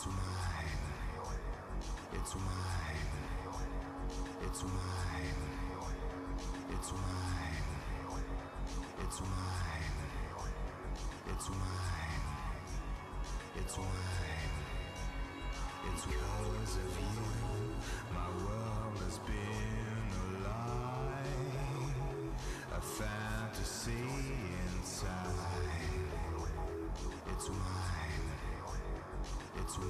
It's mine. It's mine. It's mine. It's mine. It's mine. It's mine. It's mine. It's because of you, my world has been a lie, a fantasy inside. It's mine. It's mine.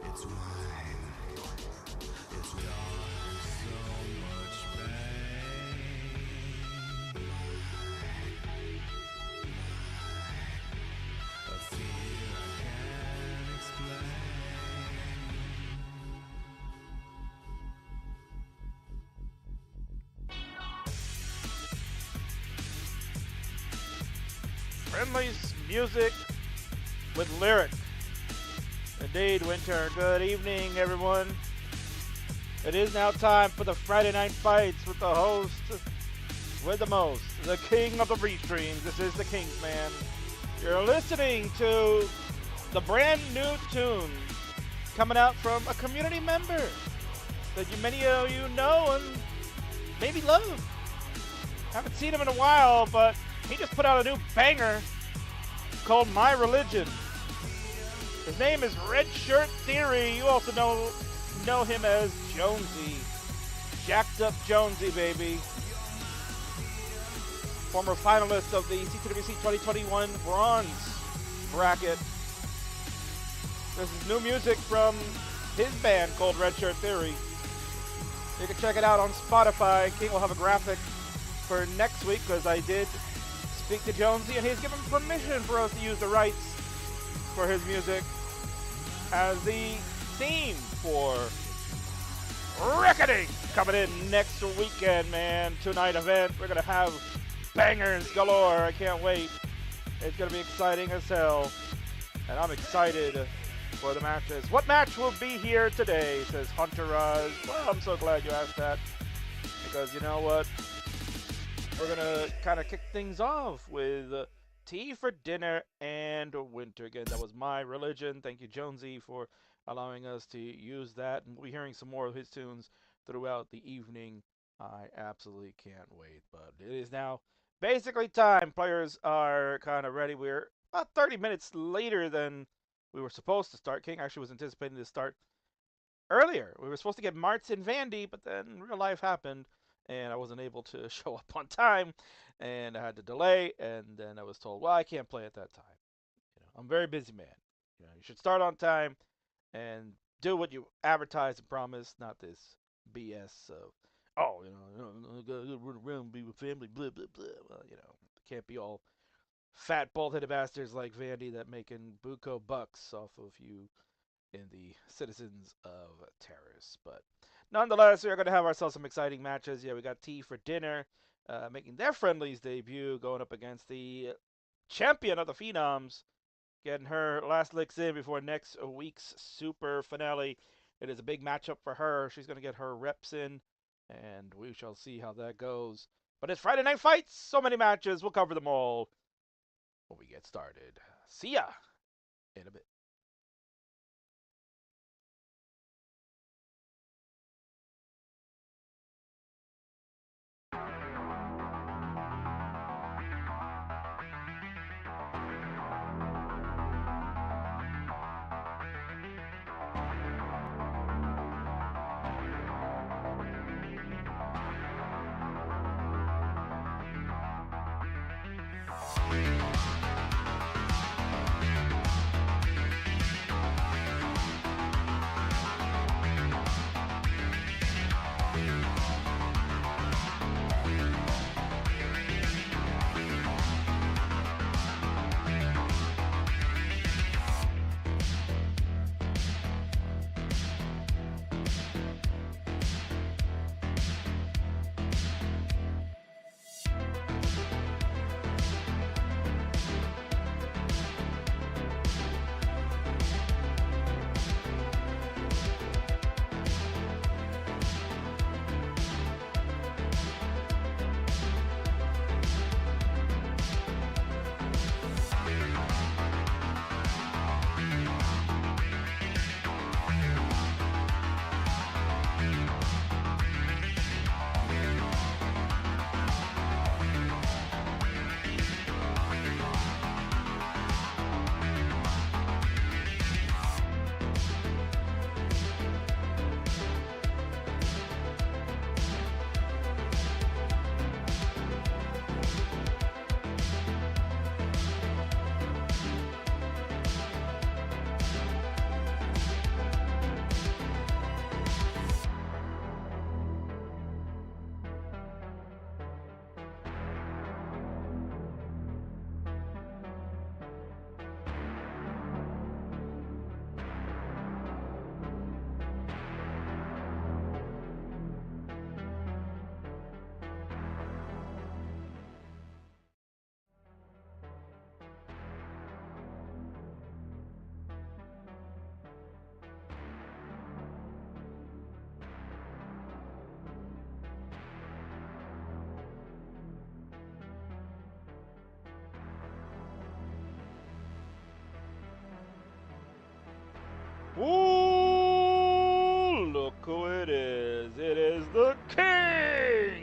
It's mine. It's caused so much pain. A fear I can't explain. Friendly's music with lyric. Indeed, Winter. Good evening, everyone. It is now time for the Friday Night Fights with the host, with the most, the king of the restreams. This is the Kingsman. You're listening to the brand new tune coming out from a community member that many of you know and maybe love. Haven't seen him in a while, but he just put out a new banger called My Religion. His name is Red Shirt Theory. You also know him as Jonesy. Jacked up Jonesy, baby. Former finalist of the CTWC 2021 Bronze Bracket. This is new music from his band called Red Shirt Theory. You can check it out on Spotify. King will have a graphic for next week because I did speak to Jonesy and he's given permission for us to use the rights for his music as the theme for Reckoning coming in next weekend, man. Two-night event. We're going to have bangers galore. I can't wait. It's going to be exciting as hell. And I'm excited for the matches. What match will be here today, says Hunter Raz. Well, I'm so glad you asked that. Because you know what? We're going to kind of kick things off with Tea for Dinner and Winter. Again, that was My Religion. Thank you, Jonesy, for allowing us to use that. And we'll be hearing some more of his tunes throughout the evening. I absolutely can't wait. But it is now basically time. Players are kind of ready. We're about 30 minutes later than we were supposed to start. King actually was anticipating to start earlier. We were supposed to get Martz and Vandy, but then real life happened. And I wasn't able to show up on time, and I had to delay, and then I was told, well, I can't play at that time. You know, I'm a very busy man. You know, you should start on time and do what you advertise and promise, not this BS of, oh, you know, I gotta run around and be with family, blah, blah, blah. Well, you know, can't be all fat, bald-headed bastards like Vandy that making buco bucks off of you in the citizens of Terrace, but nonetheless, we're going to have ourselves some exciting matches. Yeah, we got Tea for Dinner making their Friendlies debut, going up against the champion of the Phenoms, getting her last licks in before next week's super finale. It is a big matchup for her. She's going to get her reps in, and we shall see how that goes. But it's Friday Night Fights. So many matches. We'll cover them all when we get started. See ya in a bit.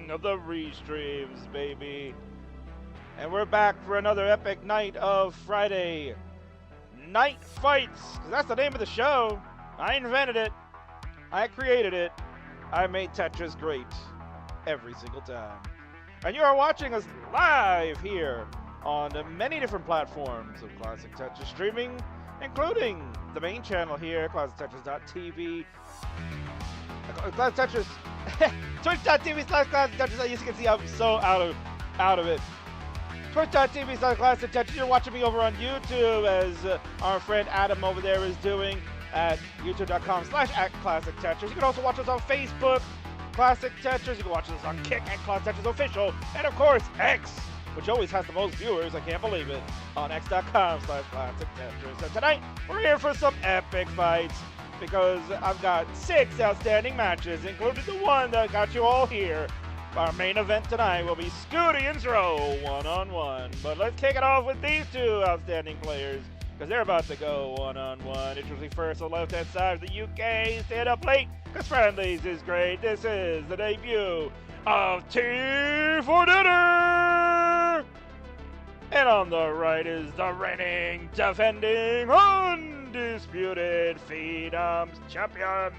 king of the restreams, baby. And we're back for another epic night of Friday Night Fights, because that's the name of the show. I invented it. I created it. I made Tetris great every single time. And you are watching us live here on many different platforms of Classic Tetris streaming, including the main channel here, ClassicTetris.tv. Classic Tetris, Twitch.tv/Classic Tetris. As you can see, I'm so out of it. Twitch.tv/Classic Tetris. You're watching me over on YouTube, as our friend Adam over there is doing at youtube.com/@Classic Tetris. You can also watch us on Facebook, Classic Tetris. You can watch us on Kick and Classic Tetris Official, and of course X, which always has the most viewers. I can't believe it. On x.com/Classic Tetris. And tonight we're here for some epic fights, because I've got 6 outstanding matches, including the one that got you all here. Our main event tonight will be SCUTI and ZRO one-on-one. But let's kick it off with these 2 outstanding players, because they're about to go one-on-one. Introducing first on the left-hand side of the UK. Stand up late, because friendlies is great. This is the debut of Tea for Dinner. And on the right is the reigning, defending, undisputed Phenoms champion.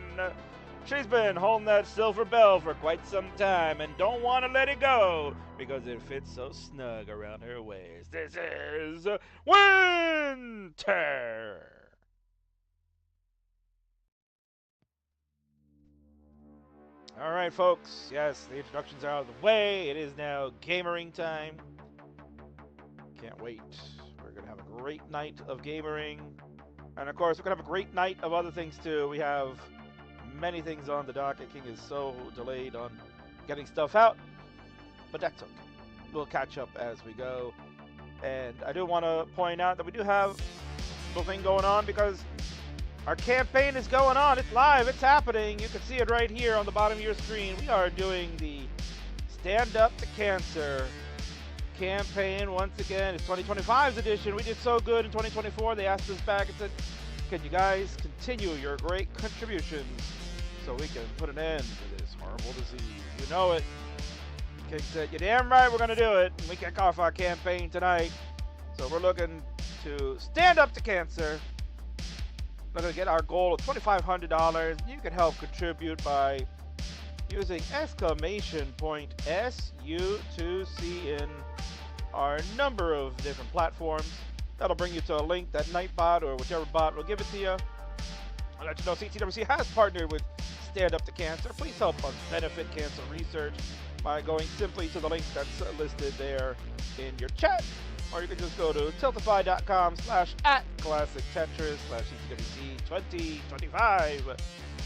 She's been holding that silver bell for quite some time and don't want to let it go because it fits so snug around her waist. This is Winter. All right, folks. Yes, the introductions are out of the way. It is now gamering time. Can't wait. We're going to have a great night of gamering. And of course, we're going to have a great night of other things too. We have many things on the docket. King is so delayed on getting stuff out, but that's okay. We'll catch up as we go. And I do want to point out that we do have a little thing going on, because our campaign is going on. It's live. It's happening. You can see it right here on the bottom of your screen. We are doing the Stand Up to Cancer campaign once again. It's 2025's edition. We did so good in 2024. They asked us back and said, can you guys continue your great contributions so we can put an end to this horrible disease? You know it. King said, you're damn right we're going to do it. And we kick off our campaign tonight. So we're looking to stand up to cancer. We're going to get our goal of $2,500. You can help contribute by using !SU2C in our number of different platforms. That'll bring you to a link that Nightbot or whichever bot will give it to you. I'll let you know CTWC has partnered with Stand Up to Cancer. Please help us benefit cancer research by going simply to the link that's listed there in your chat. Or you can just go to tiltify.com/@ClassicTetris/CTWC2025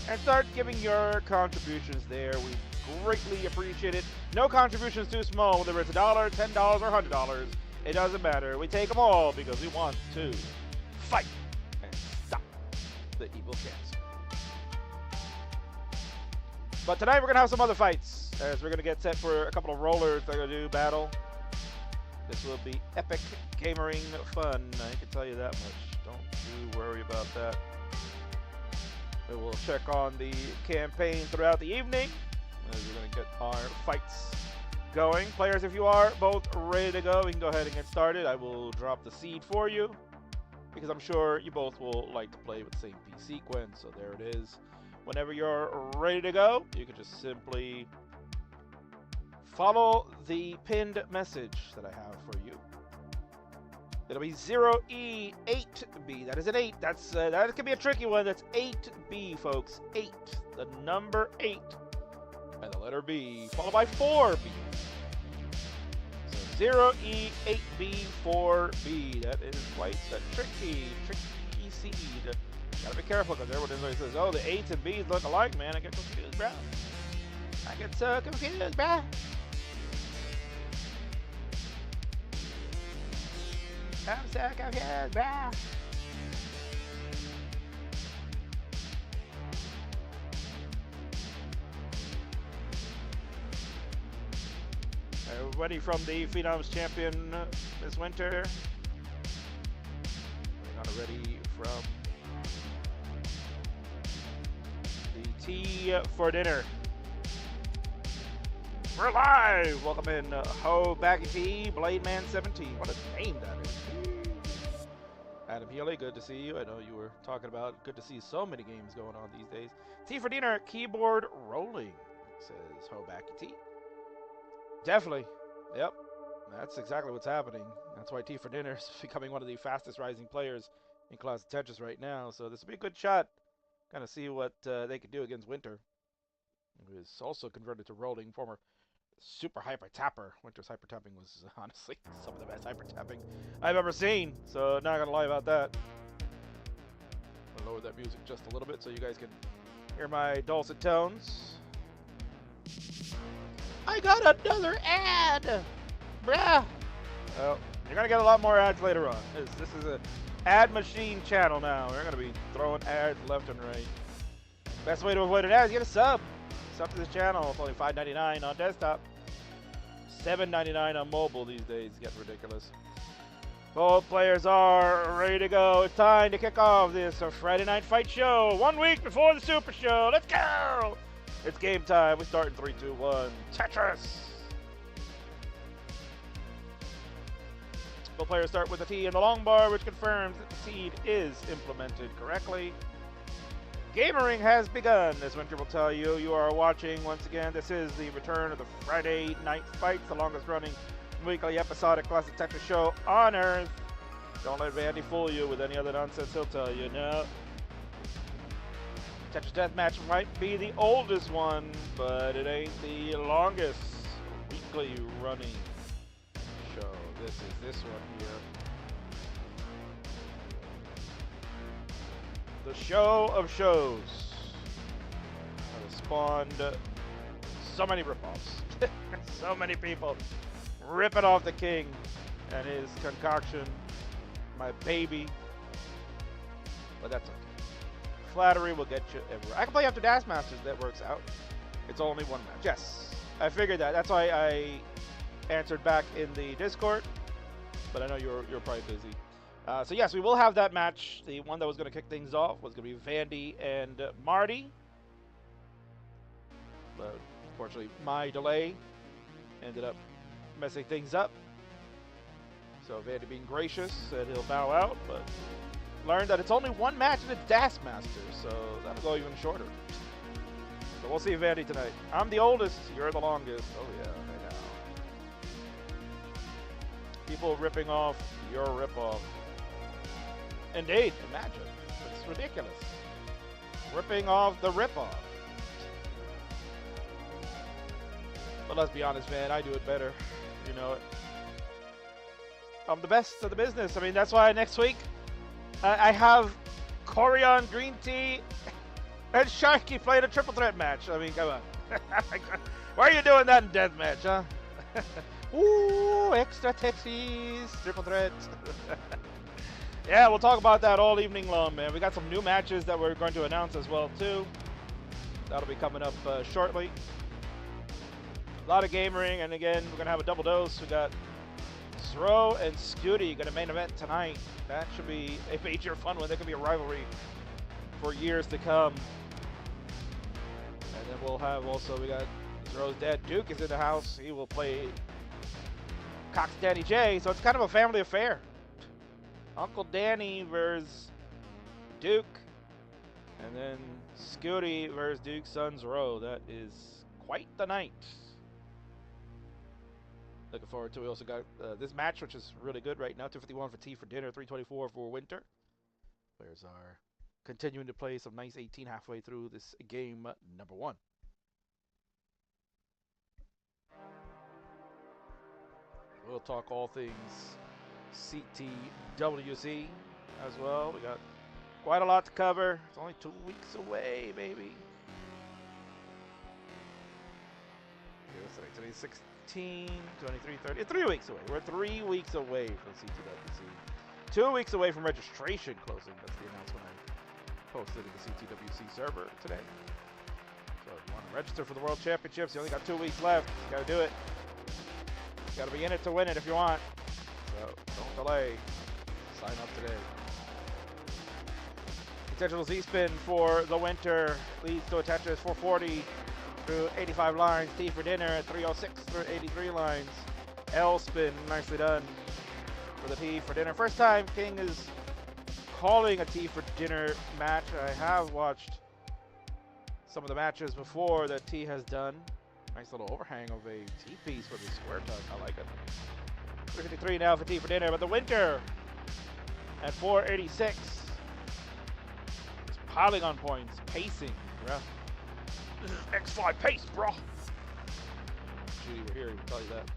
and start giving your contributions there. We greatly appreciate it. No contributions too small, whether it's $1, $10, or $100. It doesn't matter. We take them all because we want to fight and stop the evil cancer. But tonight we're going to have some other fights, as we're going to get set for a couple of rollers that are going to do battle. This will be epic gamering fun, I can tell you that much. Don't you worry about that. We will check on the campaign throughout the evening, as we're going to get our fights going. Players, if you are both ready to go, we can go ahead and get started. I will drop the seed for you, because I'm sure you both will like to play with the same piece sequence. So there it is. Whenever you're ready to go, you can just simply follow the pinned message that I have for you. It'll be 0E8B. That is an 8. That could be a tricky one. That's 8B, folks. 8. The number 8. And the letter B, followed by 4B. So 0E8B4B. That is quite a tricky seed. Gotta be careful, because everyone says, oh, the 8s and B's look alike, man. I get confused, bro. I get so confused, bro. I'm so confused, bro. Everybody from the Phenoms champion this winter. We're not ready from the Tea for Dinner. We're live! Welcome in, Ho Baggy T, Blade Man 17. What a name that is. Adam Healy, good to see you. I know you were talking about good to see so many games going on these days. T for dinner, keyboard rolling, says Ho Baggy T. Definitely. Yep. That's exactly what's happening. That's why T for dinner is becoming one of the fastest rising players in Class of Tetris right now. So this will be a good shot. Kind of see what they can do against Winter, who is also converted to rolling, former super hyper tapper. Winter's hyper tapping was honestly some of the best hyper tapping I've ever seen. So not gonna lie about that. I'll lower that music just a little bit so you guys can hear my dulcet tones. I got another ad, bruh. Well, you're gonna get a lot more ads later on. This is a ad machine channel now. We're gonna be throwing ads left and right. Best way to avoid an ad is get a sub. Sub to this channel. It's only $5.99 on desktop. $7.99 on mobile these days. It's getting ridiculous. Both players are ready to go. It's time to kick off this Friday Night Fight show. 1 week before the Super Show. Let's go! It's game time. We start in 3, 2, 1. Tetris! Both players start with a T in the long bar, which confirms that the seed is implemented correctly. Gamering has begun, as Winter will tell you. You are watching, once again, this is the return of the Friday Night Fights, the longest running weekly episodic Classic Tetris show on Earth. Don't let Vandy fool you with any other nonsense he'll tell you. No. Tetris Deathmatch might be the oldest one, but it ain't the longest weekly running show. This is this one here. The show of shows has spawned so many ripoffs. So many people ripping off the king and his concoction, my baby. But that's okay. Flattery will get you everywhere. I can play After Dash Masters. That works out. It's only one match. Yes, I figured that. That's why I answered back in the Discord. But I know you're probably busy. So yes, we will have that match. The one that was going to kick things off was going to be Vandy and Marty. But unfortunately, my delay ended up messing things up. So Vandy being gracious said he'll bow out, but learned that it's only one match and it's Das Master, so that'll go even shorter. So we'll see Vandy tonight. I'm the oldest, you're the longest. Oh yeah, I know. People ripping off your ripoff. Indeed, imagine. It's ridiculous. Ripping off the ripoff. But let's be honest, man, I do it better. You know it. I'm the best of the business. I mean, that's why next week I have Corian Green Tea and Sharky playing a triple threat match. I mean, come on. Why are you doing that in deathmatch, huh? Ooh, extra Texas, triple threat. Yeah, we'll talk about that all evening long, man. We got some new matches that we're going to announce as well, too. That'll be coming up shortly. A lot of gamering, and again, we're going to have a double dose. We got ZRO and SCUTI going to main event tonight. That should be a major fun one. That could be a rivalry for years to come. And then we'll have also, we got ZRO's dad, Duke, is in the house. He will play Cox Danny J, so it's kind of a family affair. Uncle Danny versus Duke, and then SCUTI versus Duke's son ZRO. That is quite the night. Looking forward to it. We also got this match, which is really good right now. 251 for T for dinner, 324 for Winter. Players are continuing to play some nice 18 halfway through this game number 1. We'll talk all things CTWC as well. We got quite a lot to cover. It's only 2 weeks away, baby. Today's 16, 23, 30. It's 3 weeks away. We're 3 weeks away from CTWC. 2 weeks away from registration closing. That's the announcement I posted in the CTWC server today. So if you want to register for the World Championships, you only got 2 weeks left. You got to do it. You got to be in it to win it if you want. So don't delay. Sign up today. Potential Z-spin for the Winter leads to a Tetris 440 through 85 lines. T for dinner at 306 through 83 lines. L spin, nicely done for the T for dinner. First time King is calling a T for dinner match. I have watched some of the matches before that T has done. Nice little overhang of a T piece with a square tuck. I like it. 353 now for T for dinner, but the Winter at 486. Just piling on points, pacing, bro. This is X5 pace, bro. Judy, we're here, he will tell you that.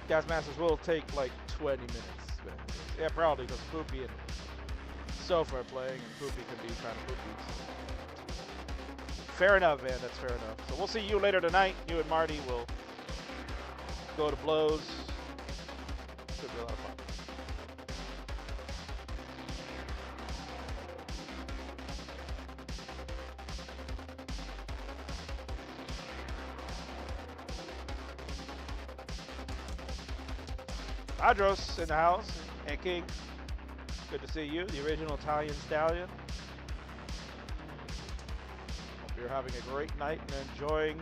Gas Masters will take like 20 minutes. Yeah, probably because Poopy and Sofa are playing, and Poopy can be kind of poopy. Fair enough, man. That's fair enough. So we'll see you later tonight. You and Marty will go to blows. Should be a lot of fun. Adros in the house, and King. Good to see you, the original Italian Stallion. Hope you're having a great night and enjoying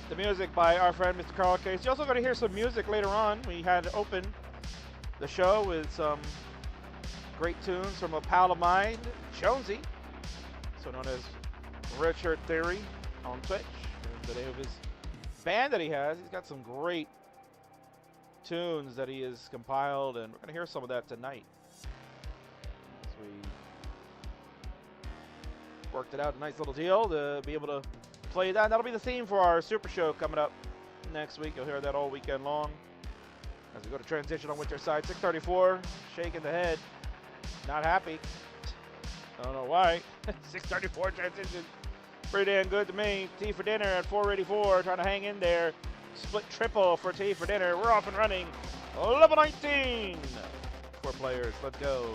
the music by our friend Mr. Carl Case. You're also going to hear some music later on. We had opened the show with some great tunes from a pal of mine, Jonesy, so known as Richard Theory on Twitch. And the name of his band that he has. He's got some great tunes that he has compiled, and we're going to hear some of that tonight. So we worked it out, a nice little deal to be able to play that. That'll be the theme for our Super Show coming up next week. You'll hear that all weekend long as we go to transition on Winter side. 634, shaking the head, not happy. I don't know why. 634 transition, pretty damn good to me. T for dinner at 484, trying to hang in there. Split triple for T for dinner. We're off and running. Level 19. 4 players. Let's go.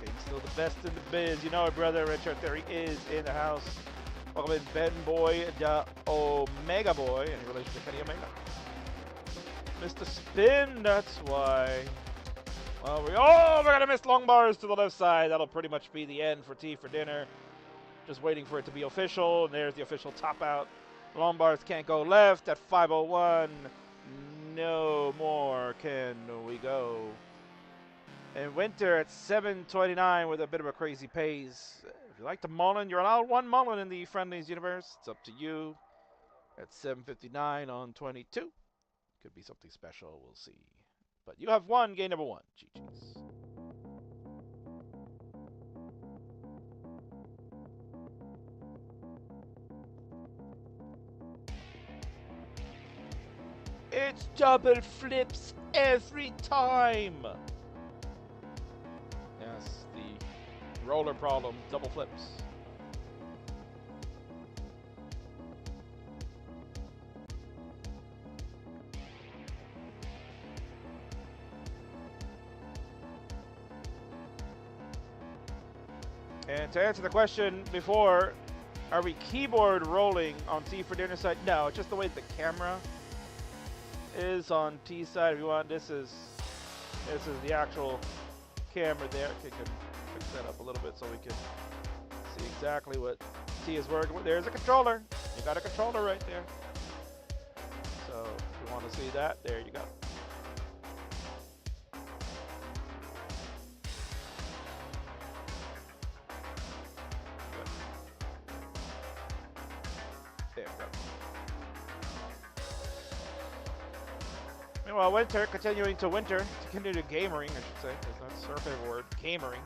King's still the best in the biz. You know it, brother. Richard Theory is in the house. Welcome in Ben Boy, the Omega Boy. Any relation to Kenny Omega? Mr. Spin, that's why. Well, we're gonna miss long bars to the left side. That'll pretty much be the end for T for dinner. Just waiting for it to be official, and there's the official top out. Long bars can't go left at 501. No more can we go. And Winter at 729 with a bit of a crazy pace. If you like to Mullen, you're allowed 1 Mullen in the Friendlies universe. It's up to you. At 759 on 22. Could be something special. We'll see. But you have won game number 1. GG's. It's double flips every time. Yes, the roller problem, double flips. And to answer the question before, are we keyboard rolling on T for dinner side? No, it's just the way the camera is on T side. If you want, this is the actual camera there. You can fix that up a little bit so we can see exactly what T is working with. There's a controller. You got a controller right there. So if you want to see that, there you go. Meanwhile, Winter continuing to winter, to continue gamering, I should say. That's her favorite word, gamering.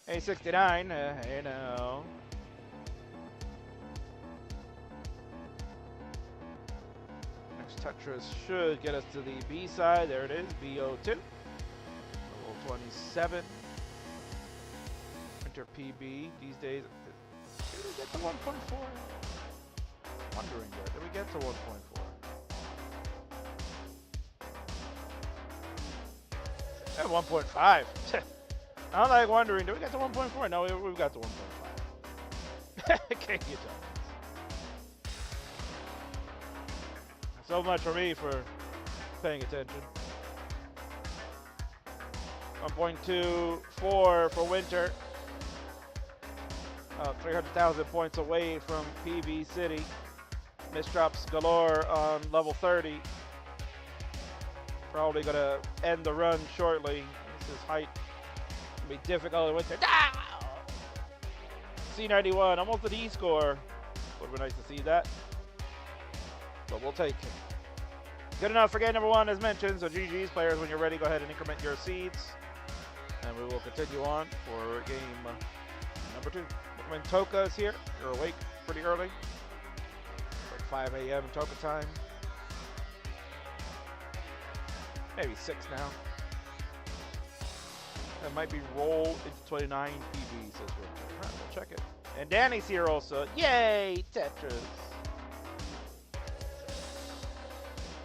A69, you know. Next Tetris should get us to the B side. There it is, BO2. Level 27. Winter PB these days. Did we get to 1.4? Wondering there. Did we get to 1.4? At 1.5. I'm like wondering, did we get to 1.4? No, we've got to 1.5. Can't get done. So much for me for paying attention. 1.24 for Winter. 300,000 points away from PB City. Misdrops galore on level 30. Probably going to end the run shortly. This is height. It'll be difficult in Winter. Ah! C91, almost an E score. Would be nice to see that. But we'll take it. Good enough for game number 1 as mentioned. So GG's players, when you're ready, go ahead and increment your seeds. And we will continue on for game number 2. When Toka is here, you're awake pretty early. Like 5 a.m. Toka time. Maybe 6 now. That might be rolled into 29 PB, says Winter. Alright, we'll check it. And Danny's here also. Yay, Tetris.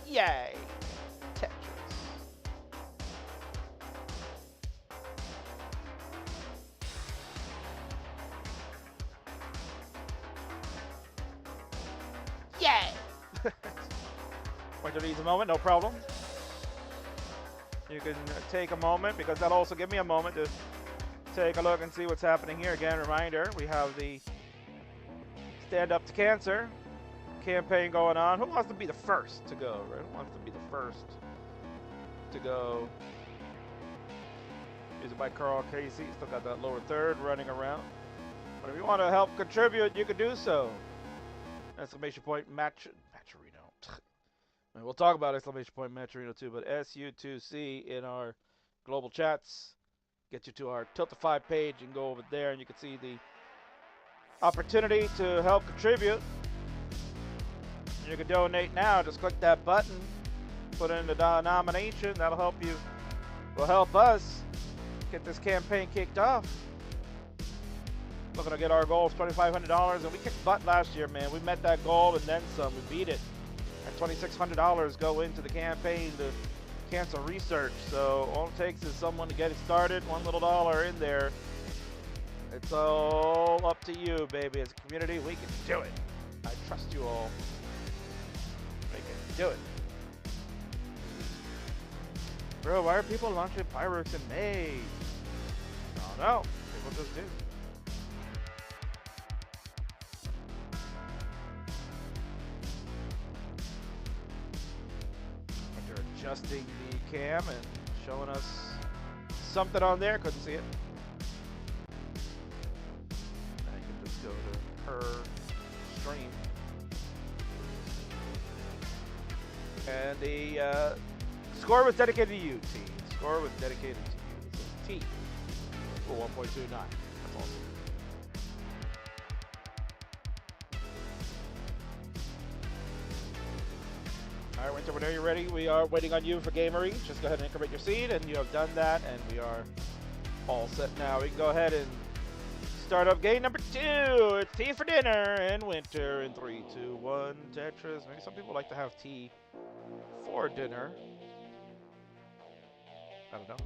Yay, Tetris. Yay! Winter needs a moment, no problem. You can take a moment, because that'll also give me a moment to take a look and see what's happening here. Again, reminder, we have the Stand Up to Cancer campaign going on. Who wants to be the first to go, right? Who wants to be the first to go? Music by Carl Casey. Still got that lower third running around. But if you want to help contribute, you can do so. Exclamation point Matcherino. And we'll talk about exclamation point Matcherino too, but SU2C in our global chats. Get you to our Tilt to 5 page. You can go over there and you can see the opportunity to help contribute. You can donate now. Just click that button, put in the denomination. That'll help you. Will help us get this campaign kicked off. Looking to get our goal of $2,500, and we kicked butt last year, man. We met that goal and then some. We beat it. And $2,600 go into the campaign to cancer research. So all it takes is someone to get it started. $1 little dollar in there. It's all up to you, baby. As a community, we can do it. I trust you all. We can do it. Bro, why are people launching fireworks in May? I don't know. People just do. They're adjusting the cam and showing us something on there. Couldn't see it. I can just go to her stream. And the score was dedicated to you, T. Score was dedicated to you. So T for 1.29. That's awesome. All right, Winter, whenever you're ready, we are waiting on you for Gamery. Just go ahead and increment your seed, and you have done that, and we are all set now. We can go ahead and start up game number 2. It's tea for dinner and Winter in 3, 2, 1. Tetris. Maybe some people like to have tea for dinner. I don't know.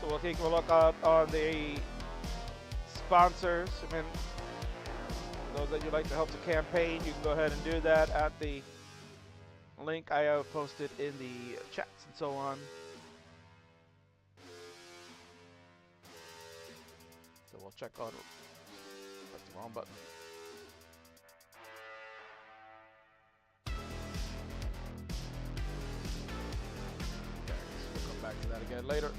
So we'll take a look on the sponsors. I mean, those that you'd like to help the campaign, you can go ahead and do that at the link I have posted in the chats and so on. So we'll check on. That's the wrong button. Okay, so we'll come back to that again later.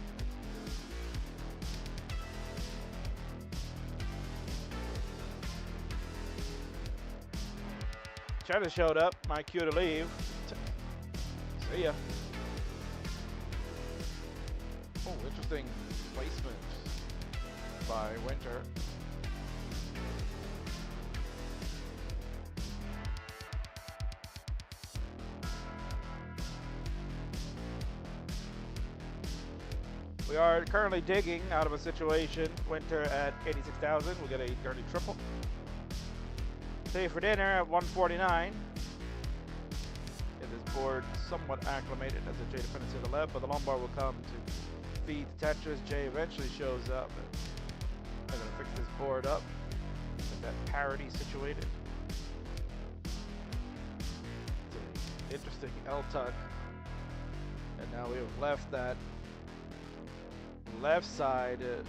China showed up. My cue to leave. See ya. Oh, interesting placement by Winter. We are currently digging out of a situation. Winter at 86,000. We'll get a dirty triple. Stay for dinner at 149. Get this board somewhat acclimated as the J defends to the left, but the Lombard will come to feed the Tetris. J eventually shows up. I'm going to fix this board up. Get that parity situated. It's an interesting L-tuck. And now we have left that left side a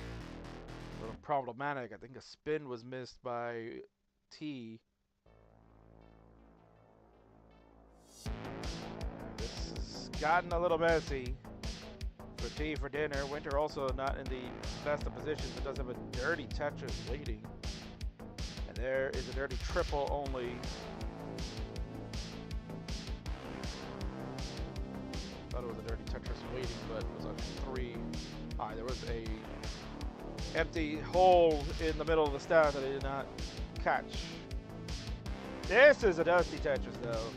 little problematic. I think a spin was missed by T. This has gotten a little messy for T for dinner. Winter also not in the best of positions, but does have a dirty Tetris waiting. And there is a dirty triple only. Thought it was a dirty Tetris waiting, but it was on 3. There was a empty hole in the middle of the stack that I did not catch. This is a dusty Tetris though.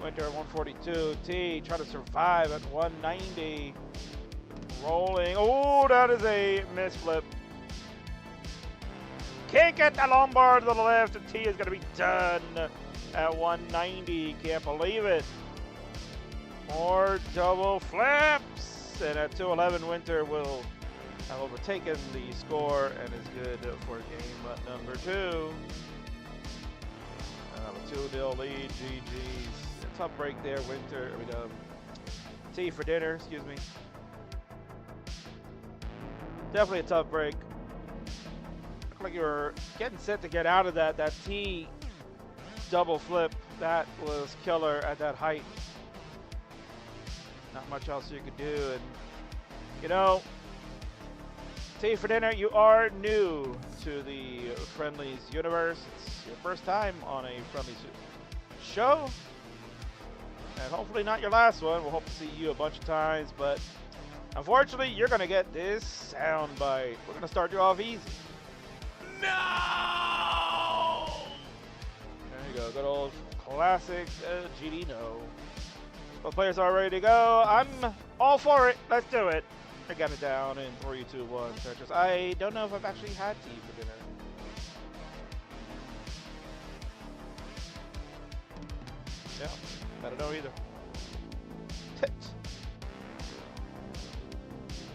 Winter at 142. T trying to survive at 190. Rolling. Oh, that is a misflip. Can't get the Lombard to the left, and T is going to be done at 190. Can't believe it. More double flips. And at 211, Winter will have overtaken the score and is good for game number 2. A 2-0 lead. GG's. A tough break there, Winter. T for dinner, excuse me. Definitely a tough break. Looked like you were getting set to get out of that. That T double flip, that was killer at that height. Not much else you could do. And, you know, T for dinner, you are new to the Friendlies universe. It's your first time on a Friendlies show. And hopefully not your last one. We'll hope to see you a bunch of times. But unfortunately, you're going to get this sound bite. We're going to start you off easy. No! There you go. Good old classic GD no. Both players are ready to go. I'm all for it. Let's do it. I got it down in 3, 2, 1. Tetris. I don't know if I've actually had tea for dinner. Yeah, I don't know either.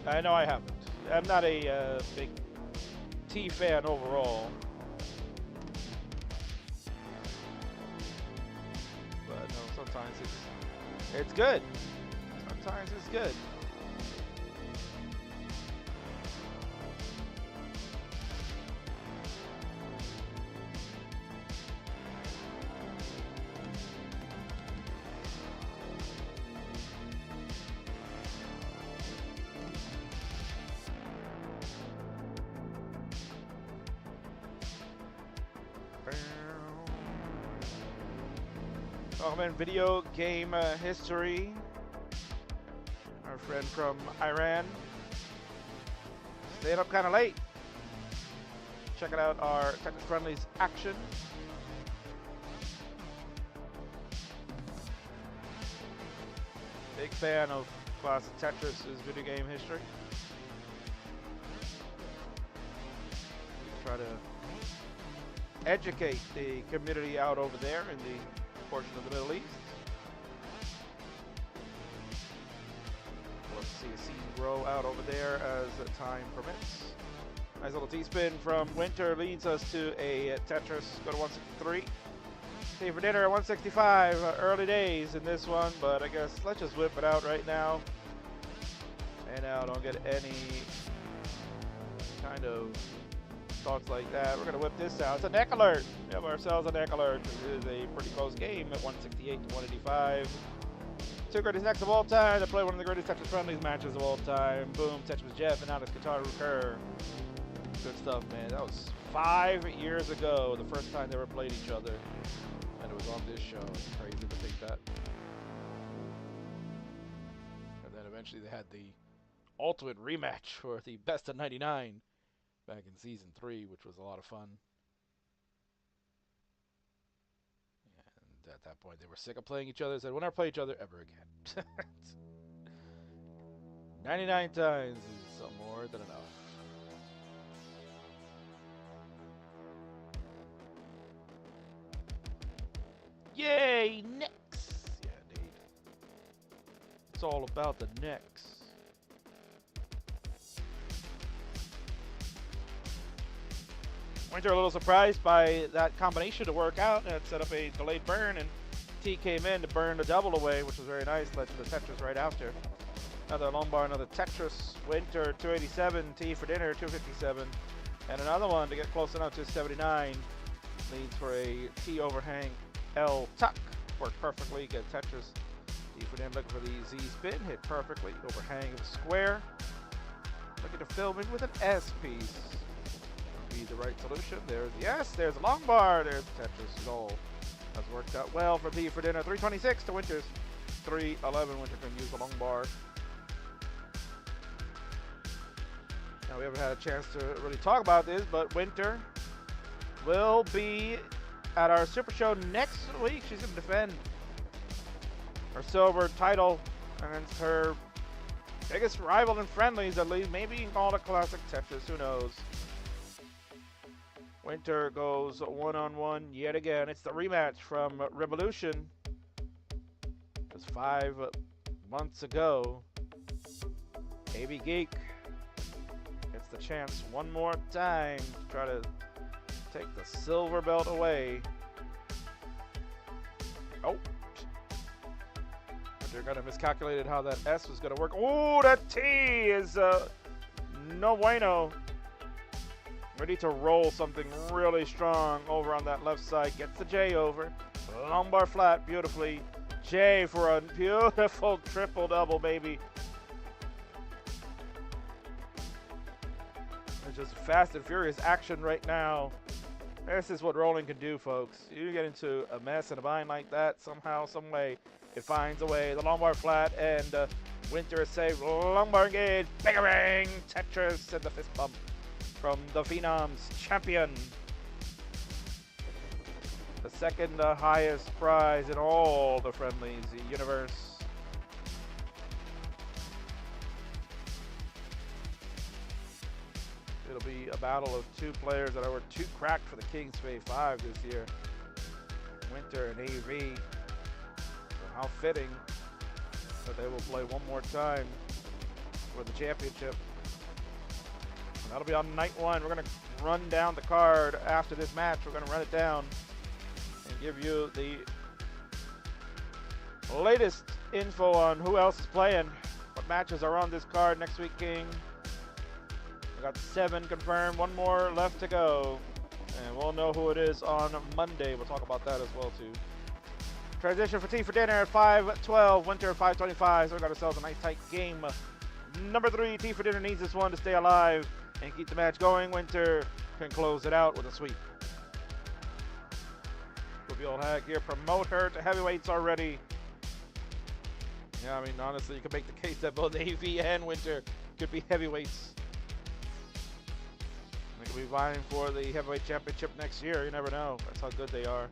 I know I haven't. I'm not a big tea fan overall. But no, sometimes it's good. Sometimes it's good. In video game history, our friend from Iran stayed up kind of late. Checking out our Tetris Friendlies action. Big fan of classic Tetris' video game history. Try to educate the community out over there in the portion of the Middle East. Let's see a scene grow out over there as time permits. Nice little T-spin from Winter leads us to a Tetris. Go to 163. Stay for dinner at 165. Early days in this one, but I guess let's just whip it out right now. And now don't get any kind of thoughts like that. We're going to whip this out. It's a neck alert. We have ourselves a neck alert. This is a pretty close game at 168 to 185. Two greatest necks of all time to play one of the greatest Tetris Friendlies matches of all time. Boom, Tetris Jeff, and now it's Guitar Recur. Good stuff, man. That was 5 years ago, the first time they ever played each other. And it was on this show. It's crazy to think that. And then eventually they had the ultimate rematch for the best of 99. Back in season 3, which was a lot of fun. And at that point, they were sick of playing each other. Said, "We'll never play each other ever again." 99 times is more than enough. Yay, necks! Yeah, indeed. It's all about the necks. Winter a little surprised by that combination to work out and set up a delayed burn, and T came in to burn the double away, which was very nice. Led to the Tetris right after. Another lumbar, another Tetris. Winter 287, T for dinner 257, and another one to get close enough to 79. Leads for a T overhang L tuck. Worked perfectly. Get Tetris. T for dinner looking for the Z spin. Hit perfectly. Overhang of a square. Looking to fill in with an S piece. Be the right solution. There's the S. There's the long bar. There's the Tetris goal. That's worked out well for T for dinner. 326 to Winter's 311. Winter can use the long bar. Now we haven't had a chance to really talk about this, but Winter will be at our Super Show next week. She's going to defend her silver title against her biggest rival in friendlies, at least. Maybe you can call it a classic Tetris. Who knows? Winter goes one-on-one yet again. It's the rematch from Revolution. It was 5 months ago. AB Geek gets the chance one more time to try to take the silver belt away. Oh. They're going to miscalculated how that S was going to work. Oh, that T is no bueno. Ready to roll something really strong over on that left side. Gets the J over. Lumbar flat beautifully. J for a beautiful triple double, baby. It's just fast and furious action right now. This is what rolling can do, folks. You get into a mess and a bind like that, somehow, some way, it finds a way. The lumbar flat and Winter is saved. Lumbar engage. Bang-a-bang. Tetris and the fist bump from the Phenom's champion. The second highest prize in all the friendlies universe. It'll be a battle of two players that were too cracked for the Kingsman 5 this year. Winter and AV. So how fitting that they will play one more time for the championship. And that'll be on night one. We're going to run down the card after this match. We're going to run it down and give you the latest info on who else is playing, what matches are on this card next week, King. We got 7 confirmed, 1 more left to go, and we'll know who it is on Monday. We'll talk about that as well too. Transition for T for dinner at 5:12, Winter at 5:25. So we got ourselves a nice tight game. Number 3, T for dinner needs this one to stay alive and keep the match going. Winter can close it out with a sweep. We'll be old hag here. Promote her to heavyweights already. Yeah, I mean, honestly, you could make the case that both AV and Winter could be heavyweights. They could be vying for the heavyweight championship next year. You never know. That's how good they are.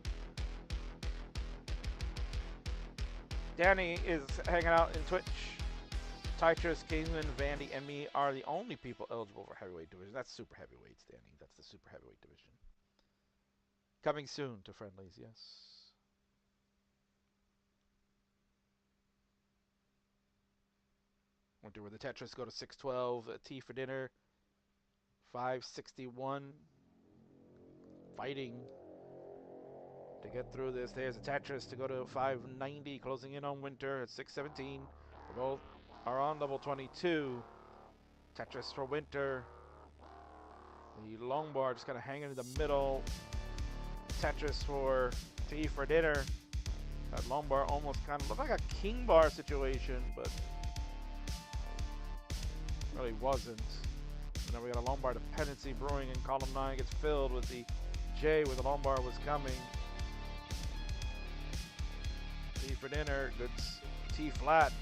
Danny is hanging out in Twitch. Tetris, Kingsman, Vandy, and me are the only people eligible for heavyweight division. That's super heavyweights, Danny. That's the super heavyweight division. Coming soon to friendlies, yes. Wonder where the Tetris go to 612. T for dinner. 561. Fighting to get through this. There's a Tetris to go to 590. Closing in on Winter at 617. We both are on level 22. Tetris for Winter. The long bar just kind of hanging in the middle. Tetris for T for dinner. That long bar almost kind of looked like a king bar situation, but really wasn't. And then we got a long bar dependency brewing in column 9. Gets filled with the J where the long bar was coming. T for dinner. Good T flat.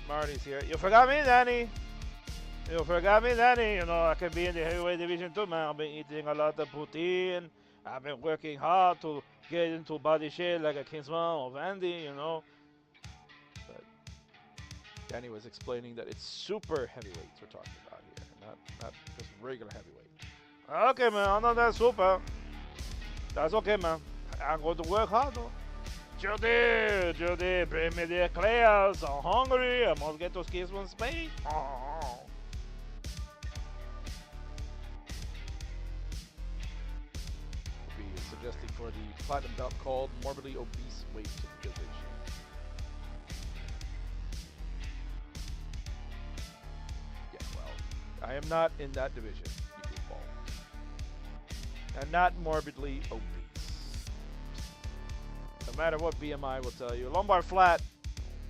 Marty's here. You forgot me, Danny. You forgot me, Danny. You know, I can be in the heavyweight division too, man. I've been eating a lot of poutine. I've been working hard to get into body shape like a Kingsman or Vandy, you know. But Danny was explaining that it's super heavyweights we're talking about here, not just regular heavyweight. Okay, man, I know that's super. That's okay, man. I'm going to work hard, though. Judy, bring me the eclairs. I'm hungry. I must get those Kingsman's made. Oh. Be suggesting for the platinum belt called morbidly obese weight division. Yeah, well, I am not in that division, you goofball. I'm not morbidly obese. No matter what BMI will tell you. Lumbar flat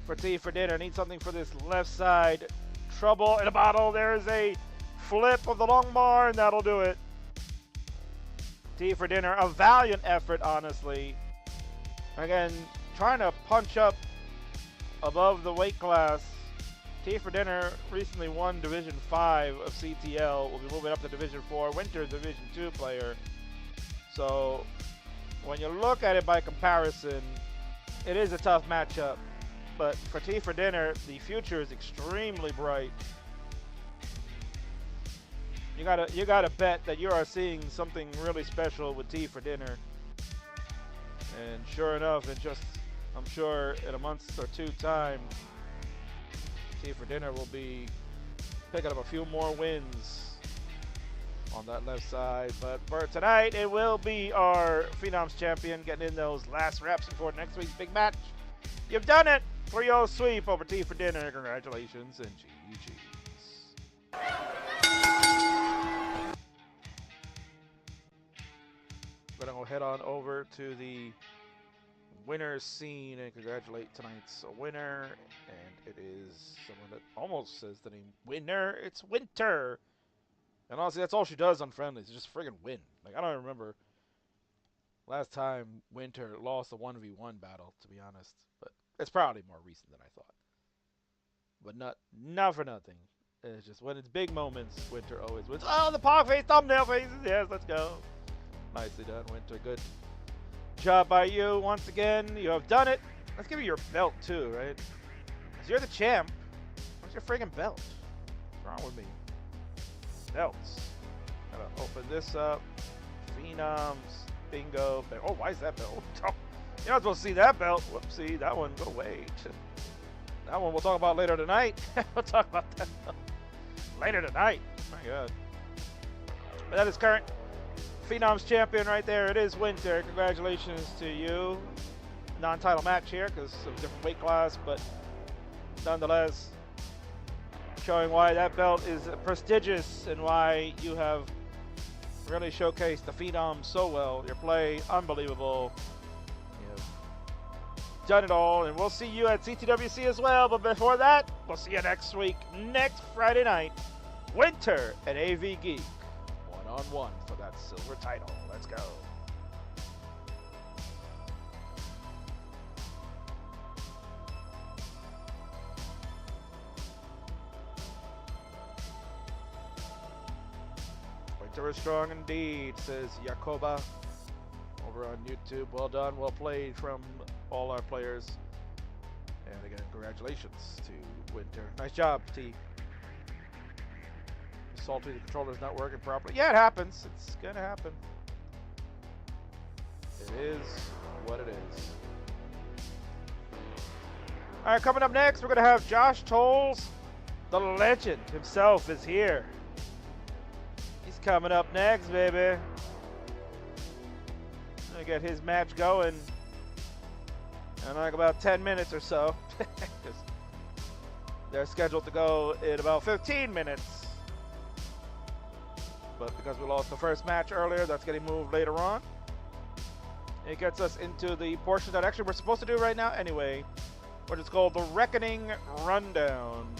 for tea for dinner. Need something for this left side. Trouble in a bottle. There is a flip of the long bar, and that'll do it. Tea for dinner. A valiant effort, honestly. Again, trying to punch up above the weight class. Tea for dinner recently won Division 5 of CTL. Will be moving up to Division 4. Winter's Division 2 player. So when you look at it by comparison, it is a tough matchup. But for Tea for Dinner, the future is extremely bright. You gotta bet that you are seeing something really special with Tea for Dinner. And sure enough, I'm sure in a month or two time, Tea for Dinner will be picking up a few more wins on that left side. But for tonight, it will be our Phenoms champion getting in those last reps before next week's big match. You've done it for your sweep over Tea for Dinner. Congratulations and GG's. We're going to go head on over to the winner's scene and congratulate tonight's winner. And it is someone that almost says the name Winner. It's Winter. And honestly, that's all she does on friendlies. It's just friggin' win. Like, I don't remember last time Winter lost a 1v1 battle, to be honest. But it's probably more recent than I thought. But not for nothing. It's just when it's big moments, Winter always wins. Oh, the pog face, thumbnail faces. Yes, let's go. Nicely done, Winter. Good job by you once again. You have done it. Let's give you your belt, too, right? Because you're the champ. Where's your friggin' belt? What's wrong with me? Belts. Gotta open this up. Phenoms. Bingo. Oh, why is that belt? You're not supposed to see that belt. Whoopsie. That one. Go away. That one we'll talk about later tonight. We'll talk about that later tonight. My God. But that is current Phenoms champion right there. It is Winter. Congratulations to you. Non-title match here because of a different weight class, but nonetheless, showing why that belt is prestigious and why you have really showcased the Phenom so well. Your play, unbelievable. You've done it all, and we'll see you at CTWC as well. But before that, we'll see you next week, next Friday night. Winter and AV Geek, one-on-one for that silver title. Let's go. Winter is strong indeed, says Jacoba over on YouTube. Well done, well played from all our players. And again, congratulations to Winter. Nice job, T. Salty, the controller's not working properly. Yeah, it happens. It's gonna happen. It is what it is. All right, coming up next, we're gonna have Josh Tolles. The legend himself is here. He's coming up next, baby. Gonna get his match going in like about 10 minutes or so. They're scheduled to go in about 15 minutes. But because we lost the first match earlier, that's getting moved later on. It gets us into the portion that actually we're supposed to do right now anyway, which is called the Reckoning Rundown.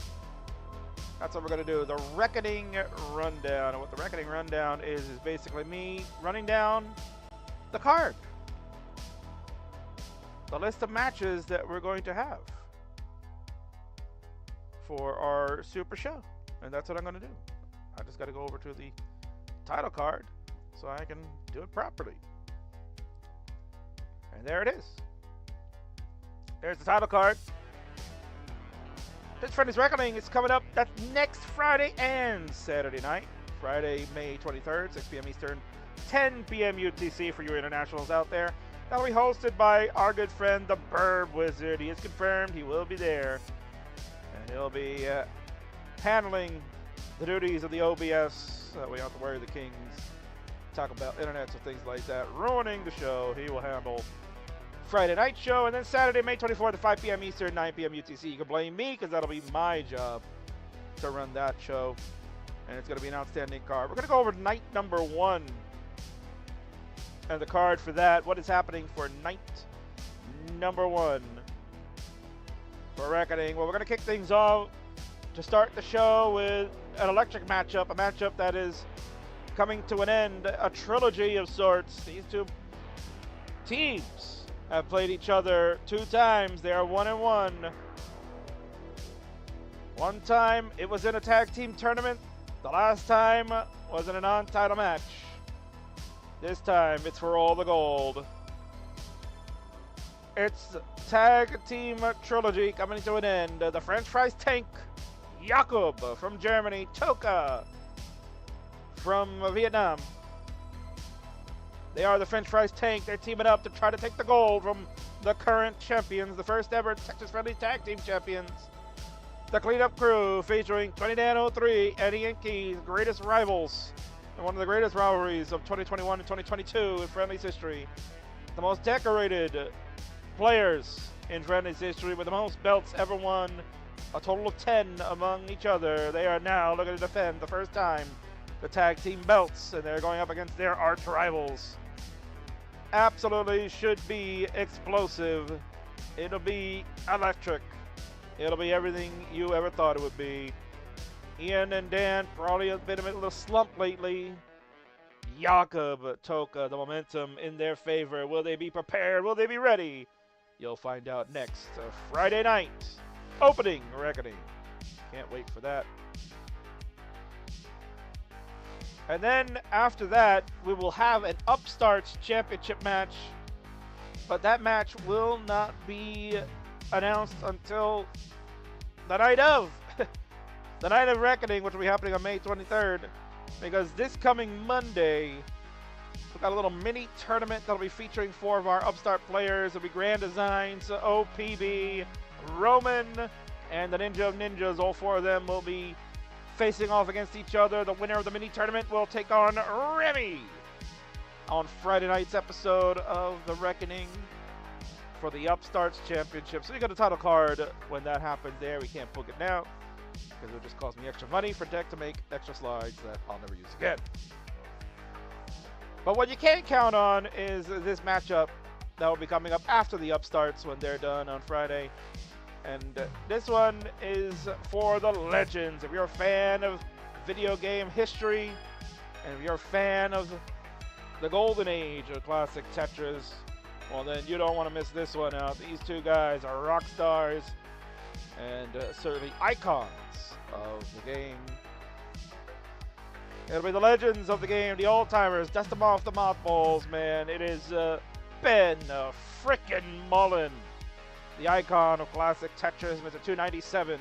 That's what we're going to do, the Reckoning Rundown. And what the Reckoning Rundown is basically me running down the card. The list of matches that we're going to have for our super show. And that's what I'm going to do. I just got to go over to the title card so I can do it properly. And there it is. There's the title card. This Friendly's Reckoning is coming up. That's next Friday and Saturday night. Friday, May 23rd, 6 p.m. Eastern, 10 p.m. UTC for you internationals out there. That'll be hosted by our good friend, the Burb Wizard. He is confirmed. He will be there. And he'll be handling the duties of the OBS. So we don't have to worry the Kings. Talk about internets and things like that. Ruining the show. He will handle Friday night show. And then Saturday, May 24th at 5 p.m. Eastern, 9 p.m. UTC. You can blame me because that'll be my job to run that show. And it's going to be an outstanding card. We're going to go over night number 1. And the card for that. What is happening for night number 1 for Reckoning? Well, we're going to kick things off to start the show with an electric matchup. A matchup that is coming to an end. A trilogy of sorts. These two teams have played each other 2 times. They are 1-1. One time it was in a tag team tournament. The last time was in a non-title match. This time it's for all the gold. It's tag team trilogy coming to an end. The French fries tank, Jakob from Germany, Toka from Vietnam. They are the French fries tank. They're teaming up to try to take the gold from the current champions, the first ever Texas Friendly Tag Team Champions. The Cleanup Crew featuring 2903, Eddie and Key's greatest rivals. And one of the greatest rivalries of 2021 and 2022 in Friendly's history. The most decorated players in Friendly's history with the most belts ever won. A total of 10 among each other. They are now looking to defend the first time the tag team belts. And they're going up against their arch rivals. Absolutely should be explosive. It'll be electric. It'll be everything you ever thought it would be. Ian and Dan probably have been in a little slump lately. Jakob, Toka, the momentum in their favor. Will they be prepared? Will they be ready? You'll find out next Friday night. Opening Reckoning. Can't wait for that. And then after that, we will have an Upstarts Championship match. But that match will not be announced until the night of. The night of Reckoning, which will be happening on May 23rd. Because this coming Monday, we've got a little mini tournament that'll be featuring 4 of our Upstart players. It'll be Grand Designs, OPB, Roman, and the Ninja of Ninjas. All 4 of them will be facing off against each other. The winner of the mini tournament will take on Remy on Friday night's episode of The Reckoning for the Upstarts Championship. So you got a title card when that happens there. We can't book it now because it would just cost me extra money for Deck to make extra slides that I'll never use again. But what you can count on is this matchup that will be coming up after the Upstarts when they're done on Friday. And this one is for the legends. If you're a fan of video game history, and if you're a fan of the golden age of classic Tetris, well then you don't want to miss this one out. These 2 guys are rock stars and certainly icons of the game. It'll be the legends of the game, the old-timers. Dust them off the mothballs, man. It is Ben frickin' Mullen, the icon of classic Tetris, Mr. 297.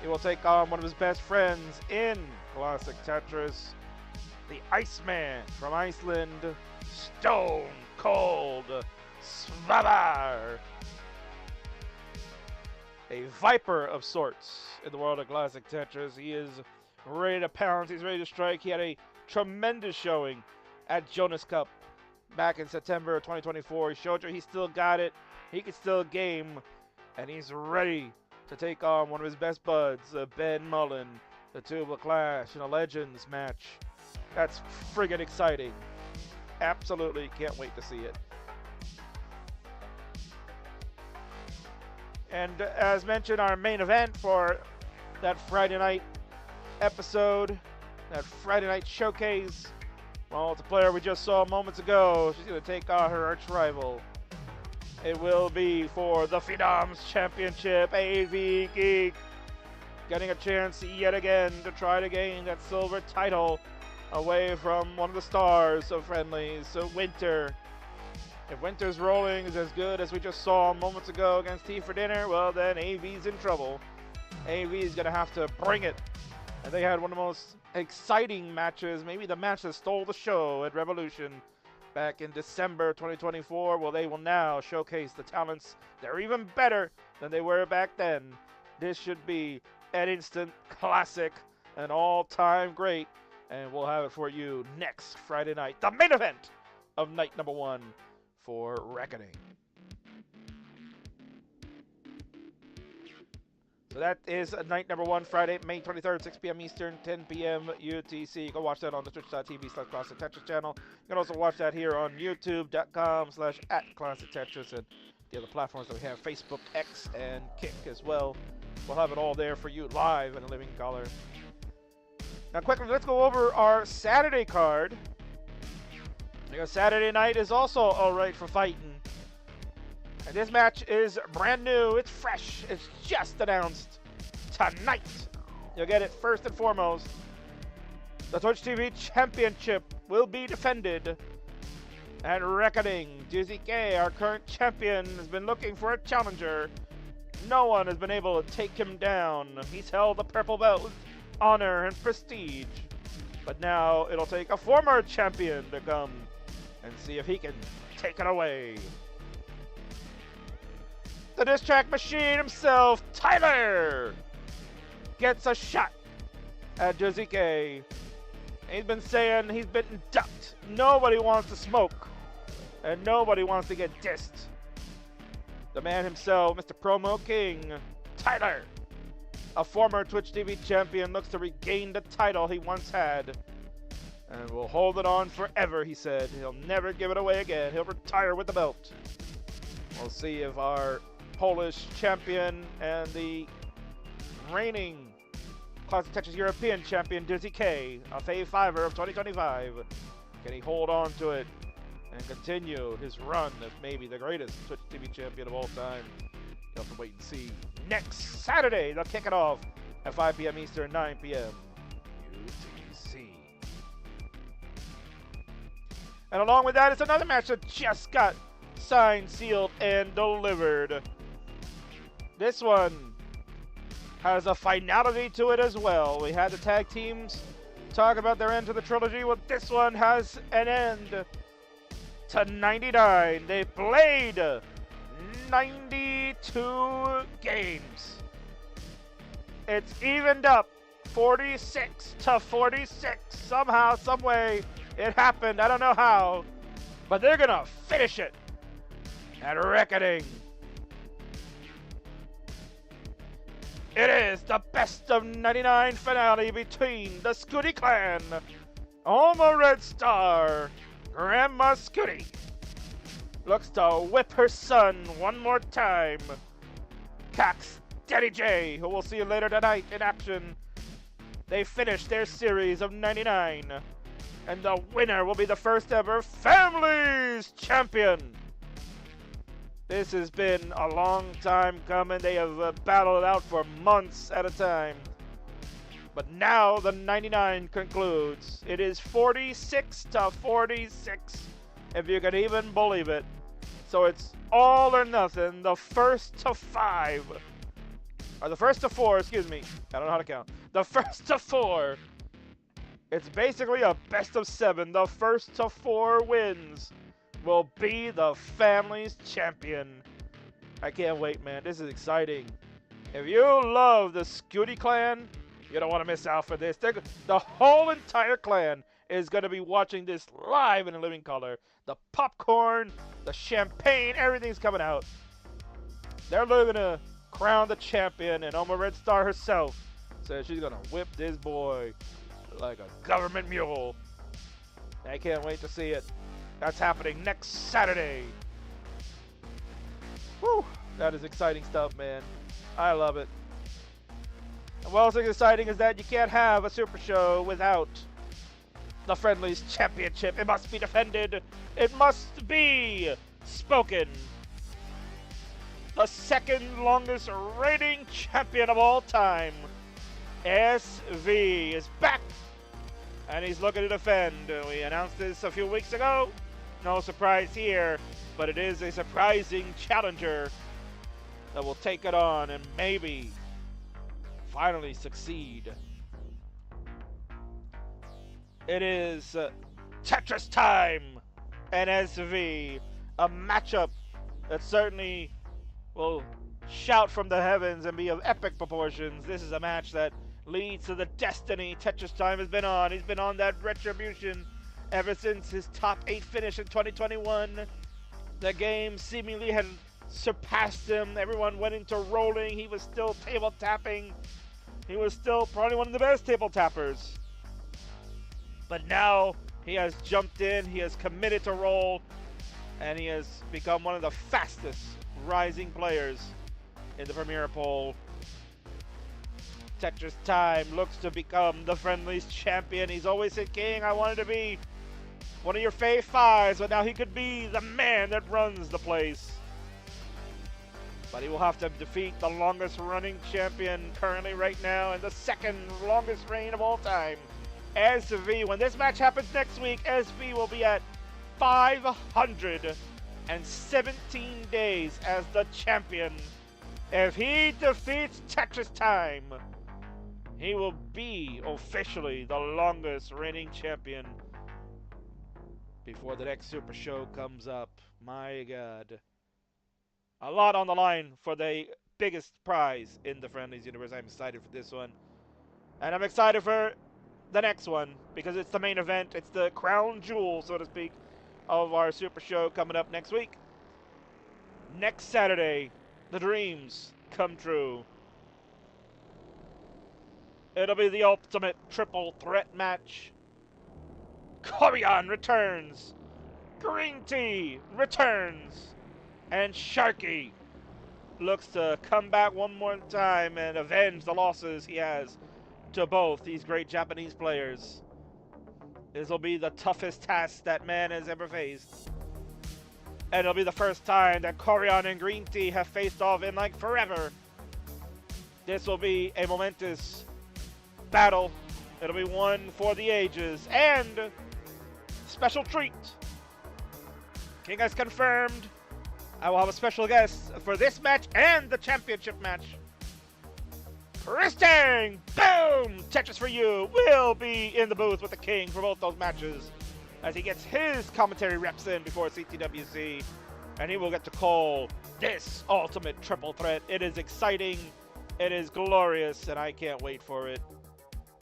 He will take on one of his best friends in classic Tetris, the Iceman from Iceland, Stone Cold Svavar. A viper of sorts in the world of classic Tetris. He is ready to pounce. He's ready to strike. He had a tremendous showing at Jonas Cup back in September of 2024. He showed you he still got it. He can still game. And he's ready to take on one of his best buds, Ben Mullen. The 2 will clash in a Legends match. That's friggin' exciting. Absolutely can't wait to see it. And as mentioned, our main event for that Friday night episode, that Friday night showcase, well, it's a player we just saw moments ago. She's going to take on her arch rival. It will be for the Phenoms Championship. AV Geek getting a chance yet again to try to gain that silver title away from one of the stars of Friendlies, Winter. If Winter's Rolling is as good as we just saw moments ago against Tea for Dinner, well then AV's in trouble. AV is going to have to bring it. And they had one of the most exciting matches, maybe the match that stole the show at Revolution back in December 2024. Well, they will now showcase the talents. They're even better than they were back then. This should be an instant classic, an all-time great, and we'll have it for you next Friday night, the main event of night number 1 for Reckoning. So that is night number 1, Friday, May 23rd, 6 p.m. Eastern, 10 p.m. UTC. You can watch that on the twitch.tv/ClassicTetris channel. You can also watch that here on youtube.com/@ClassicTetris and the other platforms that we have, Facebook, X, and Kick as well. We'll have it all there for you live in a living color. Now quickly, let's go over our Saturday card. Because Saturday night is also alright for fighting. And this match is brand new. It's fresh. It's just announced tonight. You'll get it first and foremost. The Twitch TV Championship will be defended. And Reckoning, Dizzy K, our current champion, has been looking for a challenger. No one has been able to take him down. He's held the purple belt with honor and prestige. But now it'll take a former champion to come and see if he can take it away. The diss track machine himself, Tyler, gets a shot at Dizzy K. He's been saying he's been ducked. Nobody wants to smoke, and nobody wants to get dissed. The man himself, Mr. Promo King, Tyler, a former Twitch TV champion, looks to regain the title he once had. And will hold it on forever, he said. He'll never give it away again. He'll retire with the belt. We'll see if our Polish champion and the reigning Classic Tetris European champion, Dizzy K, a Fave Fiver of 2025, can he hold on to it and continue his run as maybe the greatest Twitch TV champion of all time? You'll have to wait and see. Next Saturday, they'll kick it off at 5 p.m. Eastern, 9 p.m. UTC. And along with that, it's another match that just got signed, sealed, and delivered. This one has a finality to it as well. We had the tag teams talk about their end to the trilogy. Well, this one has an end to 99. They played 92 games. It's evened up 46-46. Somehow, some way, it happened. I don't know how, but they're gonna finish it at Reckoning. It is the best of 99 finale between the SCUTI clan, Alma Red Star, Grandma SCUTI, looks to whip her son one more time, Cax Daddy J, who we'll see later tonight in action. They finished their series of 99, and the winner will be the first ever Families Champion. This has been a long time coming. They have battled it out for months at a time. But now the 99 concludes. It is 46-46, if you can even believe it. So it's all or nothing. The first to 5, or the first to 4, excuse me. I don't know how to count. The first to 4. It's basically a best of 7. The first to 4 wins will be the Families Champion. I can't wait, man. This is exciting. If you love the SCUTI clan, you don't want to miss out for this. The whole entire clan is going to be watching this live in a living color. The popcorn, the champagne, everything's coming out. They're looking to crown the champion, and Alma Red Star herself says she's going to whip this boy like a government mule. I can't wait to see it. That's happening next Saturday. Whew, that is exciting stuff, man. I love it. And what else is exciting is that you can't have a Super Show without the Friendlies Championship. It must be defended. It must be spoken. The second longest reigning champion of all time, SV, is back. And he's looking to defend. We announced this a few weeks ago. No surprise here. but it is a surprising challenger that will take it on and maybe finally succeed. It is Tetris time and SV, a matchup that certainly will shout from the heavens and be of epic proportions. This is a match that leads to the destiny Tetris Time has been on. He's been on that retribution ever since his top 8 finish in 2021. The game seemingly had surpassed him. Everyone went into rolling. He was still table tapping. He was still probably one of the best table tappers. But now he has jumped in. He has committed to roll. And he has become one of the fastest rising players in the Premier Poll. Tetris Time looks to become the Friendlies champion. He's always said, King, I wanted to be one of your fave fives, but now he could be the man that runs the place. But he will have to defeat the longest running champion currently right now and the second longest reign of all time, SV. When this match happens next week, SV will be at 517 days as the champion. If he defeats Tetris Time, he will be officially the longest reigning champion before the next Super Show comes up. My God. A lot on the line for the biggest prize in the Friendlies universe. I'm excited for this one. And I'm excited for the next one because it's the main event. It's the crown jewel, so to speak, of our Super Show coming up next week. Next Saturday, the dreams come true. It'll be the ultimate triple threat match. Corian returns. Green Tea returns. And Sharky looks to come back one more time and avenge the losses he has to both these great Japanese players. This will be the toughest task that man has ever faced. And it'll be the first time that Corian and Green Tea have faced off in like forever. This will be a momentous battle. It'll be one for the ages. And special treat. King has confirmed I will have a special guest for this match and the championship match. Chris Tang, boom! Tetris for You will be in the booth with the King for both those matches as he gets his commentary reps in before CTWC, and he will get to call this ultimate triple threat. It is exciting, it is glorious, and I can't wait for it.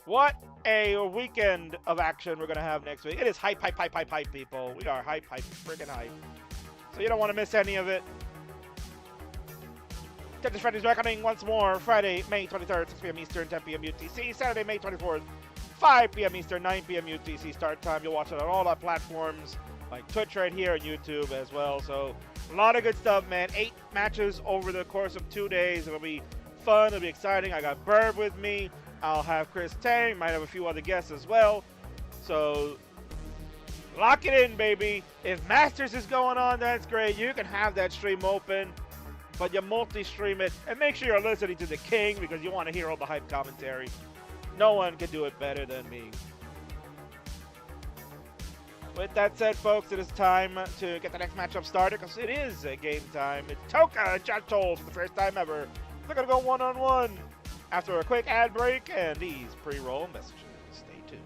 What a weekend of action we're going to have next week. It is hype, hype, hype, hype, hype, people. We are hype, hype, friggin' hype. So you don't want to miss any of it. Tetris Friendly's reckoning once more. Friday, May 23rd, 6 p.m. Eastern, 10 p.m. UTC. Saturday, May 24th, 5 p.m. Eastern, 9 p.m. UTC start time. You'll watch it on all our platforms, like Twitch right here and YouTube as well. So a lot of good stuff, man. 8 matches over the course of 2 days. It'll be fun. It'll be exciting. I got Burb with me. I'll have Chris Tang. Might have a few other guests as well. So lock it in, baby. If Masters is going on, that's great. You can have that stream open, but you multi-stream it. And make sure you're listening to the King because you want to hear all the hype commentary. No one can do it better than me. With that said, folks, it is time to get the next matchup started because it is game time. It's Toka and Josh Toll for the first time ever. They're going to go one-on-one after a quick ad break and these pre-roll messages. Stay tuned.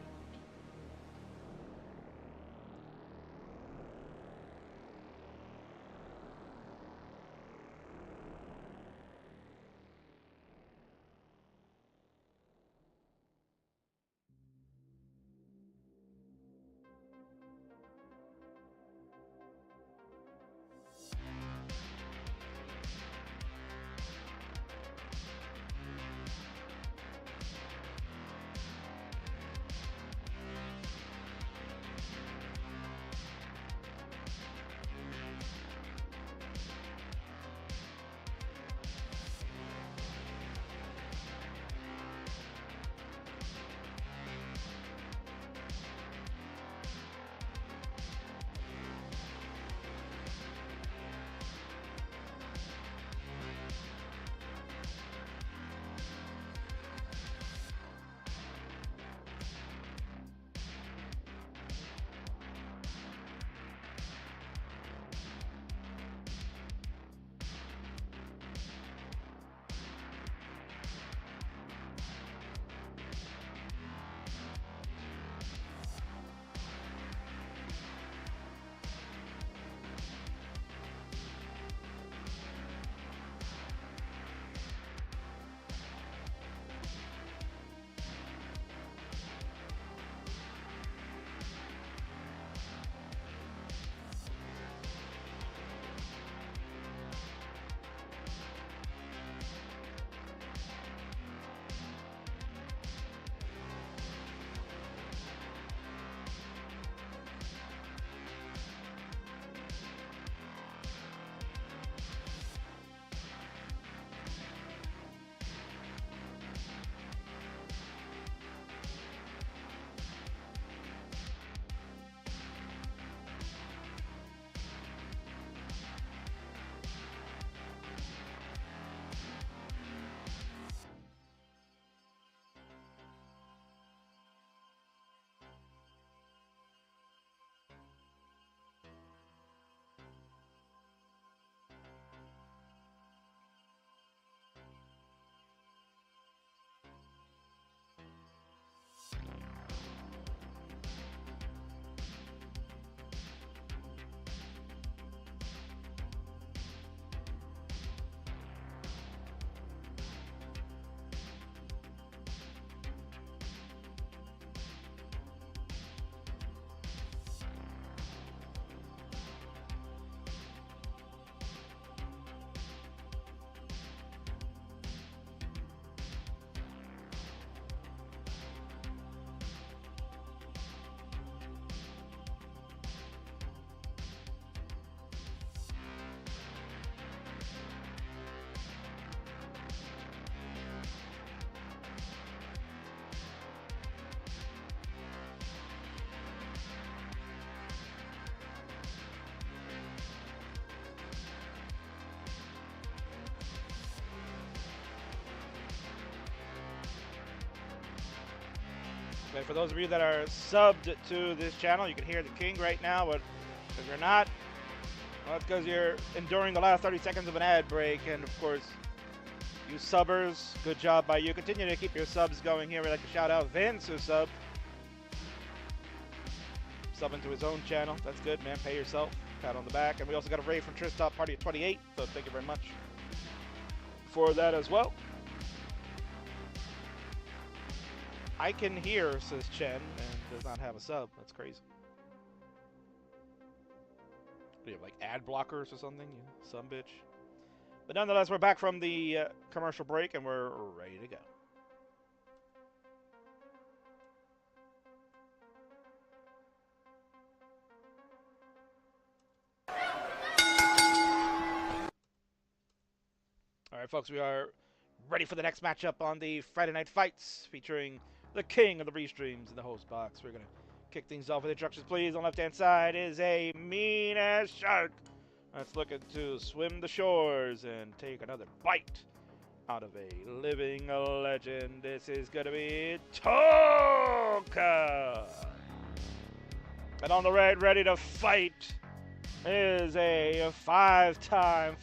And for those of you that are subbed to this channel, you can hear the king right now, but if you're not, well, it's because you're enduring the last 30 seconds of an ad break. And of course, you subbers, good job by you. Continue to keep your subs going here. We'd like to shout out Vince, who subbed. Subbing to his own channel. That's good, man. Pay yourself. Pat on the back. And we also got a raid from Tristop Party of 28. So thank you very much for that as well. I can hear, says Chen, and does not have a sub. That's crazy. Do you have like ad blockers or something? You some bitch. But nonetheless, we're back from the commercial break and we're ready to go. All right, folks, we are ready for the next matchup on the Friday Night Fights featuring the king of the restreams in the host box. We're going to kick things off with instructions, please. On the left-hand side is a mean-ass shark that's looking to swim the shores and take another bite out of a living legend. This is going to be Toka. And on the right, ready to fight, is a five-time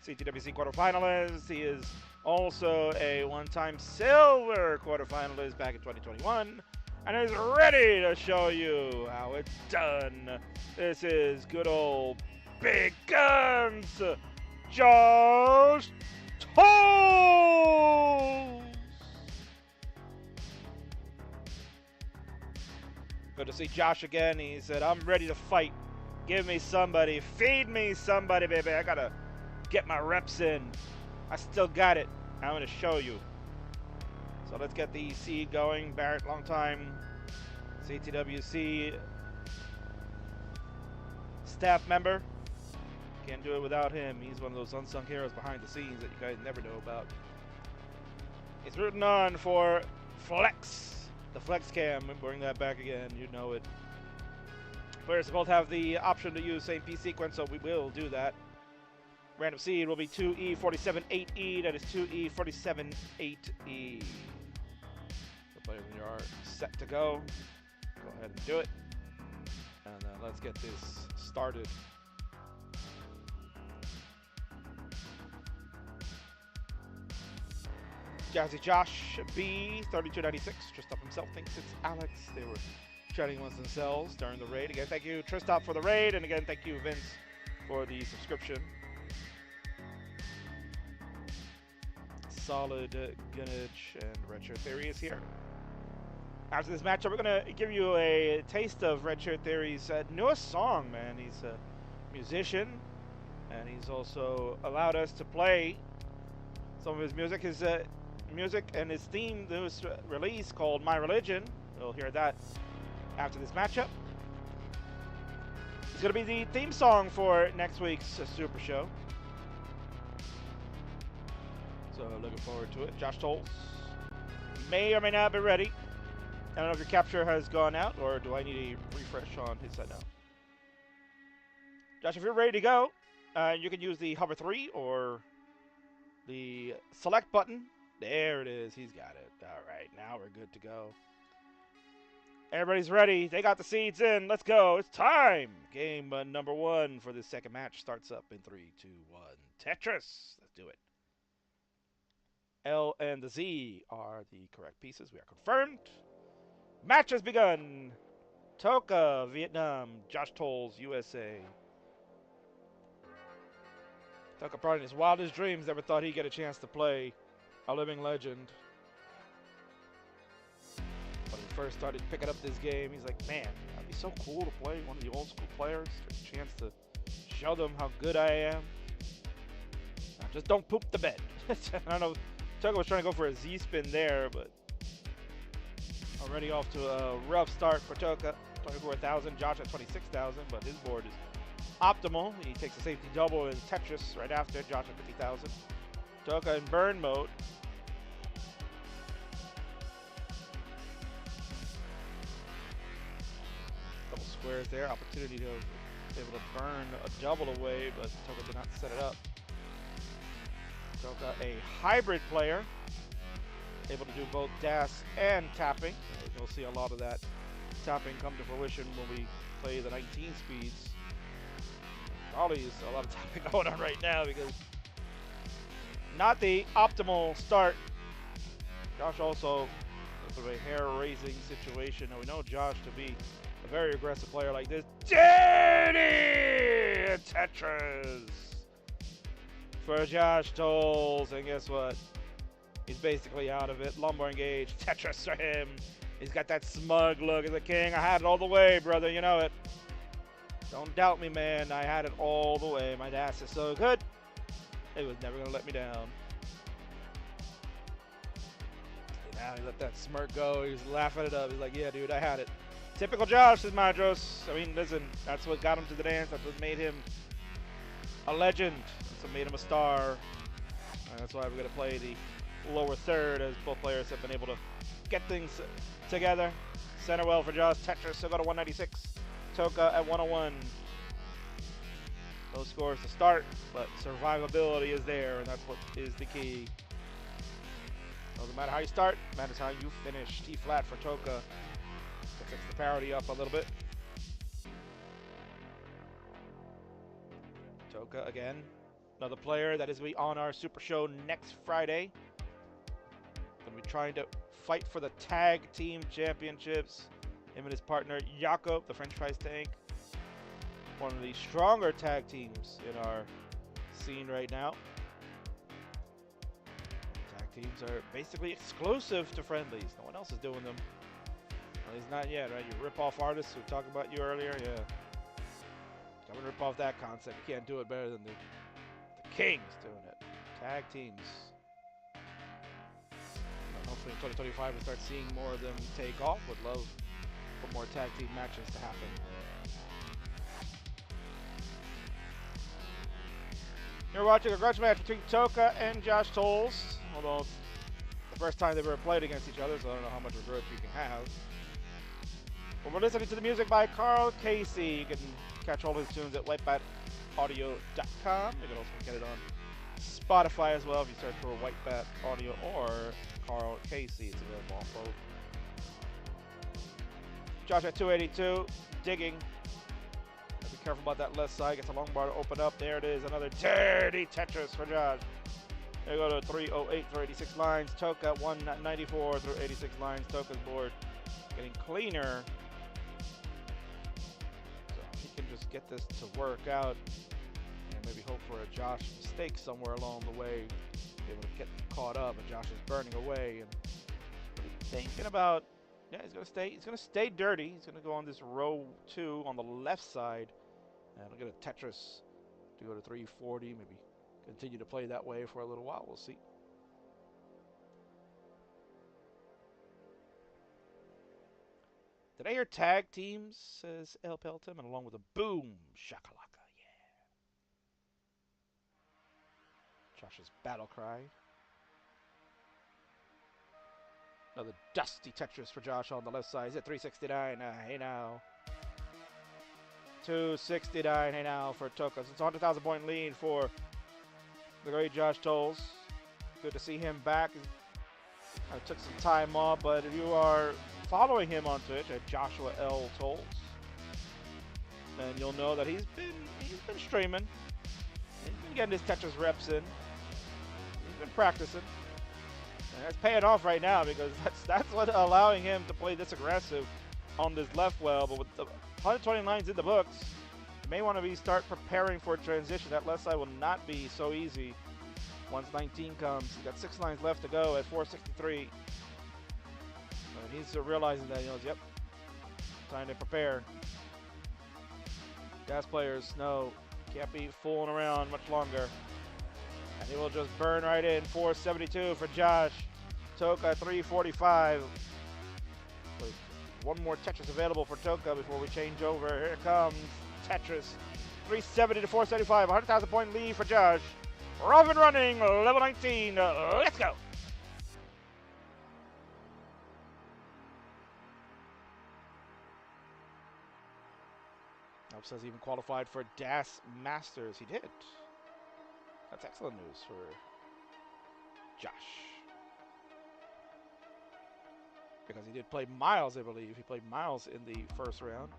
CTWC quarterfinalist. He is also a one-time silver quarterfinalist back in 2021 and is ready to show you how it's done. This is good old Big Guns, Josh Tolles. Good to see Josh again. He said, I'm ready to fight. Give me somebody. Feed me somebody, baby. I gotta get my reps in. I still got it. I'm gonna show you. So let's get the seed going. Barrett, long time CTWC staff member. Can't do it without him. He's one of those unsung heroes behind the scenes that you guys never know about. He's rooting on for Flex. The Flex Cam, bring that back again, you know it. Players both have the option to use same P sequence, so we will do that. Random seed will be 2E478E, that is 2E478E. So players, when you are set to go ahead and do it. And let's get this started. Jazzy Josh B, 3296, Tristop himself thinks it's Alex. They were chatting amongst themselves during the raid. Again, thank you, Tristop, for the raid, and again, thank you, Vince, for the subscription. Solid Gunnage and Redshirt Theory is here. After this matchup, we're going to give you a taste of Redshirt Theory's newest song, man. He's a musician, and he's also allowed us to play some of his music. His music and his theme that was released called My Religion. We'll hear that after this matchup. It's going to be the theme song for next week's Super Show. So looking forward to it. Josh Tolles may or may not be ready. I don't know if your capture has gone out, or do I need a refresh on his set now? Josh, if you're ready to go, you can use the hover 3 or the select button. There it is. He's got it. All right, now we're good to go. Everybody's ready. They got the seeds in. Let's go. It's time. Game number 1 for this second match starts up in 3, 2, 1. Tetris. Let's do it. L and the Z are the correct pieces. We are confirmed. Match has begun. Toka, Vietnam. Josh Tolles, USA. Toka probably in his wildest dreams never thought he'd get a chance to play a living legend. When he first started picking up this game, he's like, man, that'd be so cool to play one of the old school players. Get a chance to show them how good I am. Just don't poop the bed. I don't know. Toka was trying to go for a Z-spin there, but already off to a rough start for Toka. 24,000, Josh at 26,000, but his board is optimal. He takes a safety double in Tetris right after. Josh at 50,000. Toka in burn mode. Couple squares there. Opportunity to be able to burn a double away, but Toka did not set it up. Toka, a hybrid player. able to do both DAS and tapping. You'll see a lot of that tapping come to fruition when we play the 19 speeds. Probably is a lot of tapping going on right now because not the optimal start. Josh also sort of a hair-raising situation. Now we know Josh to be a very aggressive player like this. Dirty Tetris for Josh Tolles, and guess what? He's basically out of it. Lumbar engage, Tetris for him. He's got that smug look as a king. I had it all the way, brother. You know it. Don't doubt me, man. I had it all the way. My DAS is so good. It was never gonna let me down. Now he let that smirk go. He was laughing it up. He's like, yeah, dude, I had it. Typical Josh, says Madros. I mean, listen, that's what got him to the dance. That's what made him a legend. That's what made him a star. And that's why we're going to play the lower third, as both players have been able to get things together. Center well for Josh. Tetris still got a 196. Toka at 101. Those scores to start, but survivability is there, and that's what is the key. Doesn't matter how you start, matters how you finish. T flat for Toka to fix the parity up a little bit. Toka again, another player that is on our Super Show next Friday. Gonna be trying to fight for the tag team championships. Him and his partner Jakob, the French fries tank. One of the stronger tag teams in our scene right now. Teams are basically exclusive to friendlies. No one else is doing them. At least not yet, right? You rip-off artists we talked about you earlier, yeah. Come and rip off that concept. You can't do it better than the Kings doing it. Tag teams. Hopefully in 2025 we'll start seeing more of them take off. Would love for more tag team matches to happen. You're watching a grudge match between Toka and Josh Tolles. Although it's the first time they've ever played against each other, so I don't know how much of a grudge you can have. But we're listening to the music by Carl Casey. You can catch all his tunes at whitebataudio.com. You can also get it on Spotify as well if you search for Whitebat Audio or Carl Casey. It's available on both. Josh at 282, digging. Be careful about that left side. Gets a long bar to open up. There it is. Another dirty Tetris for Josh. There you go to 308 through 86 lines. Toka 194 through 86 lines. Toka's board getting cleaner. So he can just get this to work out and maybe hope for a Josh mistake somewhere along the way. Be able to get caught up, and Josh is burning away and thinking about, yeah, he's gonna stay dirty. He's gonna go on this row 2 on the left side. And we'll get a Tetris to go to 340, maybe continue to play that way for a little while. We'll see. Today are tag teams, says El Pelton, and along with a boom shakalaka, yeah. Josh's battle cry. Another dusty Tetris for Josh on the left side. He's at 369. Hey now. 269. Hey now for Toka. It's a 100,000 point lead for the great Josh Tolles. Good to see him back. I took some time off, but if you are following him on Twitch at Joshua L. Tolles, then you'll know that he's been streaming. He's been getting his Tetris reps in. He's been practicing. And that's paying off right now because that's what allowing him to play this aggressive on this left well. But with the 120 lines in the books, you may want to start preparing for a transition. That left side will not be so easy once 19 comes. He's got 6 lines left to go at 463. And he's realizing that, yep, time to prepare. Gas players know can't be fooling around much longer. And he will just burn right in. 472 for Josh. Toka 345. With one more Tetris available for Toka before we change over. Here comes Tetris. 370 to 475. 100,000 point lead for Josh. We're off and running. Level 19. Let's go. Says he even qualified for DAS Masters. He did. That's excellent news for Josh. because he did play Miles, I believe. He played Miles in the first round.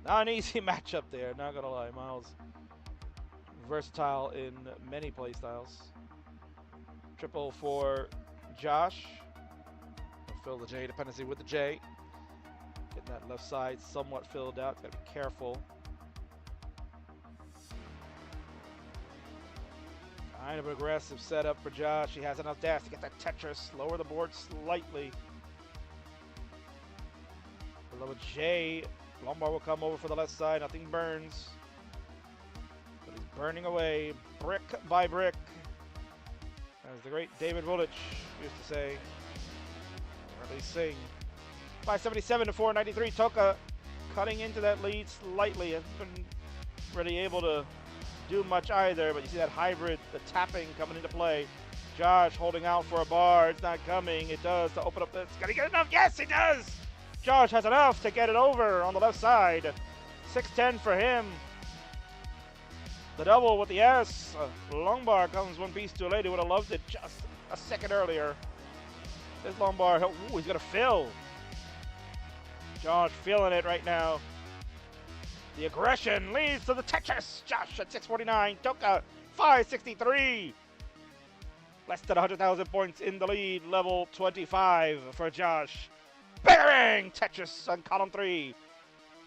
Not an easy matchup there, not gonna lie. Miles, versatile in many play styles. Triple for Josh. He'll fill the J dependency with the J. Getting that left side somewhat filled out. Gotta be careful. Kind of aggressive setup for Josh. He has enough dash to get that Tetris. Lower the board slightly. Below J. Lombard will come over for the left side. Nothing burns. But he's burning away brick by brick. As the great David Woolwich used to say. Or at least sing. 577 to 493. Toka cutting into that lead slightly. Hasn't been really able to do much either, but you see that hybrid, the tapping coming into play. Josh holding out for a bar. It's not coming. It does to open up this. Can he get enough? Yes, he does! Josh has enough to get it over on the left side. 610 for him. The double with the S. Long bar comes one piece too late. He would have loved it just a second earlier. This long bar, ooh, he's going to fill. Josh feeling it right now. The aggression leads to the Tetris. Josh at 649. Toka 563. Less than 100,000 points in the lead. Level 25 for Josh. Bang! Tetris on column 3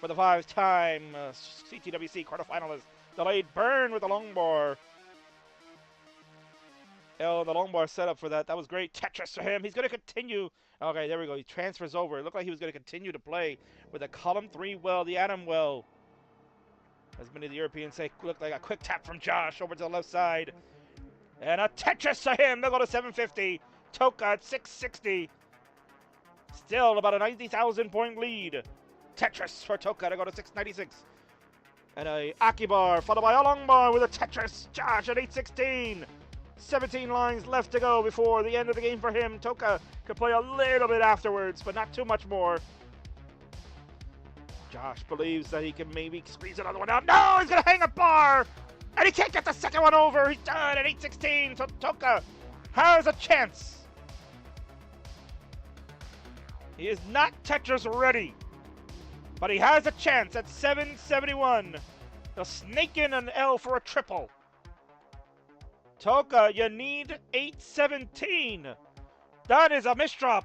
for the 5-time CTWC quarterfinalist. Delayed burn with the long bar. The long bar setup for that. That was great. Tetris for him. He's going to continue. Okay, there we go. He transfers over. It looked like he was going to continue to play with the column 3 well, the Adam well. As many of the Europeans say, looked like a quick tap from Josh over to the left side. And a Tetris to him. They'll go to 750. Toka at 660. Still about a 90,000 point lead. Tetris for Toka to go to 696. And a Akibar followed by a long bar with a Tetris. Josh at 816. 17 lines left to go before the end of the game for him. Toka could play a little bit afterwards, but not too much more. Josh believes that he can maybe squeeze another one out. No, he's going to hang a bar. And he can't get the second one over. He's done at 816. So Toka has a chance. He is not Tetris ready. But he has a chance at 771. He'll snake in an L for a triple. Toka, you need 817. That is a misdrop.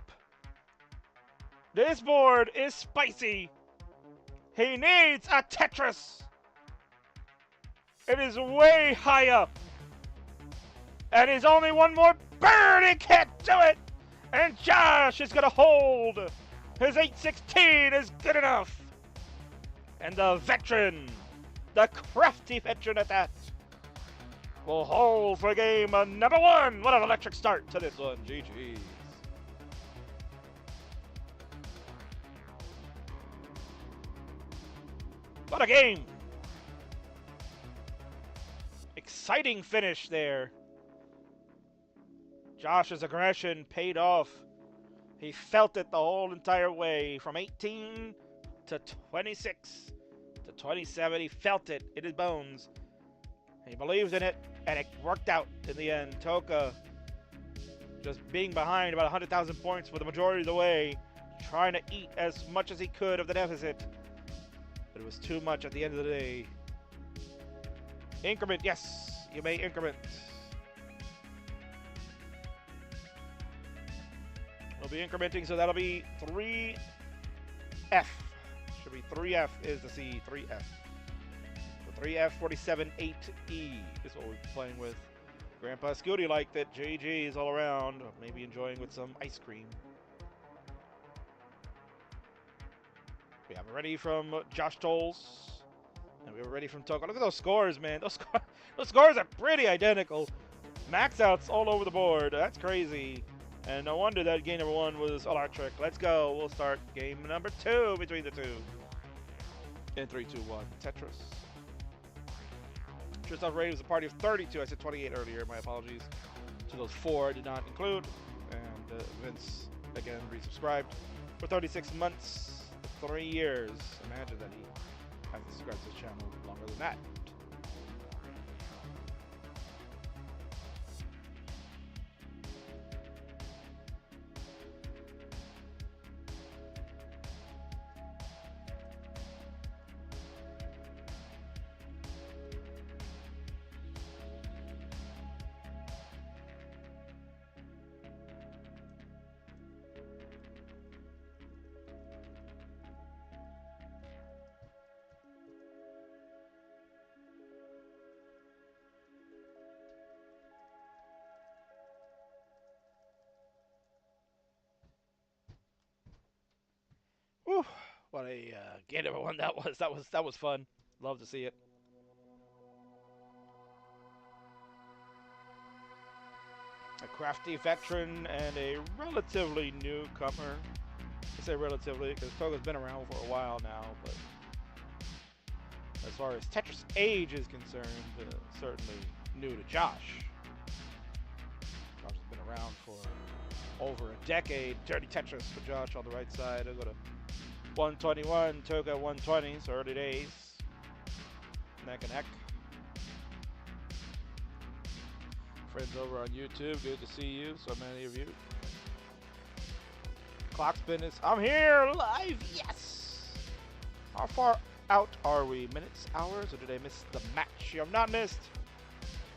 This board is spicy. He needs a Tetris. It is way high up. And he's only one more burn. He can't do it. And Josh is going to hold. His 816 is good enough. And the veteran, the crafty veteran at that, will hold for game number 1. What an electric start to this one. GG's. What a game. Exciting finish there. Josh's aggression paid off. He felt it the whole entire way. From 18 to 26 to 27. He felt it in his bones. He believed in it, and it worked out in the end. Toka just being behind about 100,000 points for the majority of the way, trying to eat as much as he could of the deficit. But it was too much at the end of the day. Increment, yes, you may increment. We'll be incrementing, so that'll be 3F. Should be 3F is the C, 3F. So 3F 478E is what we're playing with. Grandpa SCUTI liked it. GG's all around. Maybe enjoying with some ice cream. We have it ready from Josh Tolles. And we have it ready from Toka. Look at those scores, man. Those scores are pretty identical. Max outs all over the board. That's crazy. And no wonder that game number 1 was electric. Let's go. We'll start game number 2 between the two. In 3, 2, 1. Tetris. Tristan Ray was a party of 32. I said 28 earlier. My apologies to those 4 I did not include. And Vince, again, resubscribed for 36 months. 3 years. Imagine that he hasn't subscribed to this channel longer than that. What a game number one that was. That was fun. Love to see it. A crafty veteran and a relatively newcomer. I say relatively because Toga's been around for a while now, but as far as Tetris age is concerned, certainly new to Josh. Josh has been around for over a decade. Dirty Tetris for Josh on the right side. I'll go to 121, Toga 120, so early days. Neck and neck. Friends over on YouTube, good to see you, so many of you. Clock spin is, I'm here live, yes! How far out are we? Minutes, hours, or did I miss the match? You have not missed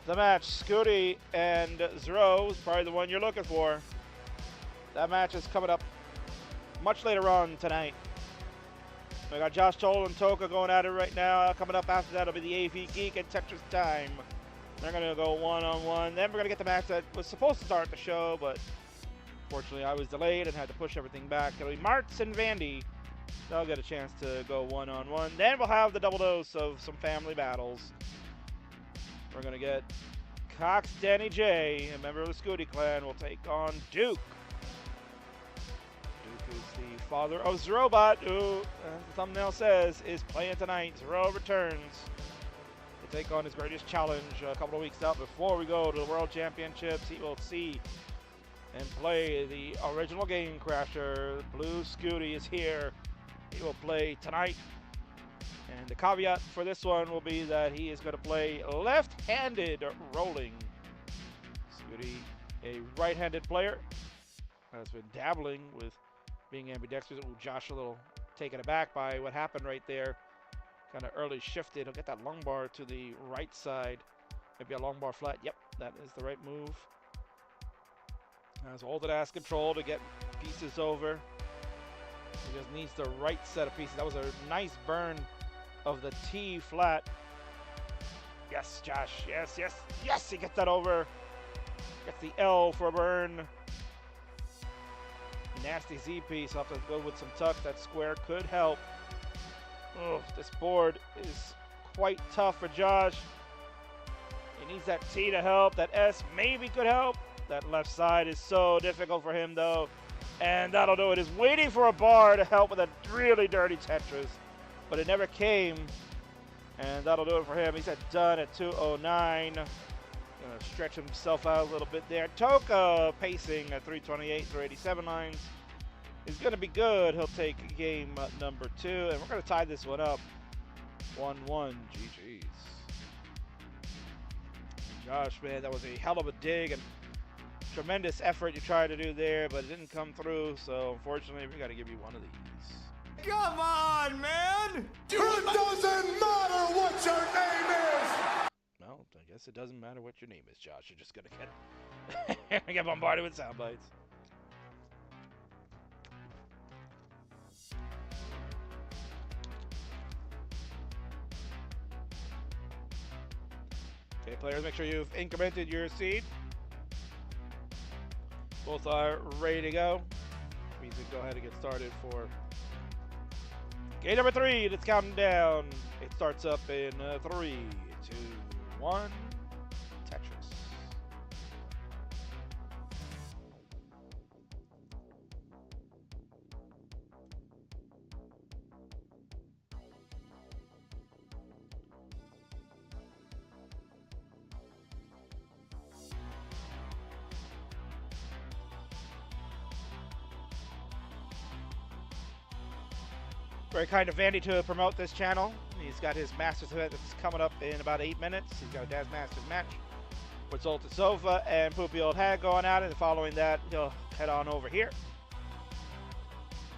the match. SCUTI and ZRO is probably the one you're looking for. That match is coming up much later on tonight. We got Josh Toll and Toka going at it right now. Coming up after that will be the AV Geek and Tetris time. They're going to go one-on-one. Then we're going to get the match that was supposed to start the show, but fortunately I was delayed and had to push everything back. It'll be Martz and Vandy. They'll get a chance to go one-on-one. Then we'll have the double dose of some family battles. We're going to get Cox Danny J, a member of the SCUTI clan, will take on Duke. Duke is the father of Zrobot, who, as the thumbnail says, is playing tonight. ZRO returns to take on his greatest challenge a couple of weeks out before we go to the World Championships. He will see and play the original Game Crasher. Blue SCUTI is here. He will play tonight. And the caveat for this one will be that he is going to play left-handed rolling. SCUTI, a right-handed player, has been dabbling with being ambidextrous. Ooh, Josh a little taken aback by what happened right there. Kind of early shifted. He'll get that lung bar to the right side. Maybe a long bar flat. Yep, that is the right move. Has hold it as control to get pieces over. He just needs the right set of pieces. That was a nice burn of the T flat. Yes, Josh. Yes, yes, yes. He gets that over. Gets the L for a burn. Nasty Z piece. I'll have to go with some tuck. That square could help. Oh, this board is quite tough for Josh. He needs that T to help. That S maybe could help. That left side is so difficult for him, though. And that'll do it. He's waiting for a bar to help with a really dirty Tetris. But it never came. And that'll do it for him. He's at done at 2:09. Gonna stretch himself out a little bit there. Toka pacing at 3:28, 3:87 lines. He's gonna be good. He'll take game number 2. And we're gonna tie this one up. 1-1. GG's. Josh, man, that was a hell of a dig and tremendous effort you tried to do there, but it didn't come through. So unfortunately, we got to give you one of these. Come on, man! It doesn't matter what your name is! Well, I guess it doesn't matter what your name is, Josh. You're just gonna get bombarded with sound bites. Okay, players, make sure you've incremented your seed. Both are ready to go. We can go ahead and get started for game number 3. It's counting down. It starts up in 3, 2, 1. Tetris. Very kind of Vandy to promote this channel. He's got his Masters event that's coming up in about 8 minutes. He's got a Daz Masters match with Zoltan Sofa and Poopy Old Hag going at it. And following that, he'll head on over here.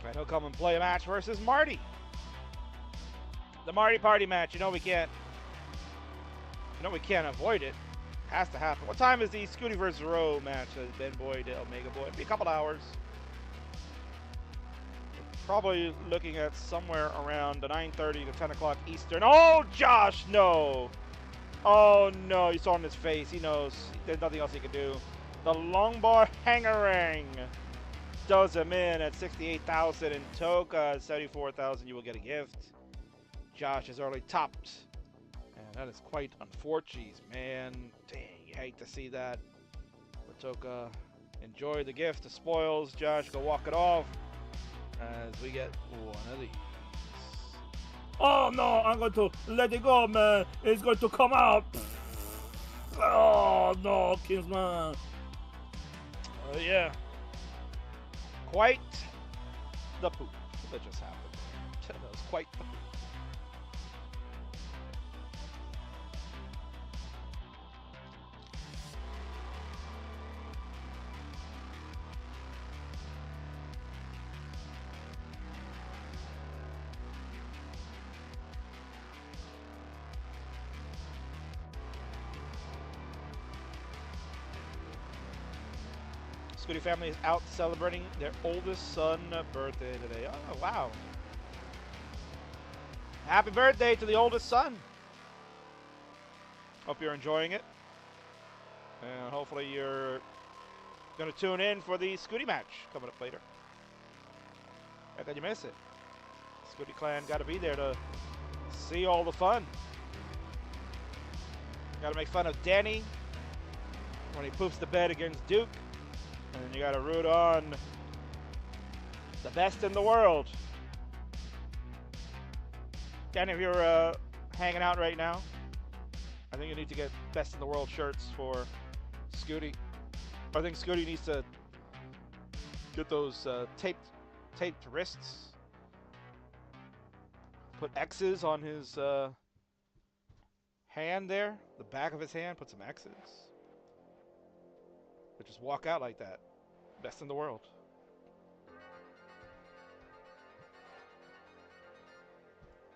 And he'll come and play a match versus Marty. The Marty Party match. You know we can't avoid it. Has to happen. What time is the SCUTI versus ZRO match? Ben Boy to Omega Boy. It'll be a couple hours. Probably looking at somewhere around the 9:30 to 10 o'clock Eastern. Oh, Josh, no. Oh, no. You saw in his face. He knows. There's nothing else he can do. The long bar hangerang. does him in at 68,000, and Toka at 74,000. You will get a gift. Josh is already topped, and that is quite unfortunate, man. Dang, you hate to see that. But Toka, enjoy the gift, the spoils. Josh, go walk it off as we get one of these. Oh no, I'm going to let it go, man. It's going to come out. Oh no, Kingsman. Oh yeah. Quite the poop that just happened. That was quite the poop. SCUTI family is out celebrating their oldest son's birthday today. Oh, wow. Happy birthday to the oldest son. Hope you're enjoying it. And hopefully you're going to tune in for the SCUTI match coming up later. How could you miss it? SCUTI clan got to be there to see all the fun. Got to make fun of Danny when he poops the bed against Duke. And then you got to root on the best in the world. Danny, if you're hanging out right now, I think you need to get best in the world shirts for SCUTI. I think SCUTI needs to get those taped wrists. Put X's on his hand there, the back of his hand, put some X's. But just walk out like that. Best in the world.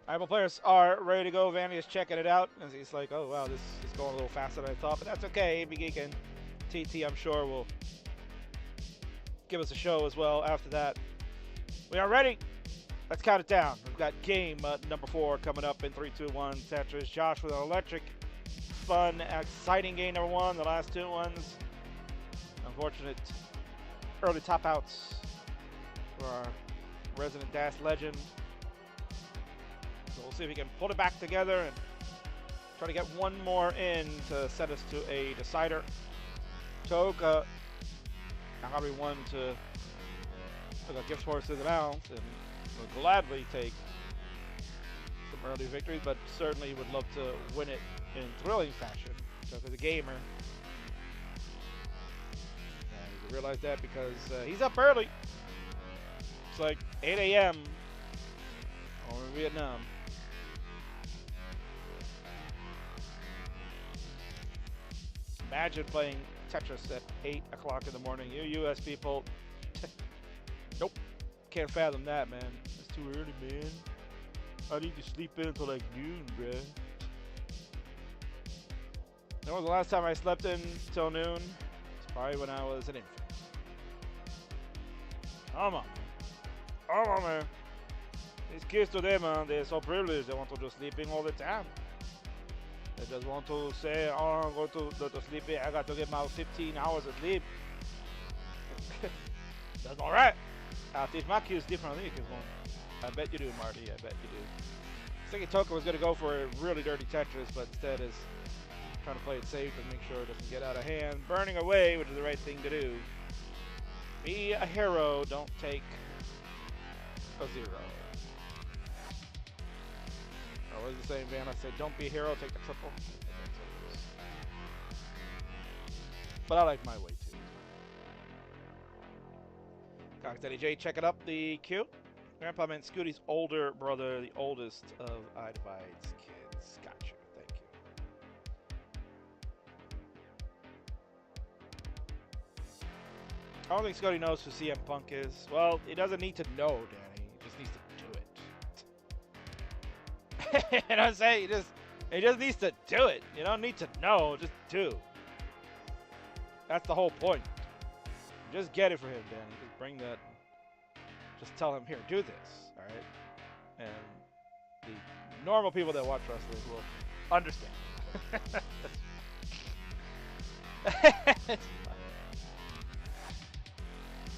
Rival players are ready to go. Vanny is checking it out. And he's like, oh, wow, this is going a little faster than I thought. But that's okay. AB Geek and TT, I'm sure, will give us a show as well after that. We are ready. Let's count it down. We've got game number 4 coming up in 3, 2, 1. Tetris. Josh with an electric, fun, exciting game number 1. The last 2 ones, unfortunate early top outs for our resident Dash legend. So we'll see if we can pull it back together and try to get one more in to set us to a decider. Toka, now gotta be one to took a gift horse to the mouth and will gladly take some early victories, but certainly would love to win it in thrilling fashion. So as a gamer, you realize that because he's up early. It's like 8 a.m. over in Vietnam. Imagine playing Tetris at 8 o'clock in the morning. You U.S. people, nope, can't fathom that, man. It's too early, man. I need to sleep in until like noon, bruh. When was the last time I slept in till noon? It's probably when I was an infant. Come on. Come on, man. These kids today, man, they're so privileged. They want to just sleep in all the time. They just want to say, oh, I'm going to sleep in. I got to get my 15 hours of sleep. That's all right. I teach my kids differently. I bet you do, Marty. I bet you do. I was thinking Toka was going to go for a really dirty Tetris, but instead is trying to play it safe and make sure it doesn't get out of hand. Burning away, which is the right thing to do. Be a hero. Don't take a 0. Or what is the saying, Van? I said, don't be a hero, take the triple. But I like my way too. Cox Daddy J, checking up the queue. Grandpa meant SCUTI's older brother, the oldest of iDivide's kids. Gotcha. Thank you. I don't think SCUTI knows who CM Punk is. Well, he doesn't need to know, Danny. He just needs to do it. You know what I'm saying? He just needs to do it. You don't need to know, just do. That's the whole point. Just get it for him, Danny. Just bring that. Just tell him, here, do this. All right? And the normal people that watch wrestling will understand.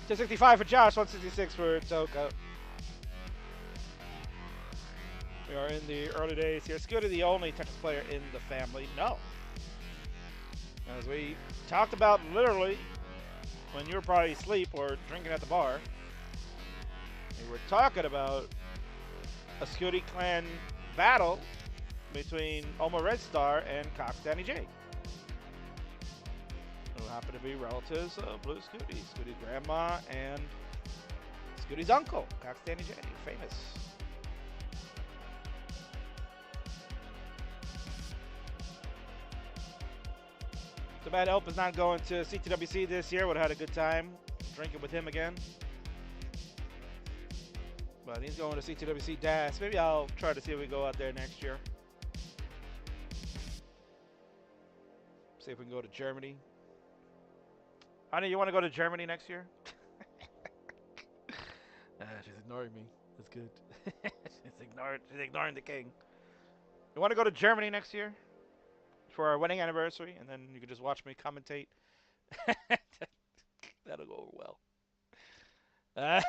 265 for Josh, 166 for Toka. We are in the early days here. SCUTI, the only Tetris player in the family. No. As we talked about literally when you were probably asleep or drinking at the bar, we were talking about a SCUTI clan battle between Oma Red Star and Cox Danny J, who happen to be relatives of Blue SCUTI. SCUTI's grandma and SCUTI's uncle, Cox Danny J, famous. Too bad Elp is not going to CTWC this year. Would have had a good time drinking with him again. But he's going to CTWC DAS. Maybe I'll try to see if we go out there next year. See if we can go to Germany. Honey, you want to go to Germany next year? She's ignoring me. That's good. She's ignoring the king. You want to go to Germany next year? For our wedding anniversary, and then you can just watch me commentate. That'll go over well. And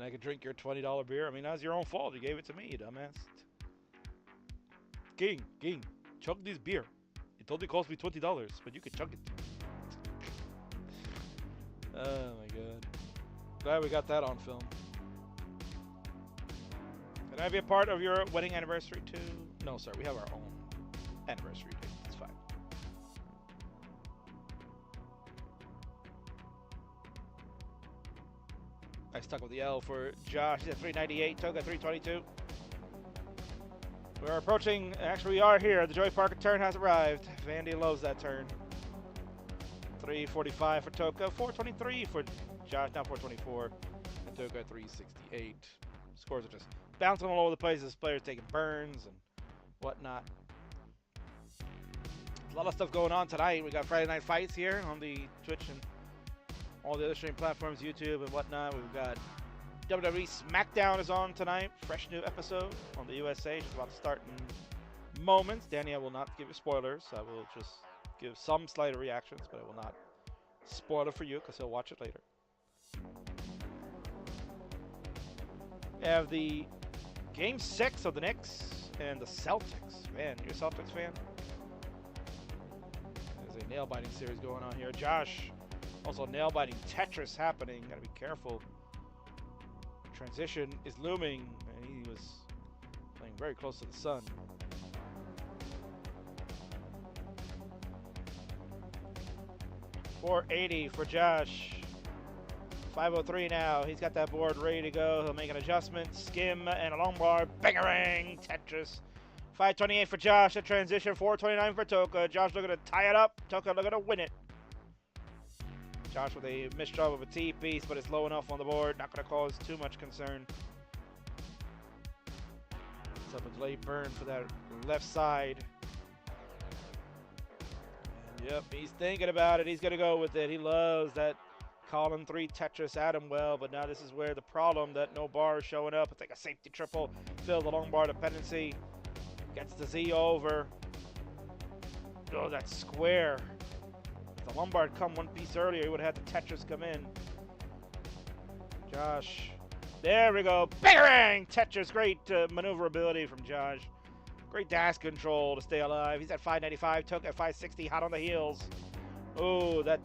I could drink your $20 beer. I mean, that's your own fault. You gave it to me, you dumbass. King, chug this beer. It totally cost me $20, but you can chug it. Oh my god. Glad we got that on film. Can I be a part of your wedding anniversary too? No, sir. We have our own anniversary date. It's fine. I stuck with the L for Josh. He's at 398. Toga 322. We're approaching. Actually, we are here. The Joey Parker turn has arrived. Vandy loves that turn. 345 for Toka. 423 for Josh. Now 424. And Toka 368. Scores are just bouncing all over the place. This player's taking burns and whatnot. A lot of stuff going on tonight. We got Friday Night Fights here on the Twitch and all the other streaming platforms, YouTube and whatnot. We've got WWE SmackDown is on tonight. Fresh new episode on the USA. Just about to start in moments. Danny, I will not give you spoilers. I will just give some slight reactions, but I will not spoil it for you because he'll watch it later. We have the Game 6 of the Knicks and the Celtics. Man, you're a Celtics fan? There's a nail-biting series going on here. Josh, also nail-biting Tetris happening. Gotta be careful. Transition is looming, and he was playing very close to the sun. $480 for Josh. 503 now. He's got that board ready to go. He'll make an adjustment. Skim and a long bar. Bangarang. Tetris. 528 for Josh. A transition. 429 for Toka. Josh looking to tie it up. Toka looking to win it. Josh with a missed shot of a T piece, but it's low enough on the board. Not going to cause too much concern. Let's have a delayed burn for that left side. And yep, he's thinking about it. He's going to go with it. He loves that column 3 Tetris at him well, but now this is where the problem that no bar is showing up. It's like a safety triple. Fill the long bar dependency. Gets the Z over. Oh, that square. If the Lombard come one piece earlier, he would have had the Tetris come in. Josh. There we go. Bang! Tetris. Great maneuverability from Josh. Great dash control to stay alive. He's at 595. Toka at 560. Hot on the heels. Oh, that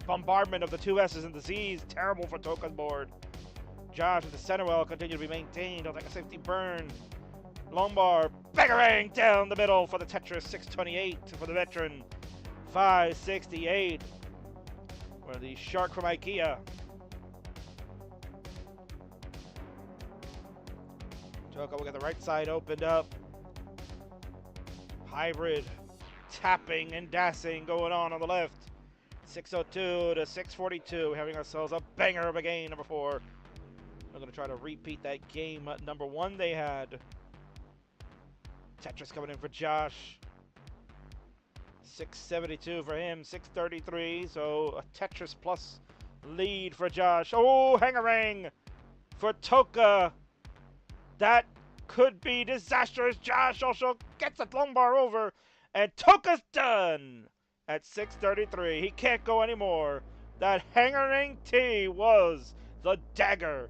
bombardment of the 2 S's and the Z's. Terrible for Toka's board. Josh with the center well continue to be maintained. Like a safety burn. Lombar, bangarang down the middle for the Tetris. 628 for the veteran. 568 for the shark from IKEA. Toka will get the right side opened up. Hybrid tapping and dashing going on the left. 602 to 642. Having ourselves a banger of a game, number 4. We're going to try to repeat that game number 1 they had. Tetris coming in for Josh. 672 for him. 633. So a Tetris plus lead for Josh. Oh, hangarang for Toka. That could be disastrous. Josh also gets a lumbar over. And Toka's done at 633. He can't go anymore. That hangering T was the dagger.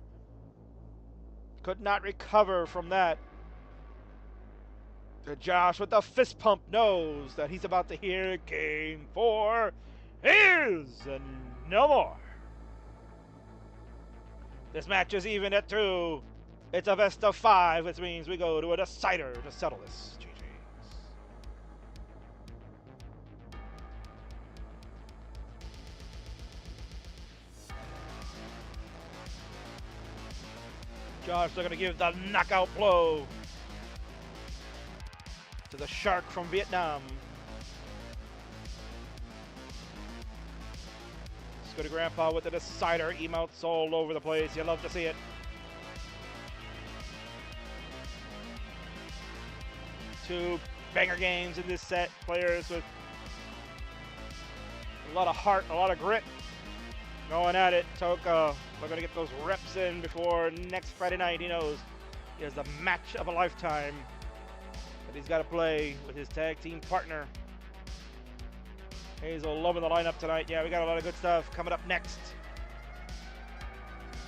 Could not recover from that. Josh with the fist pump knows that he's about to hear game 4 is no more. This match is even at 2. It's a best of 5, which means we go to a decider to settle this. GG's. Josh looking to give the knockout blow to the shark from Vietnam. Scooty Grandpa with the decider, emotes all over the place. You love to see it. Two banger games in this set. Players with a lot of heart, a lot of grit going at it. Toka looking to get those reps in before next Friday night. He knows he has the match of a lifetime that he's got to play with his tag team partner. Hazel loving the lineup tonight. Yeah, we got a lot of good stuff coming up next.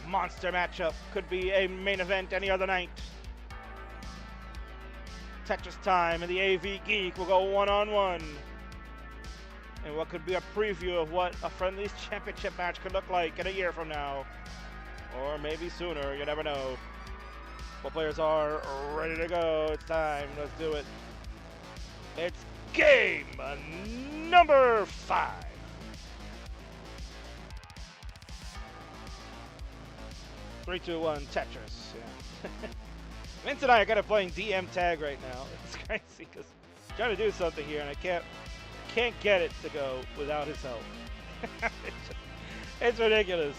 Monster matchup. Could be a main event any other night. Tetris time, and the AV Geek will go one-on-one. And what could be a preview of what a Friendlies Championship match could look like in a year from now. Or maybe sooner, you never know. Both players are ready to go. It's time. Let's do it. It's game number 5. Three, two, one, Tetris. Yeah. Vince and I are kind of playing DM tag right now. It's crazy because I'm trying to do something here and I can't get it to go without his help. It's ridiculous.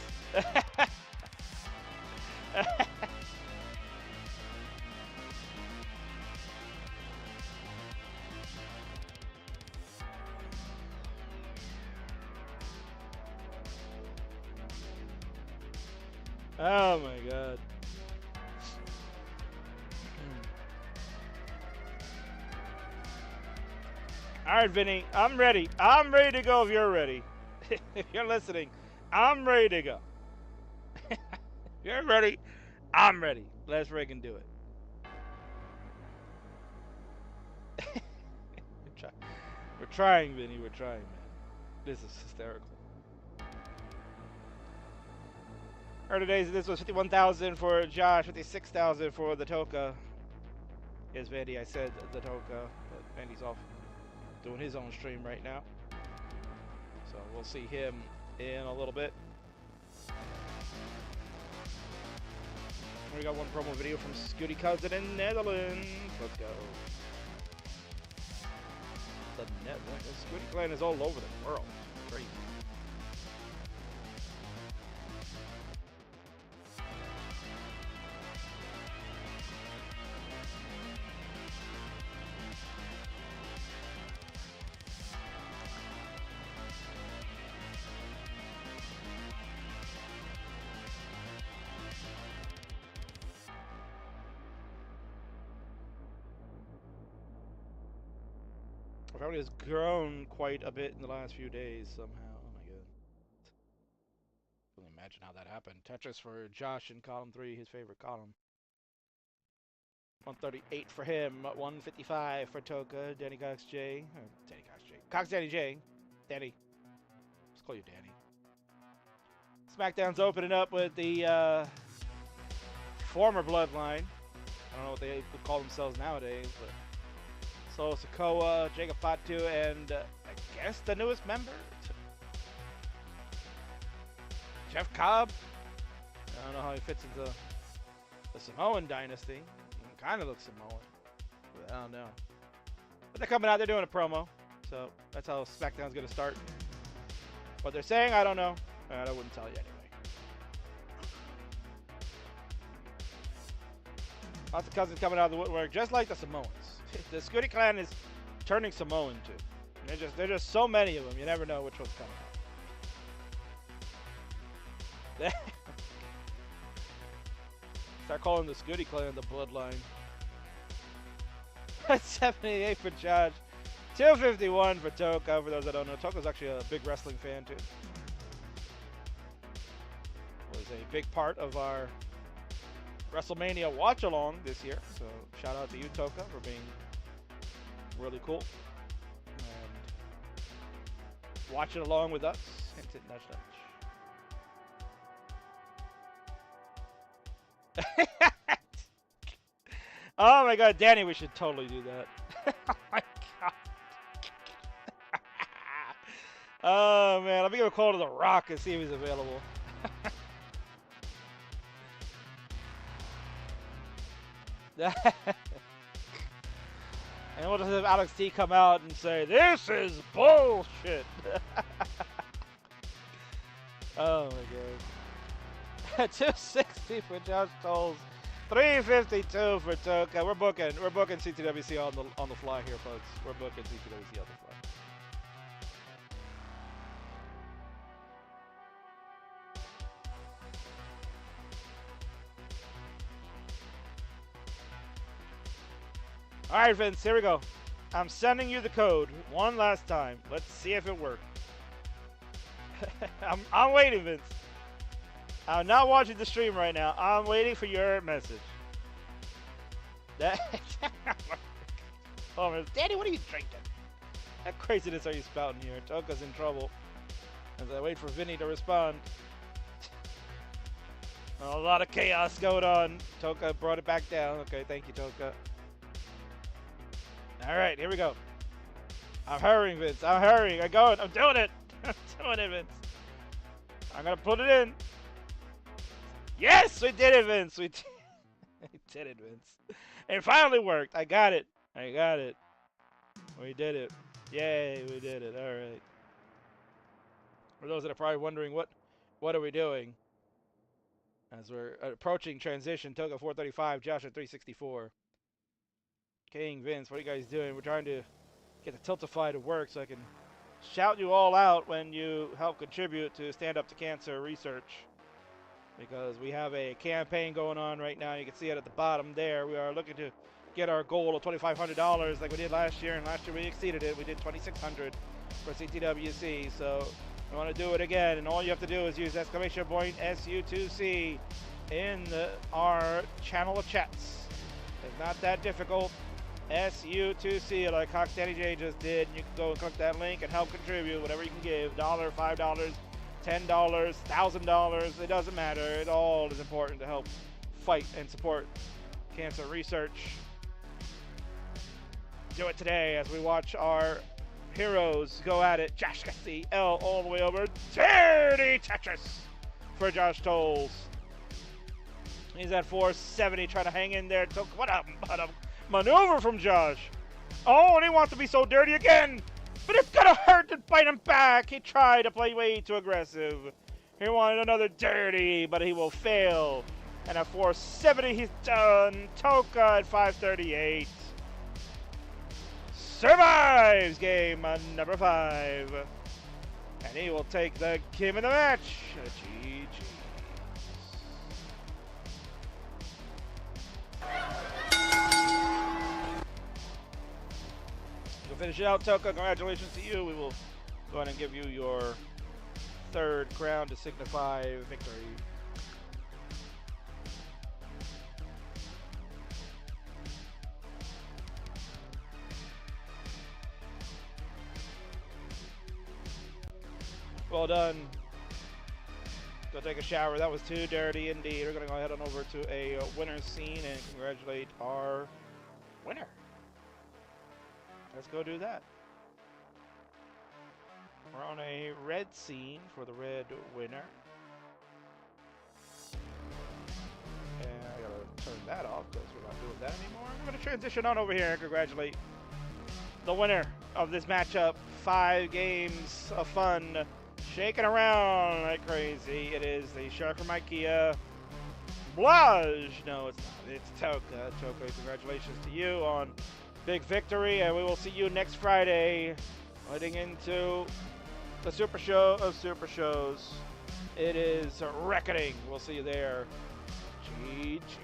Oh my god. Alright, Vinny, I'm ready. I'm ready to go if you're ready. If you're listening, I'm ready to go. If you're ready, I'm ready. Let's freaking do it. We're trying, Vinny. We're trying, man. This is hysterical. Today, this was 51,000 for Josh, 56,000 for the Toka. Yes, Vandy, I said the Toka, but Vandy's off doing his own stream right now. So we'll see him in a little bit. We got one promo video from Scooty Cousin in Netherlands. Let's go. The Netherlands. Scooty Clan is all over the world. Crazy. Probably has grown quite a bit in the last few days somehow. Oh my god. Can't imagine how that happened. Tetris for Josh in column 3, his favorite column. 138 for him, 155 for Toka, Danny Cox J. Danny Cox J. Cox Danny J. Danny. Let's call you Danny. SmackDown's opening up with the former Bloodline. I don't know what they would call themselves nowadays, but so Sokoa, Jacob Fatu, and I guess the newest member, Jeff Cobb. I don't know how he fits into the Samoan dynasty. He kind of looks Samoan, but I don't know. But they're coming out, they're doing a promo, so that's how SmackDown's going to start. What they're saying, I don't know, and I wouldn't tell you anyway. Lots of cousins coming out of the woodwork, just like the Samoans. The Scooty Clan is turning Samoan too. There's just so many of them. You never know which one's coming. Start calling the Scooty Clan the Bloodline. 78 for Josh. 251 for Toka. For those that don't know, Toka's actually a big wrestling fan too. a big part of our WrestleMania watch along this year. So shout out to you, Toka, for being really cool and watching along with us. Hint, hint, nudge, nudge. Oh my God, Danny, we should totally do that. Oh my God. Oh man, let me give a call to The Rock and see if he's available. And we'll just have Alex T come out and say, "This is bullshit." Oh my God. 260 for Josh Tolles. 352 for Toka. We're booking CTWC on the fly here, folks. We're booking CTWC on the fly. All right, Vince, here we go. I'm sending you the code one last time. Let's see if it works. I'm waiting, Vince. I'm not watching the stream right now. I'm waiting for your message. Oh, man. Daddy, what are you drinking? What craziness are you spouting here? Toka's in trouble. As I wait for Vinny to respond. A lot of chaos going on. Toka brought it back down. Okay, thank you, Toka. All right, here we go. I'm hurrying, Vince. I'm hurrying. I'm going. I'm doing it. I'm doing it, Vince. I'm going to put it in. Yes, we did it, Vince. We did it, Vince. It finally worked. I got it. I got it. We did it. Yay, we did it. All right. For those that are probably wondering, what are we doing? As we're approaching transition, Toka 435, Josh at 364. King, Vince, what are you guys doing? We're trying to get the Tiltify to work so I can shout you all out when you help contribute to Stand Up to Cancer research. Because we have a campaign going on right now. You can see it at the bottom there. We are looking to get our goal of $2,500 like we did last year. And last year we exceeded it. We did $2,600 for CTWC. So we want to do it again. And all you have to do is use exclamation point SU2C in our channel of chats. It's not that difficult. SU2C, like Cox Danny J just did. You can go and click that link and help contribute whatever you can give. $1, $5, $10, $1,000. It doesn't matter. It all is important to help fight and support cancer research. Do it today as we watch our heroes go at it. Josh Cassie L all the way over. Dirty Tetris for Josh Tolles. He's at 470, trying to hang in there. What a maneuver from Josh. Oh, and he wants to be so dirty again. But it's gonna hurt to bite him back. He tried to play way too aggressive. He wanted another dirty, but he will fail. And at 470, he's done. Toka at 538. Survives game number 5. And he will take the game of the match. GG. We'll finish it out, Toka. Congratulations to you. We will go ahead and give you your 3rd crown to signify victory. Well done. Go take a shower. That was too dirty indeed. We're going to go ahead on over to a winner's scene and congratulate our winner. Let's go do that. We're on a red scene for the red winner. And I gotta turn that off because we're not doing that anymore. We're gonna transition on over here and congratulate the winner of this matchup. 5 games of fun, shaking around like crazy. It is the Shark from IKEA. Blage! No, it's not. It's Toka. Toka, congratulations to you on big victory, and we will see you next Friday, heading into the Super Show of Super Shows. It is Reckoning. We'll see you there. GG's.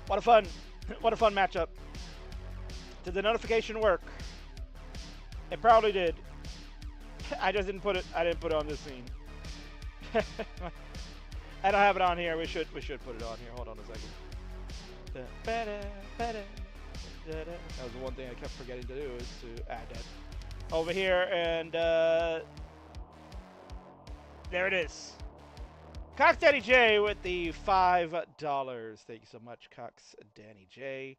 What a fun, what a fun matchup. Did the notification work? It probably did. I just didn't put it. I didn't put it on this scene. I don't have it on here. We should put it on here. Hold on a second. That was the one thing I kept forgetting to do, is to add that over here, and there it is. Cox Danny J with the $5. Thank you so much, Cox Danny J,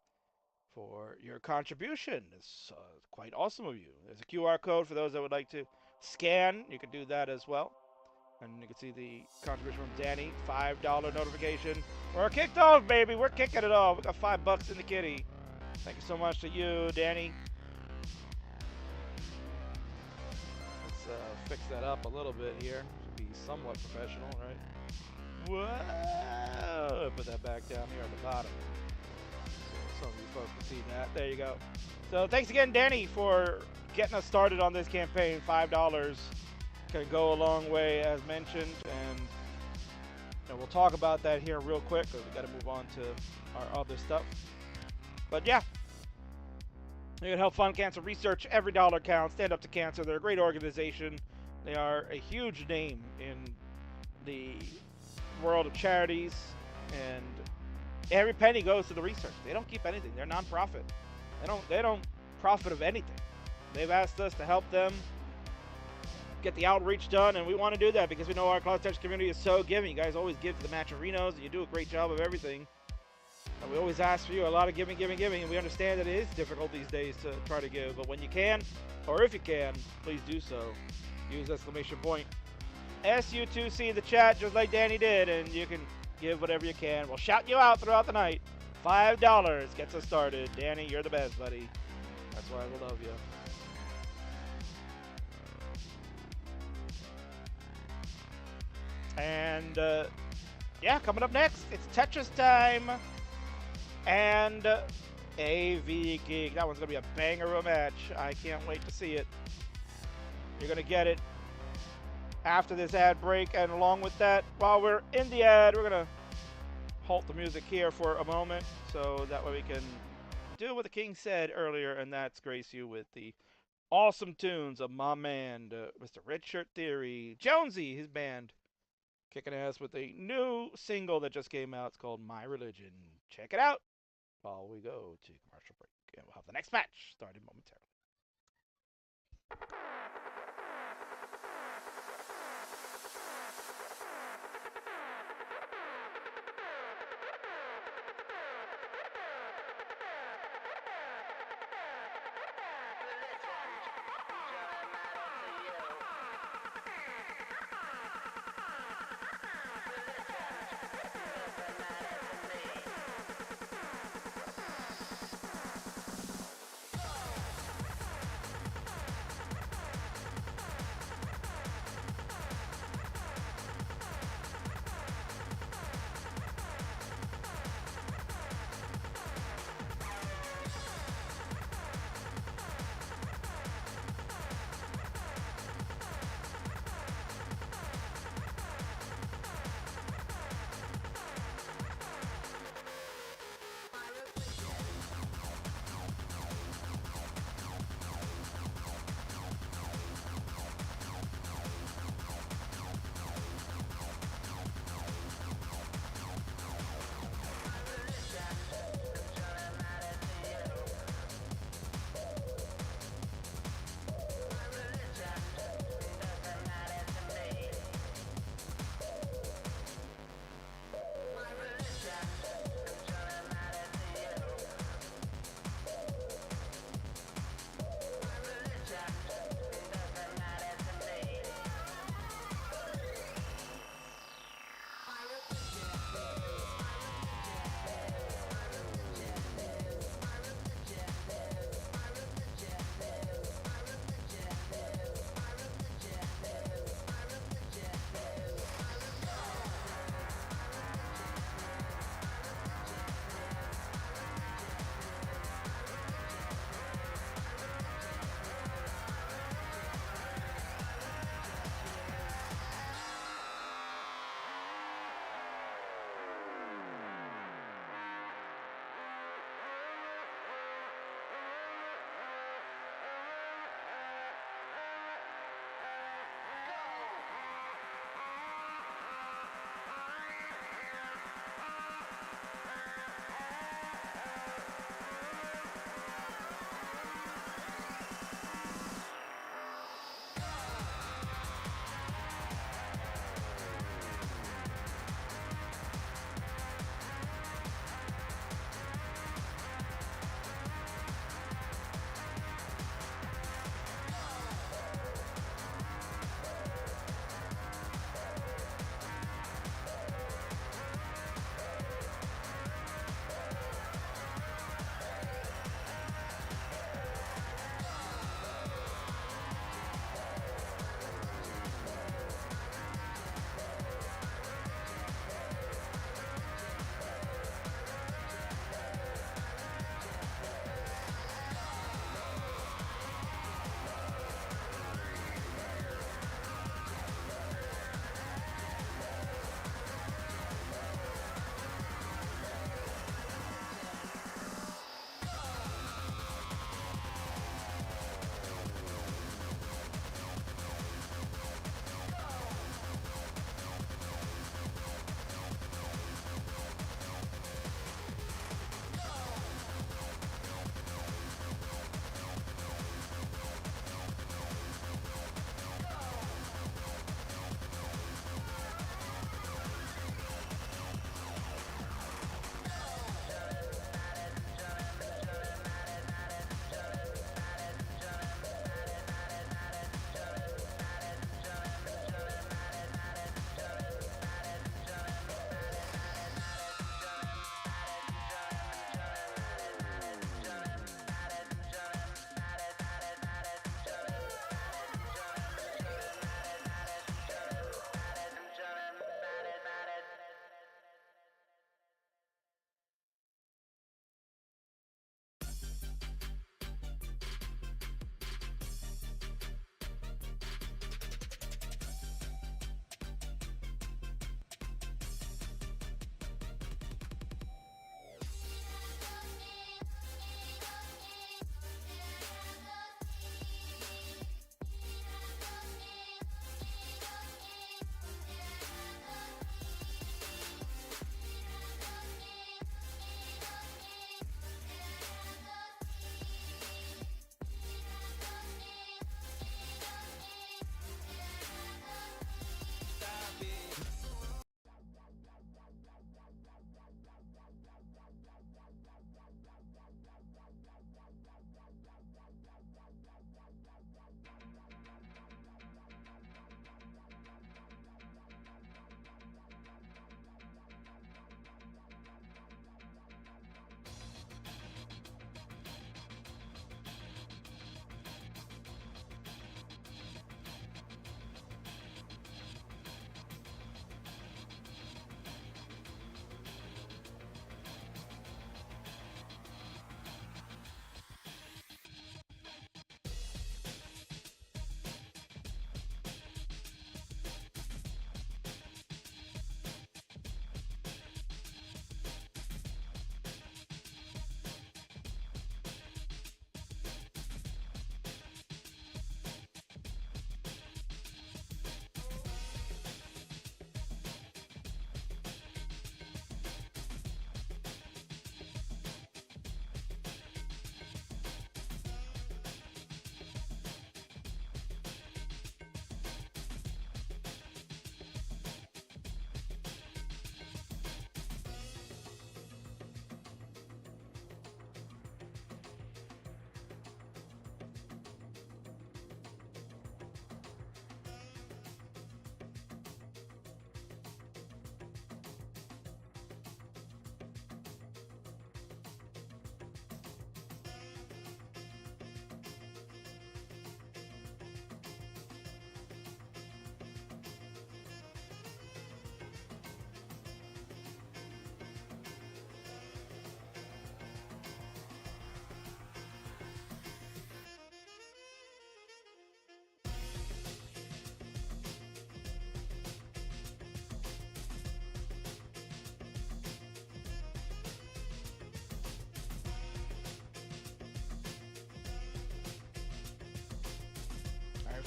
for your contribution. It's quite awesome of you. There's a QR code for those that would like to scan. You can do that as well. And you can see the contribution from Danny, $5 notification. We're kicked off, baby. We're kicking it off. We got $5 in the kitty. Thank you so much to you, Danny. Let's fix that up a little bit here. Should be somewhat professional, right? Whoa! Put that back down here on the bottom. So some of you folks can see that. There you go. So thanks again, Danny, for getting us started on this campaign. $5 can go a long way, as mentioned, and we'll talk about that here real quick, because we got to move on to our other stuff. But yeah, you can help fund cancer research. Every dollar counts. Stand Up to Cancer. They're a great organization. They are a huge name in the world of charities, and every penny goes to the research. They don't keep anything. They're non-profit. They don't profit of anything. They've asked us to help them get the outreach done, and we want to do that because we know our Cloud Touch community is so giving. You guys always give to the Matcherinos, and you do a great job of everything. And we always ask for you a lot of giving, and we understand that it is difficult these days to try to give, but when you can, or if you can, please do so. Use exclamation point SU2C in the chat, just like Danny did, and you can give whatever you can. We'll shout you out throughout the night. $5 gets us started. Danny, you're the best, buddy. That's why we love you. And yeah, coming up next, it's Tetris time and AV Geek. That one's gonna be a banger of a match. I can't wait to see it. You're gonna get it after this ad break, and along with that, while we're in the ad, we're gonna halt the music here for a moment, so that way we can do what the king said earlier, and that's grace you with the awesome tunes of my man, Mr. Red Shirt Theory, Jonesy, his band, kicking ass with a new single that just came out. It's called My Religion. Check it out while we go to commercial break, and we'll have the next match starting momentarily.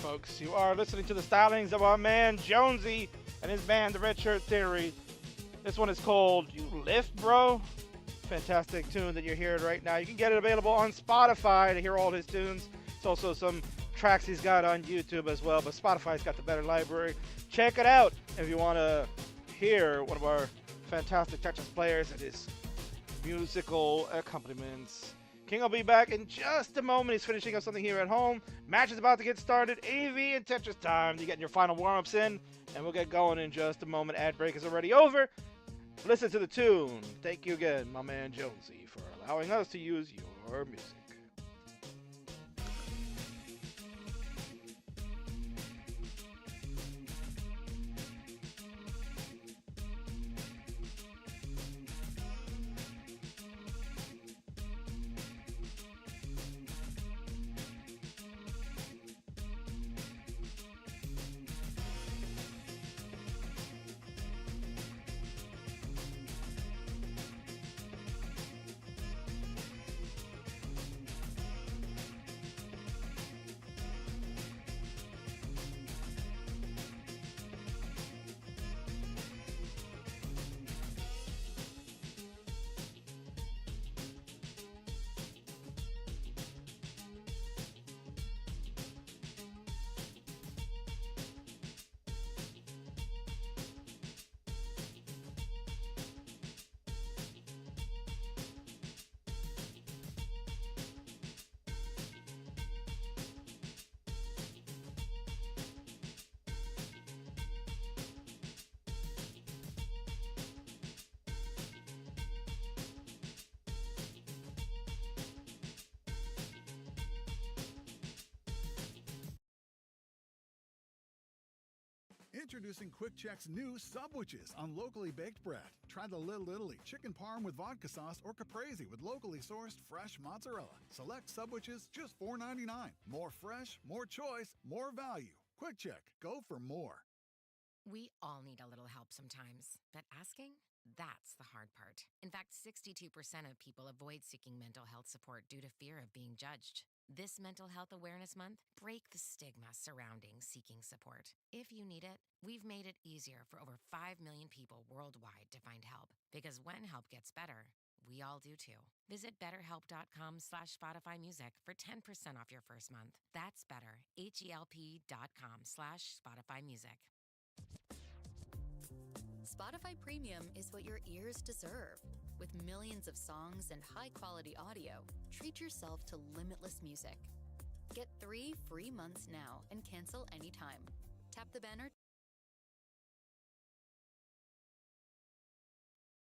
folks. You are listening to the stylings of our man Jonesy and his band, The Red Shirt Theory. This one is called You Lift, Bro. Fantastic tune that you're hearing right now. You can get it available on Spotify to hear all his tunes. It's also some tracks he's got on YouTube as well, but Spotify's got the better library. Check it out if you want to hear one of our fantastic Texas players and his musical accompaniments. King will be back in just a moment. He's finishing up something here at home. Match is about to get started. AV and Tetris time. You're getting your final warm-ups in, and we'll get going in just a moment. Ad break is already over. Listen to the tune. Thank you again, my man Jonesy, for allowing us to use your music. Introducing Quick Check's new Subwiches on locally baked bread. Try the Little Italy chicken parm with vodka sauce or caprese with locally sourced fresh mozzarella. Select Subwiches, just $4.99. More fresh, more choice, more value. Quick Check, go for more. We all need a little help sometimes, but asking? That's the hard part. In fact, 62% of people avoid seeking mental health support due to fear of being judged. This Mental Health Awareness Month, break the stigma surrounding seeking support. If you need it, we've made it easier for over 5 million people worldwide to find help. Because when help gets better, we all do too. Visit betterhelp.com/Spotify Music for 10% off your first month. That's better, HELP.com/Spotify Music. Spotify Premium is what your ears deserve. With millions of songs and high-quality audio, treat yourself to limitless music. Get 3 free months now and cancel anytime. Tap the banner.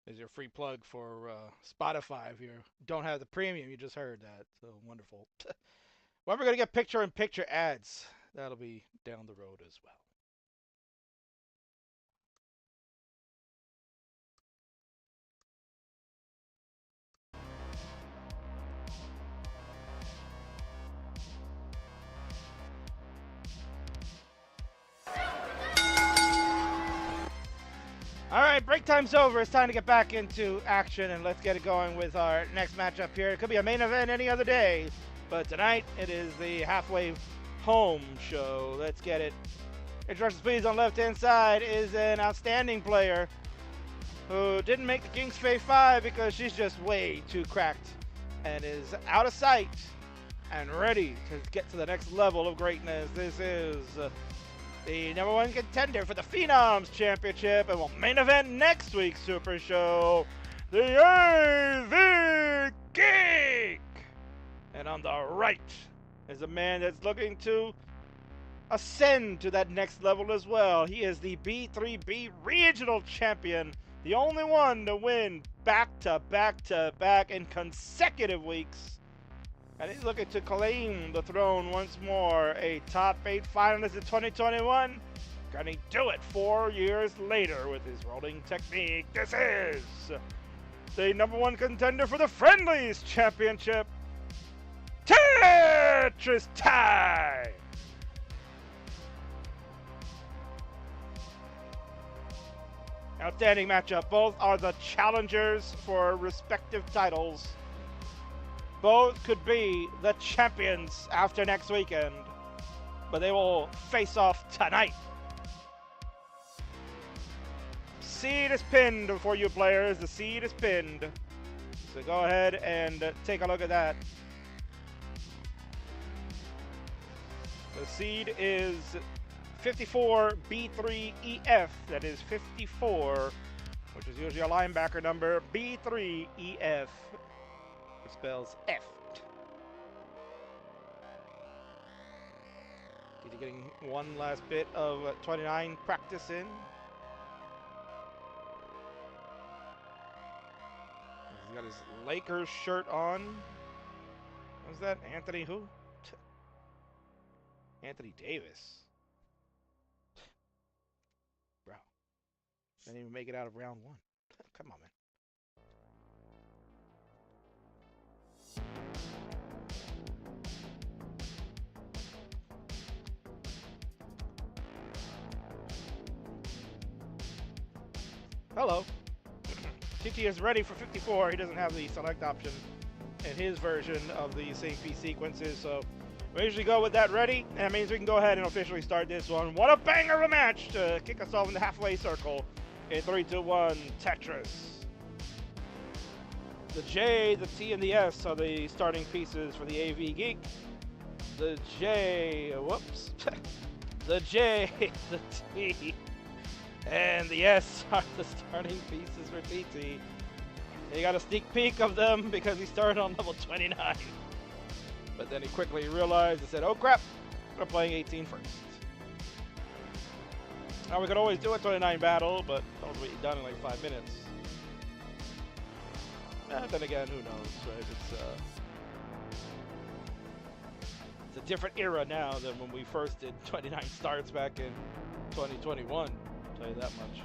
There's your free plug for Spotify. If you don't have the premium, you just heard that. So wonderful. Well, we're going to get picture-in-picture ads. That'll be down the road as well. All right, break time's over. It's time to get back into action, and let's get it going with our next matchup here. It could be a main event any other day, but tonight it is the halfway home show. Let's get it. Introductions, please. On the left-hand side is an outstanding player who didn't make the King's Fae 5 because she's just way too cracked and is out of sight and ready to get to the next level of greatness. This is the #1 contender for the Phenoms Championship and will main event next week's Super Show, the AV Geek. And on the right is a man that's looking to ascend to that next level as well. He is the B3B Regional Champion, the only one to win back-to-back-to-back in consecutive weeks. And he's looking to claim the throne once more. A top 8 finalist in 2021. Can he do it 4 years later with his rolling technique? This is the #1 contender for the Friendlies Championship, Tetris Time! Outstanding matchup. Both are the challengers for respective titles. Both could be the champions after next weekend. but they will face off tonight. Seed is pinned for you players. The seed is pinned. So go ahead and take a look at that. The seed is 54B3EF. That is 54, which is usually a linebacker number. B3EF, which spells F. Getting one last bit of 29 practice in. He's got his Lakers shirt on. What was that? Anthony who? Anthony Davis. Bro. Didn't even make it out of round one. Come on, man. Hello. TT is ready for 54. He doesn't have the select option in his version of the safety sequences, so we usually go with that ready. That means we can go ahead and officially start this one. What a banger of a match to kick us off in the halfway circle in 3, 2, 1 Tetris. The J, the T, and the S are the starting pieces for the AV Geek. The J, whoops. The J, the T, and the S are the starting pieces for TT. You got a sneak peek of them because he started on level 29. But then he quickly realized and said, oh crap, we're playing 18 first. Now we could always do a 29 battle, but that would be done in like 5 minutes. Then again, who knows, right? It's a different era now than when we first did 29 starts back in 2021. Tell you that much.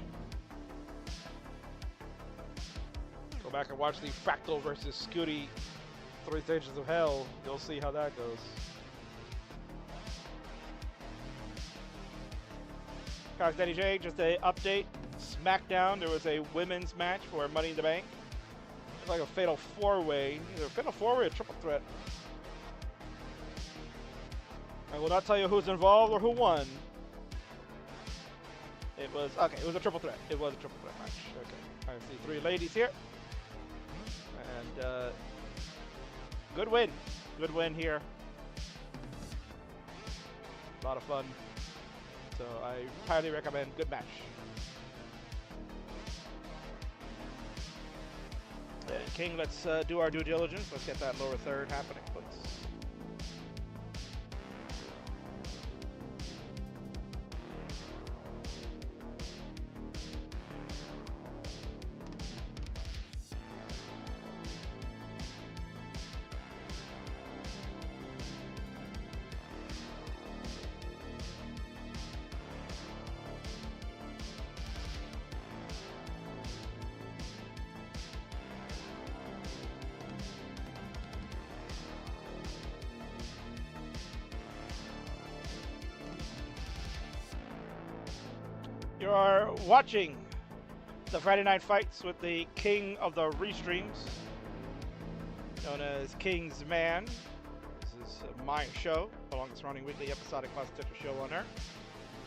Go back and watch the Fractal versus SCUTI 3 Stages of Hell. You'll see how that goes. Guys, Danny J, just a update. SmackDown, there was a women's match for Money in the Bank. It's like a fatal 4-way. Either a fatal 4-way or triple threat. I will not tell you who's involved or who won. It was, okay, it was a triple threat. It was a triple threat match. Okay, I see 3 ladies here. And good win. Good win here. A lot of fun. So I highly recommend. Good match. King, let's do our due diligence. Let's get that lower third happening, please. You are watching the Friday Night Fights with the king of the restreams, known as Kingsman. This is my show, the longest running weekly episodic classic Tetris show on Earth.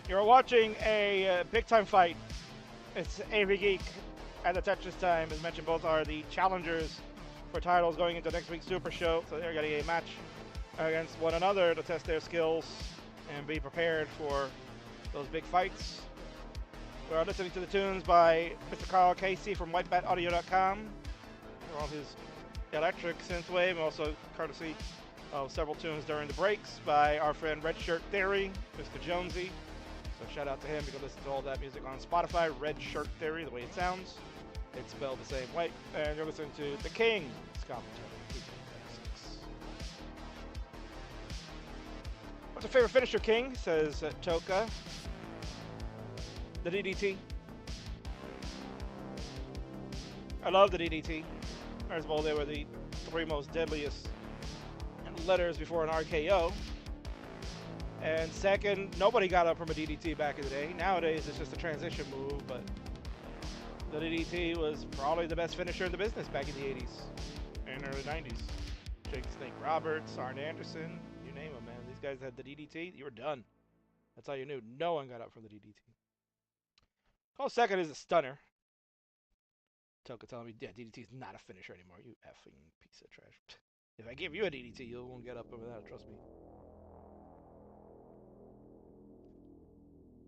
You're watching a big-time fight. It's AV Geek and the Tetris Time. As mentioned, both are the challengers for titles going into next week's Super Show. So they're getting a match against one another to test their skills and be prepared for those big fights. We are listening to the tunes by Mr. Carl Casey from whitebataudio.com. All his electric synthwave, and also courtesy of several tunes during the breaks by our friend Red Shirt Theory, Mr. Jonesy. So shout out to him. You can listen to all that music on Spotify. Red Shirt Theory, the way it sounds. It's spelled the same way. And you're listening to The King's commentary. What's your favorite finisher, King? Says Toka. The DDT. I love the DDT. First of all, they were the 3 most deadliest letters before an RKO. And second, nobody got up from a DDT back in the day. Nowadays, it's just a transition move, but the DDT was probably the best finisher in the business back in the 80s and early 90s. Jake Snake Roberts, Arn Anderson, you name them, man. These guys had the DDT, you were done. That's how you knew. No one got up from the DDT. Close second is a stunner. Toka telling me, yeah, DDT is not a finisher anymore. You effing piece of trash. If I give you a DDT, you won't get up over that. Trust me.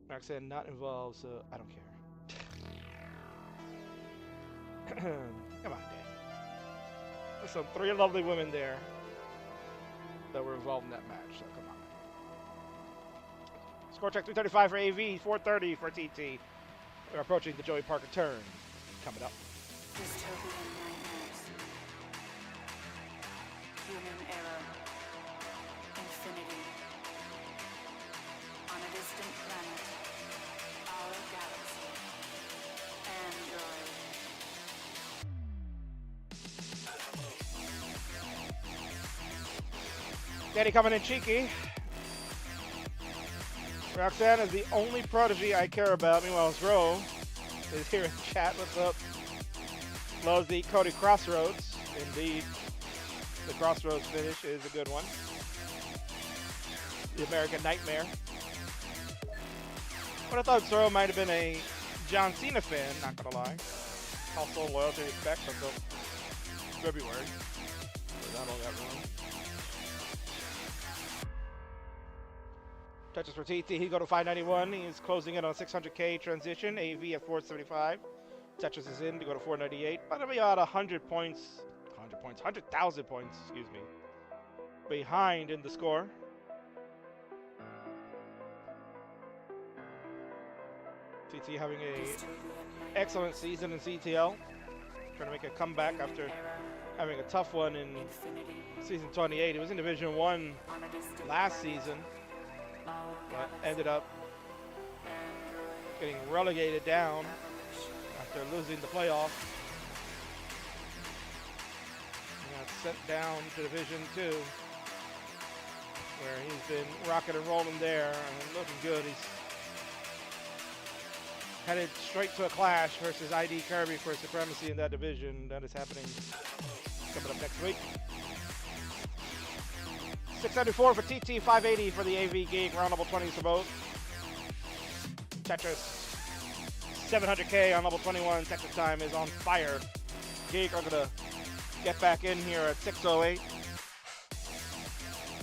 Roxanne not involved, so I don't care. Come on, Dan. There's some 3 lovely women there that were involved in that match, so come on. Score check 335 for AV, 430 for TT. We're approaching the Joey Parker turn. Coming up. Dystopian nightmares. Human error. Infinity. On a distant planet. Our galaxy. Android. Danny coming in cheeky. Roxanne is the only prodigy I care about. Meanwhile, ZRO is here in chat. What's up? Loves the Cody Crossroads. Indeed, the Crossroads finish is a good one. The American Nightmare. But I thought ZRO might have been a John Cena fan, not gonna lie. Also, loyalty respect until February. But that all got ruined. Touches for TT, he go to 591. He's closing in on 600K transition. AV at 475. Tetris is in to go to 498. But it'll be about 100,000 points, excuse me, behind in the score. TT having a excellent season in CTL. Trying to make a comeback after having a tough one in season 28. He was in Division 1 last season. But ended up getting relegated down after losing the playoff. He got sent down to Division 2, where he's been rocking and rolling there and looking good. He's headed straight to a clash versus ID Kirby for supremacy in that division. That is happening coming up next week. 674 for TT, 580 for the AV Geek, round level 20s for both. Tetris, 700K on level 21. Tetris time is on fire. Geek are gonna get back in here at 608.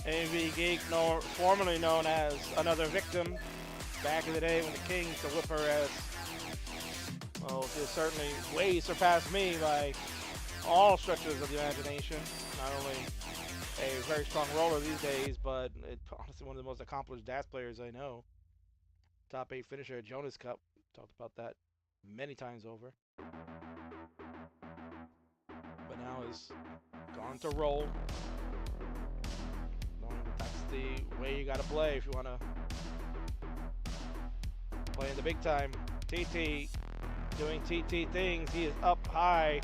AV Geek, formerly known as Another Victim, back in the day when the King used to whip her ass. Well, she certainly way surpassed me by all stretches of the imagination. Not only a very strong roller these days, but it's honestly one of the most accomplished DAS players I know. Top 8 finisher at Jonas Cup. Talked about that many times over. But now is gone to roll. That's the way you gotta play if you wanna play in the big time. TT doing TT things. He is up high.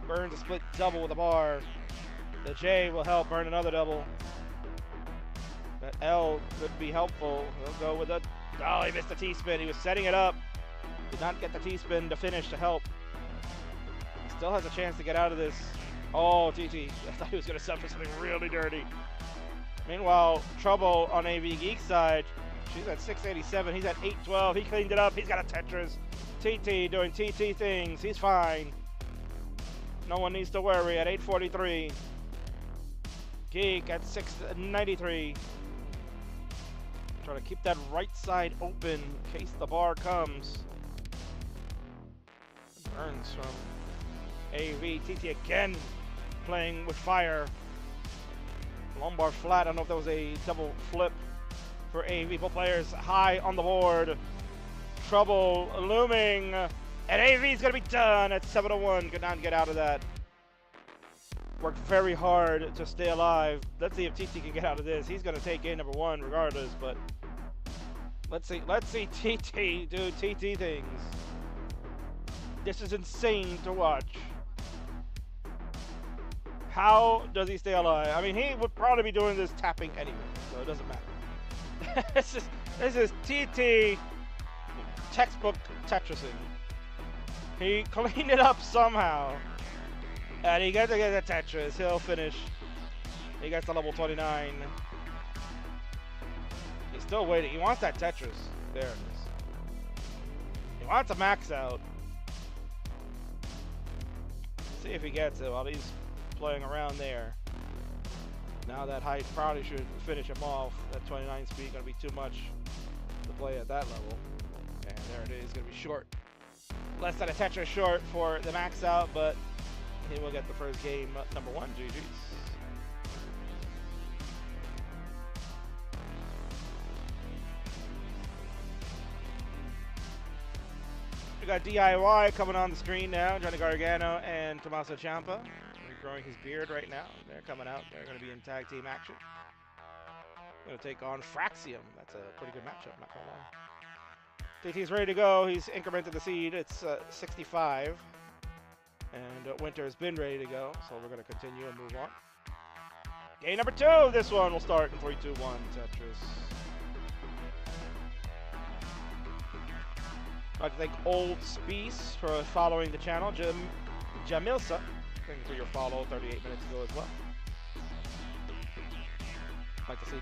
Burns a split double with a bar. The J will help burn another double. That L could be helpful. He'll go with a... Oh, he missed the T-spin. He was setting it up. Did not get the T-spin to finish to help. Still has a chance to get out of this. Oh, TT. I thought he was going to suffer something really dirty. Meanwhile, Trouble on AV Geek side. She's at 687. He's at 812. He cleaned it up. He's got a Tetris. TT doing TT things. He's fine. No one needs to worry at 843. Geek at 693. Trying to keep that right side open in case the bar comes. Burns from AV. TT again playing with fire. Lumbar flat. I don't know if that was a double flip for AV. Both players high on the board. Trouble looming. And AV's going to be done at 701. Could not get out of that. Worked very hard to stay alive. Let's see if TT can get out of this. He's going to take game number 1 regardless, but let's see TT do TT things. This is insane to watch. How does he stay alive? I mean, he would probably be doing this tapping anyway, so it doesn't matter. This is TT textbook Tetrising. He cleaned it up somehow. And he gets to get the Tetris. He'll finish. He gets to level 29. still waiting. He wants that Tetris. There it is. He wants a max out. See if he gets it while he's playing around there. Now that height probably should finish him off. That 29 speed going to be too much to play at that level. And there it is. Going to be short. Less than a Tetris short for the max out, but he will get the first game number 1. GG's. We got DIY coming on the screen now. Johnny Gargano and Tommaso Ciampa. He's growing his beard right now. They're coming out. They're going to be in tag team action. Going to take on Fraxium. That's a pretty good matchup, not going to lie. TT's ready to go. He's incremented the seed. It's 65. And Winter has been ready to go. So we're going to continue and move on. Game number 2. This one will start in 3, 2, 1. Tetris. I'd like to thank Old Speece for following the channel. Jamilsa, thank you for your follow 38 minutes ago as well. I'd like to see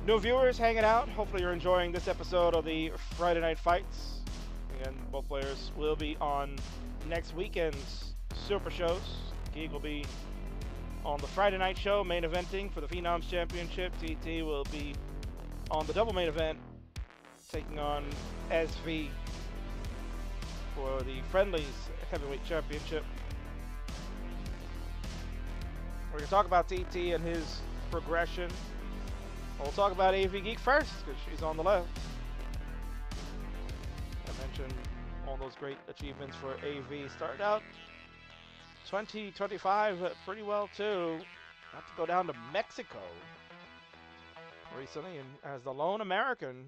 new viewers hanging out. Hopefully you're enjoying this episode of the Friday Night Fights. Again, both players will be on next weekend's Super Shows. Geek will be on the Friday night show, main eventing for the Phenoms Championship. TT will be on the double main event, taking on SV for the Friendlies Heavyweight Championship. We're going to talk about TT and his progression. We'll talk about AV Geek first, because she's on the left. I mentioned all those great achievements for AV. Started out 2025 pretty well, too. Got to go down to Mexico recently, and as the lone American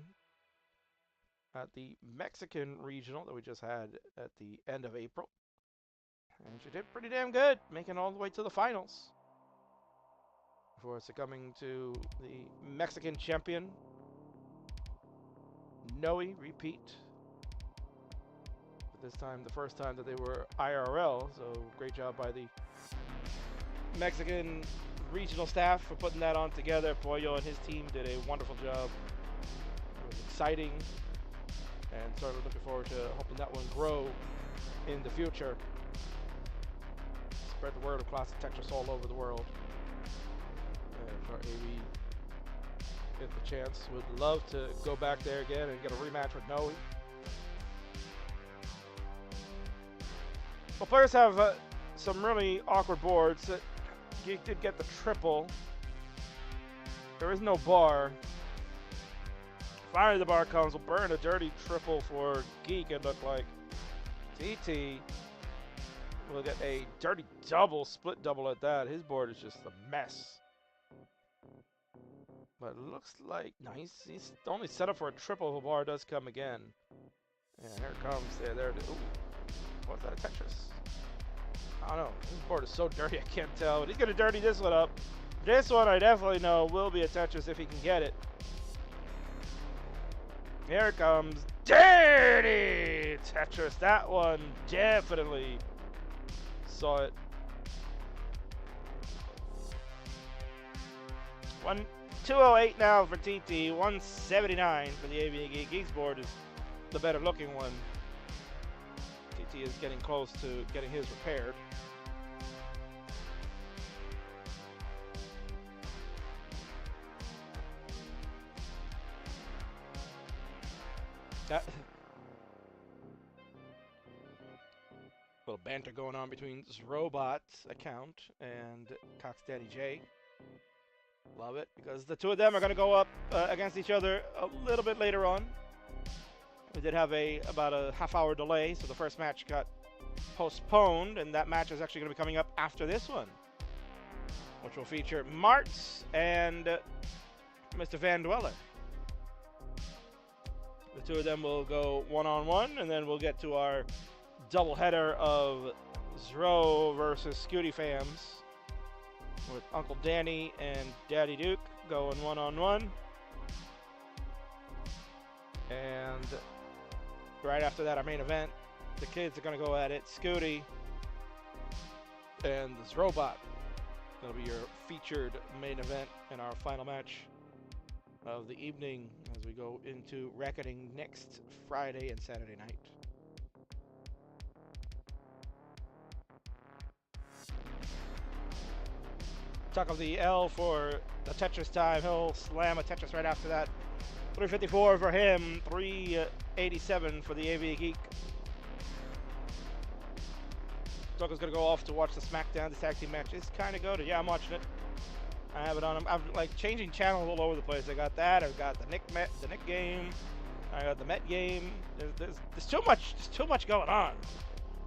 at the Mexican regional that we just had at the end of April. And she did pretty damn good, making all the way to the finals before succumbing to the Mexican champion, Noe, repeat. But this time, the first time that they were IRL, so great job by the Mexican regional staff for putting that on together. Pollo and his team did a wonderful job. It was exciting. And certainly looking forward to hoping that one grow in the future. Spread the word of classic Tetris all over the world. And for AV, get the chance, would love to go back there again and get a rematch with Noe. Well, players have some really awkward boards. Geek did get the triple. There is no bar. Finally, the bar comes. We'll burn a dirty triple for Geek, it looked like. TT will get a dirty double, split double at that. His board is just a mess. But it looks like, no, he's only set up for a triple if a bar does come again. And here it comes. There it is. Ooh, what's that, Tetris? I don't know. His board is so dirty, I can't tell. But he's going to dirty this one up. This one, I definitely know, will be a Tetris if he can get it. Here it comes. Dirty Tetris. That one definitely saw it. 208 now for TT. 179 for the AV Geeks board is the better looking one. TT is getting close to getting his repaired. Little banter going on between ZRO's account and Cox Daddy J. Love it, because the two of them are going to go up against each other a little bit later on. We did have about a half-hour delay, so the first match got postponed, and that match is actually going to be coming up after this one, which will feature Martz and Mr. Van Dweller. The two of them will go one-on-one, and then we'll get to our doubleheader of ZRO versus SCUTI fams, with Uncle Danny and Daddy Duke going one-on-one. And right after that, our main event, the kids are going to go at it. SCUTI and this robot. That'll be your featured main event in our final match of the evening as we go into Reckoning next Friday and Saturday night. Tuck of the L for the Tetris time. He'll slam a Tetris right after that. 354 for him, 387 for the AV Geek. Tucker's gonna go off to watch the SmackDown, the tag team match. It's kind of good. Yeah, I'm watching it. I have it on. I'm like changing channels all over the place. I got that. I've got the Nick game. I got the Met game. There's too much going on.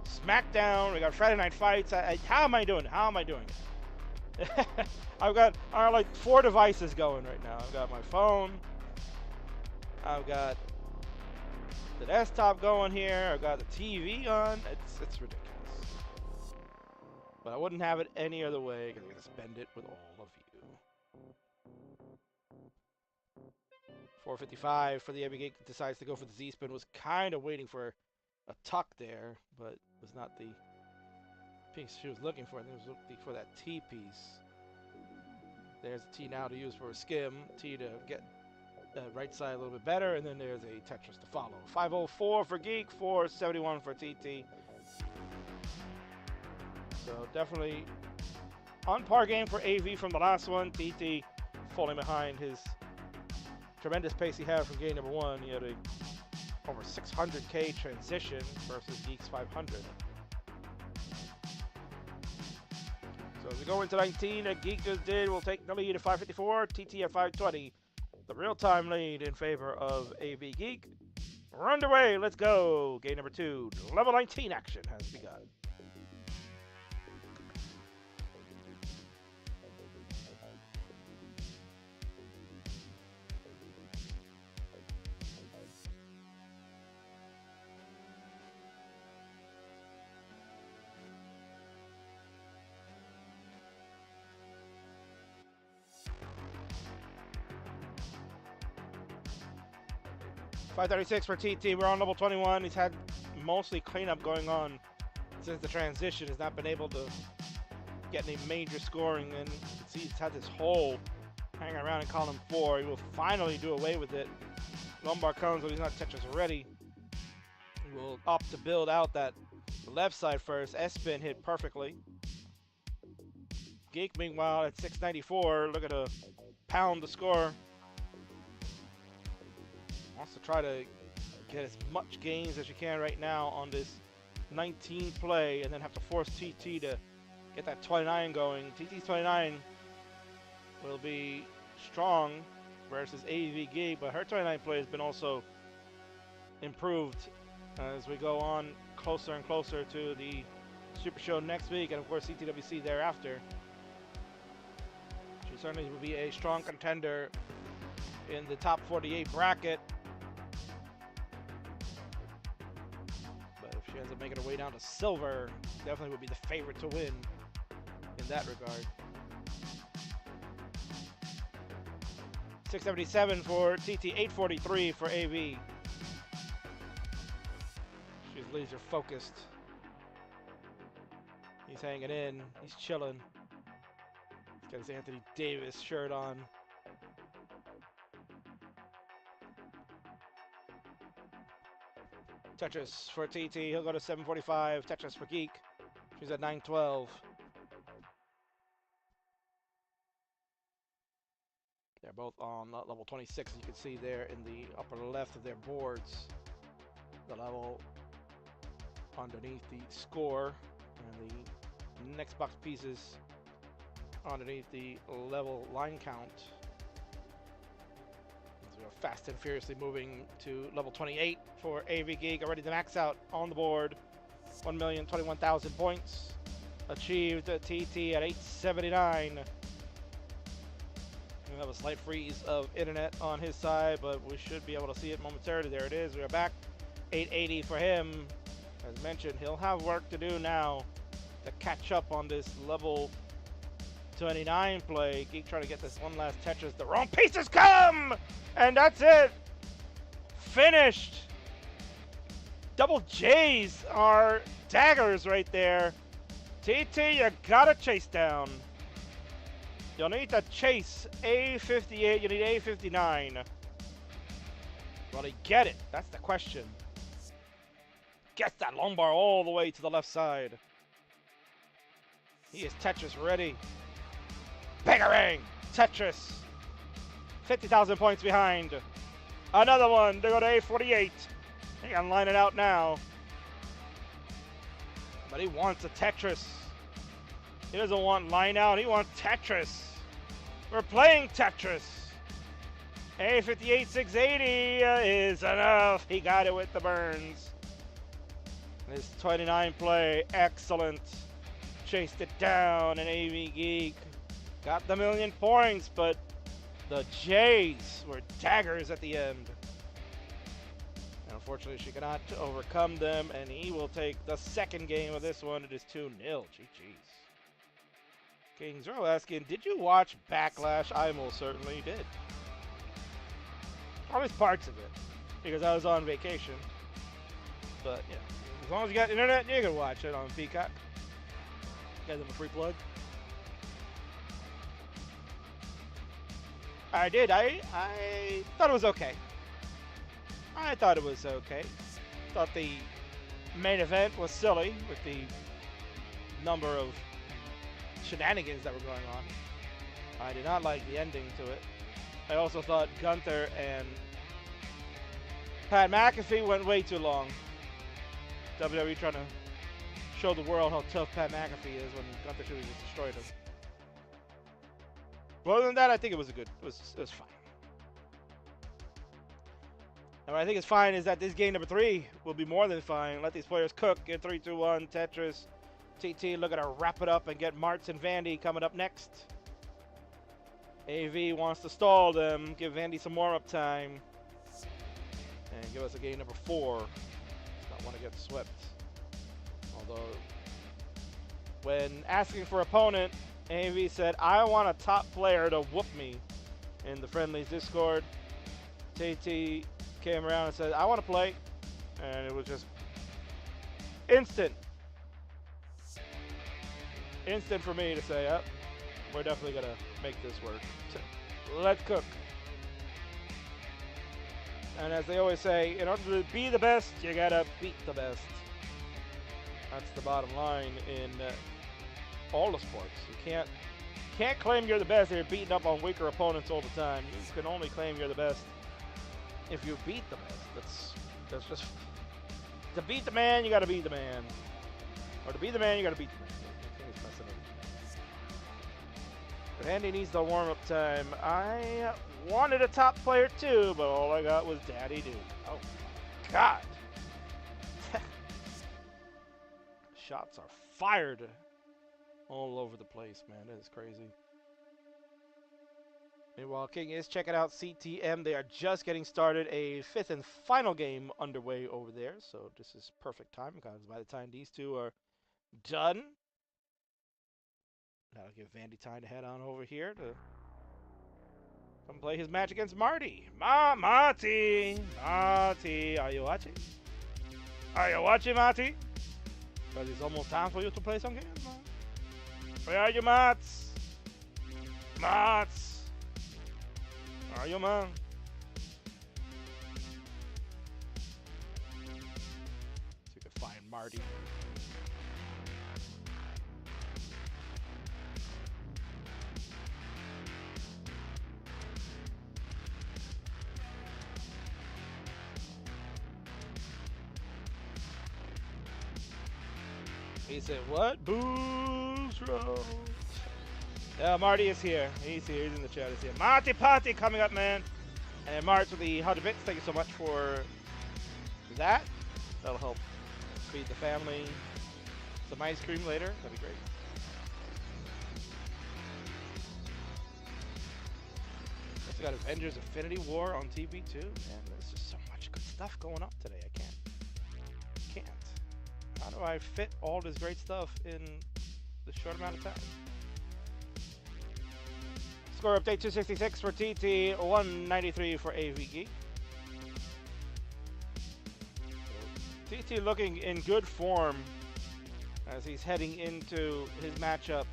SmackDown. We got Friday Night Fights. How am I doing it? How am I doing it? I got like 4 devices going right now. I've got my phone. I've got the desktop going here. I've got the TV on. It's ridiculous. But I wouldn't have it any other way because I'm gonna spend it with all of you. 455 for the AV Geek. Decides to go for the Z spin. Was kind of waiting for a tuck there, but was not the piece she was looking for. I think it was looking for that T piece. There's a T now to use for a skim. T to get the right side a little bit better, and then there's a Tetris to follow. 504 for Geek, 471 for TT. So definitely on par game for AV from the last one. TT falling behind his tremendous pace he had from game number 1. He had a over 600k transition versus Geek's 500. So as we go into 19, Geek just did. We'll take the lead at 554, TT at 520. The real-time lead in favor of AV Geek. We're underway. Let's go. Game number 2. Level 19 action has begun. $536 for TT. We're on level 21. He's had mostly cleanup going on since the transition. Has not been able to get any major scoring, and you can see he's had this hole hanging around in column 4. He will finally do away with it. Lombard comes, but he's not Tetris ready. He will opt to build out that left side first. S-spin hit perfectly. Geek, meanwhile, at 694, looking to pound the score. Wants to try to get as much gains as you can right now on this 19 play, and then have to force TT to get that 29 going. TT's 29 will be strong versus AV Geek, but her 29 play has been also improved as we go on closer and closer to the Super Show next week, and of course CTWC thereafter. She certainly will be a strong contender in the top 48 bracket. She ends up making her way down to silver. Definitely would be the favorite to win in that regard. 677 for TT, 843 for AV. She's laser focused. He's hanging in. He's chilling. He's got his Anthony Davis shirt on. Tetris for TT, he'll go to 745. Tetris for Geek, she's at 912. They're both on level 26, as you can see there in the upper left of their boards. The level underneath the score, and the next box pieces underneath the level line count. Fast and furiously moving to level 28 for AV Geek, already to max out on the board. 1,021,000 points achieved. TT at 879. We have a slight freeze of internet on his side, but we should be able to see it momentarily. There it is. We are back. 880 for him. As mentioned, he'll have work to do now to catch up on this level 29 play. Geek trying to get this one last Tetris. The wrong pieces come! And that's it. Finished. Double J's are daggers right there. TT, you gotta chase down. You'll need to chase A58. You need A59. Will he get it? That's the question. Gets that lumbar all the way to the left side. He is Tetris ready. Bangarang! Tetris. 50,000 points behind. Another one. They go to A48. He can line it out now. But he wants a Tetris. He doesn't want line out. He wants Tetris. We're playing Tetris. A58 680 is enough. He got it with the burns. His 29 play, excellent. Chased it down, and AV Geek got the 1,000,000 points, but the Jays were daggers at the end. And unfortunately, she cannot overcome them, and he will take the second game of this one. It is 2-0. GG's. King ZRO asking, did you watch Backlash? I most certainly did. Always parts of it, because I was on vacation. But, you know, as long as you got internet, you can watch it on Peacock. Guys, I'm a free plug. I did. I thought it was okay. I thought it was okay. Thought the main event was silly with the number of shenanigans that were going on. I did not like the ending to it. I also thought Gunther and Pat McAfee went way too long. WWE trying to show the world how tough Pat McAfee is when Gunther should have just destroyed him. But other than that, I think it was it was fine. And what I think is fine is that this game number 3 will be more than fine. Let these players cook. Get 3-2-1 Tetris. TT looking to wrap it up and get Martz and Vandy coming up next. AV wants to stall them, give Vandy some warm-up time, and give us a game number 4. Does not want to get swept. Although, when asking for opponent, AV said, I want a top player to whoop me in the friendlies Discord. TT came around and said, I want to play. And it was just instant. Instant for me to say, oh, we're definitely going to make this work. Let's cook. And as they always say, in order to be the best, you got to beat the best. That's the bottom line in all the sports. You can't claim you're the best if you're beating up on weaker opponents all the time. You can only claim you're the best if you beat the best. That's just, to beat the man, you got to beat the man. Or to be the man, you got to beat the man. But Andy needs the warm-up time. I wanted a top player too, but all I got was Daddy Dude. Oh, God. Shots are fired all over the place, man. That is crazy. Meanwhile, King is checking out CTM. They are just getting started. A 5th and final game underway over there. So this is perfect time, because by the time these two are done, that'll give Vandy time to head on over here to come play his match against Marty. Marty! Marty, are you watching? Are you watching, Marty? Because it's almost time for you to play some games, man. Where are you, Mats? Mats! Where are you, man? So you can find Marty. He said, what? Boostro. Yeah, Marty is here. He's here. He's in the chat. He's here. Marty Party coming up, man. And March with the 100 bits. Thank you so much for that. That'll help feed the family some ice cream later. That'd be great. Also got Avengers Infinity War on TV too. Man, there's just so much good stuff going up today. I can't. How do I fit all this great stuff in this short amount of time? Score update 266 for TT, 193 for AVG. TT looking in good form as he's heading into his matchup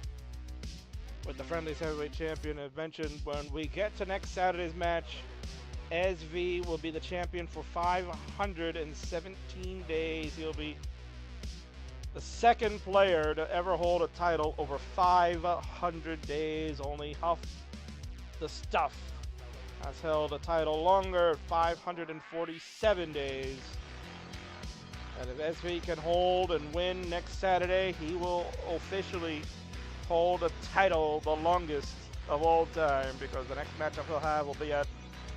with the Friendlies Heavyweight Champion. As mentioned, when we get to next Saturday's match, SV will be the champion for 517 days. He'll be the second player to ever hold a title over 500 days. Only Huff the Stuff has held a title longer, 547 days. And if SV can hold and win next Saturday, he will officially hold a title the longest of all time, because the next matchup he'll have will be at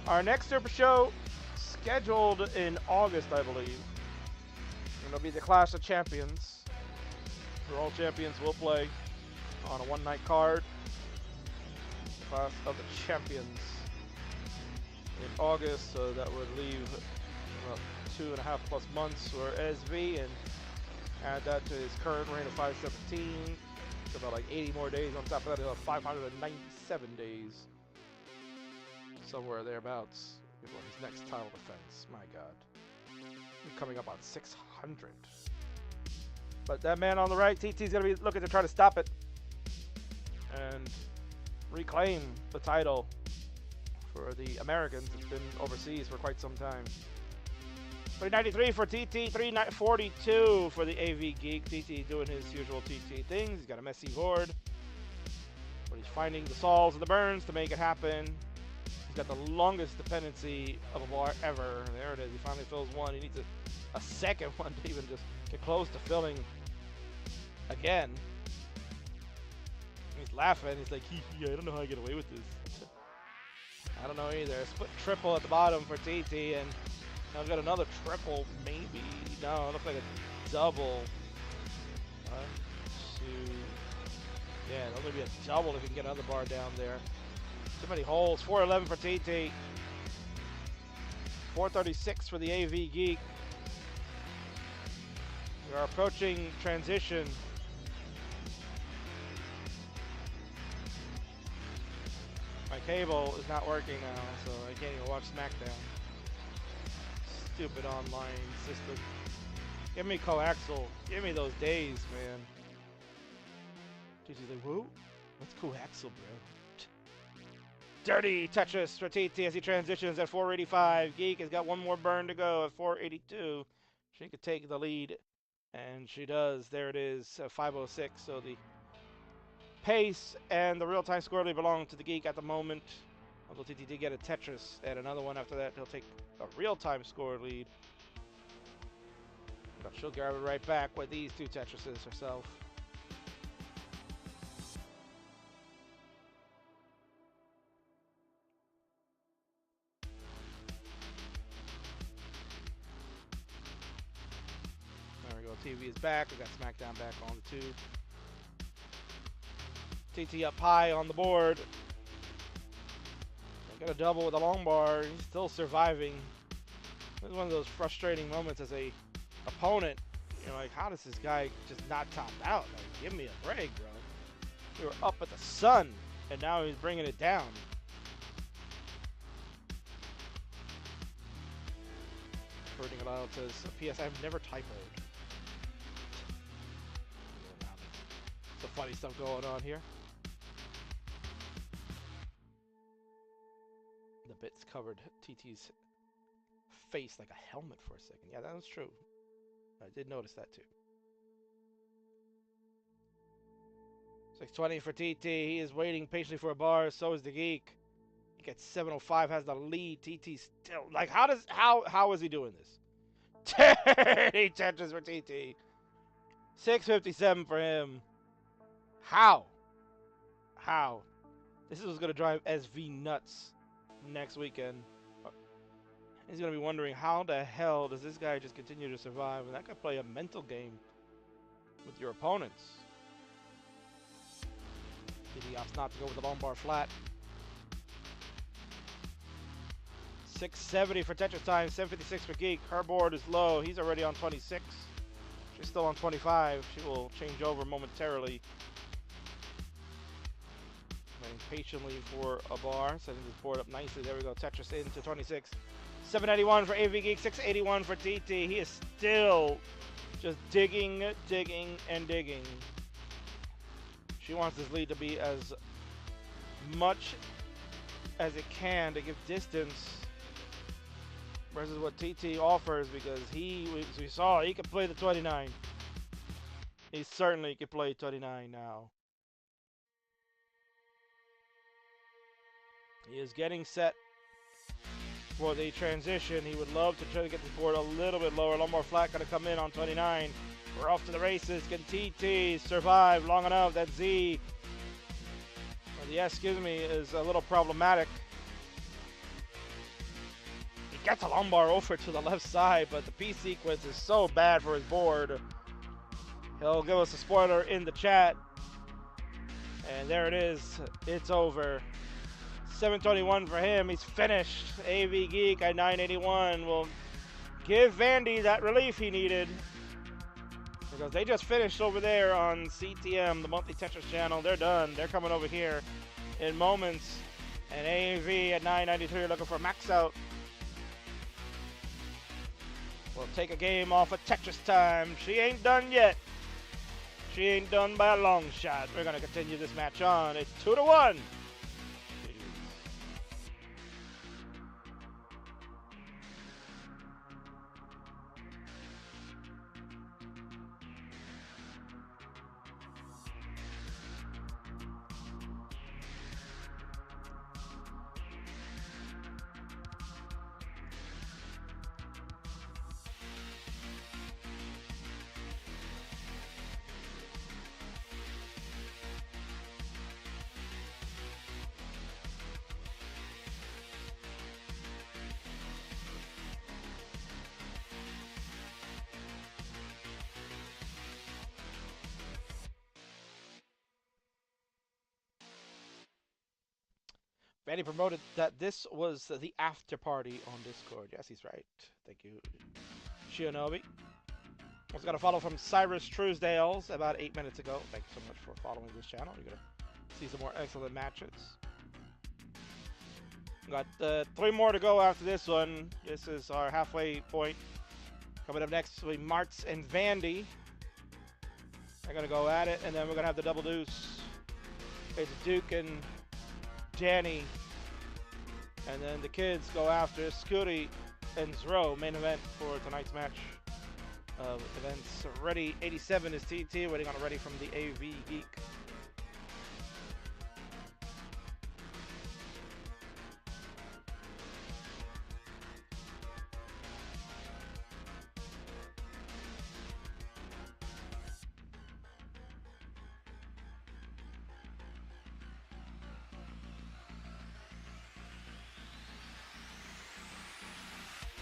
our next Super Show, scheduled in August, I believe. And it'll be the Clash of Champions, where all champions will play on a one-night card. The Clash of the Champions in August, so that would leave about 2.5+ months for SV, and add that to his current reign of 517. It's about like 80 more days. On top of that, he'll have 597 days, somewhere thereabouts, before his next title defense. My God, we're coming up on 600. But that man on the right, TT's gonna be looking to try to stop it and reclaim the title for the Americans. It's been overseas for quite some time. 393 for TT, 342 for the AV Geek. TT doing his usual TT things. He's got a messy board, but he's finding the solves and the burns to make it happen. He's got the longest dependency of a bar ever. There it is. He finally fills one. He needs a second one to even just get close to filling again. He's laughing. He's like, I don't know how I get away with this. I don't know either. Split triple at the bottom for TT, and I've got another triple, maybe. No, it looks like a double. 1, 2. Yeah, it'll only be a double if you can get another bar down there. Too many holes. 411 for TT. 436 for the AV Geek. We are approaching transition. My cable is not working now, so I can't even watch SmackDown. Stupid online system. Give me coaxial. Give me those days, man. TT's like, whoa? What's coaxial, bro? Dirty Tetris for TT as he transitions at 485. Geek has got one more burn to go at 482. She could take the lead, and she does. There it is, 506. So the pace and the real-time score really belong to the Geek at the moment. Although TT did get a Tetris and another one after that, he'll take a real-time score lead. But she'll grab it right back with these two Tetrises herself. There we go. TV is back. We got SmackDown back on the tube. TT up high on the board. Got a double with a long bar. He's still surviving. This is one of those frustrating moments as a opponent. You know, like, how does this guy just not top out? Like, give me a break, bro. We were up at the sun, and now he's bringing it down. Hurting aloud says, P.S. I've never typoed. Some funny stuff going on here. The bits covered TT's face like a helmet for a second. Yeah, that was true. I did notice that too. 620 for TT. He is waiting patiently for a bar. So is the Geek. He gets 705, has the lead. TT still, like, how is he doing this? 30 Tetris for TT. 657 for him. How? This is what's gonna drive SV nuts next weekend. He's gonna be wondering, how the hell does this guy just continue to survive? And that could play a mental game with your opponents. TT opts not to go with the long bar flat. 670 for Tetris time, 756 for Geek. Her board is low. He's already on 26. She's still on 25. She will change over momentarily. Waiting patiently for a bar, setting this board up nicely. There we go. Tetris into 26. 791 for AV Geek, 681 for TT. He is still just digging, and digging. She wants this lead to be as much as it can to give distance versus what TT offers, because we saw he could play the 29. He certainly could play 29 now. He is getting set for the transition. He would love to try to get the board a little bit lower, a little more flat. Going to come in on 29. We're off to the races. Can TT survive long enough? That Z, or the excuse me, is a little problematic. He gets a lumbar over to the left side, but the P sequence is so bad for his board. He'll give us a spoiler in the chat. And there it is. It's over. 721 for him. He's finished. AV Geek at 981 will give Vandy that relief he needed, because they just finished over there on CTM, the monthly Tetris channel. They're done. They're coming over here in moments. And AV at 993 looking for max out. We'll take a game off of Tetris time. She ain't done yet. She ain't done by a long shot. We're going to continue this match on. It's 2-1. Vandy promoted that this was the after party on Discord. Yes, he's right. Thank you, Shionobi. Also got a follow from Cyrus Truesdales about 8 minutes ago. Thank you so much for following this channel. You're going to see some more excellent matches. Got 3 more to go after this one. This is our halfway point. Coming up next will be Martz and Vandy. They're going to go at it, and then we're going to have the double deuce. It's Duke and Danny, and then the kids go after SCUTI and ZRO, main event for tonight's match of events. Ready 87 is TT, waiting on a ready from the AV Geek.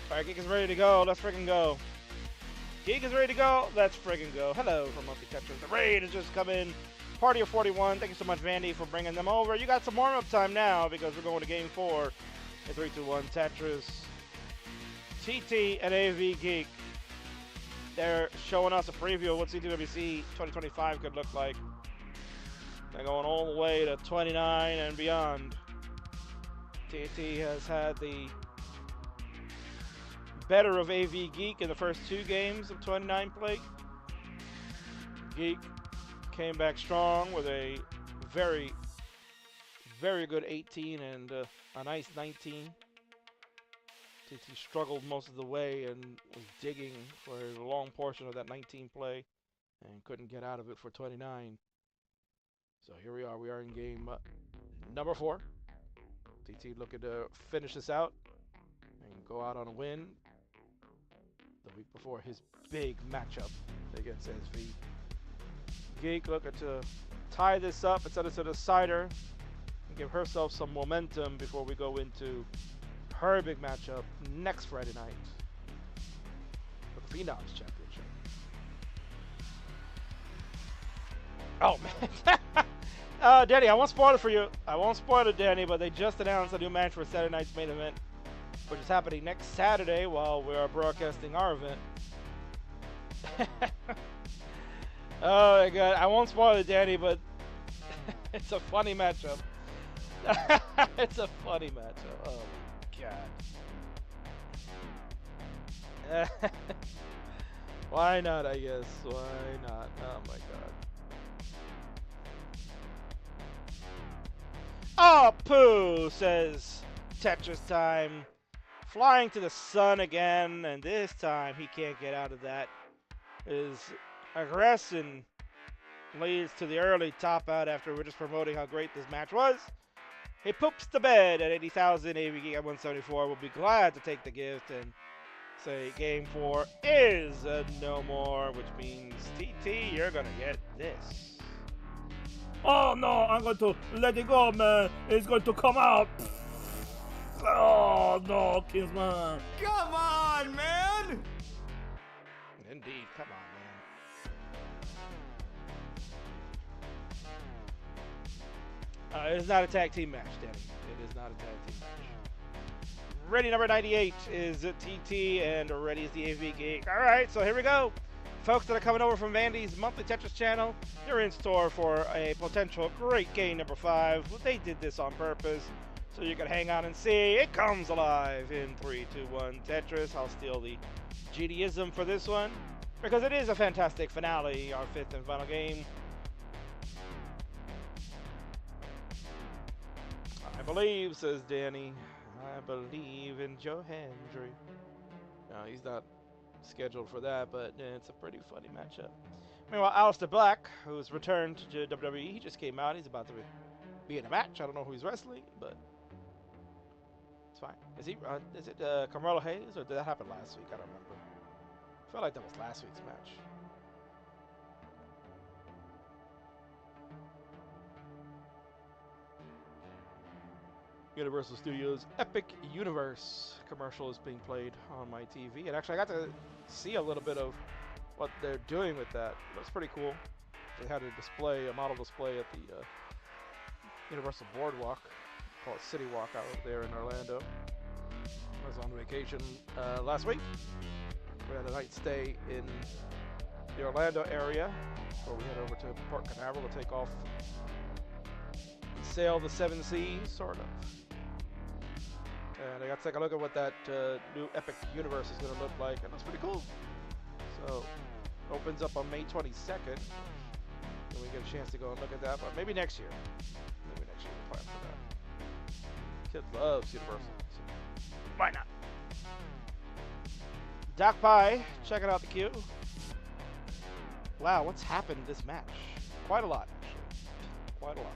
Alright, Geek is ready to go. Let's freaking go. Geek is ready to go. Let's freaking go. Hello from Monthly Tetris. The raid has just come in. Party of 41. Thank you so much, Vandy, for bringing them over. You got some warm-up time now, because we're going to Game 4 in 3-2-1 Tetris. TT and AV Geek. They're showing us a preview of what CTWC 2025 could look like. They're going all the way to 29 and beyond. TT has had the better of AV Geek in the first 2 games of 29 play. Geek came back strong with a very, very good 18 and a nice 19. TT struggled most of the way and was digging for a long portion of that 19 play and couldn't get out of it for 29. So here we are. We are in game number 4. TT looking to finish this out and go out on a win. The week before his big matchup against SV. Geek looking to tie this up and set it to the decider and give herself some momentum before we go into her big matchup next Friday night for the Phenoms Championship. Oh man. Danny, I won't spoil it for you. I won't spoil it, Danny, but they just announced a new match for Saturday night's main event, which is happening next Saturday while we are broadcasting our event. Oh my god, I won't spoil it, Danny, but it's a funny matchup. It's a funny matchup. Oh my god. Why not, I guess? Why not? Oh my god. Oh, poo, says Tetris Time. Flying to the sun again, and this time he can't get out of that. His aggression leads to the early top out after we're just promoting how great this match was. He poops the bed at 80,000 AV Geek at 174. Will be glad to take the gift and say game 4 is no more, which means TT, you're gonna get this. Oh no, I'm going to let it go, man. It's going to come out. Oh no, Kingsman. Come on, man! Indeed, come on, man. It is not a tag team match, Danny. It is not a tag team match. Ready number 98 is TT, and ready is the AV Geek. All right, so here we go. Folks that are coming over from Vandy's monthly Tetris channel, you're in store for a potential great game number 5. They did this on purpose, so you can hang on and see. It comes alive in 3, 2, 1 Tetris. I'll steal the GDism for this one, because it is a fantastic finale, our 5th and final game. I believe, says Danny. I believe in Joe Hendry. No, he's not scheduled for that, but it's a pretty funny matchup. Meanwhile, Aleister Black, who's returned to WWE, he just came out. He's about to be in a match. I don't know who he's wrestling, but it's fine. Is it Carmelo Hayes, or did that happen last week? I don't remember. I felt like that was last week's match. Universal Studios Epic Universe commercial is being played on my TV, and actually I got to see a little bit of what they're doing with that. That's pretty cool. They had a model display at the Universal Boardwalk, called City Walk, out there in Orlando. I was on vacation last week. We had a night stay in the Orlando area, where we head over to Port Canaveral to take off and sail the 7 seas, sort of. And I got to take a look at what that new Epic Universe is going to look like, and that's pretty cool. So, it opens up on May 22nd, and we get a chance to go and look at that, but maybe next year. Maybe next year we'll plan for that. Kid loves Universal, so why not? Doc Pie, checking out the queue. Wow, what's happened this match? Quite a lot, actually. Quite a lot.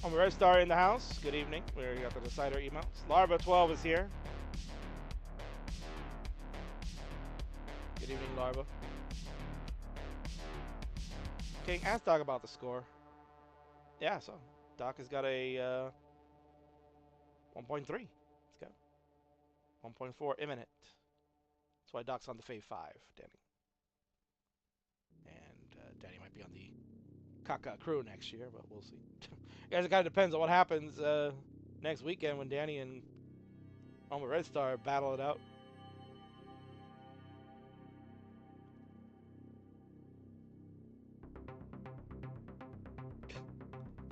I'm Red Star in the house. Good evening. We got the Decider emotes. Larva 12 is here. Good evening, Larva. King, ask Doc about the score. Yeah, so Doc has got a 1.3. Let's go. 1.4 imminent. That's why Doc's on the Fave 5, Danny. And Danny might be on the Kaka crew next year, but we'll see. I guess it kind of depends on what happens next weekend when Danny and Homer Red Star battle it out.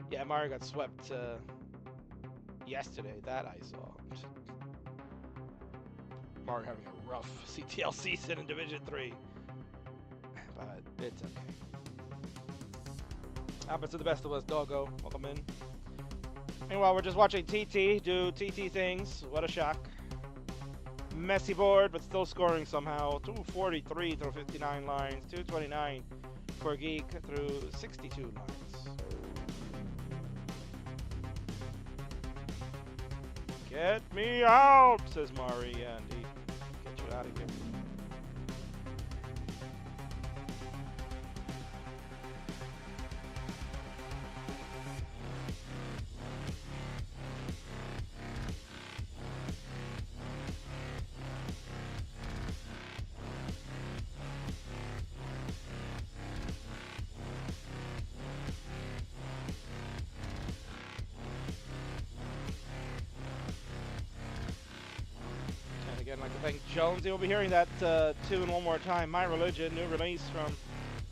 Yeah, Mario got swept yesterday. That I saw. Mario having a rough CTL season in Division 3. But it's okay. Happens to the best of us, doggo. Welcome in. Meanwhile, we're just watching TT do TT things. What a shock. Messy board, but still scoring somehow. 243 through 59 lines. 229 for Geek through 62 lines. Get me out, says Mari. Yeah, indeed. Get you out of here. I'd like to thank Jonesy. We'll be hearing that tune one more time. My Religion, new release from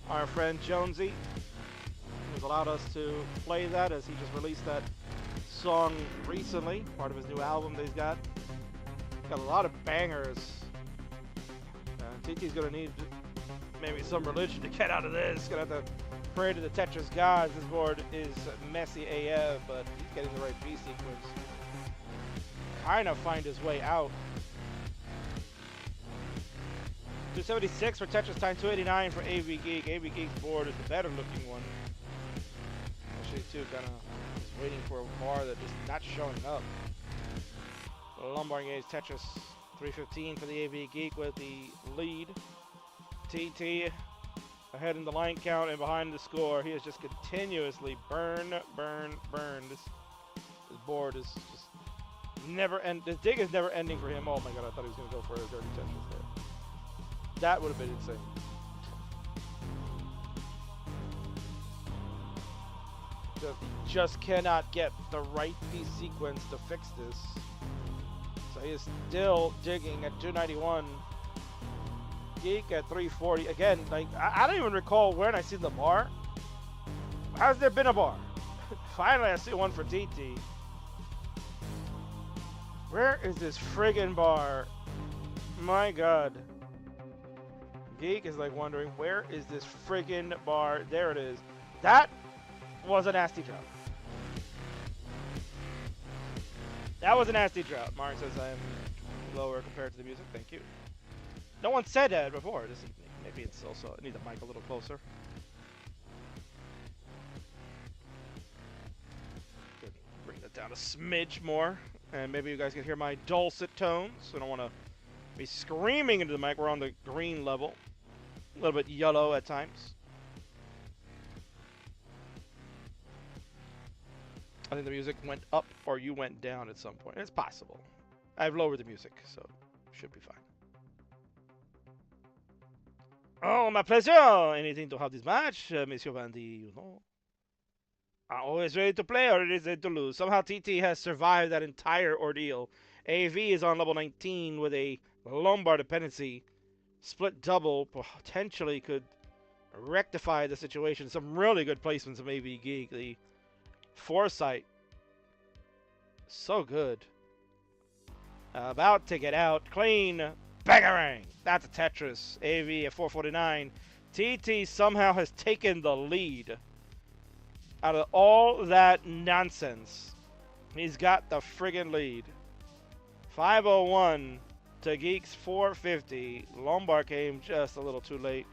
our friend Jonesy, who's allowed us to play that as he just released that song recently, part of his new album that he's got. Got a lot of bangers. TT's gonna need maybe some religion to get out of this. Gonna have to pray to the Tetris gods. This board is messy AF, but he's getting the right B sequence. Kind of find his way out. 276 for Tetris time, 289 for AV Geek. AV Geek's board is the better looking one. Actually, too, kind of just waiting for a bar that just not showing up. Lombard Gauge Tetris 315 for the AV Geek with the lead. TT ahead in the line count and behind the score. He is just continuously burn. This board is just never end. This dig is never ending for him. Oh my god, I thought he was gonna go for a dirty Tetris there. That would have been insane. Just cannot get the right piece sequence to fix this. So he is still digging at 291. Geek at 340. Again, like I don't even recall when I see the bar. Has there been a bar? Finally, I see one for TT. Where is this friggin' bar? My god. Geek is like wondering, where is this friggin' bar? There it is. That was a nasty drop. That was a nasty drop. Mark says I am lower compared to the music. Thank you. No one said that before this evening. Maybe it's also, I need the mic a little closer. Good. Bring that down a smidge more. And maybe you guys can hear my dulcet tones. I don't want to be screaming into the mic. We're on the green level. A little bit yellow at times. I think the music went up or you went down at some point. It's possible. I've lowered the music, so should be fine. Oh, my pleasure. Anything to have this match, Monsieur Vandy, you know. I'm always ready to play or it is ready to lose. Somehow TT has survived that entire ordeal. AV is on level 19 with a lumbar dependency. Split double potentially could rectify the situation. Some really good placements from AV Geek. The foresight, so good. About to get out. Clean. Bangarang. That's a Tetris. AV at 449. TT somehow has taken the lead. Out of all that nonsense, he's got the friggin' lead. 501 to Geek's 450. Lombard came just a little too late.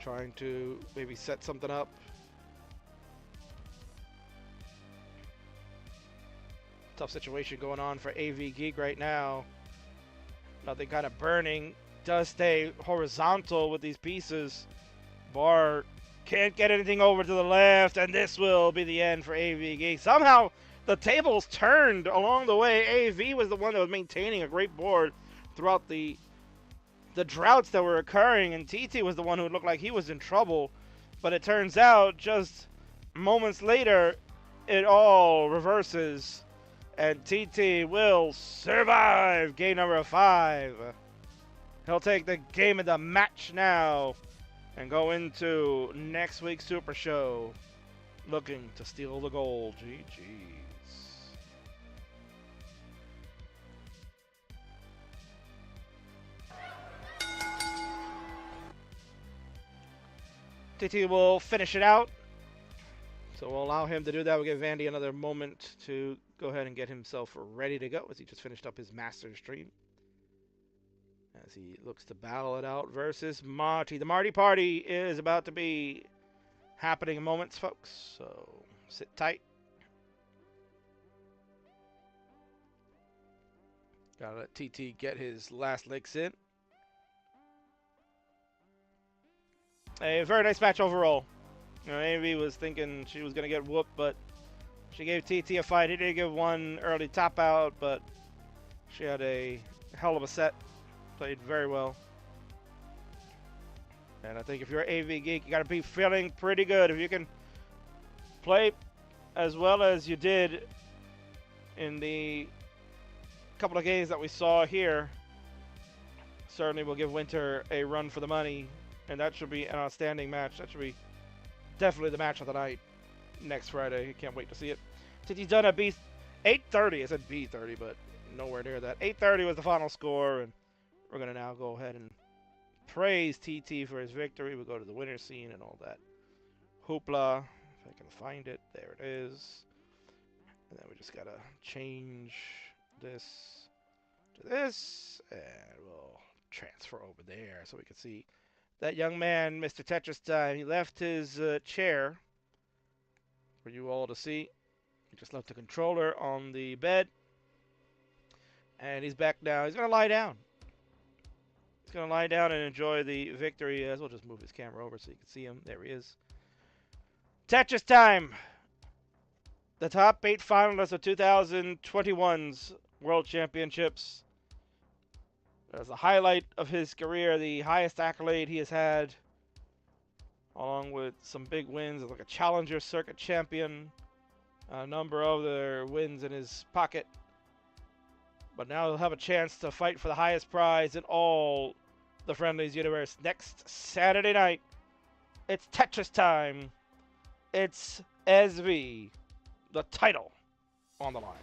Trying to maybe set something up. Tough situation going on for AV Geek right now. Nothing kind of burning. Does stay horizontal with these pieces. Bar can't get anything over to the left, and this will be the end for AV Geek. Somehow the tables turned along the way. AV was the one that was maintaining a great board throughout the droughts that were occurring, and TT was the one who looked like he was in trouble. But it turns out just moments later it all reverses, and TT will survive game number 5. He'll take the game of the match now and go into next week's Super Show looking to steal the gold. GG's. TT will finish it out. So we'll allow him to do that. We'll give Vandy another moment to go ahead and get himself ready to go as he just finished up his master stream. As he looks to battle it out versus Marty. The Marty party is about to be happening in moments, folks. So sit tight. Gotta let TT get his last licks in. A very nice match overall. You know, AV was thinking she was going to get whooped, but she gave TT a fight. He did give one early tap out, but she had a hell of a set. Played very well. And I think if you're AV Geek, you got to be feeling pretty good. If you can play as well as you did in the couple of games that we saw here, certainly will give Winter a run for the money. And that should be an outstanding match. That should be definitely the match of the night next Friday. Can't wait to see it. TT's done at 8:30. I said B30, but nowhere near that. 8:30 was the final score, and We're going to now go ahead and praise TT for his victory. We'll go to the winner scene and all that hoopla. If I can find it. There it is. And then we just got to change this to this. And we'll transfer over there so we can see that young man, Mr. Tetris Time. He left his chair for you all to see. He just left the controller on the bed. And he's back now. He's going to lie down. He's going to lie down and enjoy the victory. As we'll just move his camera over so you can see him. There he is. Tetris Time. The top 8 finalists of 2021's World Championships. As a highlight of his career, the highest accolade he has had, along with some big wins, like a Challenger Circuit champion, a number of other wins in his pocket. But now he'll have a chance to fight for the highest prize in all the Friendlies universe next Saturday night. It's Tetris Time. It's SV. The title on the line.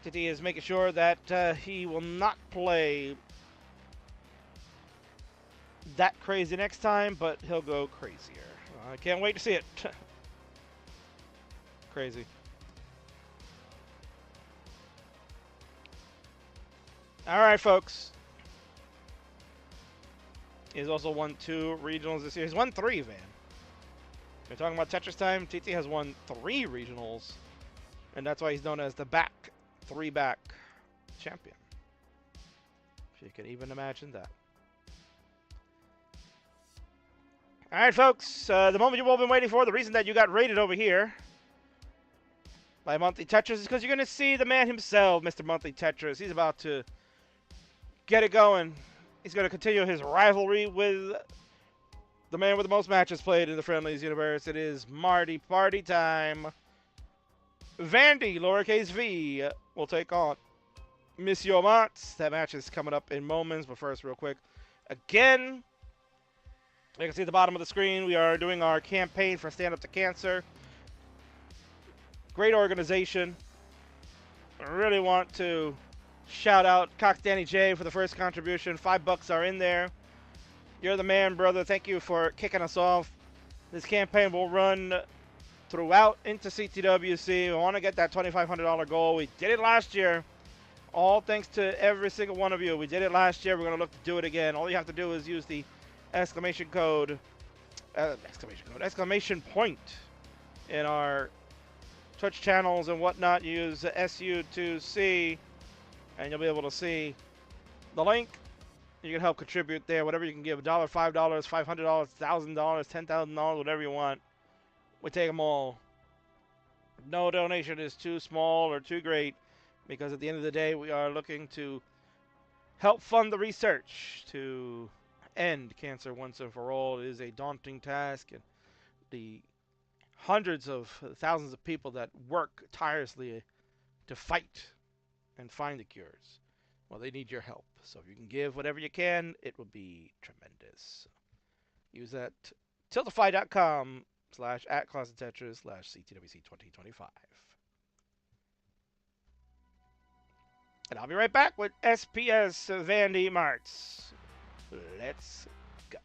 TT is making sure that he will not play that crazy next time, but he'll go crazier. I can't wait to see it. Crazy. All right, folks. He's also won 2 regionals this year. He's won 3, Van. We're talking about Tetris Time. TT has won 3 regionals, and that's why he's known as the 3-back champion. If you can even imagine that. All right, folks. The moment you've all been waiting for, the reason that you got rated over here by Monthly Tetris is because you're going to see the man himself, Mr. Monthly Tetris. He's about to get it going. He's going to continue his rivalry with the man with the most matches played in the Friendlies universe. It is Marty Party time. Vandy, lowercase v, will take on Monsieur Mats. That match is coming up in moments, but first, real quick. Again, you can see at the bottom of the screen, we are doing our campaign for Stand Up to Cancer. Great organization. I really want to shout out Cox Danny J for the first contribution. $5 are in there. You're the man, brother. Thank you for kicking us off. This campaign will run throughout into CTWC. We want to get that $2,500 goal. We did it last year. All thanks to every single one of you. We did it last year. We're going to look to do it again. All you have to do is use the exclamation point in our Twitch channels and whatnot. Use SU2C. And you'll be able to see the link. You can help contribute there. Whatever you can give. $1, $5, $500, $1,000, $10,000, whatever you want. We take them all. No donation is too small or too great, because at the end of the day, we are looking to help fund the research to end cancer once and for all. It is a daunting task, and the hundreds of thousands of people that work tirelessly to fight and find the cures, well, they need your help. So if you can give whatever you can, it will be tremendous. Use that tiltify.com/@ClosetTetris/CTWC2025. And I'll be right back with SPS Vandy Marts. Let's go.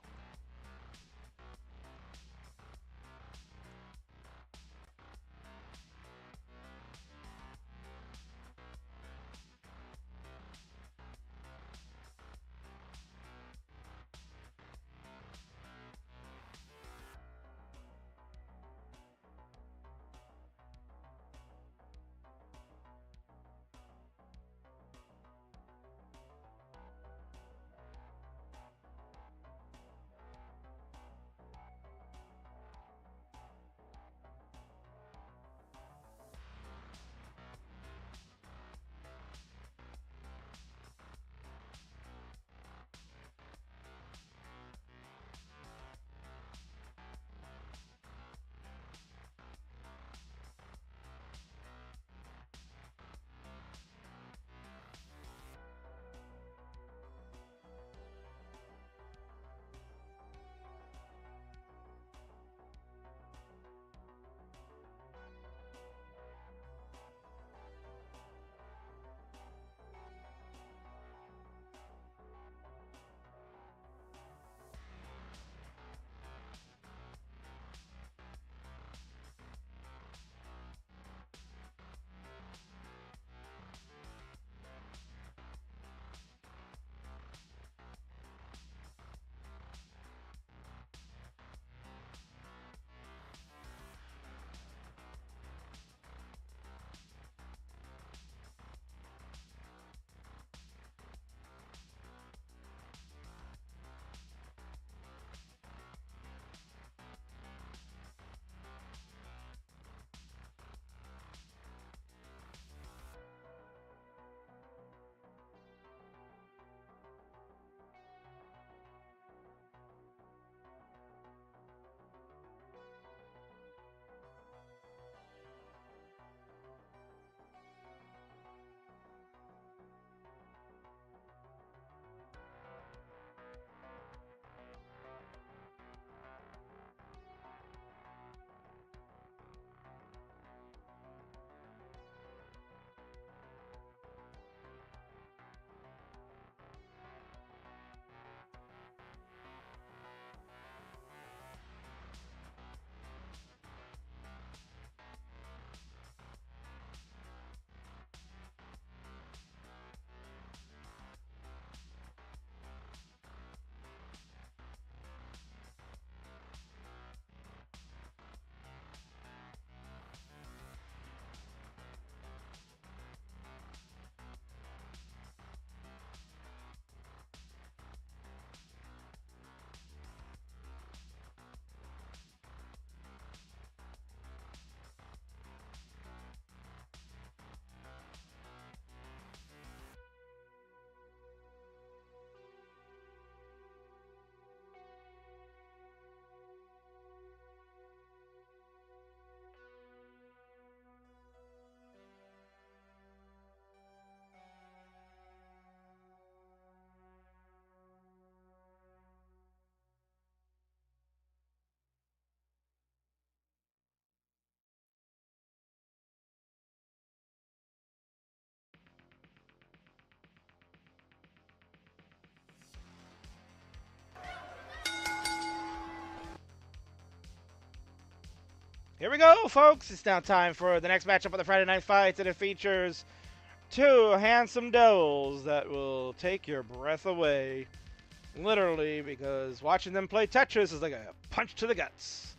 Here we go, folks. It's now time for the next matchup of the Friday Night Fights, and it features two handsome devils that will take your breath away. Literally, because watching them play Tetris is like a punch to the guts.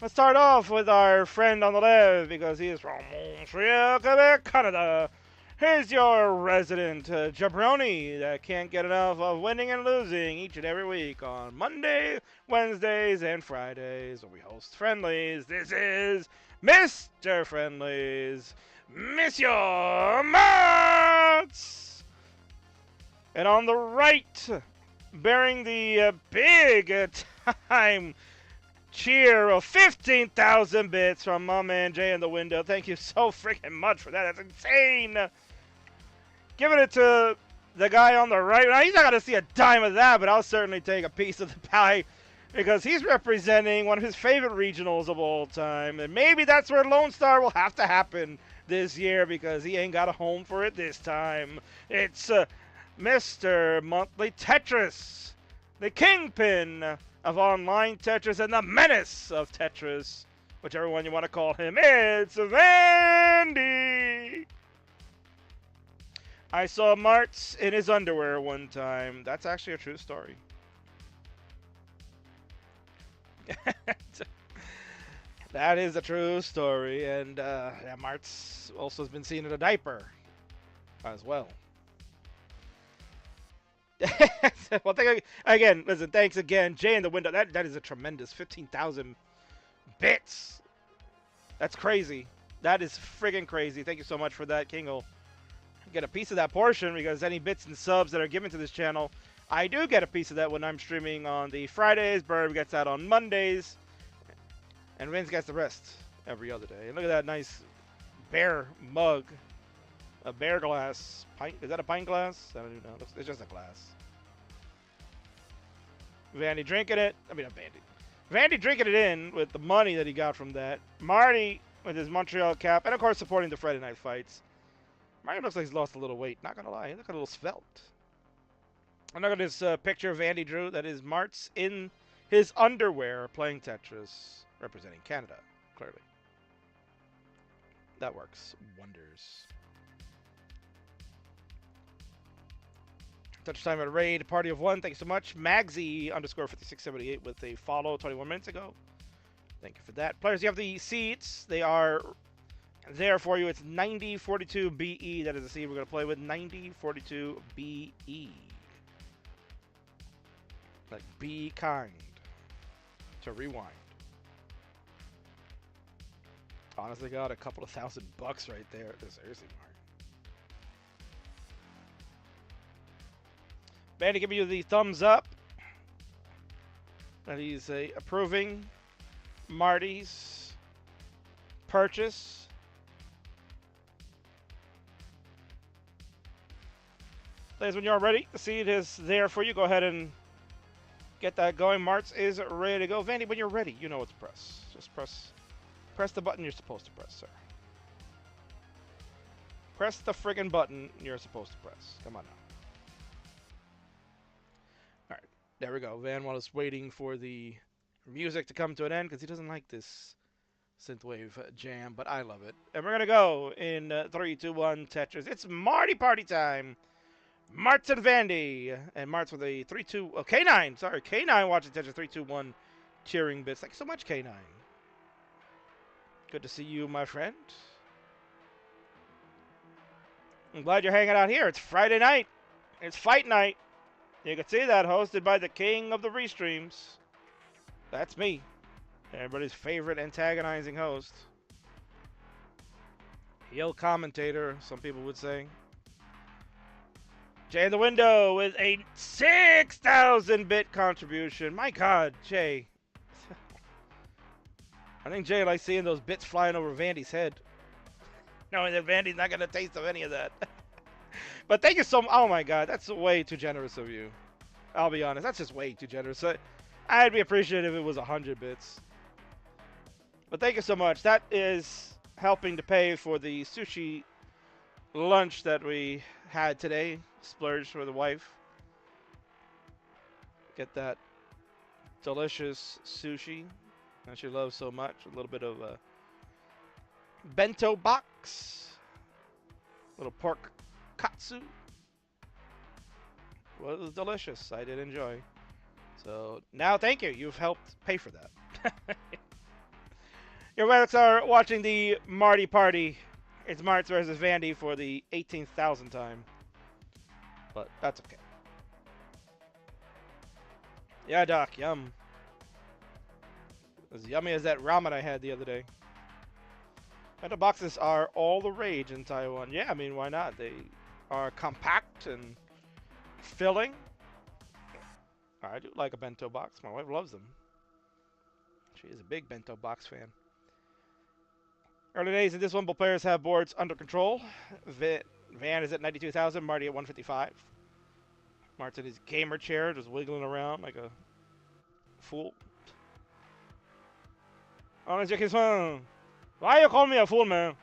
Let's start off with our friend on the left, because he is from Montreal, Quebec, Canada. Here's your resident jabroni that can't get enough of winning and losing each and every week on Monday, Wednesdays, and Fridays, where we host Friendlies. This is Mr. Friendlies, Monsieur Mats! And on the right, bearing the big time cheer of 15,000 bits from my man Jay in the window. Thank you so freaking much for that. That's insane. Giving it to the guy on the right. Now, he's not going to see a dime of that, but I'll certainly take a piece of the pie because he's representing one of his favorite regionals of all time. And maybe that's where Lone Star will have to happen this year because he ain't got a home for it this time. It's Mr. Monthly Tetris, the kingpin of online Tetris and the menace of Tetris, whichever one you want to call him. It's Vandy! I saw Martz in his underwear one time. That's actually a true story. That is a true story. And yeah, Martz also has been seen in a diaper as well. Well, again, listen, thanks again. Jay in the window. That is a tremendous 15,000 bits. That's crazy. That is friggin' crazy. Thank you so much for that, King. Get a piece of that portion because any bits and subs that are given to this channel, I do get a piece of that when I'm streaming on the Fridays. Burb gets that on Mondays, and Vince gets the rest every other day. And look at that nice bear mug, a bear glass pint. Is that a pint glass? I don't even know. It's just a glass. Vandy drinking it. I mean, not Vandy. Vandy drinking it in with the money that he got from that. Marty with his Montreal cap, and of course supporting the Friday Night Fights. Marty looks like he's lost a little weight. Not gonna lie, he looks a little svelte. And look at this picture of Andy Drew. That is Martz in his underwear playing Tetris, representing Canada, clearly. That works wonders. Touch time at Raid, Party of One. Thank you so much. Magsy _ 5678 with a follow 21 minutes ago. Thank you for that. Players, you have the seeds. They are there for you. It's 9042 BE. That is the seed we're going to play with. 9042 BE. Like, be kind. To rewind. Honestly, got a couple of $1,000 right there. Seriously, Mark. Bandy giving you the thumbs up. That he's approving Marty's purchase. Ladies, when you're ready, the seed is there for you. Go ahead and get that going. Martz is ready to go. Vandy, when you're ready, you know what to press. Just press the button you're supposed to press, sir. Press the friggin' button you're supposed to press. Come on now. All right, there we go. Van while is waiting for the music to come to an end because he doesn't like this synthwave jam, but I love it. And we're gonna go in 3, 2, 1 Tetris. It's Marty party time. Martz and Vandy. And Martz with a 3, 2... Oh, K9. Sorry, K9 watching Tetris. 3, 2, 1 cheering bits. Thank you so much, K9. Good to see you, my friend. I'm glad you're hanging out here. It's Friday night. It's fight night. You can see that, hosted by the king of the restreams. That's me. Everybody's favorite antagonizing host. Heel commentator, some people would say. Jay in the window with a 6,000-bit contribution. My God, Jay. I think Jay likes seeing those bits flying over Vandy's head. Knowing that Vandy's not going to taste of any of that. But thank you so much. Oh, my God. That's way too generous of you. I'll be honest. That's just way too generous. I'd be appreciative if it was 100 bits. But thank you so much. That is helping to pay for the sushi lunch that we had today. Splurged for the wife. Get that delicious sushi. that she loves so much. A little bit of a bento box. Little pork katsu. Well, it was delicious. I did enjoy. So now, thank you. You've helped pay for that. Your relics are watching the Marty Party. It's Marts versus Vandy for the 18,000th time. But that's okay. Yeah, Doc, yum. As yummy as that ramen I had the other day. Bento boxes are all the rage in Taiwan. Yeah, I mean, why not? They are compact and filling. I do like a bento box. My wife loves them. She is a big bento box fan. Early days in this one, both players have boards under control. Van is at 92,000, Marty at 155. Mart's in his gamer chair, just wiggling around like a fool. Honestly, Kingsman, why you call me a fool, man?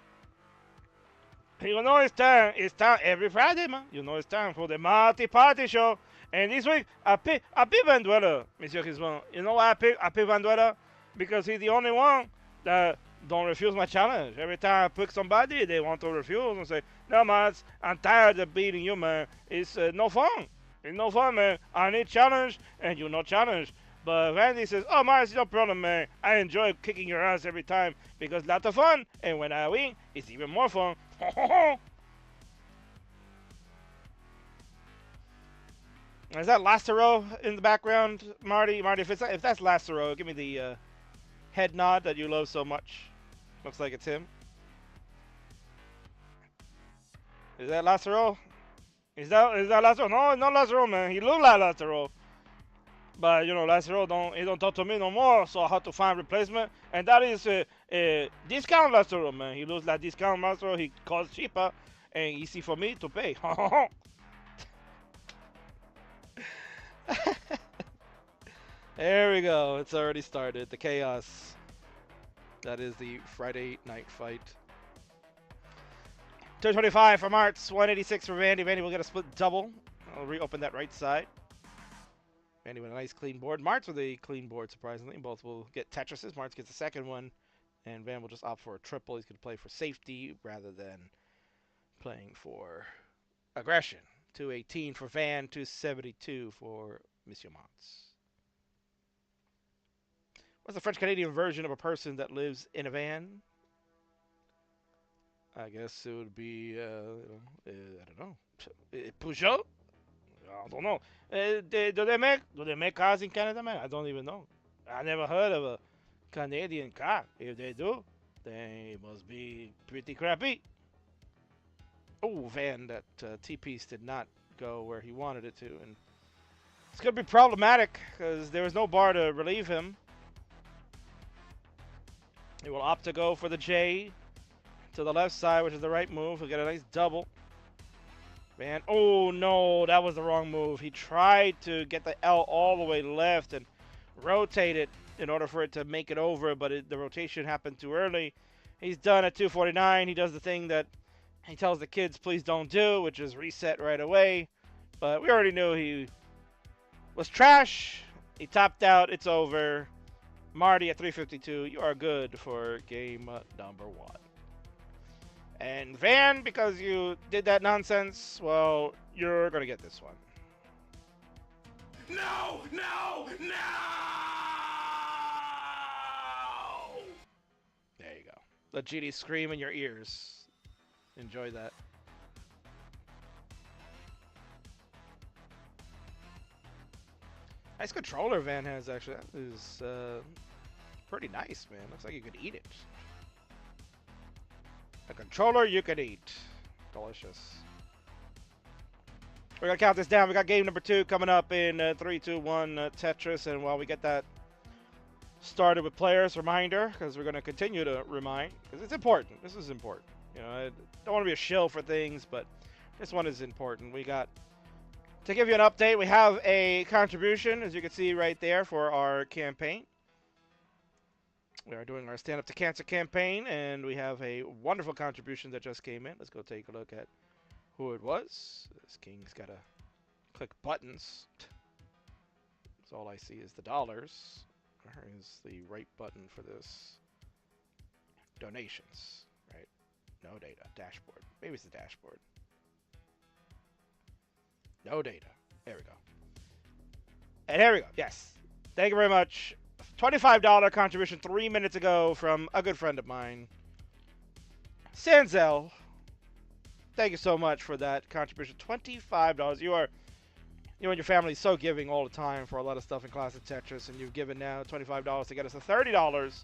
You know it's time every Friday, man. You know it's time for the Marty Party show. And this week, I pick Van Dweller, Monsieur Kingsman. You know why I pick Van Dweller? Because he's the only one that don't refuse my challenge. Every time I pick somebody, they want to refuse and say, no, man, I'm tired of beating you, man. It's no fun. It's no fun, man. I need challenge, and you no challenge. But Randy says, oh, man, it's no problem, man. I enjoy kicking your ass every time because it's lots of fun. And when I win, it's even more fun. Is that Lazaro in the background, Marty? Marty, if that's Lazaro, give me the head nod that you love so much. Looks like it's him. Is that Lazaro? Is that Lazaro? No, not Lazaro, man. He look like Lazaro. But you know, Lazaro don't talk to me no more, so I have to find replacement. And that is a discount Lazaro, man. He looks like discount Lazaro. He costs cheaper and easy for me to pay. There we go. It's already started. The chaos. That is the Friday night fight. 225 for Martz, 186 for Vandy. Vandy will get a split double. I'll reopen that right side. Vandy with a nice clean board. Martz with a clean board, surprisingly. Both will get Tetrises. Martz gets the second one. And Van will just opt for a triple. He's going to play for safety rather than playing for aggression. 218 for Van, 272 for Monsieur Martz. What's the French-Canadian version of a person that lives in a van? I guess it would be, I don't know. Peugeot? I don't know. Do they make cars in Canada, man? I don't even know. I never heard of a Canadian car. If they do, they must be pretty crappy. Oh, Van, that T-piece did not go where he wanted it to. And it's going to be problematic because there was no bar to relieve him. He will opt to go for the J to the left side, which is the right move. He'll get a nice double. Van, oh no, that was the wrong move. He tried to get the L all the way left and rotate it in order for it to make it over, but the rotation happened too early. He's done at 249. He does the thing that he tells the kids please don't do, which is reset right away. But we already knew he was trash. He topped out. It's over. Marty at 352, you are good for game number 1. And Van, because you did that nonsense, well, you're going to get this one. No! No! No! There you go. Let GD scream in your ears. Enjoy that. Nice controller Van has, actually. That is pretty nice, man. Looks like you could eat it. A controller you could eat. Delicious. We're going to count this down. We got game number 2 coming up in 3, 2, 1 Tetris. And while we get that started with players, reminder, because we're going to continue to remind, because it's important. This is important. You know, I don't want to be a shill for things, but this one is important. We got, to give you an update, we have a contribution, as you can see right there, for our campaign. We are doing our Stand Up to Cancer campaign, and we have a wonderful contribution that just came in. Let's go take a look at who it was. This King's got to click buttons. So all I see is the dollars. Where is the right button for this? Donations, right? No data. Dashboard. Maybe it's the dashboard. No data. There we go. And here we go. Yes. Thank you very much. $25 contribution 3 minutes ago from a good friend of mine, Sanzel. Thank you so much for that contribution. $25. You and your family so giving all the time for a lot of stuff in Classic Tetris, and you've given now $25 to get us to $30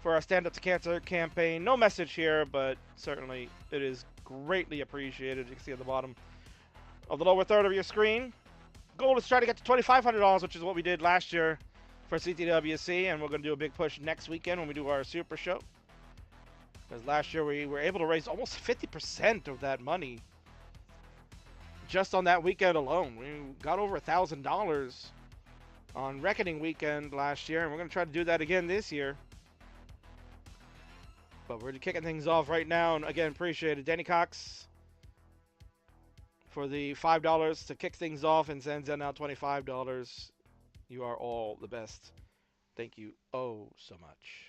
for our Stand Up to Cancer campaign. No message here, but certainly it is greatly appreciated. You can see at the bottom of the lower third of your screen. Goal is to try to get to $2,500, which is what we did last year for CTWC, and we're going to do a big push next weekend when we do our Super Show. Because last year we were able to raise almost 50% of that money just on that weekend alone. We got over $1,000 on Reckoning Weekend last year, and we're going to try to do that again this year. But we're kicking things off right now, and again, appreciate it. Danny Cox for the $5 to kick things off and sends in now $25. You are all the best. Thank you oh so much.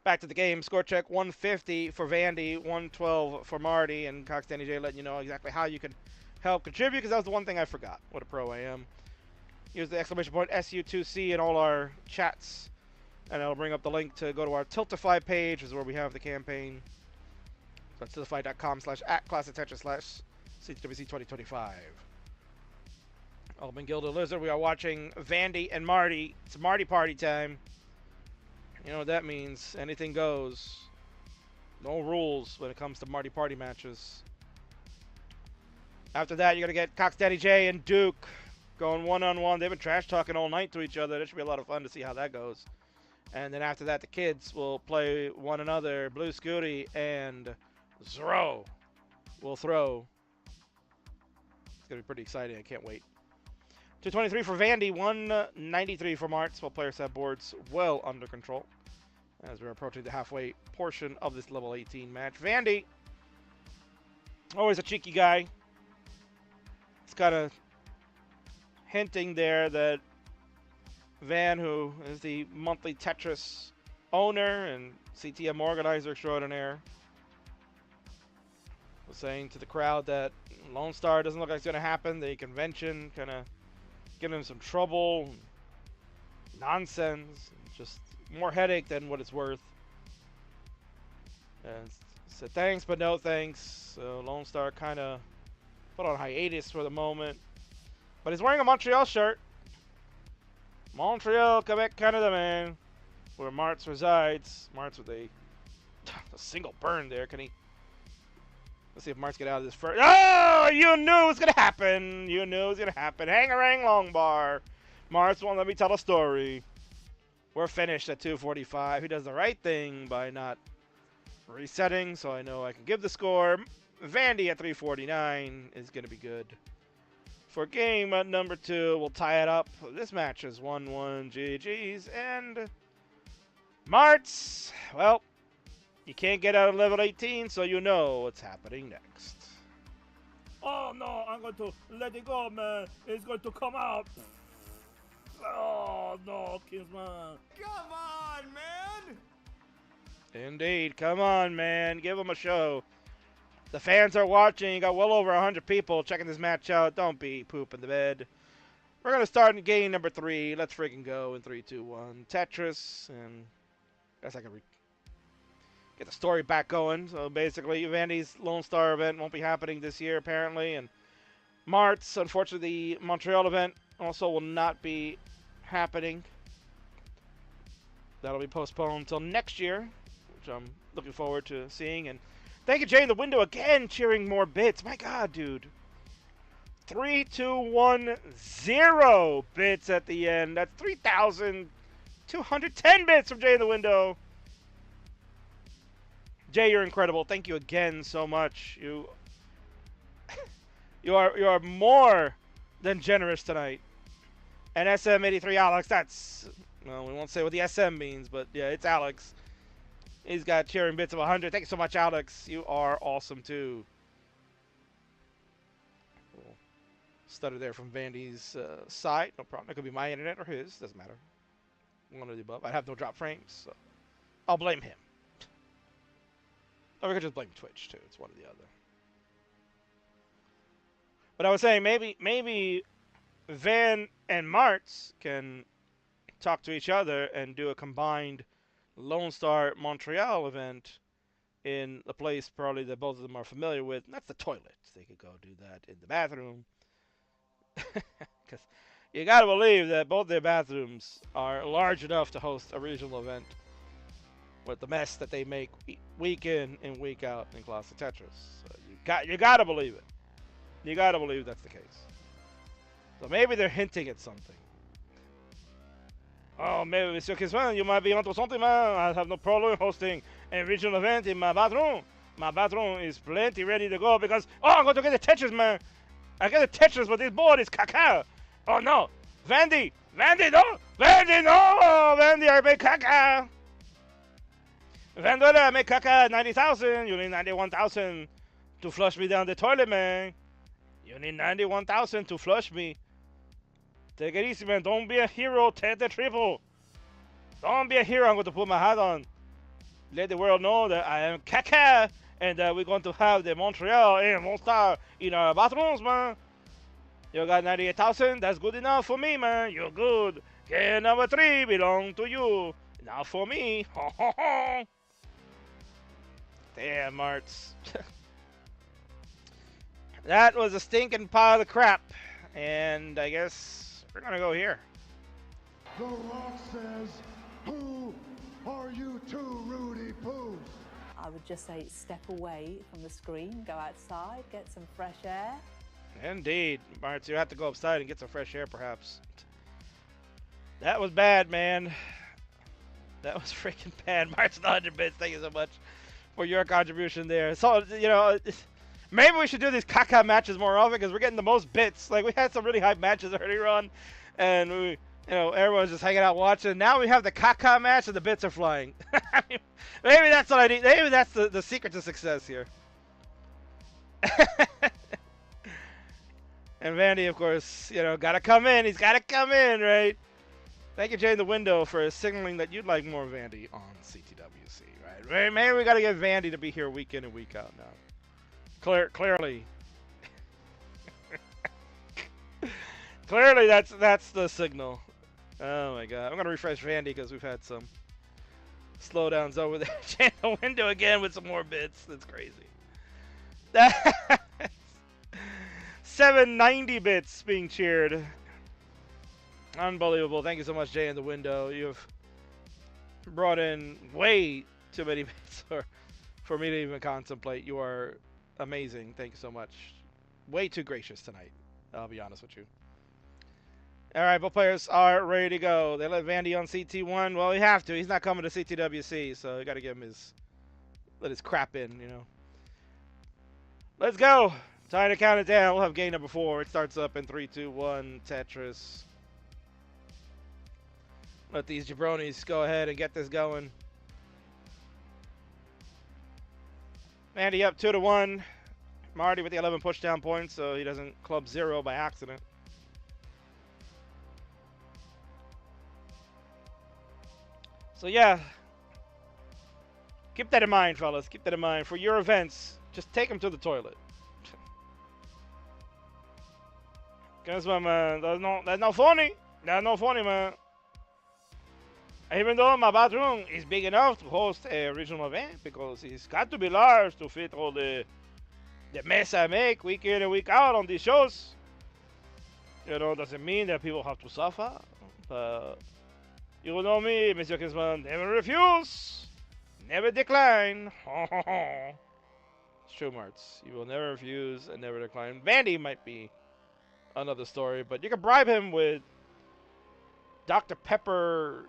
Back to the game. Score check 150 for Vandy, 112 for Marty, and Cox Danny J letting you know exactly how you can help contribute, because that was the one thing I forgot. What a pro I am. Use the exclamation point SU2C in all our chats, and it'll bring up the link to go to our Tiltify page, which is where we have the campaign. So that's tiltify.com/@ClassicTetris/CTWC2025. Alban Gilded Lizard, we are watching Vandy and Marty. It's Marty party time. You know what that means. Anything goes. No rules when it comes to Marty party matches. After that, you're going to get Cox Daddy J and Duke going one-on-one. They've been trash talking all night to each other. That should be a lot of fun to see how that goes. And then after that, the kids will play one another. Blue SCUTI and ZRO will throw. It's going to be pretty exciting. I can't wait. 223 for Vandy, 193 for Martz. While players have boards well under control as we're approaching the halfway portion of this level 18 match. Vandy, always a cheeky guy. It's kind of hinting there that Van, who is the monthly Tetris owner and CTM organizer extraordinaire, was saying to the crowd that Lone Star doesn't look like it's going to happen. The convention kind of giving him some trouble, nonsense, just more headache than what it's worth. And said thanks, but no thanks. So Lone Star kind of put on hiatus for the moment. But he's wearing a Montreal shirt. Montreal, Quebec, Canada, man. Where Martz resides. Martz with a single burn there. Can he? Let's see if Martz get out of this first. Oh, you knew it was going to happen. You knew it was going to happen. Hang-a-rang long bar. Martz won't let me tell a story. We're finished at 2:45. He does the right thing by not resetting, so I know I can give the score. Vandy at 3:49 is going to be good. For game number 2, we'll tie it up. This match is 1-1 GG's. And Martz, well, you can't get out of level 18, so you know what's happening next. Oh no, I'm going to let it go, man. It's going to come out. Oh no, Kingsman. Come on, man! Indeed. Come on, man. Give them a show. The fans are watching. You got well over 100 people checking this match out. Don't be pooping the bed. We're going to start in game number 3. Let's freaking go in 3, 2, 1. Tetris. And I guess I can get the story back going. So basically, Vandy's Lone Star event won't be happening this year, apparently. And Martz, unfortunately, the Montreal event also will not be happening. That'll be postponed until next year, which I'm looking forward to seeing. And thank you, Jay in the window, again, cheering more bits. My God, dude. 3, 2, 1, 0 bits at the end. That's 3,210 bits from Jay in the window. Jay, you're incredible. Thank you again so much. You are more than generous tonight. And SM83 Alex, that's, well, we won't say what the SM means, but yeah, it's Alex. He's got cheering bits of 100. Thank you so much, Alex. You are awesome, too. We'll Stutter there from Vandy's side. No problem. It could be my internet or his. Doesn't matter. One or the above. I have no drop frames, so I'll blame him. Or we could just blame Twitch too. It's one or the other. But I was saying maybe Van and Martz can talk to each other and do a combined Lone Star Montreal event in a place probably that both of them are familiar with. And that's the toilet. They could go do that in the bathroom. Because you got to believe that both their bathrooms are large enough to host a regional event with the mess that they make week in and week out in Classic Tetris. So you got to believe it. You got to believe that's the case. So maybe they're hinting at something. Oh, maybe Mr. Kingsman, you might be onto something, man. I have no problem hosting a regional event in my bathroom. My bathroom is plenty ready to go because, I'm going to get the Tetris, man. I get the Tetris, but this board is caca. Oh, no. Vandy, no. Vandy, no. Vandy, I make caca. Vandola, I make caca 90,000. You need 91,000 to flush me down the toilet, man. You need 91,000 to flush me. Take it easy, man. Don't be a hero. Take the triple. Don't be a hero. I'm going to put my hat on. Let the world know that I am caca. And we're going to have the Montreal and Monster in our bathrooms, man. You got 98,000. That's good enough for me, man. You're good. Game number 3 belong to you. Not for me. Damn, Martz. That was a stinking pile of crap. And I guess we're going to go here. The Rock says, who are you two Rudy Poos? I would just say step away from the screen, go outside, get some fresh air. Indeed. Martz, you have to go outside and get some fresh air, perhaps. That was bad, man. That was freaking bad. Martz, 100 bits. Thank you so much for your contribution there. So, you know, maybe we should do these caca matches more often because we're getting the most bits. Like, we had some really hype matches earlier on, and we, you know, everyone's just hanging out watching. Now we have the caca match, and the bits are flying. I mean, maybe that's what I need. Maybe that's the secret to success here. And Vandy, of course, you know, got to come in. He's got to come in, right? Thank you, Jay in the window, for signaling that you'd like more Vandy on CTWC, right? Maybe we got to get Vandy to be here week in and week out now. Clearly. Clearly, that's the signal. Oh, my God. I'm going to refresh Vandy because we've had some slowdowns over there. Jay in the window again with some more bits. That's crazy. That's 790 bits being cheered. Unbelievable. Thank you so much, Jay in the window. You've brought in way too many bits for me to even contemplate. You are amazing. Thank you so much. Way too gracious tonight. I'll be honest with you. All right, both players are ready to go. They let Vandy on CT1. Well, we have to. He's not coming to CTWC, so you got to give him let his crap in, you know. Let's go. Time to count it down. We'll have game number 4. It starts up in 3, 2, 1. Tetris. Let these jabronis go ahead and get this going. Vandy up 2-1. Marty with the 11 pushdown points, so he doesn't club 0 by accident. So yeah, keep that in mind, fellas. Keep that in mind. For your events, just take them to the toilet. Guess what, man? That's not funny. That's not funny, man. Even though my bathroom is big enough to host a regional event, because it's got to be large to fit all the mess I make week in and week out on these shows. You know, doesn't mean that people have to suffer. But you know me, Mr. Kingsman, never refuse, never decline. It's true, Martz. You will never refuse and never decline. Vandy might be another story, but you can bribe him with Dr. Pepper,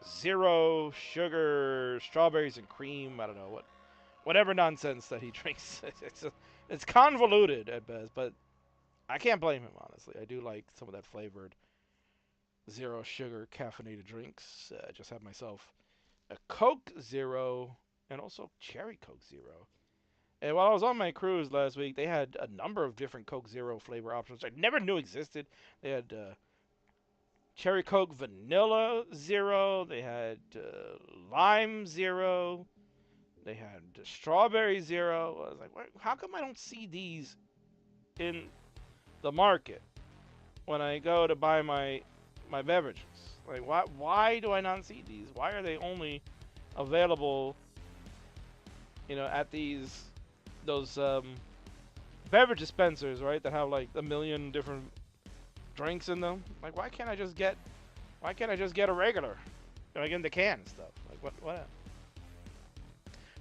zero sugar, strawberries and cream. I don't know, whatever nonsense that he drinks. It's convoluted at best, but I can't blame him, honestly. I do like some of that flavored zero sugar caffeinated drinks. I just had myself a Coke Zero and also Cherry Coke Zero And while I was on my cruise last week, they had a number of different Coke Zero flavor options I never knew existed. They had Cherry Coke Vanilla Zero. They had Lime Zero. They had Strawberry Zero. I was like, how come I don't see these in the market when I go to buy my beverages? Like, why do I not see these? Why are they only available, at those beverage dispensers, right? That have like a million different drinks in them. Like, why can't I just get a regular, like in the can and stuff? Like, what?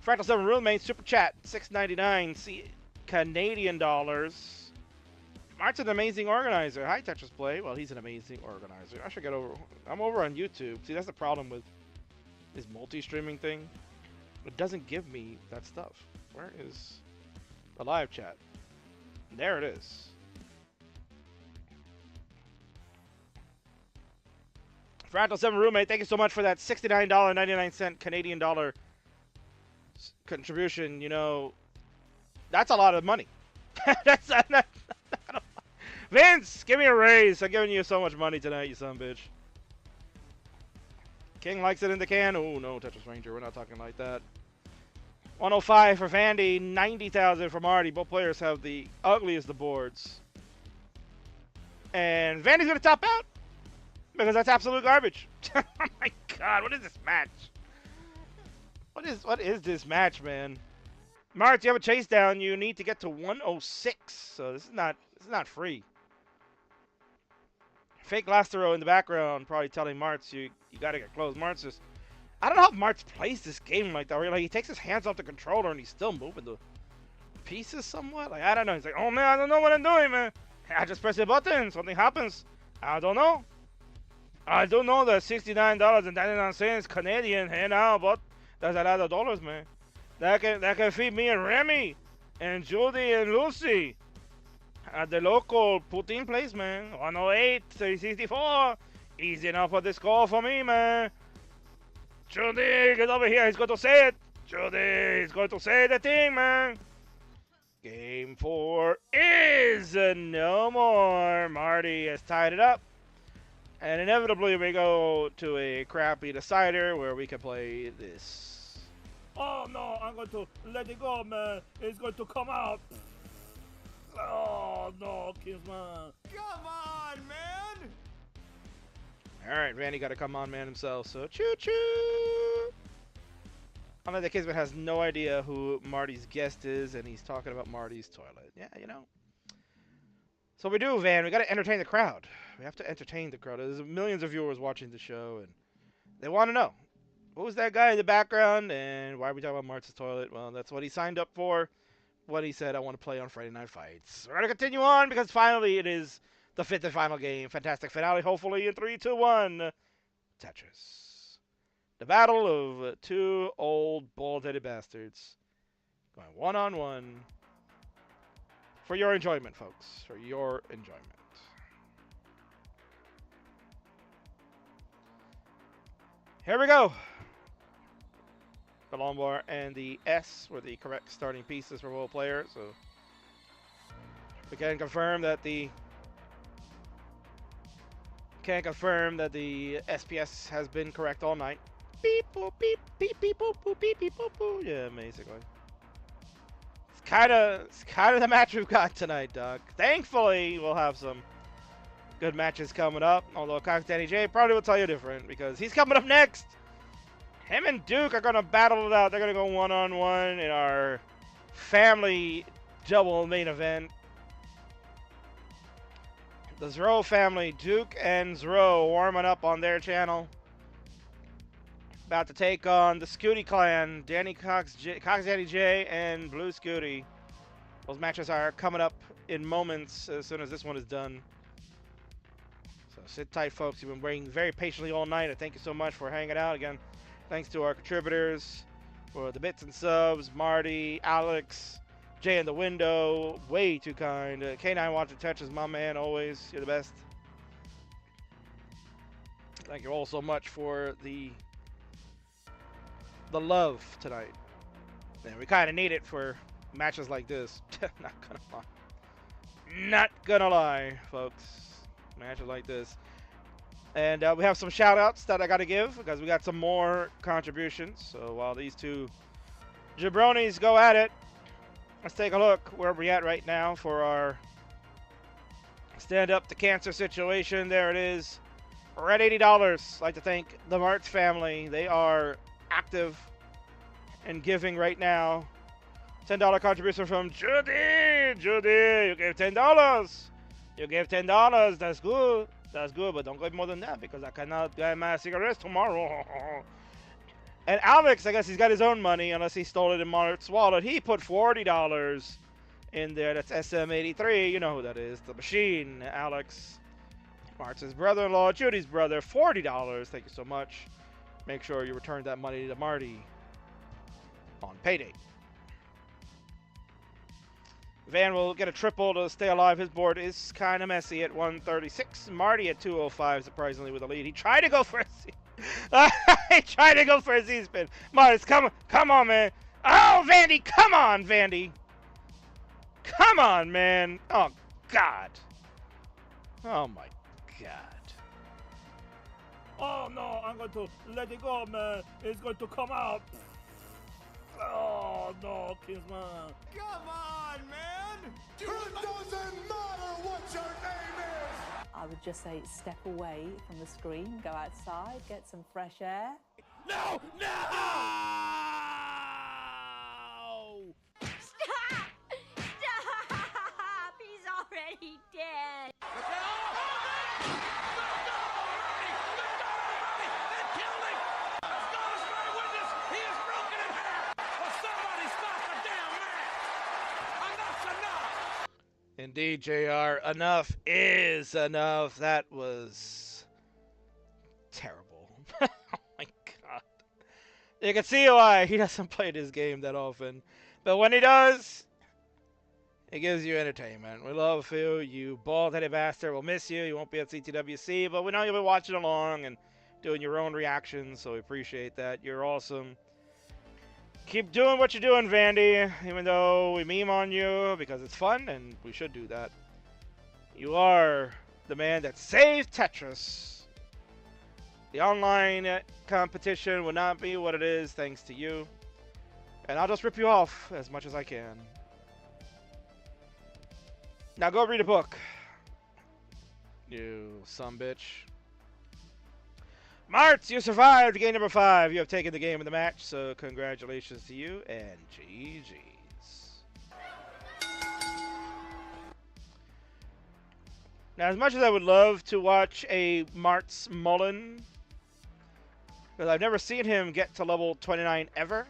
Fractal 7 Roommate Super Chat $6.99 Canadian dollars. Mart's an amazing organizer. Hi, Tetris Play. Well, he's an amazing organizer. I should get over. I'm over on YouTube. See, that's the problem with this multi-streaming thing. It doesn't give me that stuff. Where is the live chat? There it is. Fractal 7 Roommate, thank you so much for that $69.99 Canadian dollar contribution. That's a lot of money. That's not Vince, give me a raise. I'm giving you so much money tonight, you son of a bitch. King likes it in the can. Oh, no, Tetris Ranger. We're not talking like that. 105 for Vandy. 90,000 for Marty. Both players have the ugliest of boards. And Vandy's going to top out because that's absolute garbage. Oh, my God. What is this match? What is this match, man? Mart, you have a chase down. You need to get to 106. So this is not free. Fake Lastero in the background probably telling Martz you got to get close. Martz just... I don't know how Martz plays this game like that. Where, like, he takes his hands off the controller and he's still moving the pieces somewhat. Like, I don't know. He's like, oh, man, I don't know what I'm doing, man. I just press a button. Something happens. I don't know. I do know that $69.99 Canadian. Hey, now, but that's a lot of dollars, man. That can feed me and Remy and Judy and Lucy at the local poutine place, man. 108, 364. Easy enough for this call for me, man. Judy, get over here. He's going to say it. Judy, he's going to say the thing, man. Game 4 is no more. Marty has tied it up. And inevitably, we go to a crappy decider where we can play this. Oh no, I'm going to let it go, man. It's going to come out. Oh no, Kingsman. Come on, man! Alright, Randy got to come on, man, himself. So, choo-choo! I know that Kingsman has no idea who Marty's guest is, and he's talking about Marty's toilet. Yeah, So we do, Van. We got to entertain the crowd. We have to entertain the crowd. There's millions of viewers watching the show, and they want to know. Who's that guy in the background, and why are we talking about Marty's toilet? Well, that's what he signed up for. What he said, I want to play on Friday Night Fights. We're going to continue on, because finally it is the fifth and final game. Fantastic finale, hopefully, in 3, 2, 1. Tetris. The battle of two old, bald-headed bastards. Going one-on-one. For your enjoyment, folks. For your enjoyment. Here we go. The long bar and the S were the correct starting pieces for both players. So we can confirm that the SPS has been correct all night. Beep boop beep beep beep boop boop beep beep boop boop. Yeah, basically. It's kind of the match we've got tonight, Doc. Thankfully, we'll have some good matches coming up. Although Cox Danny J probably will tell you different because he's coming up next. Him and Duke are going to battle it out. They're going to go one-on-one in our family double main event. The ZRO family, Duke and ZRO, warming up on their channel. About to take on the SCUTI clan, Cox Danny J, and Blue SCUTI. Those matches are coming up in moments as soon as this one is done. So sit tight, folks. You've been waiting very patiently all night. I thank you so much for hanging out again. Thanks to our contributors for the bits and subs, Marty, Alex, Jay in the window, way too kind. K9 Watcher Touches, my man, always. You're the best. Thank you all so much for the love tonight. And we kind of need it for matches like this. Not gonna lie. Not gonna lie, folks. Matches like this. And we have some shout outs that I got to give because we got some more contributions. So while these two jabronis go at it, let's take a look where we're at right now for our stand up to cancer situation. There it is. We're at $80. I'd like to thank the Martz family. They are active and giving right now. $10 contribution from Judy. Judy, you gave $10. You gave $10. That's good. That's good, but don't give more than that because I cannot buy my cigarettes tomorrow. And Alex, I guess he's got his own money unless he stole it in Mart's wallet. He put $40 in there. That's SM83. You know who that is. The machine, Alex. Mart's brother-in-law, Judy's brother, $40. Thank you so much. Make sure you return that money to Marty on payday. Van will get a triple to stay alive. His board is kind of messy at 136. Marty at 205, surprisingly, with a lead. He tried to go for a he tried to go for a Z-spin. Marty, come on, man. Oh, Vandy, come on, Vandy. Come on, man. Oh, God. Oh, my God. Oh no, I'm going to let it go, man. It's going to come out. Oh no, Kingsman. Come on, man! It doesn't matter what your name is! I would just say step away from the screen, go outside, get some fresh air. No! No! Stop! Stop! He's already dead. Indeed, JR. Enough is enough. That was terrible. Oh my God. You can see why he doesn't play this game that often. But when he does, it gives you entertainment. We love you, you bald-headed bastard. We'll miss you. You won't be at CTWC, but we know you'll be watching along and doing your own reactions, so we appreciate that. You're awesome. Keep doing what you're doing, Vandy, even though we meme on you because it's fun, and we should do that. You are the man that saved Tetris. The online competition would not be what it is thanks to you. And I'll just rip you off as much as I can. Now go read a book. You sumbitch. Martz, you survived game number 5. You have taken the game of the match, so congratulations to you and GG's. Now, as much as I would love to watch a Martz Mullen, because I've never seen him get to level 29 ever,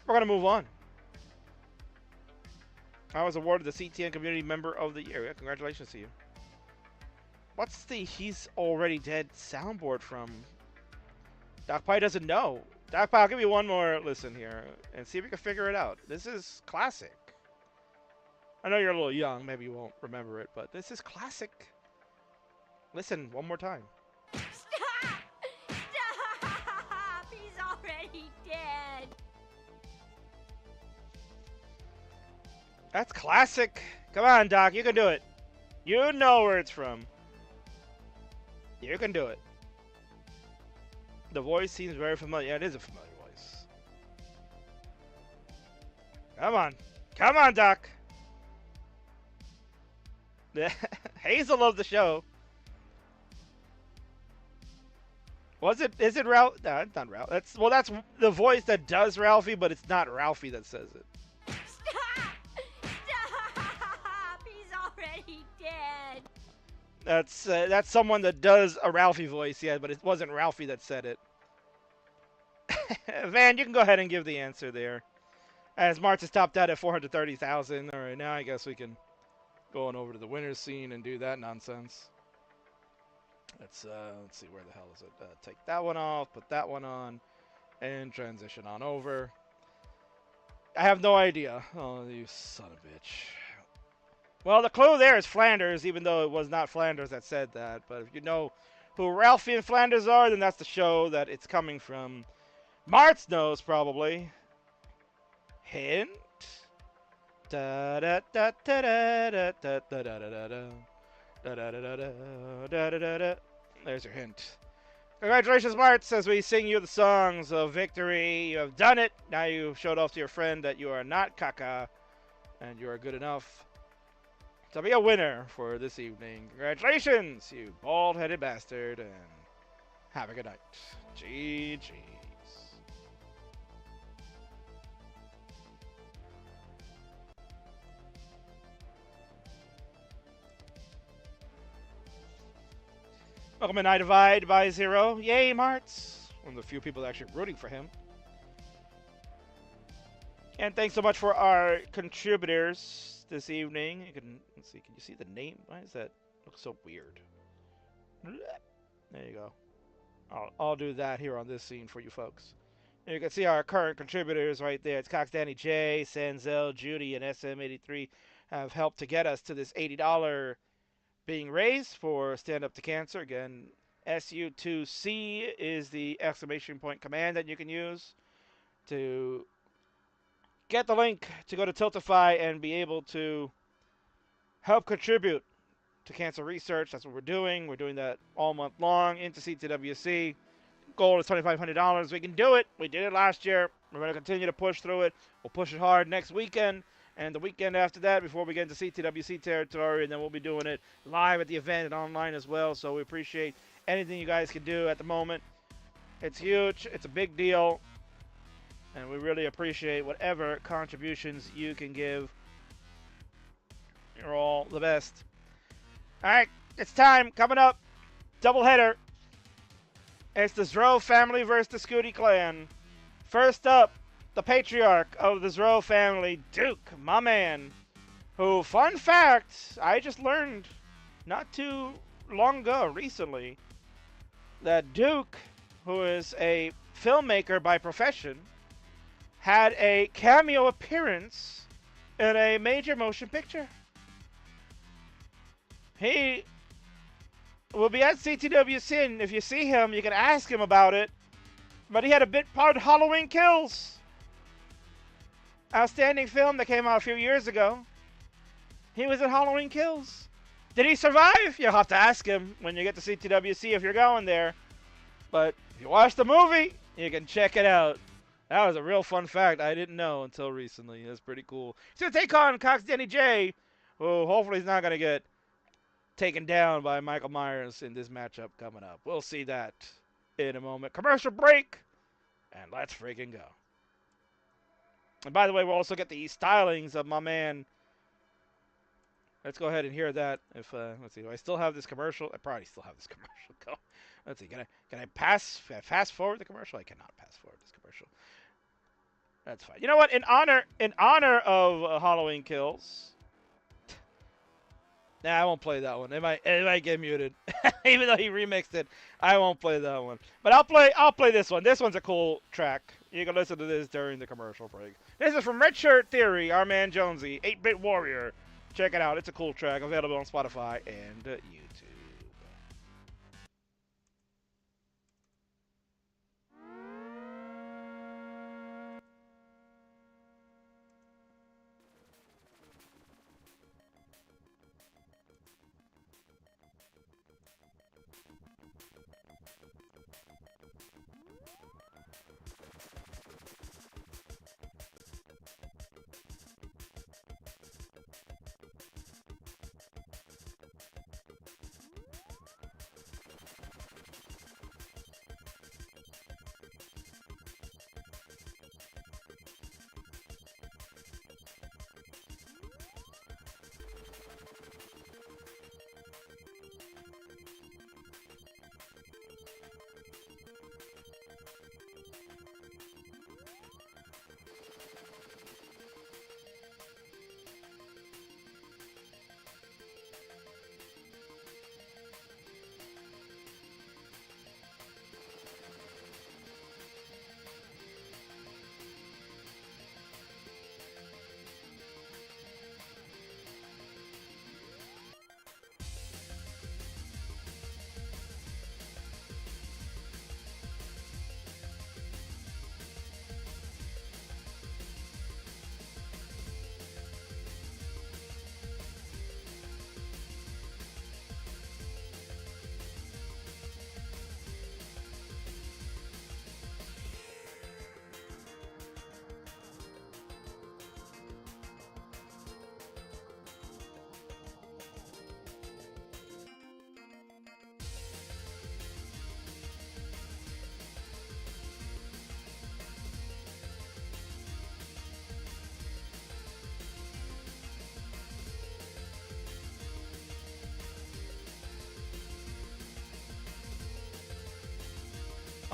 we're going to move on. I was awarded the CTN Community Member of the Year. Yeah, congratulations to you. What's the He's Already Dead soundboard from? Doc Pie doesn't know. Doc Pie, I'll give you one more listen here and see if you can figure it out. This is classic. I know you're a little young. Maybe you won't remember it, but this is classic. Listen one more time. Stop! Stop! He's already dead. That's classic. Come on, Doc. You can do it. You know where it's from. You can do it. The voice seems very familiar. Yeah, it is a familiar voice. Come on. Come on, Doc. Hazel loved the show. Was it? Is it Ralph? No, it's not Ralph. That's the voice that does Ralphie, but it's not Ralphie that says it. Stop! Stop! He's already dead. That's someone that does a Ralphie voice, yeah, but it wasn't Ralphie that said it. Van, you can go ahead and give the answer there. As Martz has topped out at 430,000. All right, now I guess we can go on over to the winners scene and do that nonsense. Let's see, where the hell is it? Take that one off, put that one on, and transition on over. I have no idea. Oh, you son of a bitch. Well, the clue there is Flanders, even though it was not Flanders that said that. But if you know who Ralphie and Flanders are, then that's the show that it's coming from. Martz knows, probably. Hint? Da da da da da da da da da da da. Da, da, da, da, da, da, da, da. There's your hint. Congratulations, Martz, as we sing you the songs of victory. You have done it. Now you've showed off to your friend that you are not caca, and you are good enough to be a winner for this evening. Congratulations, you bald-headed bastard, and have a good night. GG's. Welcome to Night Divide by ZRO. Yay, Martz. One of the few people actually rooting for him. And thanks so much for our contributors this evening. You can, let's see, can you see the name? Why does that look so weird? There you go. I'll do that here on this scene for you folks. And you can see our current contributors right there. It's Cox Danny J, Sanzel, Judy, and SM83 have helped to get us to this $80 being raised for Stand Up to Cancer. Again, SU2C is the exclamation point command that you can use to get the link to go to Tiltify and be able to help contribute to cancer research. That's what we're doing. We're doing that all month long into CTWC. Goal is $2,500. We can do it. We did it last year. We're going to continue to push through it. We'll push it hard next weekend and the weekend after that before we get into CTWC territory, and then we'll be doing it live at the event and online as well. So we appreciate anything you guys can do at the moment. It's huge. It's a big deal. And we really appreciate whatever contributions you can give. You're all the best. All right, it's time. Coming up, doubleheader. It's the ZRO family versus the SCUTI clan. First up, the patriarch of the ZRO family, Duke, my man. Who, fun fact, I just learned not too long ago, recently, that Duke, who is a filmmaker by profession, had a cameo appearance in a major motion picture. He will be at CTWC, and if you see him, you can ask him about it. But he had a bit part of Halloween Kills. Outstanding film that came out a few years ago. He was in Halloween Kills. Did he survive? You'll have to ask him when you get to CTWC if you're going there. But if you watch the movie, you can check it out. That was a real fun fact I didn't know until recently. That's pretty cool. He's going to take on Cox Denny J, who hopefully is not going to get taken down by Michael Myers in this matchup coming up. We'll see that in a moment. Commercial break, and let's freaking go. And by the way, we'll also get the stylings of my man. Let's go ahead and hear that. If let's see, do I still have this commercial? I probably still have this commercial. Go. Let's see. Can I fast forward the commercial? I cannot pass forward this commercial. That's fine. You know what? In honor of Halloween Kills. Nah, I won't play that one. It might get muted. Even though he remixed it, I won't play that one. But I'll play this one. This one's a cool track. You can listen to this during the commercial break. This is from Red Shirt Theory, our man Jonesy, 8-Bit Warrior. Check it out. It's a cool track, available on Spotify and YouTube.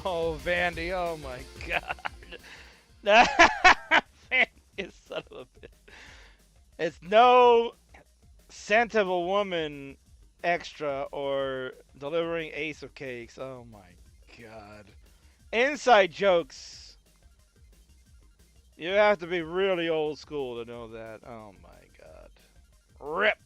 Oh, Vandy. Oh, my God. Vandy, you son of a bitch. It's no scent of a woman extra or delivering ace of cakes. Oh, my God. Inside jokes. You have to be really old school to know that. Oh, my God. Rip.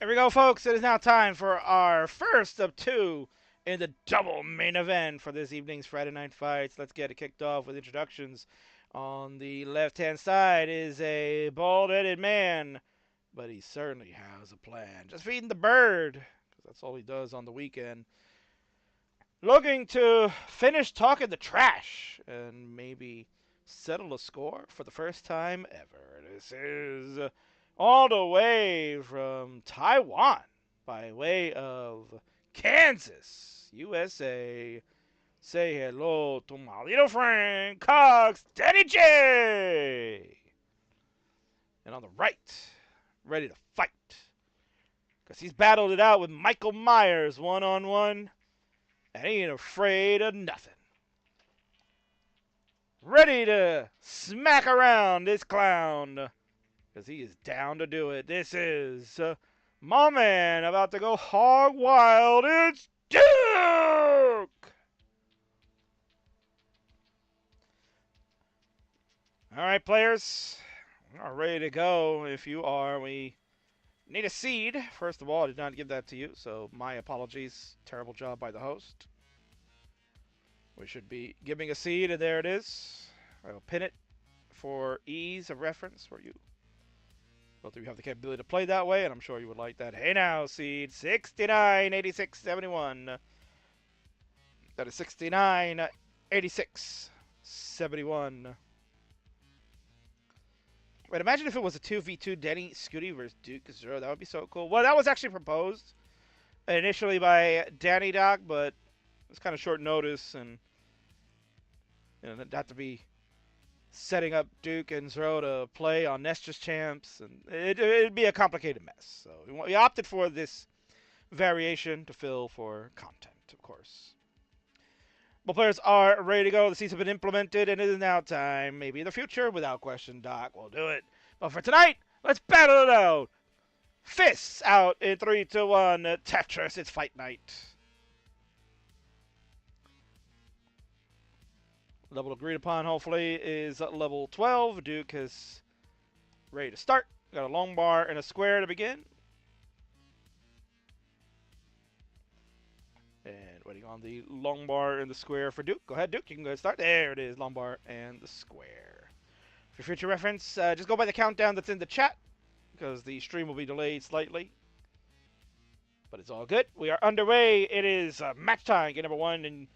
Here we go, folks. It is now time for our first of two in the double main event for this evening's Friday Night Fights. Let's get it kicked off with introductions. On the left-hand side is a bald-headed man, but he certainly has a plan. Just feeding the bird, because that's all he does on the weekend. Looking to finish talking the trash and maybe settle a score for the first time ever. This is all the way from Taiwan by way of Kansas, USA. Say hello to my little friend, Cox Daddy J. And on the right, ready to fight, because he's battled it out with Michael Myers one-on-one, and he ain't afraid of nothing. Ready to smack around this clown, because he is down to do it. This is my man about to go hog wild. It's Duke! All right, players. We are ready to go. If you are, we need a seed. First of all, I did not give that to you, so my apologies. Terrible job by the host. We should be giving a seed, and there it is. I will pin it for ease of reference for you. Both of you have the capability to play that way, and I'm sure you would like that. Hey now, seed 69, 86, 71. That is 69, 86, 71. Wait, imagine if it was a 2v2 Danny SCUTI versus Duke ZRO. That would be so cool. Well, that was actually proposed initially by Danny Doc, but it's kind of short notice, and that'd have to be setting up Duke and ZRO to play on Nestus Champs, and it'd be a complicated mess. So we opted for this variation to fill for content, of course. Both players are ready to go. The seats have been implemented, and it is now time. Maybe in the future, without question, Doc will do it. But for tonight, let's battle it out. Fists out in 3, 2, 1. Tetris, it's fight night. Level agreed upon, hopefully, is level 12. Duke is ready to start. Got a long bar and a square to begin. And waiting on the long bar and the square for Duke. Go ahead, Duke. You can go ahead and start. There it is, long bar and the square. For future reference, just go by the countdown that's in the chat, because the stream will be delayed slightly. But it's all good. We are underway. It is match time, game number 1, and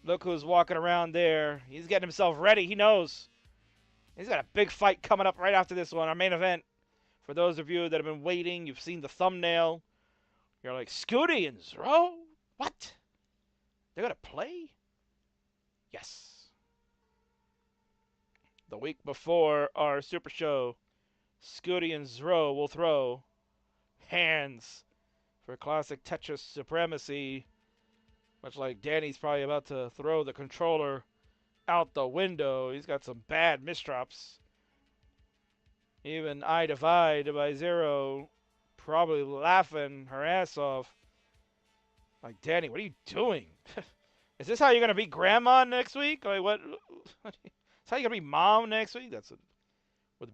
look who's walking around there. He's getting himself ready. He knows. He's got a big fight coming up right after this one, our main event. For those of you that have been waiting, you've seen the thumbnail. You're like, SCUTI and ZRO? What? They're going to play? Yes. The week before our Super Show, SCUTI and ZRO will throw hands for classic Tetris supremacy. Much like Danny's probably about to throw the controller out the window. He's got some bad misdrops. Even I Divide by ZRO probably laughing her ass off. Like, Danny, what are you doing? Is this how you're going to be grandma next week? Like, what? Is how you're going to be mom next week? That's what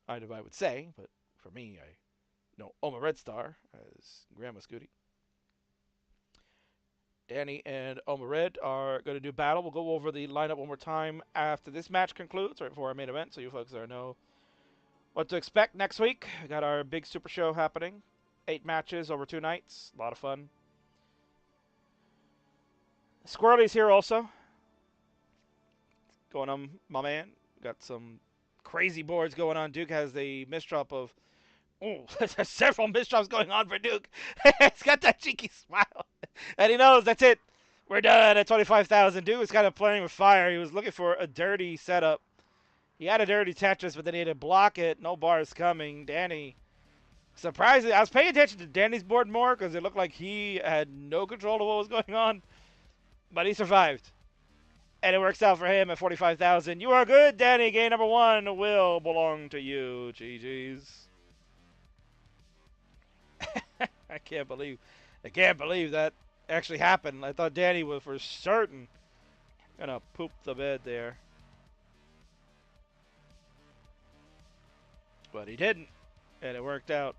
I Divide would say. But for me, I know Oma Red Star as Grandma SCUTI. Danny and Oma Red are going to do battle. We'll go over the lineup one more time after this match concludes, right before our main event, so you folks there know what to expect next week. We got our big Super Show happening. 8 matches over 2 nights. A lot of fun. Squirrely's here also. Going on, my man. Got some crazy boards going on. Duke has the misdrop of... Oh, there's several misdrops going on for Duke. He's got that cheeky smile. And he knows that's it. We're done at 25,000. Duke was kind of playing with fire. He was looking for a dirty setup. He had a dirty Tetris, but then he had to block it. No bars coming. Danny, surprisingly, I was paying attention to Danny's board more because it looked like he had no control of what was going on. But he survived. And it works out for him at 45,000. You are good, Danny. Game number 1 will belong to you. GG's. I can't believe that actually happened. I thought Danny was for certain gonna poop the bed there. But he didn't. And it worked out.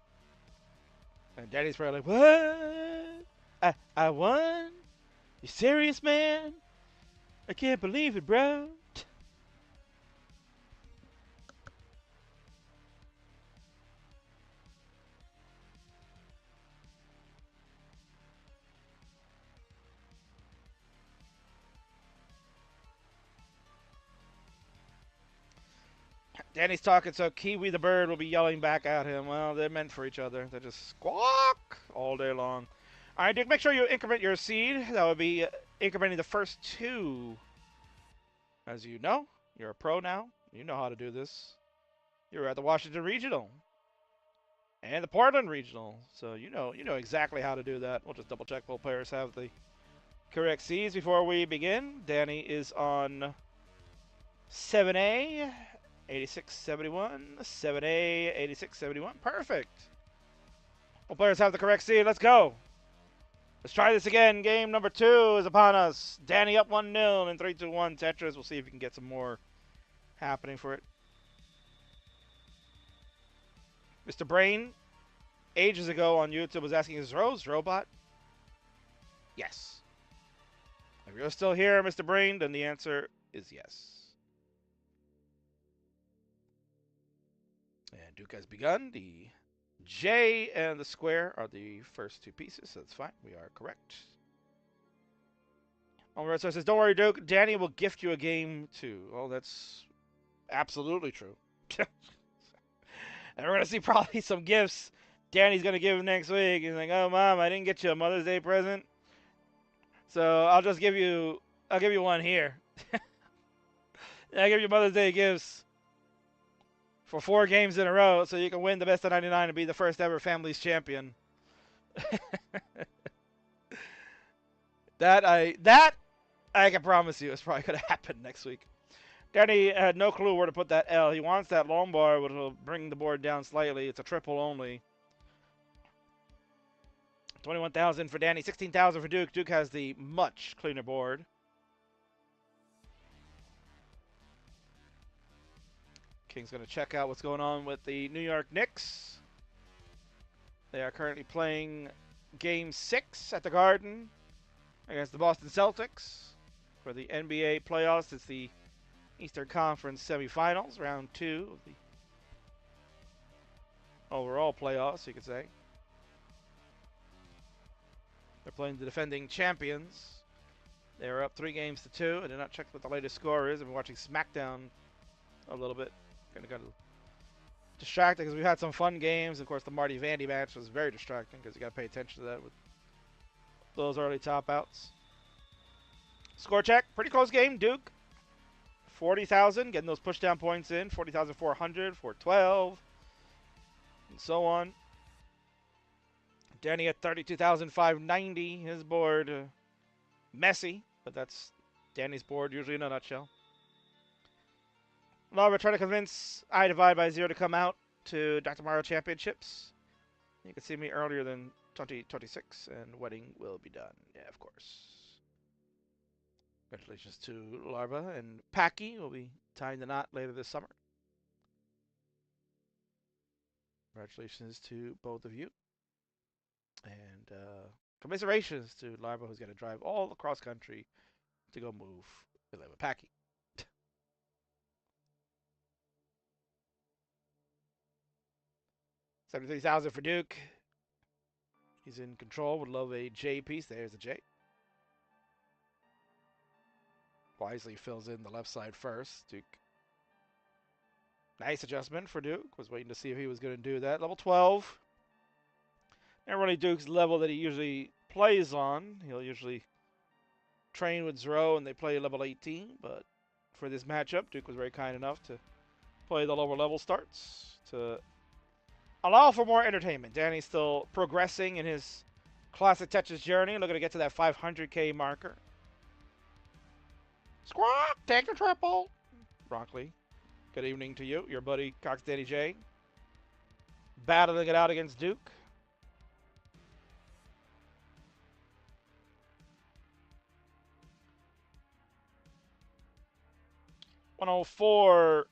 And Danny's probably like, what? I won? You serious, man? I can't believe it, bro. Danny's talking, so Kiwi the bird will be yelling back at him. Well, they're meant for each other. They just squawk all day long. All right, Duke, make sure you increment your seed. That would be incrementing the first 2. As you know, you're a pro now. You know how to do this. You were at the Washington Regional and the Portland Regional, so you know exactly how to do that. We'll just double check both players have the correct seeds before we begin. Danny is on 7A. 8671, 7A, 8671. Perfect. All players have the correct seed. Let's go. Let's try this again. Game number 2 is upon us. Danny up 1-0 in 3, 2, 1 Tetris. We'll see if we can get some more happening for it. Mr. Brain, ages ago on YouTube, was asking, is Rose robot? Yes. If you're still here, Mr. Brain, then the answer is yes. And Duke has begun. The J and the square are the first 2 pieces. So that's fine. We are correct. Red Star says, don't worry, Duke. Danny will gift you a game too. Oh, that's absolutely true. And we're going to see probably some gifts Danny's going to give him next week. He's like, oh, Mom, I didn't get you a Mother's Day present. So I'll give you one here. I'll give you Mother's Day gifts for 4 games in a row so you can win the best of 99 and be the first ever Families champion. That I can promise you is probably going to happen next week. Danny had no clue where to put that L. He wants that long bar, which will bring the board down slightly. It's a triple only. 21,000 for Danny, 16,000 for Duke. Duke has the much cleaner board. King's going to check out what's going on with the New York Knicks. They are currently playing Game 6 at the Garden against the Boston Celtics for the NBA playoffs. It's the Eastern Conference semifinals, round 2 of the overall playoffs, you could say. They're playing the defending champions. They're up 3 games to 2. I did not check what the latest score is. I've been watching SmackDown a little bit. Kind of got distracted because we've had some fun games. Of course, the Marty Vandy match was very distracting because you got to pay attention to that with those early top outs. Score check. Pretty close game. Duke, 40,000. Getting those push down points in. 40,400, 412, and so on. Danny at 32,590. His board messy, but that's Danny's board usually in a nutshell. Laura trying to convince I Divide by Zero to come out to Dr. Mario Championships. You can see me earlier than 2026, and wedding will be done. Yeah, of course. Congratulations to Larva, and Packy will be tying the knot later this summer. Congratulations to both of you. And commiserations to Larva, who's going to drive all across country to go move to live with Packy. 73,000 for Duke. He's in control. Would love a J piece. There's a J. Wisely fills in the left side first. Duke. Nice adjustment for Duke. Was waiting to see if he was going to do that. Level 12. Not really Duke's level that he usually plays on. He'll usually train with ZRO and they play level 18. But for this matchup, Duke was very kind enough to play the lower level starts to allow for more entertainment. Danny's still progressing in his Classic Tetris journey. Looking to get to that 500K marker. Squawk! Take the triple! Broccoli, good evening to you. Your buddy, Cox Danny J. Battling it out against Duke. $104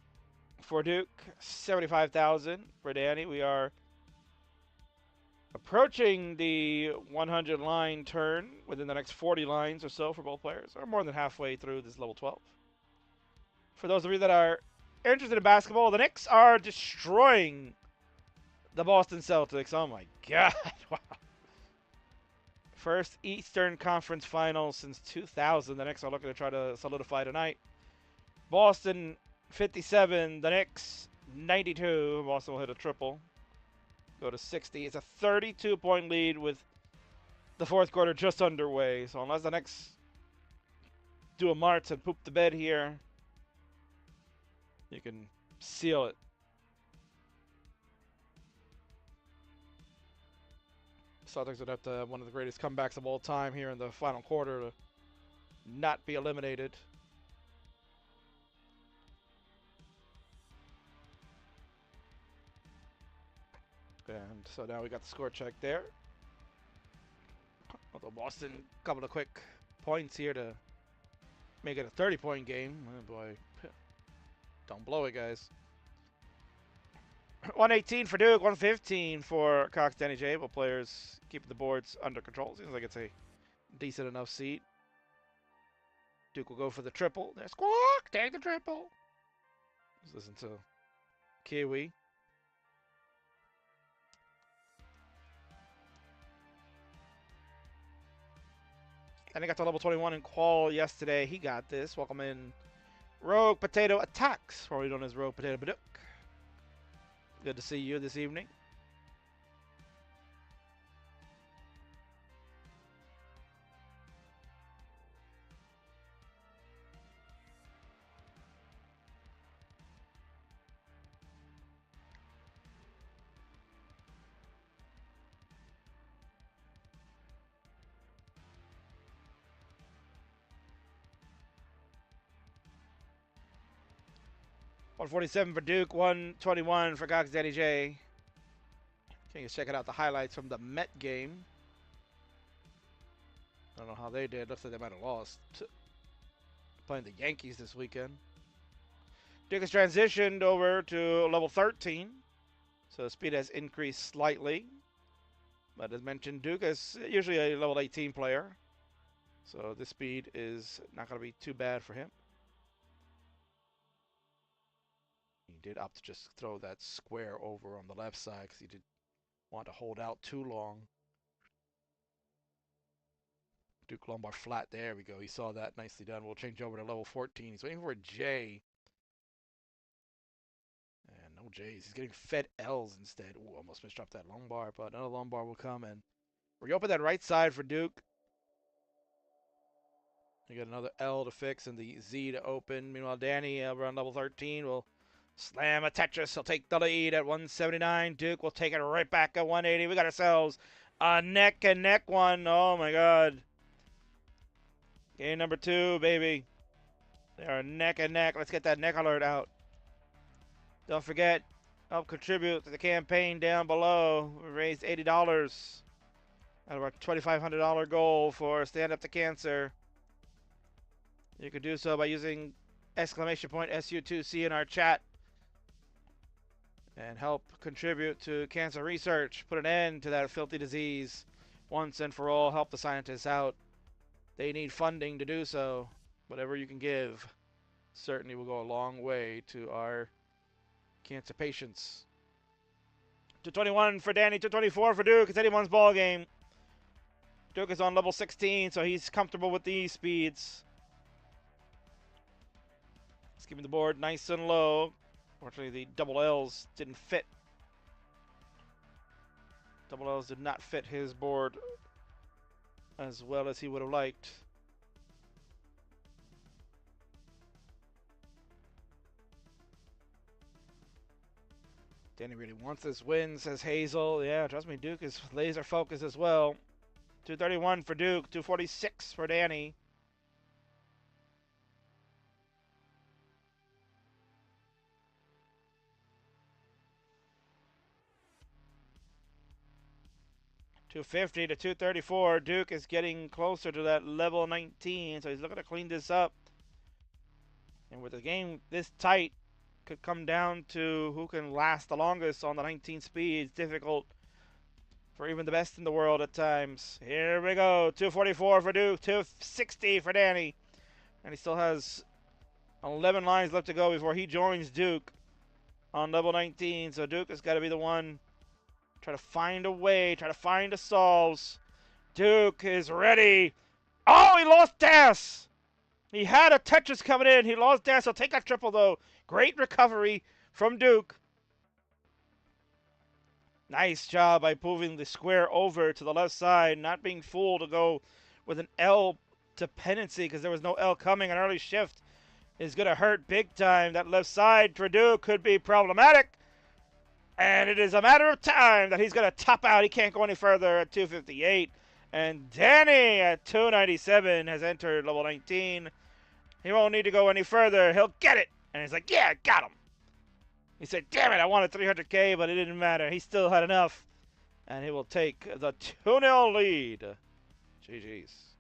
for Duke, 75,000 for Danny. We are approaching the 100 line turn within the next 40 lines or so for both players, or more than halfway through this level 12. For those of you that are interested in basketball, the Knicks are destroying the Boston Celtics. Oh my God. Wow. First Eastern Conference Finals since 2000. The Knicks are looking to try to solidify tonight. Boston 57, the Knicks 92. Boston will hit a triple. Go to 60. It's a 32-point lead with the fourth quarter just underway. So unless the Knicks do a march and poop the bed here, you can seal it. Celtics would have to have one of the greatest comebacks of all time here in the final quarter to not be eliminated. And so now we got the score check there. Although Boston, a couple of quick points here to make it a 30-point game. Oh boy. Don't blow it, guys. 118 for Duke, 115 for Cox Danny J. Both players keeping the boards under control. Seems like it's a decent enough seat. Duke will go for the triple. There's Squawk! Take the triple! Let's listen to Kiwi. And he got to level 21 in Qual yesterday. He got this. Welcome in Rogue Potato Attacks, formerly known as Rogue Potato Baduk. Good to see you this evening. $147 for Duke, 121 for Cox Danny J. King is checking out the highlights from the Met game. I don't know how they did. Looks like they might have lost. Playing the Yankees this weekend. Duke has transitioned over to level 13. So the speed has increased slightly. But as mentioned, Duke is usually a level 18 player. So this speed is not going to be too bad for him. He did opt to just throw that square over on the left side because he didn't want to hold out too long. Duke lumbar flat. There we go. He saw that. Nicely done. We'll change over to level 14. He's waiting for a J. And no J's. He's getting fed L's instead. Ooh, almost misdropped that lumbar, but another lumbar will come and reopen that right side for Duke. You got another L to fix and the Z to open. Meanwhile, Danny over on level 13 will slam a Tetris. He'll take the lead at 179. Duke will take it right back at 180. We got ourselves a neck and neck one. Oh my God. Game number 2, baby. They are neck and neck. Let's get that neck alert out. Don't forget, help contribute to the campaign down below. We raised $80 out of our $2,500 goal for Stand Up to Cancer. You can do so by using !SU2C in our chat and help contribute to cancer research. Put an end to that filthy disease once and for all. Help the scientists out. They need funding to do so. Whatever you can give certainly will go a long way to our cancer patients. 221 for Danny, 224 for Duke. It's anyone's ball game. Duke is on level 16, so he's comfortable with these speeds. He's keeping the board nice and low. Fortunately, the double L's didn't fit. Double L's did not fit his board as well as he would have liked. Danny really wants this win, says Hazel. Yeah, trust me, Duke is laser focused as well. 231 for Duke, 246 for Danny. $250 to 234. Duke is getting closer to that level 19, so he's looking to clean this up. And with the game this tight, could come down to who can last the longest on the 19 speed. It's difficult for even the best in the world at times. Here we go. 244 for Duke, 260 for Danny. And he still has 11 lines left to go before he joins Duke on level 19. So Duke has got to be the one. Try to find a way. Try to find a solves. Duke is ready. Oh, he lost Das. He had a Tetris coming in. He lost Das. He'll take that triple, though. Great recovery from Duke. Nice job by moving the square over to the left side. Not being fooled to go with an L dependency because there was no L coming. An early shift is going to hurt big time. That left side for Duke could be problematic. And it is a matter of time that he's going to top out. He can't go any further at 258. And Danny at 297 has entered level 19. He won't need to go any further. He'll get it. And he's like, yeah, got him. He said, damn it, I wanted 300K, but it didn't matter. He still had enough. And he will take the 2-0 lead. GG's.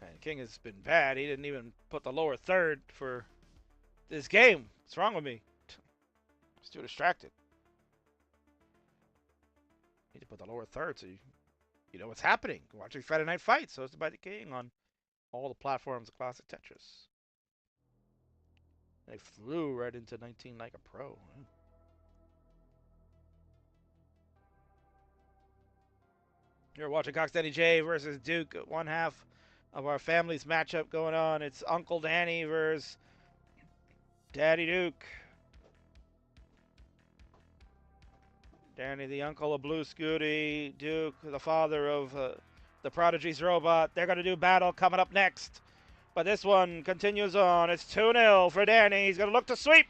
And King has been bad. He didn't even put the lower third for this game. What's wrong with me? He's too distracted. Need to put the lower third so you know what's happening. Watching Friday Night Fights, hosted by the King on all the platforms of Classic Tetris. They flew right into 19 like a pro. Hmm. You're watching Cox Danny J versus Duke. One half of our family's matchup going on. It's Uncle Danny versus Daddy Duke. Danny, the uncle of Blue Scooty. Duke, the father of the Prodigy's robot. They're going to do battle coming up next. But this one continues on. It's 2-0 for Danny. He's going to look to sweep.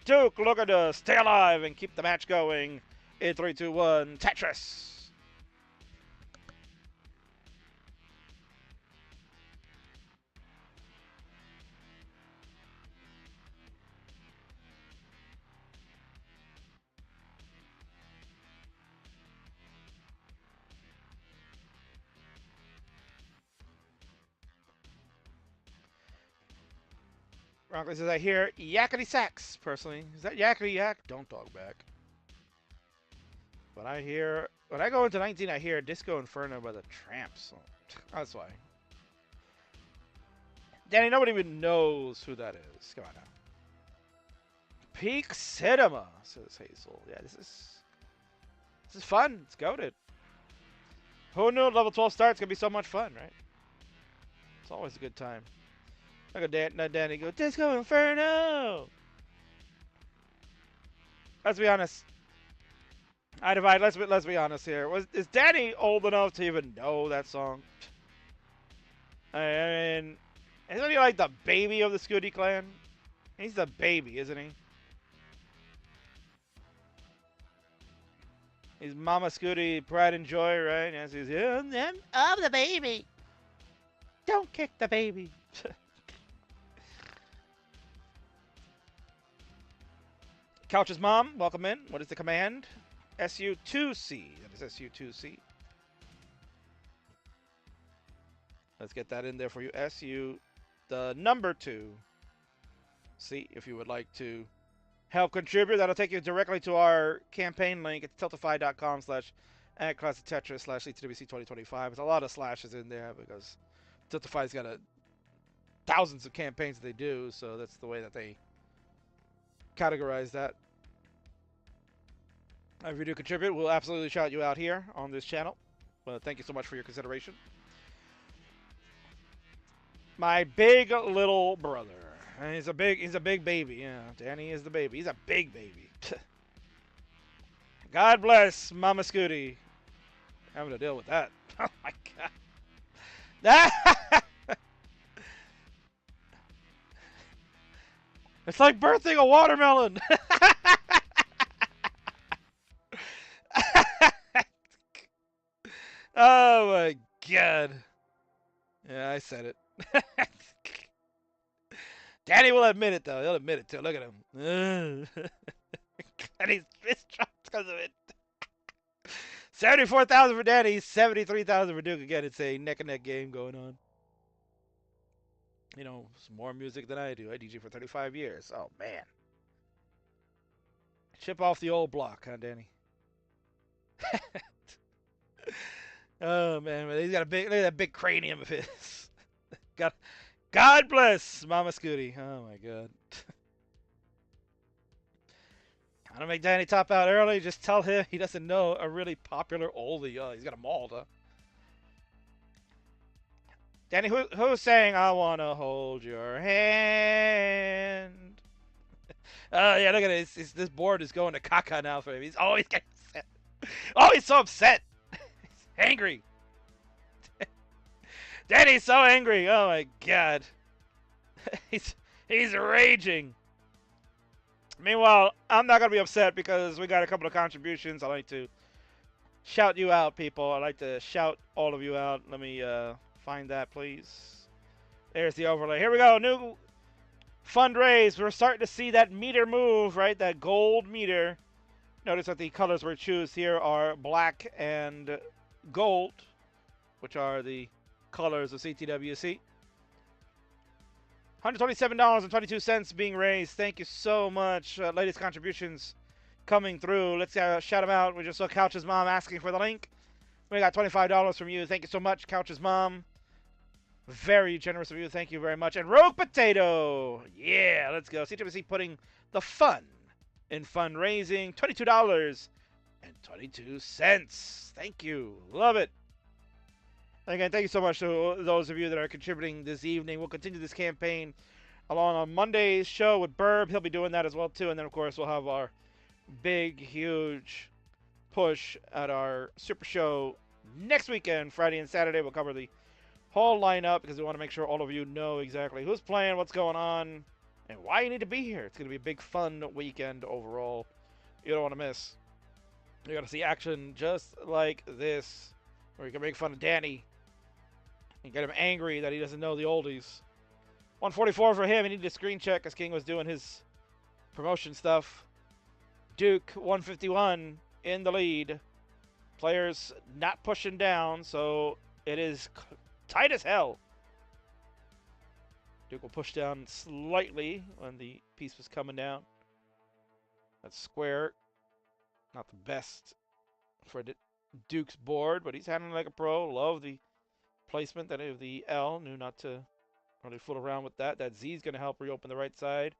Duke looking to stay alive and keep the match going. In 3, 2, 1, Tetris. Broncos says, I hear yakety sax, personally. Is that yakety yak? Don't talk back. But I hear, when I go into 19, I hear Disco Inferno by the Tramps. So that's why. Danny, nobody even knows who that is. Come on now. Peak Cinema, says Hazel. Yeah, this is fun. It's goated. Who knew level 12 starts gonna be so much fun, right? It's always a good time. Look at Danny go, Disco Inferno! Let's be honest. I divide. Let's be honest here. Is Danny old enough to even know that song? I mean, isn't he like the baby of the Scooty clan? He's the baby, isn't he? He's Mama Scooty, pride and joy, right? Yes, he's I'm the baby. Don't kick the baby. Couch's mom, welcome in. What is the command? SU2C. That is SU2C. Let's get that in there for you. SU, the number 2. C, if you would like to help contribute. That'll take you directly to our campaign link. It's tiltify.com/@classictetris/ETWC2025. There's a lot of slashes in there because Tiltify's got thousands of campaigns that they do, so that's the way that they categorize that. If you do contribute, we'll absolutely shout you out here on this channel. But thank you so much for your consideration. My big little brother. And he's a big baby. Yeah, Danny is the baby. He's a big baby. God bless Mama Scooty. Having to deal with that. Oh my god. It's like birthing a watermelon. Oh my god. Yeah, I said it. Danny will admit it though. He'll admit it too. Look at him. And he's fist dropped because of it. 74,000 for Danny, 73,000 for Duke. Again, it's a neck and neck game going on. You know, some more music than I do. I DJ for 35 years. Oh, man. Chip off the old block, huh, Danny? Oh, man. He's got a big, look at that big cranium of his. God bless Mama Scooty. Oh, my God. How to make Danny top out early? Just tell him he doesn't know a really popular oldie. Oh, he's got a mauled, huh? Danny, who's saying, I want to hold your hand? Oh, yeah, look at it. This board is going to caca now for him. He's always getting upset. Oh, he's so upset. He's angry. Danny's so angry. Oh, my God. He's raging. Meanwhile, I'm not going to be upset because we got a couple of contributions. I like to shout you out, people. I like to shout all of you out. Let me find that, please. There's the overlay. Here we go. New fundraise. We're starting to see that meter move, right? That gold meter. Notice that the colors we choose here are black and gold, which are the colors of CTWC. $127.22 being raised. Thank you so much. Latest contributions coming through. Let's shout them out. We just saw Couch's mom asking for the link. We got $25 from you. Thank you so much, Couch's mom. Very generous of you. Thank you very much. And Rogue Potato. Yeah, let's go. CWC putting the fun in fundraising. $22.22. Thank you. Love it. Again, thank you so much to those of you that are contributing this evening. We'll continue this campaign along on Monday's show with Burb. He'll be doing that as well, too. And then, of course, we'll have our big, huge push at our Super Show next weekend, Friday and Saturday. We'll cover the whole lineup because we want to make sure all of you know exactly who's playing, what's going on, and why you need to be here. It's going to be a big, fun weekend overall. You don't want to miss. You're going to see action just like this, where you can make fun of Danny and get him angry that he doesn't know the oldies. 144 for him. He needed a screen check as King was doing his promotion stuff. Duke, 151 in the lead. Players not pushing down, so it is tight as hell. Duke will push down slightly when the piece was coming down. That's square. Not the best for Duke's board, but he's handling like a pro. Love the placement that of the L. Knew not to really fool around with that. That Z is going to help reopen the right side.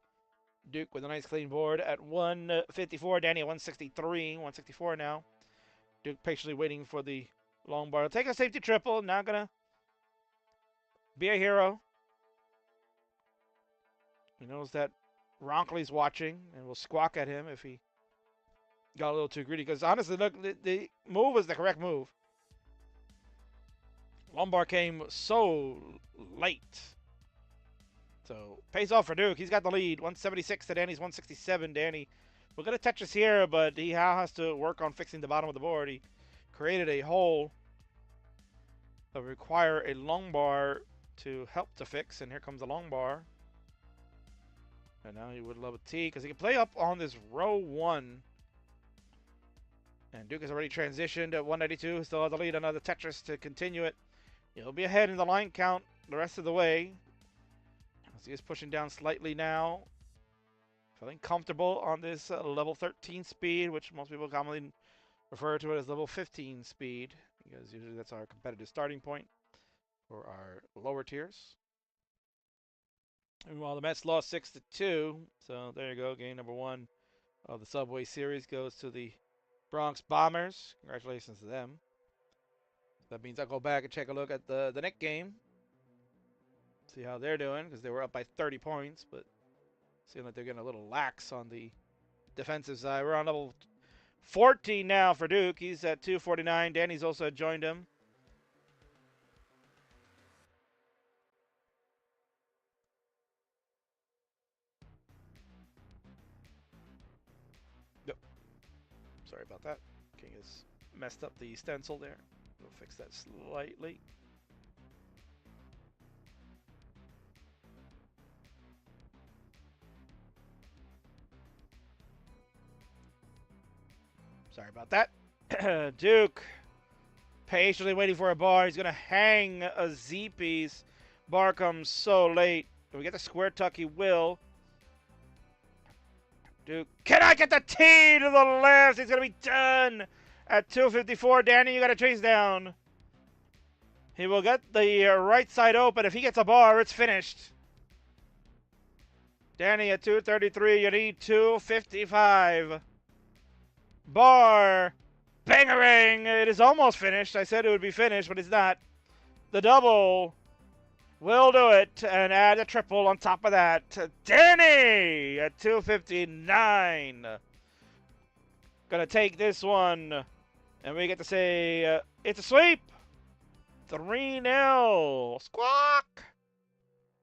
Duke with a nice clean board at 154. Danny at 163. 164 now. Duke patiently waiting for the long bar. Take a safety triple. Not going to be a hero. He knows that Ronkley's watching and will squawk at him if he got a little too greedy. Because honestly, look, the move was the correct move. Lumbar came so late. So, pays off for Duke. He's got the lead. 176 to Danny's 167. Danny, we're going to Tetris here, but he now has to work on fixing the bottom of the board. He created a hole that would require a long bar to help to fix, and here comes the long bar. And now he would love a T, because he can play up on this row 1. And Duke has already transitioned at 192. Still has the lead. Another Tetris to continue it. He'll be ahead in the line count the rest of the way. As he is pushing down slightly now. Feeling comfortable on this level 13 speed, which most people commonly refer to it as level 15 speed, because usually that's our competitive starting point for our lower tiers. Meanwhile, the Mets lost 6-2. So there you go. Game number 1 of the Subway Series goes to the Bronx Bombers. Congratulations to them. That means I'll go back and take a look at the Knicks game. See how they're doing, because they were up by 30 points, but seeing like they're getting a little lax on the defensive side. We're on level 14 now for Duke. He's at 249. Danny's also joined him. Yep. Sorry about that. King has messed up the stencil there. We'll fix that slightly. Sorry about that. Duke patiently waiting for a bar. He's going to hang a Z piece. Bar comes so late. If we get the square tuck, he will. Duke, can I get the T to the left? He's going to be done at 254. Danny, you got to chase down. He will get the right side open. If he gets a bar, it's finished. Danny at 233. You need 255. Bar. Bangarang. It is almost finished. I said it would be finished, but it's not. The double will do it and add a triple on top of that. Danny at 259. Gonna take this one. And we get to say it's a sweep. 3-0. Squawk.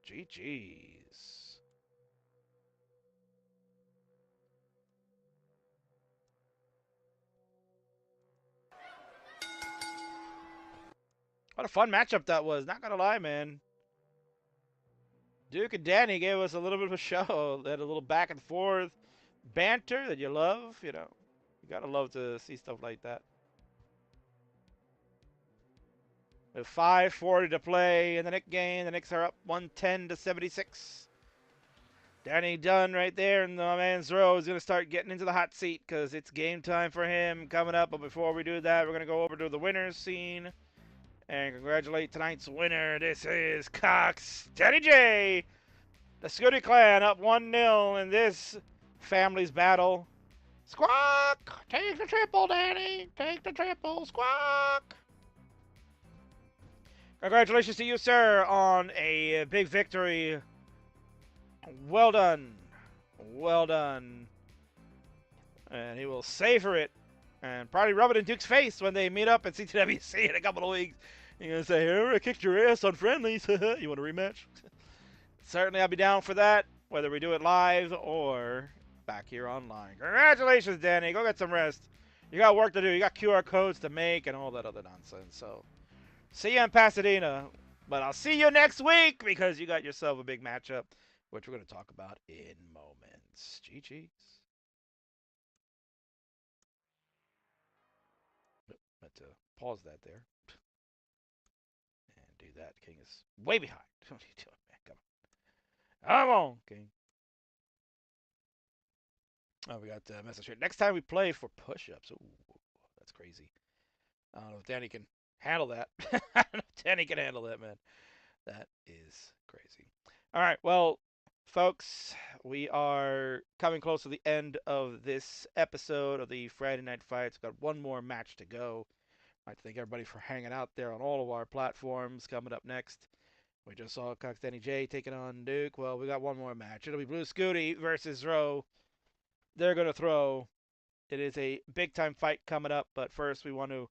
GG's. What a fun matchup that was. Not gonna lie, man. Duke and Danny gave us a little bit of a show. They had a little back and forth banter that you love. You know, you gotta love to see stuff like that. With 5:40 to play in the Knicks game. The Knicks are up 110-76. Danny done right there, and the man ZRO is going to start getting into the hot seat because it's game time for him coming up. But before we do that, we're going to go over to the winners scene and congratulate tonight's winner. This is Cox Danny J. The SCUTI clan up 1-0 in this family's battle. Squawk! Take the triple, Danny! Take the triple, squawk! Congratulations to you, sir, on a big victory. Well done. Well done. And he will savor it and probably rub it in Duke's face when they meet up at CTWC in a couple of weeks. You're going to say, hey, I kicked your ass on friendlies. You want a rematch? Certainly, I'll be down for that, whether we do it live or back here online. Congratulations, Danny. Go get some rest. You got work to do. You got QR codes to make and all that other nonsense. So, see you in Pasadena. But I'll see you next week because you got yourself a big matchup, which we're going to talk about in moments. GG's. Meant to pause that there. And do that. King is way behind. What are you doing, man? Come on, King. Oh, we got a message here. Next time we play for push-ups. Ooh, that's crazy. I don't know if Danny can handle that. I don't know if Danny can handle that, man. That is crazy. All right, well, folks, we are coming close to the end of this episode of the Friday Night Fights. We've got one more match to go. I'd like to thank everybody for hanging out there on all of our platforms. Coming up next, we just saw Cox Danny J taking on Duke. Well, we got one more match. It'll be Blue SCUTI versus ZRO. They're going to throw. It is a big-time fight coming up, but first we want to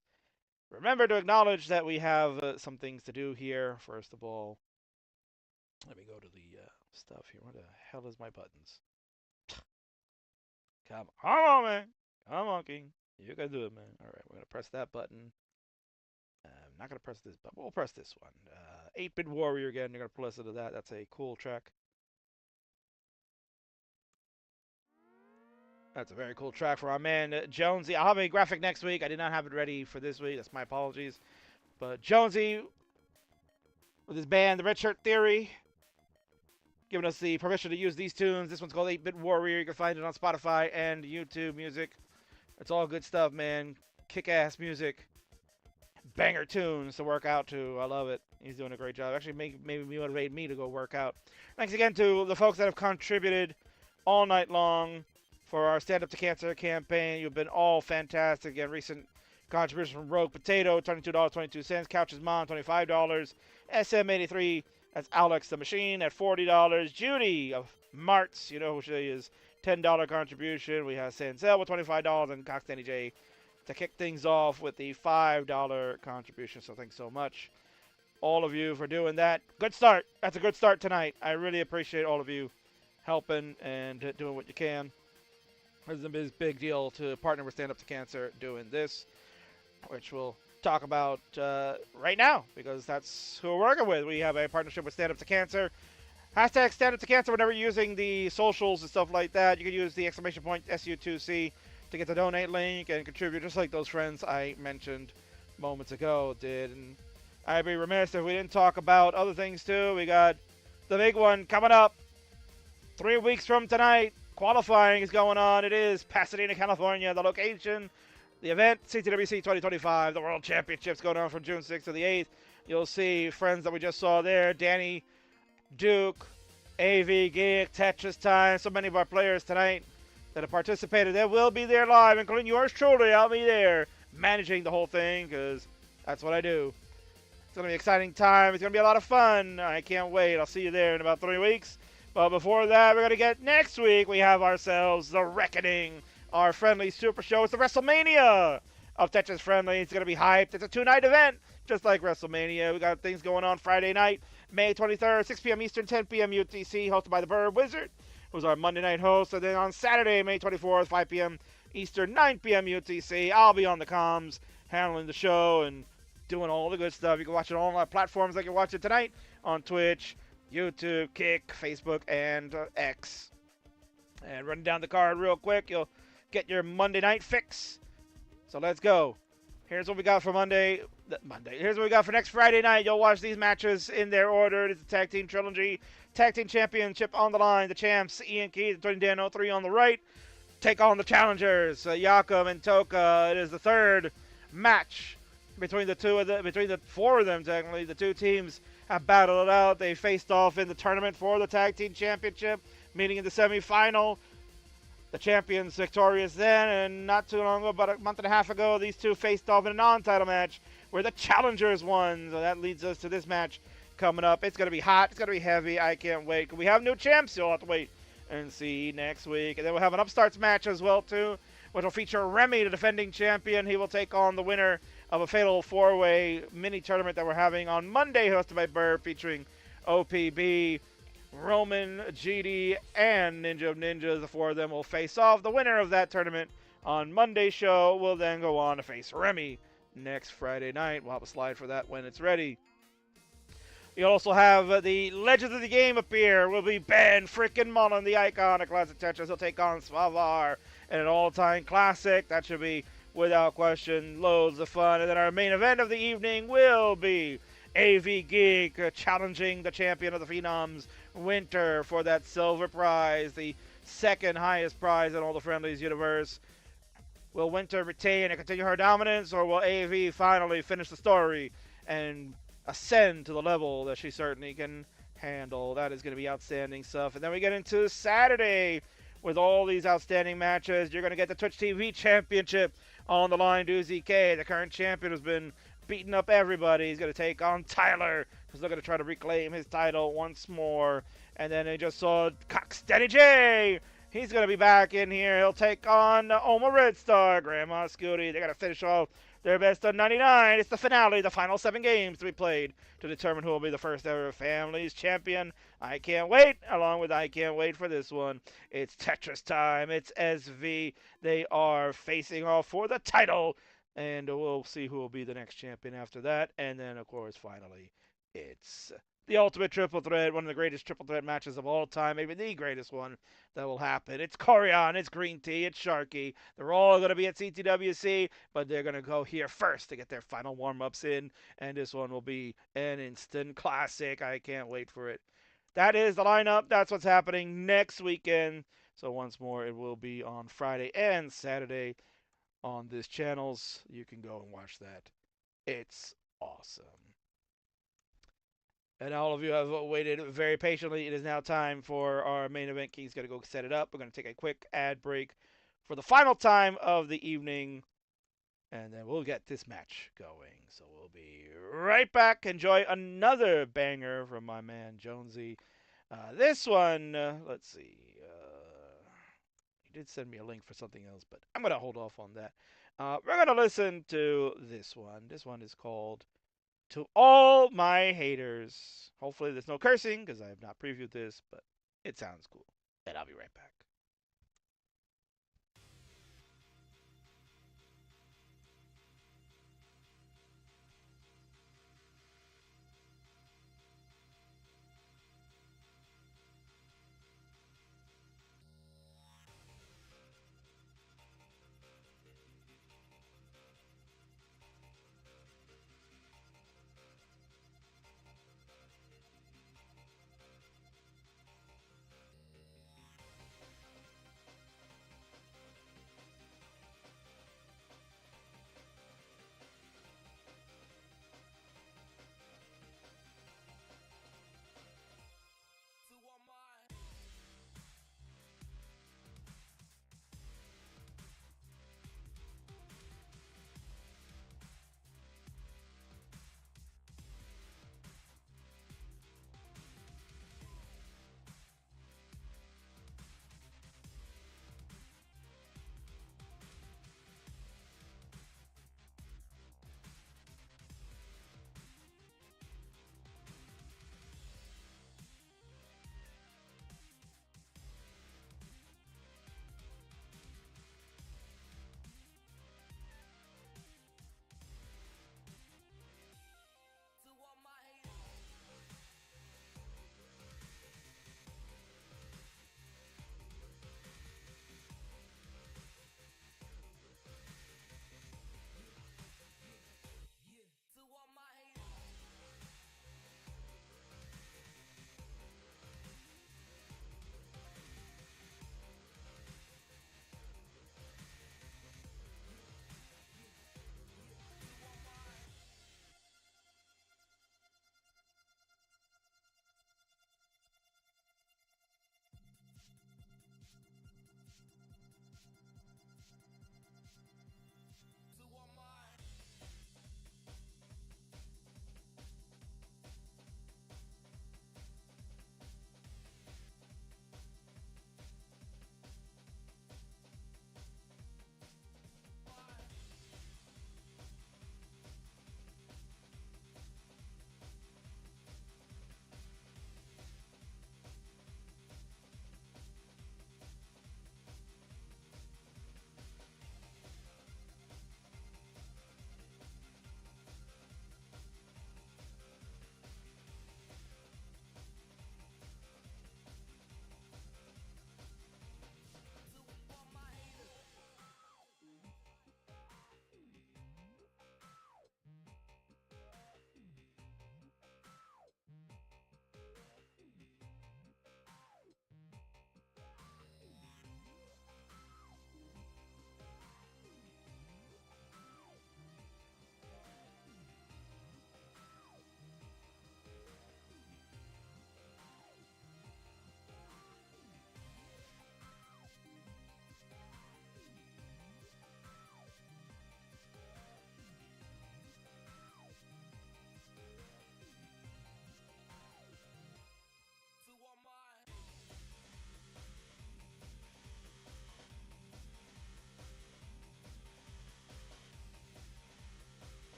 remember to acknowledge that we have some things to do here. First of all, let me go to the stuff here. Where the hell is my buttons? Come on, man. Come on, King. You can do it, man. All right, we're going to press that button. I'm not going to press this button. We'll press this one. 8-Bit Warrior again. You're going to listen to that. That's a cool track. That's a very cool track for our man, Jonesy. I'll have a graphic next week. I did not have it ready for this week. That's my apologies. But Jonesy, with his band, The Red Shirt Theory, giving us the permission to use these tunes. This one's called 8-Bit Warrior. You can find it on Spotify and YouTube Music. It's all good stuff, man. Kick-ass music. Banger tunes to work out to. I love it. He's doing a great job. Actually, maybe motivate me to go work out. Thanks again to the folks that have contributed all night long for our Stand Up to Cancer campaign. You've been all fantastic. Again, recent contribution from Rogue Potato, $22.22. Couch's Mom, $25. SM83, that's Alex the Machine at $40. Judy of Martz, you know who she is, $10 contribution. We have Sanzel with $25 and Cox Danny J to kick things off with the $5 contribution. So thanks so much, all of you, for doing that. Good start. That's a good start tonight. I really appreciate all of you helping and doing what you can. It's a big deal to partner with Stand Up to Cancer doing this, which we'll talk about right now because that's who we're working with. We have a partnership with Stand Up to Cancer. Hashtag Stand Up to Cancer whenever you're using the socials and stuff like that. You can use the exclamation point SU2C to get the donate link and contribute just like those friends I mentioned moments ago did. And I'd be remiss if we didn't talk about other things too. We got the big one coming up 3 weeks from tonight. Qualifying is going on. It is Pasadena, California. The location, the event, CTWC 2025, the World Championships going on from June 6th to the 8th. You'll see friends that we just saw there. Danny, Duke, AV, Geek, Tetris Time. So many of our players tonight that have participated. They will be there live, including yours truly. I'll be there managing the whole thing because that's what I do. It's going to be an exciting time. It's going to be a lot of fun. I can't wait. I'll see you there in about 3 weeks. But before that, we're going to get next week. We have ourselves The Reckoning, our friendly super show. It's the WrestleMania of Tetris Friendly. It's going to be hyped. It's a 2-night event, just like WrestleMania. We got things going on Friday night, May 23rd, 6 p.m. Eastern, 10 p.m. UTC, hosted by the Bird Wizard, who's our Monday night host. And then on Saturday, May 24th, 5 p.m. Eastern, 9 p.m. UTC, I'll be on the comms, handling the show and doing all the good stuff. You can watch it on all our platforms like you're watching tonight on Twitch, YouTube, Kick, Facebook, and X. And running down the card real quick, you'll get your Monday night fix. So let's go. Here's what we got for Monday. Here's what we got for next Friday night. You'll watch these matches in their order. It's a tag team trilogy. Tag team championship on the line. The champs, Ian Keith and Tony Dan 03 on the right. Take on the challengers, Jakob and Toka. It is the third match between the four of them, technically. The two teams have battled it out. They faced off in the tournament for the tag team championship, meeting in the semifinal. The champions victorious then, and not too long ago, about a month and a half ago, these two faced off in a non-title match where the challengers won. So that leads us to this match coming up. It's going to be hot. It's going to be heavy. I can't wait. We have new champs. You'll have to wait and see next week. And then we'll have an Upstarts match as well, too, which will feature Remy, the defending champion. He will take on the winner of a Fatal 4-Way mini tournament that we're having on Monday, hosted by Burr, featuring OPB, Roman, GD, and Ninja of Ninjas. The four of them will face off. The winner of that tournament on Monday's show will then go on to face Remy next Friday night. We'll have a slide for that when it's ready. You also have the Legends of the Game appear. Will be Ben frickin' Mullen, the icon of Classic Tetris. He'll take on Svavar in an all-time classic. That should be, without question, loads of fun. And then our main event of the evening will be AV Geek challenging the champion of the Phenoms, Winter, for that silver prize, the second highest prize in all the Friendlies universe. Will Winter retain and continue her dominance, or will AV finally finish the story and ascend to the level that she certainly can handle? That is going to be outstanding stuff. And then we get into Saturday with all these outstanding matches. You're going to get the Twitch TV Championship on the line. Doozy K, the current champion, has been beating up everybody. He's going to take on Tyler, who's looking to try to reclaim his title once more. And then they just saw Cocksteady J. He's going to be back in here. He'll take on Oma Red Star, Grandma Scooty. They're going to finish off their best of 99. It's the finale, the final 7 games to be played to determine who will be the first ever Families champion. I can't wait, along with I can't wait for this one. It's Tetris time. It's SV. They are facing off for the title, and we'll see who will be the next champion after that. And then, of course, finally, it's the ultimate triple threat, one of the greatest triple threat matches of all time, maybe the greatest one that will happen. It's Corian, it's Green Tea, it's Sharky. They're all going to be at CTWC, but they're going to go here first to get their final warm-ups in, and this one will be an instant classic. I can't wait for it. That is the lineup. That's what's happening next weekend. So once more, it will be on Friday and Saturday on this channels. You can go and watch that. It's awesome. And all of you have waited very patiently. It is now time for our main event. King's going to go set it up. We're going to take a quick ad break for the final time of the evening. And then we'll get this match going. So we'll be right back. Enjoy another banger from my man Jonesy. This one, let's see. He did send me a link for something else, but I'm going to hold off on that. We're going to listen to this one. This one is called To All My Haters. Hopefully there's no cursing because I have not previewed this, but it sounds cool. And I'll be right back.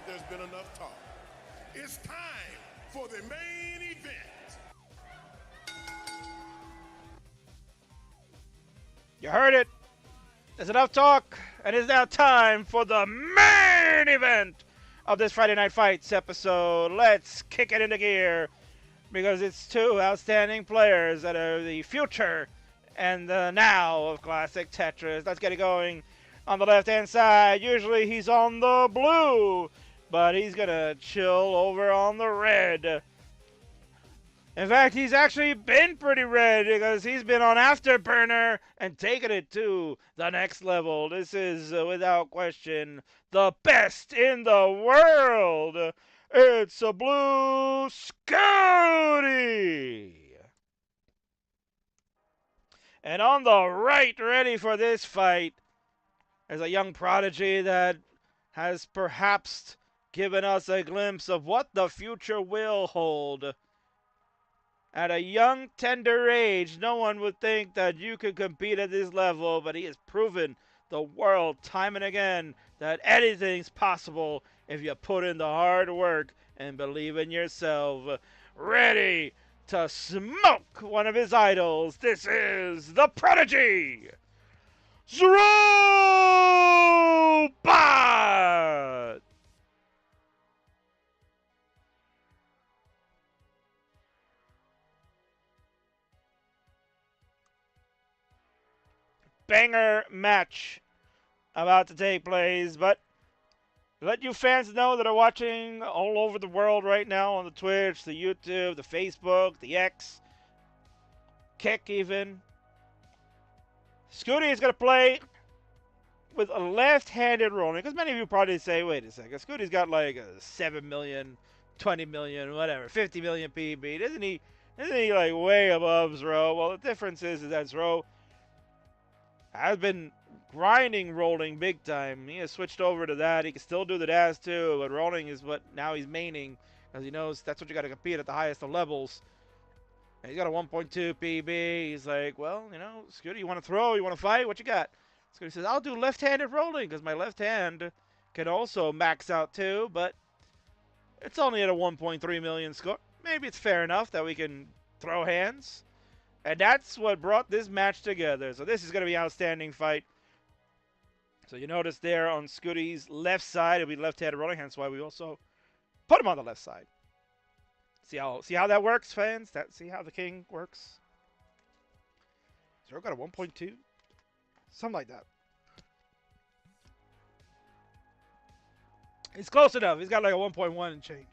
like there's been enough talk. It's time for the main event. You heard it. There's enough talk, and it's now time for the main event of this Friday Night Fights episode. Let's kick it into gear because it's two outstanding players that are the future and the now of classic Tetris. Let's get it going. On the left-hand side, usually he's on the blue, but he's going to chill over on the red. In fact, he's actually been pretty red because he's been on Afterburner and taken it to the next level. This is, without question, the best in the world. It's a blue SCUTI. And on the right, ready for this fight, is a young prodigy that has perhaps given us a glimpse of what the future will hold. At a young, tender age, no one would think that you could compete at this level, but he has proven the world time and again that anything's possible if you put in the hard work and believe in yourself. Ready to smoke one of his idols, this is the Prodigy, ZRO. Banger match about to take place, but let you fans know that are watching all over the world right now on the Twitch, the YouTube, the Facebook, the X, Kick even. SCUTI is going to play with a left-handed rolling, because many of you probably say, wait a second, SCUTI's got like a 7 million, 20 million, whatever, 50 million PB. Isn't he like way above ZRO? Well, the difference is that ZRO has been grinding rolling big time. He has switched over to that. He can still do the dash too, but rolling is what now he's maining, because he knows that's what you got to compete at the highest of levels. And he's got a 1.2 PB. He's like, well, you know, SCUTI, you want to throw? You want to fight? What you got? SCUTI says, I'll do left-handed rolling, because my left hand can also max out too, but it's only at a 1.3 million score. Maybe it's fair enough that we can throw hands. And that's what brought this match together. So this is going to be an outstanding fight. So you notice there on SCUTI's left side, it'll be left-handed rolling, hence why we also put him on the left side. See how that works, fans? See how the king works? ZRO got a 1.2? Something like that. He's close enough. He's got like a 1.1 and change.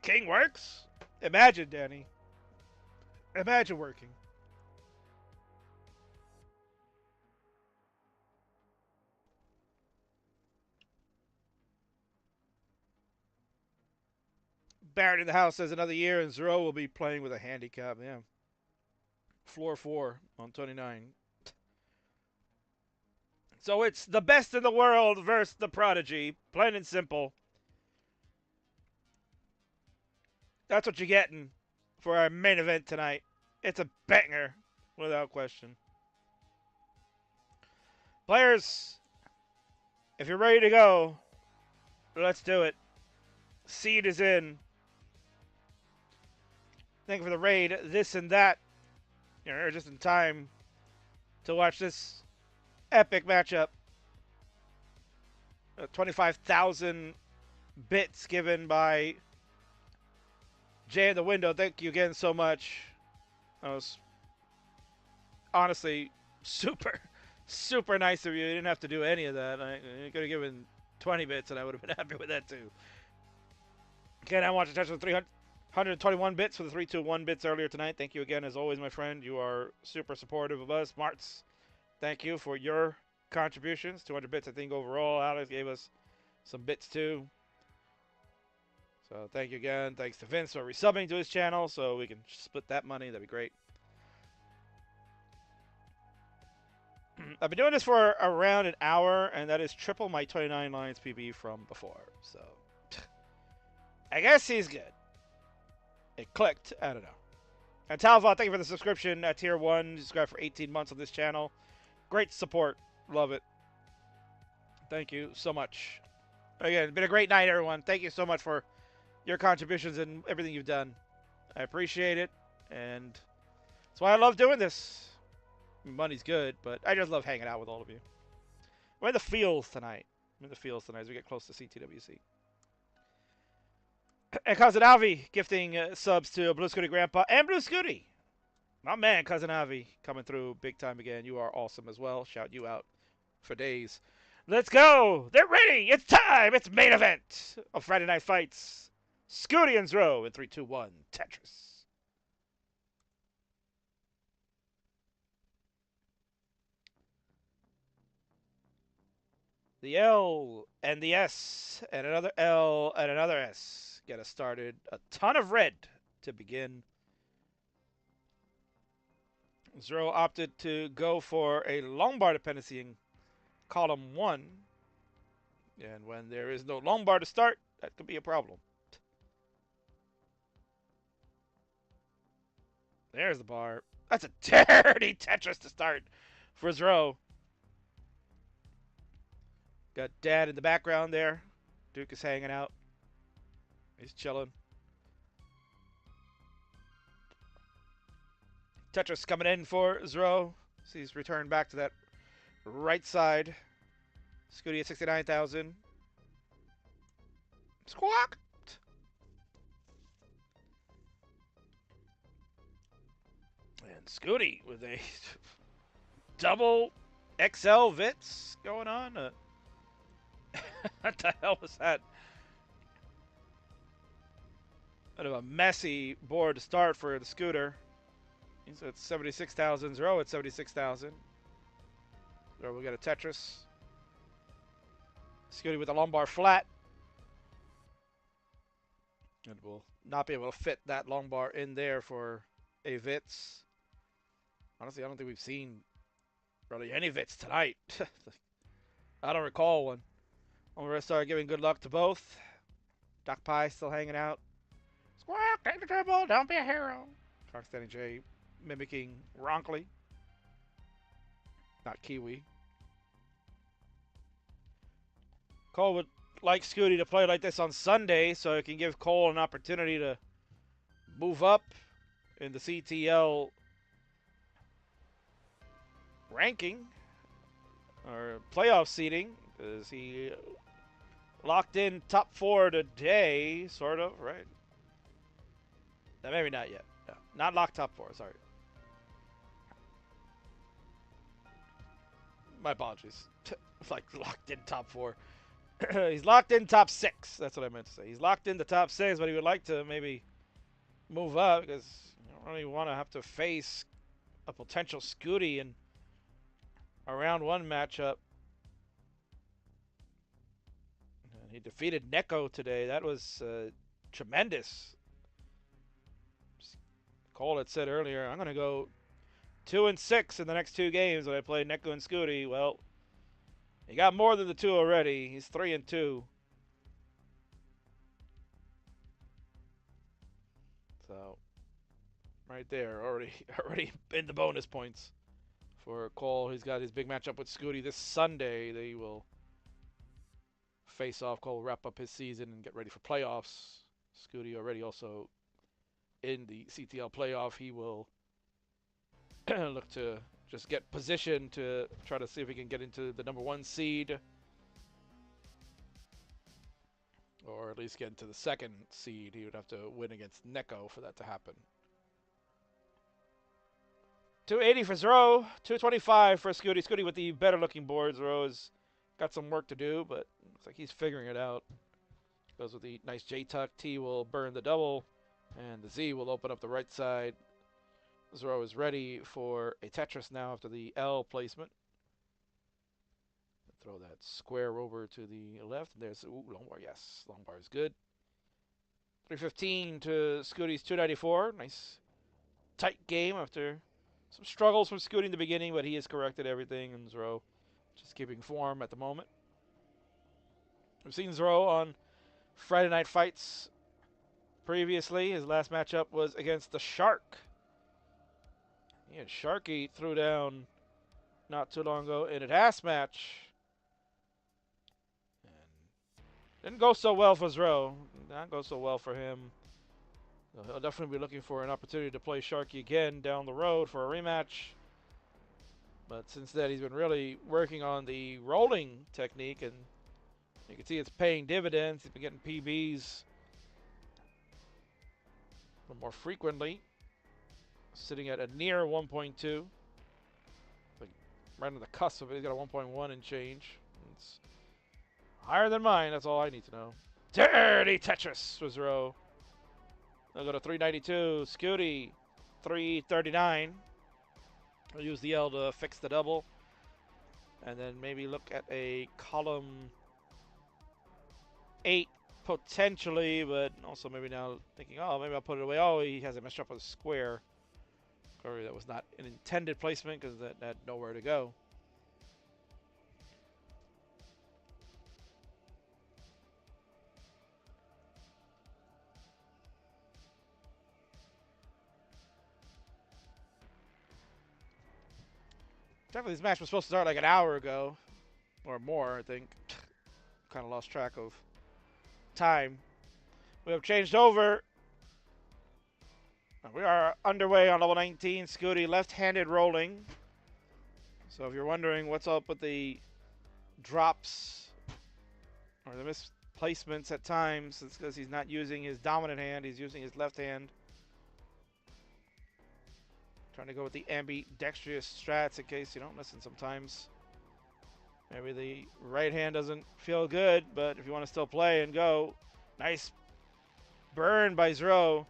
King works? Imagine, Danny. Imagine working. Barrett in the house says another year and ZRO will be playing with a handicap. Yeah. Floor 4 on 29. So it's the best in the world versus the Prodigy. Plain and simple. That's what you're getting for our main event tonight. It's a banger, without question. Players, if you're ready to go, let's do it. Seed is in. Thank you for the raid, this and that. You're just in time to watch this epic matchup. 25,000 bits given by Jay in the window. Thank you again so much. That was honestly super nice of you. You didn't have to do any of that. You could have given 20 bits and I would have been happy with that too. Again, I want to touch on 321 bits for the 321 bits earlier tonight. Thank you again, as always, my friend. You are super supportive of us. Martz, thank you for your contributions. 200 bits, I think, overall. Alex gave us some bits too. So thank you again. Thanks to Vince for resubbing to his channel so we can split that money. That'd be great. I've been doing this for around an hour, and that is triple my 29 lines PB from before. So I guess he's good. It clicked. I don't know. And Talva, thank you for the subscription at Tier 1. Subscribe for 18 months on this channel. Great support. Love it. Thank you so much. Again, it's been a great night, everyone. Thank you so much for your contributions and everything you've done. I appreciate it, and that's why I love doing this. Money's good, but I just love hanging out with all of you. We're in the fields tonight. As we get close to CTWC. And Cousin Avi gifting subs to Blue Scooty Grandpa and Blue Scooty. My man, Cousin Avi, coming through big time again. You are awesome as well. Shout you out for days. Let's go. They're ready. It's time. It's main event of Friday Night Fights. Scooty and ZRO in 3, 2, 1. Tetris. The L and the S and another L and another S get us started. A ton of red to begin. ZRO opted to go for a Longbar dependency in column 1. And when there is no Longbar to start, that could be a problem. There's the bar. That's a dirty Tetris to start for ZRO. Got Dad in the background there. Duke is hanging out. He's chilling. Tetris coming in for ZRO. So he's returned back to that right side. Scooty at 69,000. Squawk! And Scooty with a double XL Vits going on. What the hell was that? Kind of a messy board to start for the Scooter. He's at 76,000. ZRO at 76,000. So we got a Tetris. Scooty with a Longbar flat. And we'll not be able to fit that Longbar in there for a Vits. Honestly, I don't think we've seen really any Vits tonight. I don't recall one. I'm going to start giving good luck to both. Doc Pie still hanging out. Squawk, take the dribble, don't be a hero. Rocksteady J mimicking Ronkley. Not Kiwi. Cole would like Scooty to play like this on Sunday so it can give Cole an opportunity to move up in the CTL ranking or playoff seeding. Because he locked in top 4 today, sort of, right? No, maybe not yet. No, not locked top 4, sorry. My apologies. Like, locked in top 4. He's locked in top 6. That's what I meant to say. He's locked in the top 6, but he would like to maybe move up because you don't really want to have to face a potential Scooty in a round 1 matchup. He defeated Neko today. That was tremendous. Cole had said earlier, I'm going to go 2-6 in the next 2 games when I play Neko and Scooty. Well, he got more than the 2 already. He's 3-2. So, right there, already in the bonus points for Cole. He's got his big matchup with Scooty this Sunday. They will face off. Cole will wrap up his season and get ready for playoffs. Scooty already also in the CTL playoff. He will look to just get positioned to try to see if he can get into the number 1 seed. Or at least get into the 2nd seed. He would have to win against Neko for that to happen. 280 for ZRO. 225 for Scooty. Scooty with the better looking board. ZRO has got some work to do, but looks like he's figuring it out. Goes with the nice J-tuck. T will burn the double, and the Z will open up the right side. ZRO is ready for a Tetris now after the L placement. Throw that square over to the left. There's Longbar. Yes, Longbar is good. 315 to Scooty's 294. Nice tight game after some struggles from Scooty in the beginning, but he has corrected everything, and ZRO just keeping form at the moment. We've seen ZRO on Friday Night Fights previously. His last matchup was against the Shark. Yeah, Sharky threw down not too long ago in a task match. And didn't go so well for ZRO. Not go so well for him. So he'll definitely be looking for an opportunity to play Sharky again down the road for a rematch. But since then, he's been really working on the rolling technique, and you can see it's paying dividends. He's been getting PBs a little more frequently, sitting at a near 1.2. Like right on the cusp of it. He's got a 1.1 and change. It's higher than mine. That's all I need to know. Dirty Tetris was ZRO. They'll go to 392. SCUTI, 339. I'll use the L to fix the double. And then maybe look at a column 8 potentially, but also maybe now thinking, oh, maybe I'll put it away. Oh, he has a messed up with a square. Or that was not an intended placement because that had nowhere to go. Definitely this match was supposed to start like an hour ago. Or more, I think. Kind of lost track of time. We have changed over. We are underway on level 19. SCUTI left-handed rolling. So if you're wondering what's up with the drops or the misplacements at times, it's because he's not using his dominant hand. He's using his left hand. Trying to go with the ambidextrous strats in case you don't listen sometimes. Maybe the right hand doesn't feel good, but if you want to still play and go. Nice burn by ZRO.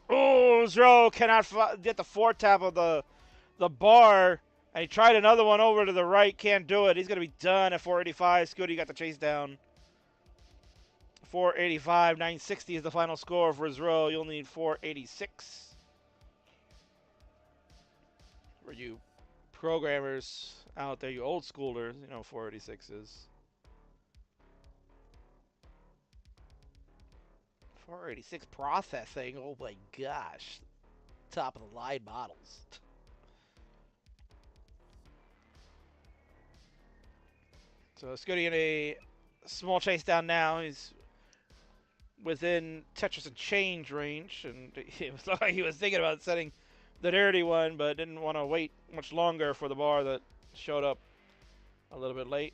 Oh, ZRO cannot get the four tap of the bar. And he tried another one over to the right. Can't do it. He's going to be done at 485. SCUTI got the chase down. 485. 960 is the final score for ZRO. You'll need 486. For you programmers out there, you old schoolers, you know 486 is. 486 processing. Oh my gosh. Top of the line models. So SCUTI in a small chase down now. He's within Tetris and change range, and it was like he was thinking about setting the dirty one, but didn't want to wait much longer for the bar that showed up a little bit late.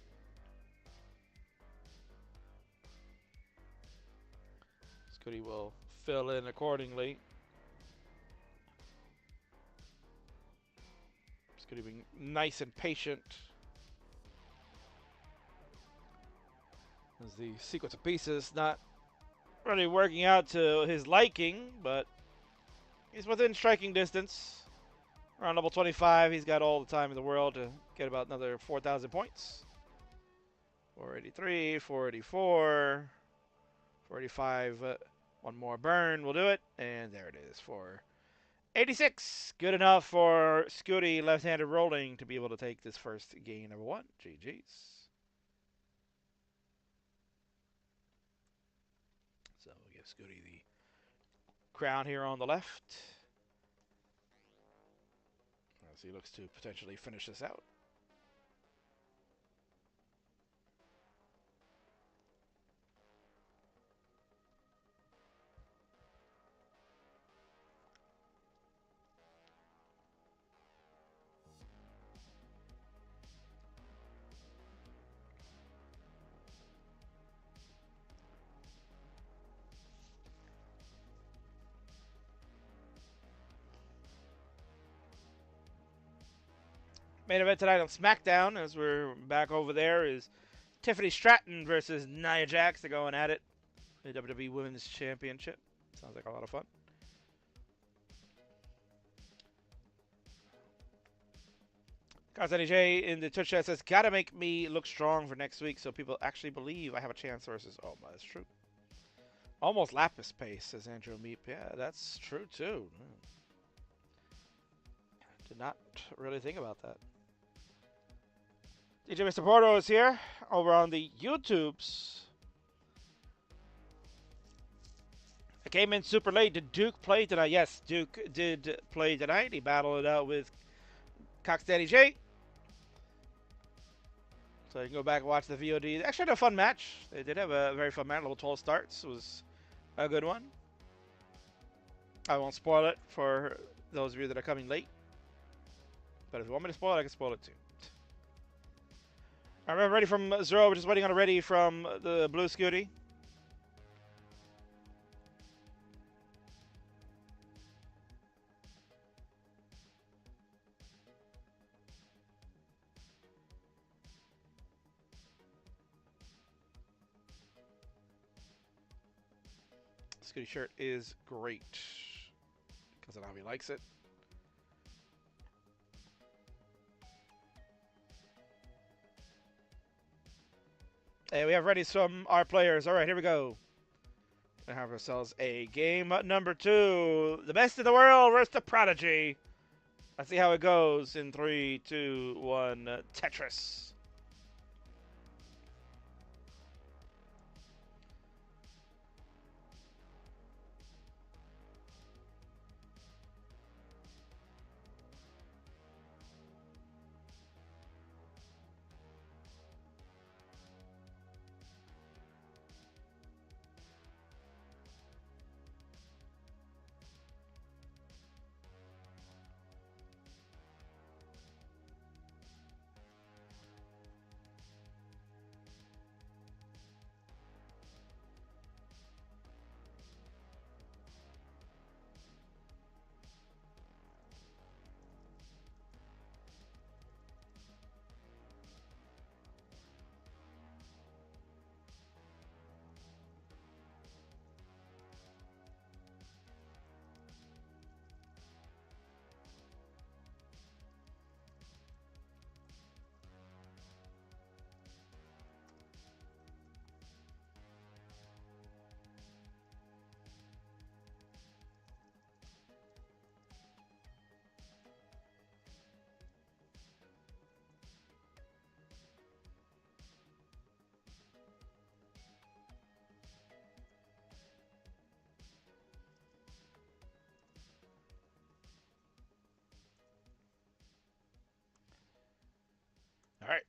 SCUTI will fill in accordingly. SCUTI being nice and patient. As the sequence of pieces not really working out to his liking, but he's within striking distance. Around level 25, he's got all the time in the world to get about another 4,000 points. 483, 484, 485. One more burn will do it, and there it is. 486. Good enough for SCUTI left-handed rolling to be able to take this first game number 1. GG's. So we'll give SCUTI the crown here on the left. As he looks to potentially finish this out. Main event tonight on SmackDown, as we're back over there, is Tiffany Stratton versus Nia Jax. They're going at it. The WWE Women's Championship. Sounds like a lot of fun. Constantly J in the Twitch chat says, gotta make me look strong for next week so people actually believe I have a chance versus Oma. That's true. Almost Lapis pace, says Andrew Meep. Yeah, that's true too. Did not really think about that. DJ Mr. Porto is here over on the YouTubes. I came in super late. Did Duke play tonight? Yes, Duke did play tonight. He battled it out with Cox Danny J. So you can go back and watch the VOD. They actually had a fun match. They did have a very fun match. Level 12 starts. It was a good one. I won't spoil it for those of you that are coming late. But if you want me to spoil it, I can spoil it too. Alright, I'm ready from ZRO. We're just waiting on a ready from the blue SCUTI. SCUTI shirt is great because of how he likes it. Hey, we have ready from our players. All right, here we go. We have ourselves a game number 2. The best in the world versus the Prodigy. Let's see how it goes in 3, 2, 1. Tetris. All right.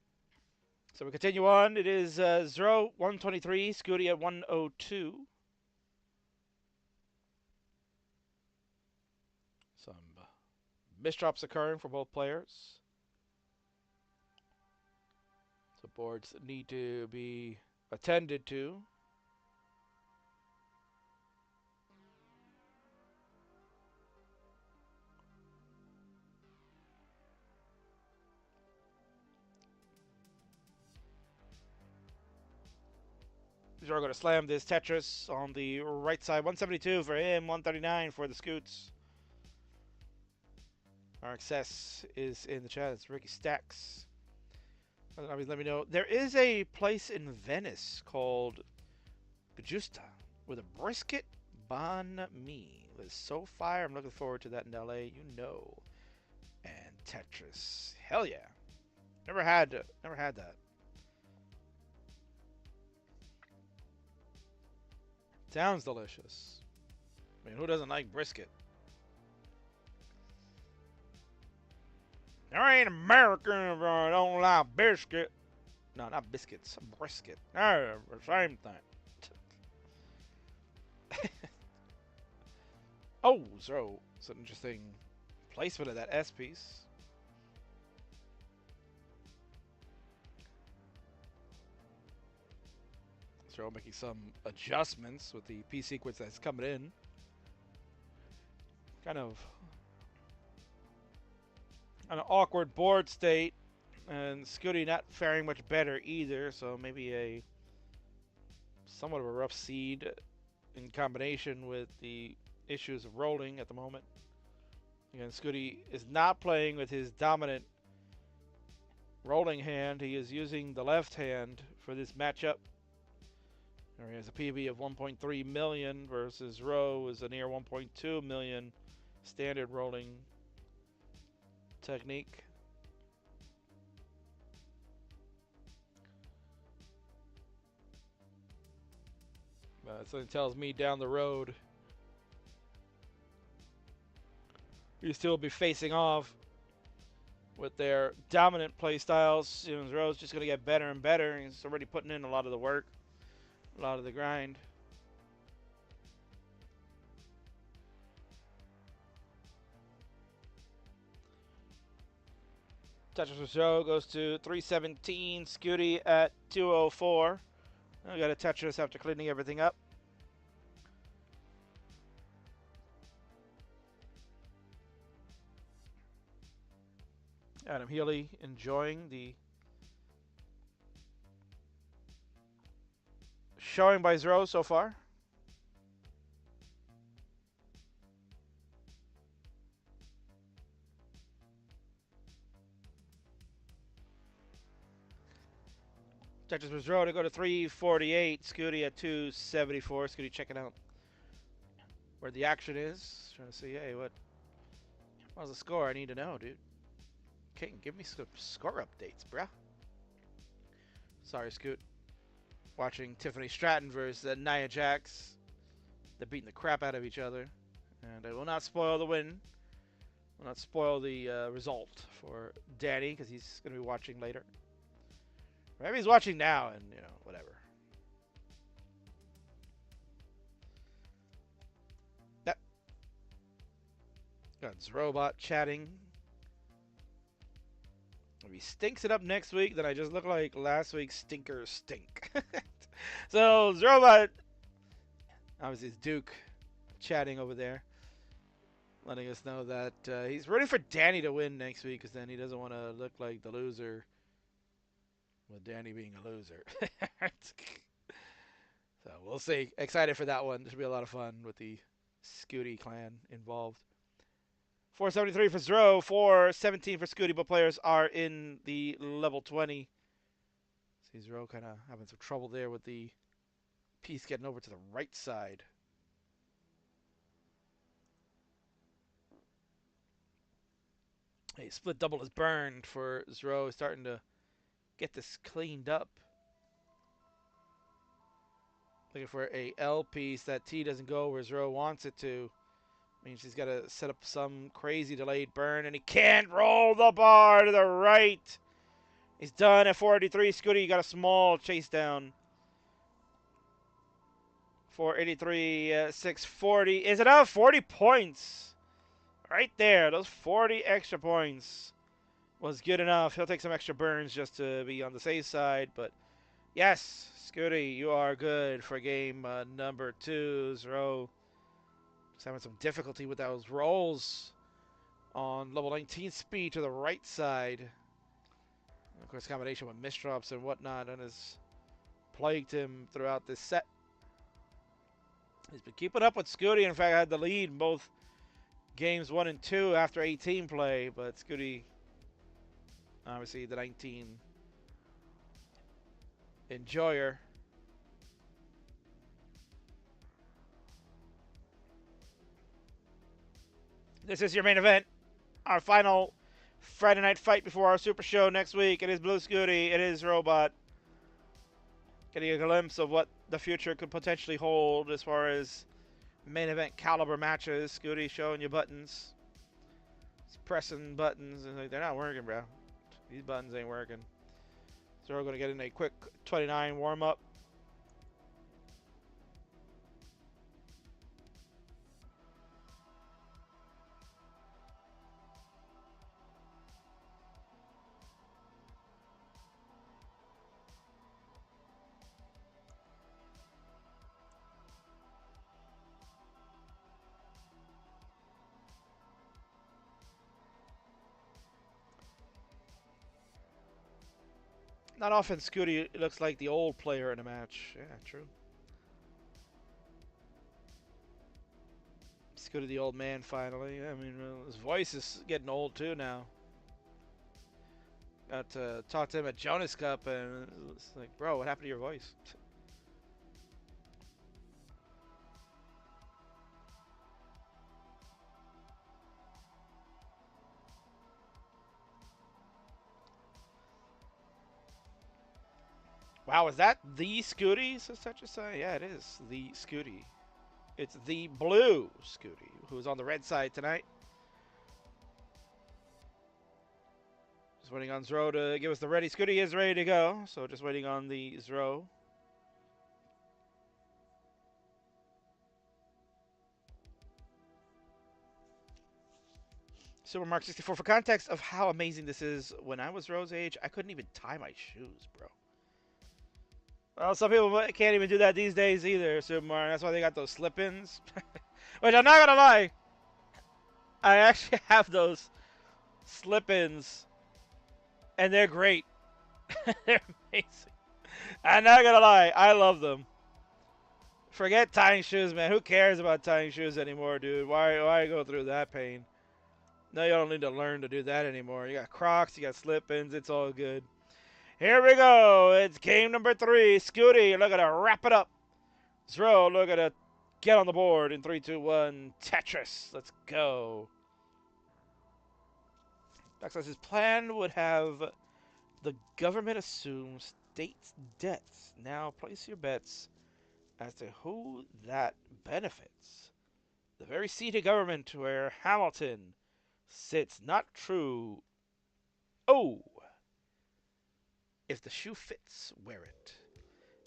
So we continue on. It is ZRO 123, SCUTI at 102. Some misdrops occurring for both players. So boards need to be attended to. ZRO going to slam this Tetris on the right side. 172 for him, 139 for the Scoots. RXS is in the chat. It's Ricky Stacks. Let me know. There is a place in Venice called Giusta with a brisket banh mi. It's so fire. I'm looking forward to that in LA. You know. And Tetris. Hell yeah. Never had that. Sounds delicious. I mean, who doesn't like brisket? There ain't American if I don't like biscuit. No, not biscuits. Brisket. Oh, the same thing. Oh, so it's an interesting placement of that S piece. So making some adjustments with the P sequence that's coming in. Kind of an awkward board state, and SCUTI not faring much better either, so maybe a somewhat of a rough seed in combination with the issues of rolling at the moment. Again, SCUTI is not playing with his dominant rolling hand. He is using the left hand for this matchup. He has a PB of 1.3 million versus ZRO is a near 1.2 million standard rolling technique. Something tells me down the road you still be facing off with their dominant play styles. ZRO's just going to get better and better. He's already putting in a lot of the work, a lot of the grind. Tetris for ZRO goes to 317. SCUTI at 204. We got a Tetris after cleaning everything up. Adam Healy enjoying the showing by ZRO so far. Tetris for ZRO to go to 348. SCUTI at 274. SCUTI checking out where the action is. Trying to see, hey, what's the score? I need to know, dude. King, give me some score updates, bruh. Sorry, Scoot. Watching Tiffany Stratton versus Nia Jax. They're beating the crap out of each other. And I will not spoil the win. Will not spoil the result for Danny, because he's going to be watching later. Maybe he's watching now and, you know, whatever. Yep. Got ZRObot chatting. If he stinks it up next week, then I just look like last week's stinker stink. So, ZRObot, obviously it's Duke chatting over there, letting us know that he's ready for Danny to win next week, because then he doesn't want to look like the loser with Danny being a loser. So, we'll see. Excited for that one. This should be a lot of fun with the SCUTI clan involved. 473 for ZRO, 417 for SCUTI. Both players are in the level 20. See ZRO kind of having some trouble there with the piece getting over to the right side. A split double is burned for ZRO. Starting to get this cleaned up. Looking for a L piece. That T doesn't go where ZRO wants it to. Means he's got to set up some crazy delayed burn, and he can't roll the bar to the right. He's done at 483. SCUTI, you got a small chase down. 483, 640. Is enough? 40 points. Right there. Those 40 extra points was good enough. He'll take some extra burns just to be on the safe side. But yes, SCUTI, you are good for game number 2. ZRO just having some difficulty with those rolls on level 19 speed to the right side. And of course, combination with misdrops and whatnot and has plagued him throughout this set. He's been keeping up with SCUTI. In fact, had the lead in both games 1 and 2 after 18 play, but SCUTI, obviously the 19 enjoyer. This is your main event, our final Friday night fight before our Super Show next week. It is Blue SCUTI, it is ZRObot. Getting a glimpse of what the future could potentially hold as far as main event caliber matches. SCUTI showing you buttons. It's pressing buttons, and like, they're not working, bro. These buttons ain't working. So we're going to get in a quick 29 warm-up. Not often SCUTI looks like the old player in a match. Yeah, true. SCUTI the old man finally. I mean, his voice is getting old too now. Got to talk to him at Jonas Cup and it's like, bro, what happened to your voice? Wow, is that the SCUTI? Says such a say. Yeah, it is the SCUTI. It's the blue SCUTI, who's on the red side tonight. Just waiting on ZRO to give us the ready. SCUTI is ready to go, so just waiting on the ZRO. Supermark64, for context of how amazing this is, when I was Ro's age, I couldn't even tie my shoes, bro. Well, some people can't even do that these days either, Supermark. That's why they got those slip-ins. Which, I'm not gonna lie, I actually have those slip-ins, and they're great. They're amazing. I'm not gonna lie, I love them. Forget tying shoes, man. Who cares about tying shoes anymore, dude? Why go through that pain? No, you don't need to learn to do that anymore. You got Crocs, you got slip-ins, it's all good. Here we go. It's game number 3. SCUTI, look at to wrap it up. ZRO, look at to get on the board in 3, 2, 1. Tetris, let's go. Backslash, his plan would have the government assume states' debts. Now place your bets as to who that benefits. The very seat of government where Hamilton sits. Not true. Oh. If the shoe fits, wear it.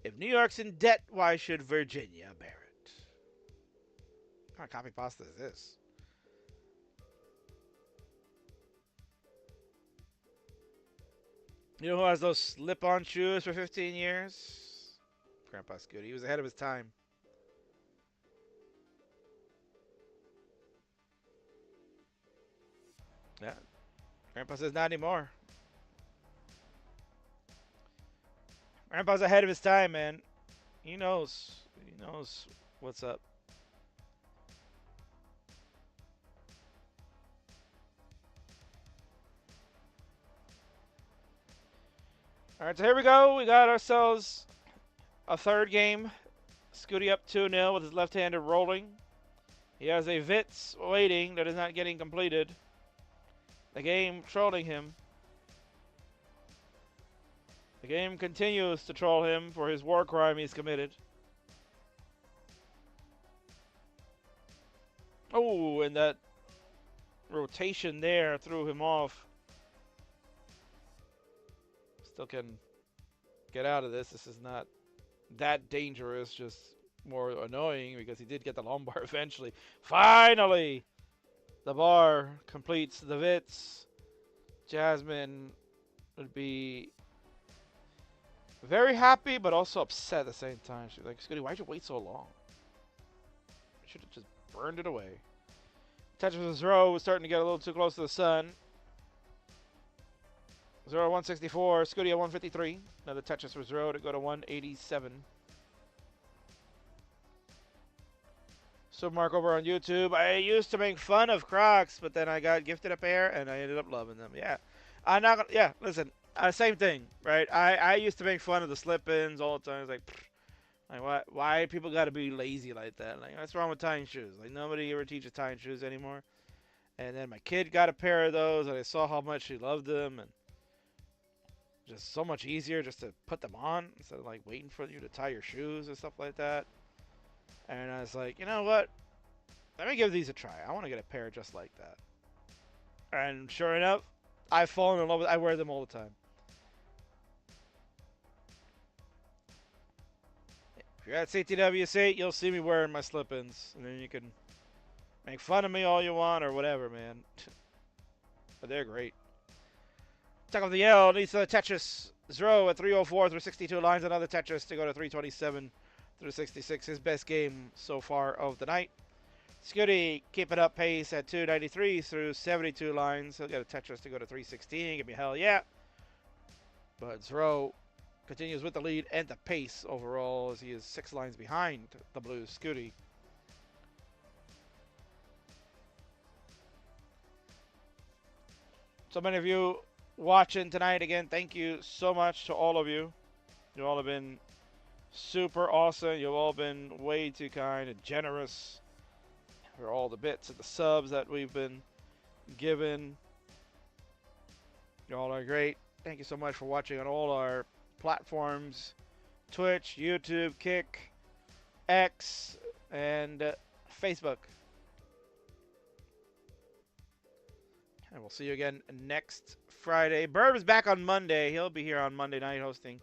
If New York's in debt, why should Virginia bear it? What kind of copy pasta is this? You know who has those slip-on shoes for 15 years? Grandpa SCUTI. He was ahead of his time. Yeah. Grandpa says not anymore. Grandpa's ahead of his time, man. He knows. He knows what's up. All right, so here we go. We got ourselves a third game. SCUTI up 2-0 with his left-handed rolling. He has a Vitz waiting that is not getting completed. The game trolling him. The game continues to troll him for his war crime he's committed. Oh, and that rotation there threw him off. Still can get out of this. This is not that dangerous, just more annoying because he did get the lumbar eventually. Finally, the bar completes the Vitz. Jasmine would be very happy, but also upset at the same time. She's like, SCUTI, why'd you wait so long? You should have just burned it away. Tetris with ZRO was starting to get a little too close to the sun. ZRO 164, SCUTI at 153. Another Tetris for ZRO to go to 187. Supermark over on YouTube. I used to make fun of Crocs, but then I got gifted a pair and I ended up loving them. Yeah. I'm not gonna, yeah, listen. Same thing, right? I used to make fun of the slip-ins all the time. It's like why people got to be lazy like that? Like, what's wrong with tying shoes? Like, nobody ever teaches tying shoes anymore. And then my kid got a pair of those, and I saw how much she loved them, and just so much easier just to put them on instead of like waiting for you to tie your shoes and stuff like that. And I was like, you know what? Let me give these a try. I want to get a pair just like that. And sure enough, I've fallen in love with. I wear them all the time. If you're at CTWC, you'll see me wearing my slip-ins, and then you can make fun of me all you want or whatever, man. But they're great. Check out the L. Needs the Tetris. ZRO at 304 through 62 lines. Another Tetris to go to 327 through 66. His best game so far of the night. SCUTI keeping up pace at 293 through 72 lines. He'll get a Tetris to go to 316. Give me hell yeah. But ZRO continues with the lead and the pace overall as he is 6 lines behind the blue SCUTI. So many of you watching tonight. Again, thank you so much to all of you. You all have been super awesome. You've all been way too kind and generous for all the bits and the subs that we've been given. You all are great. Thank you so much for watching on all our platforms: Twitch, YouTube, Kick, X, and Facebook. And we'll see you again next Friday. Burb is back on Monday. He'll be here on Monday night hosting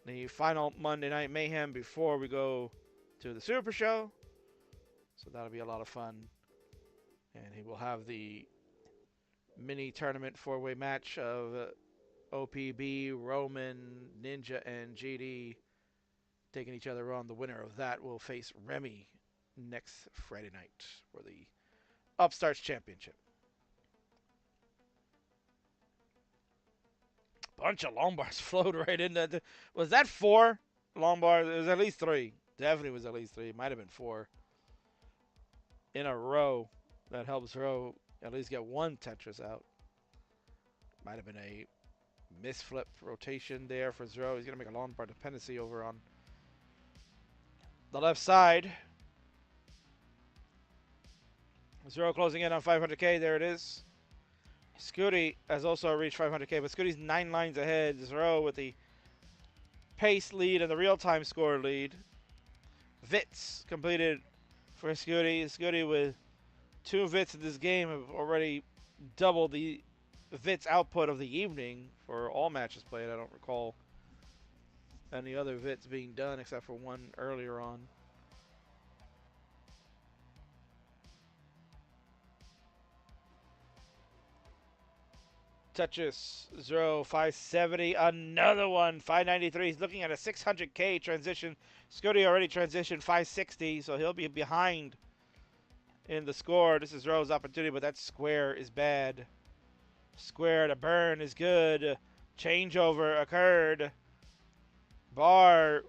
the final Monday Night Mayhem before we go to the Super Show. So that'll be a lot of fun. And he will have the mini tournament 4-way match of OPB, Roman, Ninja, and GD taking each other on. The winner of that will face Remy next Friday night for the Upstarts Championship. Bunch of long bars flowed right into. Was that 4 long bars? It was at least 3. Definitely was at least 3. Might have been 4 in a row. That helps Row at least get one Tetris out. Might have been a misflip rotation there for ZRO. He's going to make a long bar dependency over on the left side. ZRO closing in on 500K. There it is. SCUTI has also reached 500K, but SCUTI's 9 lines ahead. ZRO with the pace lead and the real-time score lead. Vits completed for SCUTI. SCUTI with 2 Vits in this game have already doubled the Vits output of the evening for all matches played. I don't recall any other Vits being done except for one earlier on. Tetris 570, another one, 593. He's looking at a 600K transition. SCUTI already transitioned 560, so he'll be behind in the score. This is ZRO's opportunity, but that square is bad. Square to burn is good. Changeover occurred. Bar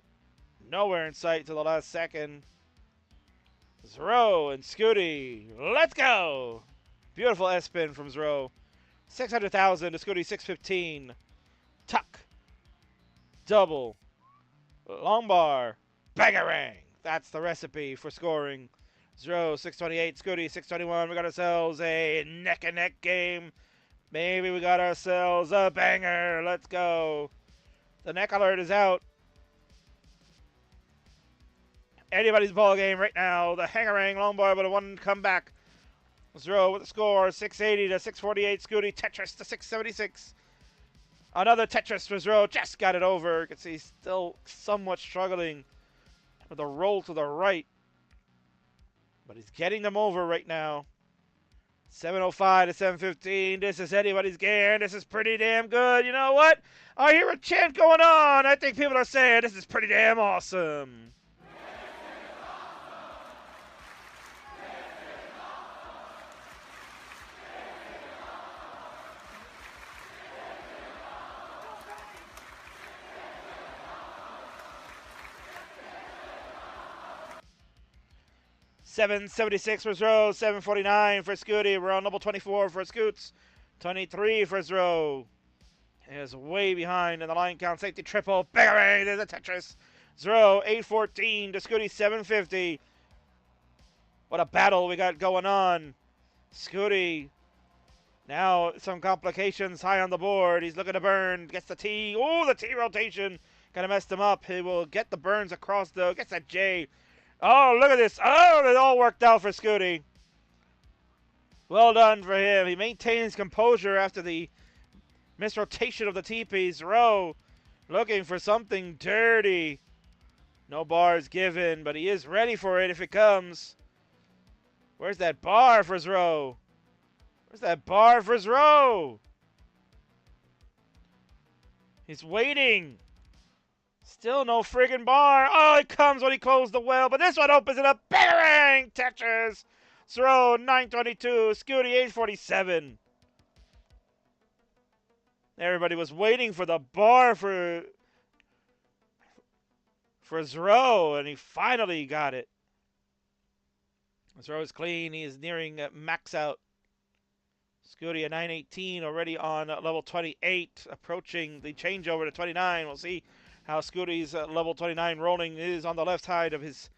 nowhere in sight to the last second. ZRO and SCUTI, let's go! Beautiful S-spin from ZRO. 600,000 to SCUTI 615. Tuck. Double. Long bar. Bangarang. That's the recipe for scoring. ZRO 628, SCUTI 621. We got ourselves a neck and neck game. Maybe we got ourselves a banger. Let's go. The neck alert is out. Anybody's ball game right now. The hangarang long bar, but a one comeback. ZRO with the score, 680 to 648. SCUTI Tetris to 676. Another Tetris for ZRO. Just got it over. You can see he's still somewhat struggling with a roll to the right. But he's getting them over right now. 705 to 715. This is anybody's game. This is pretty damn good. You know what? I hear a chant going on. I think people are saying this is pretty damn awesome. 776 for ZRO, 749 for SCUTI. We're on level 24 for Scoots, 23 for ZRO. Is way behind in the line count. Safety triple. Bang! There's a Tetris. ZRO, 814 to SCUTI, 750. What a battle we got going on. SCUTI now some complications high on the board. He's looking to burn. Gets the T. Oh, the T rotation. Kind of messed him up. He will get the burns across though. Gets that J. Oh, look at this. Oh, it all worked out for SCUTI. Well done for him. He maintains composure after the misrotation of the TPs. ZRO looking for something dirty. No bars given, but he is ready for it if it comes. Where's that bar for ZRO? Where's that bar for ZRO? He's waiting. Still no friggin' bar. Oh, it comes when he closed the well, but this one opens it up. Bang! Tetris. ZRO 922. SCUTI 847. Everybody was waiting for the bar for ZRO, and he finally got it. ZRO is clean. He is nearing max out. SCUTI at 918, already on level 28, approaching the changeover to 29. We'll see how SCUTI's level 29 rolling is on the left side of his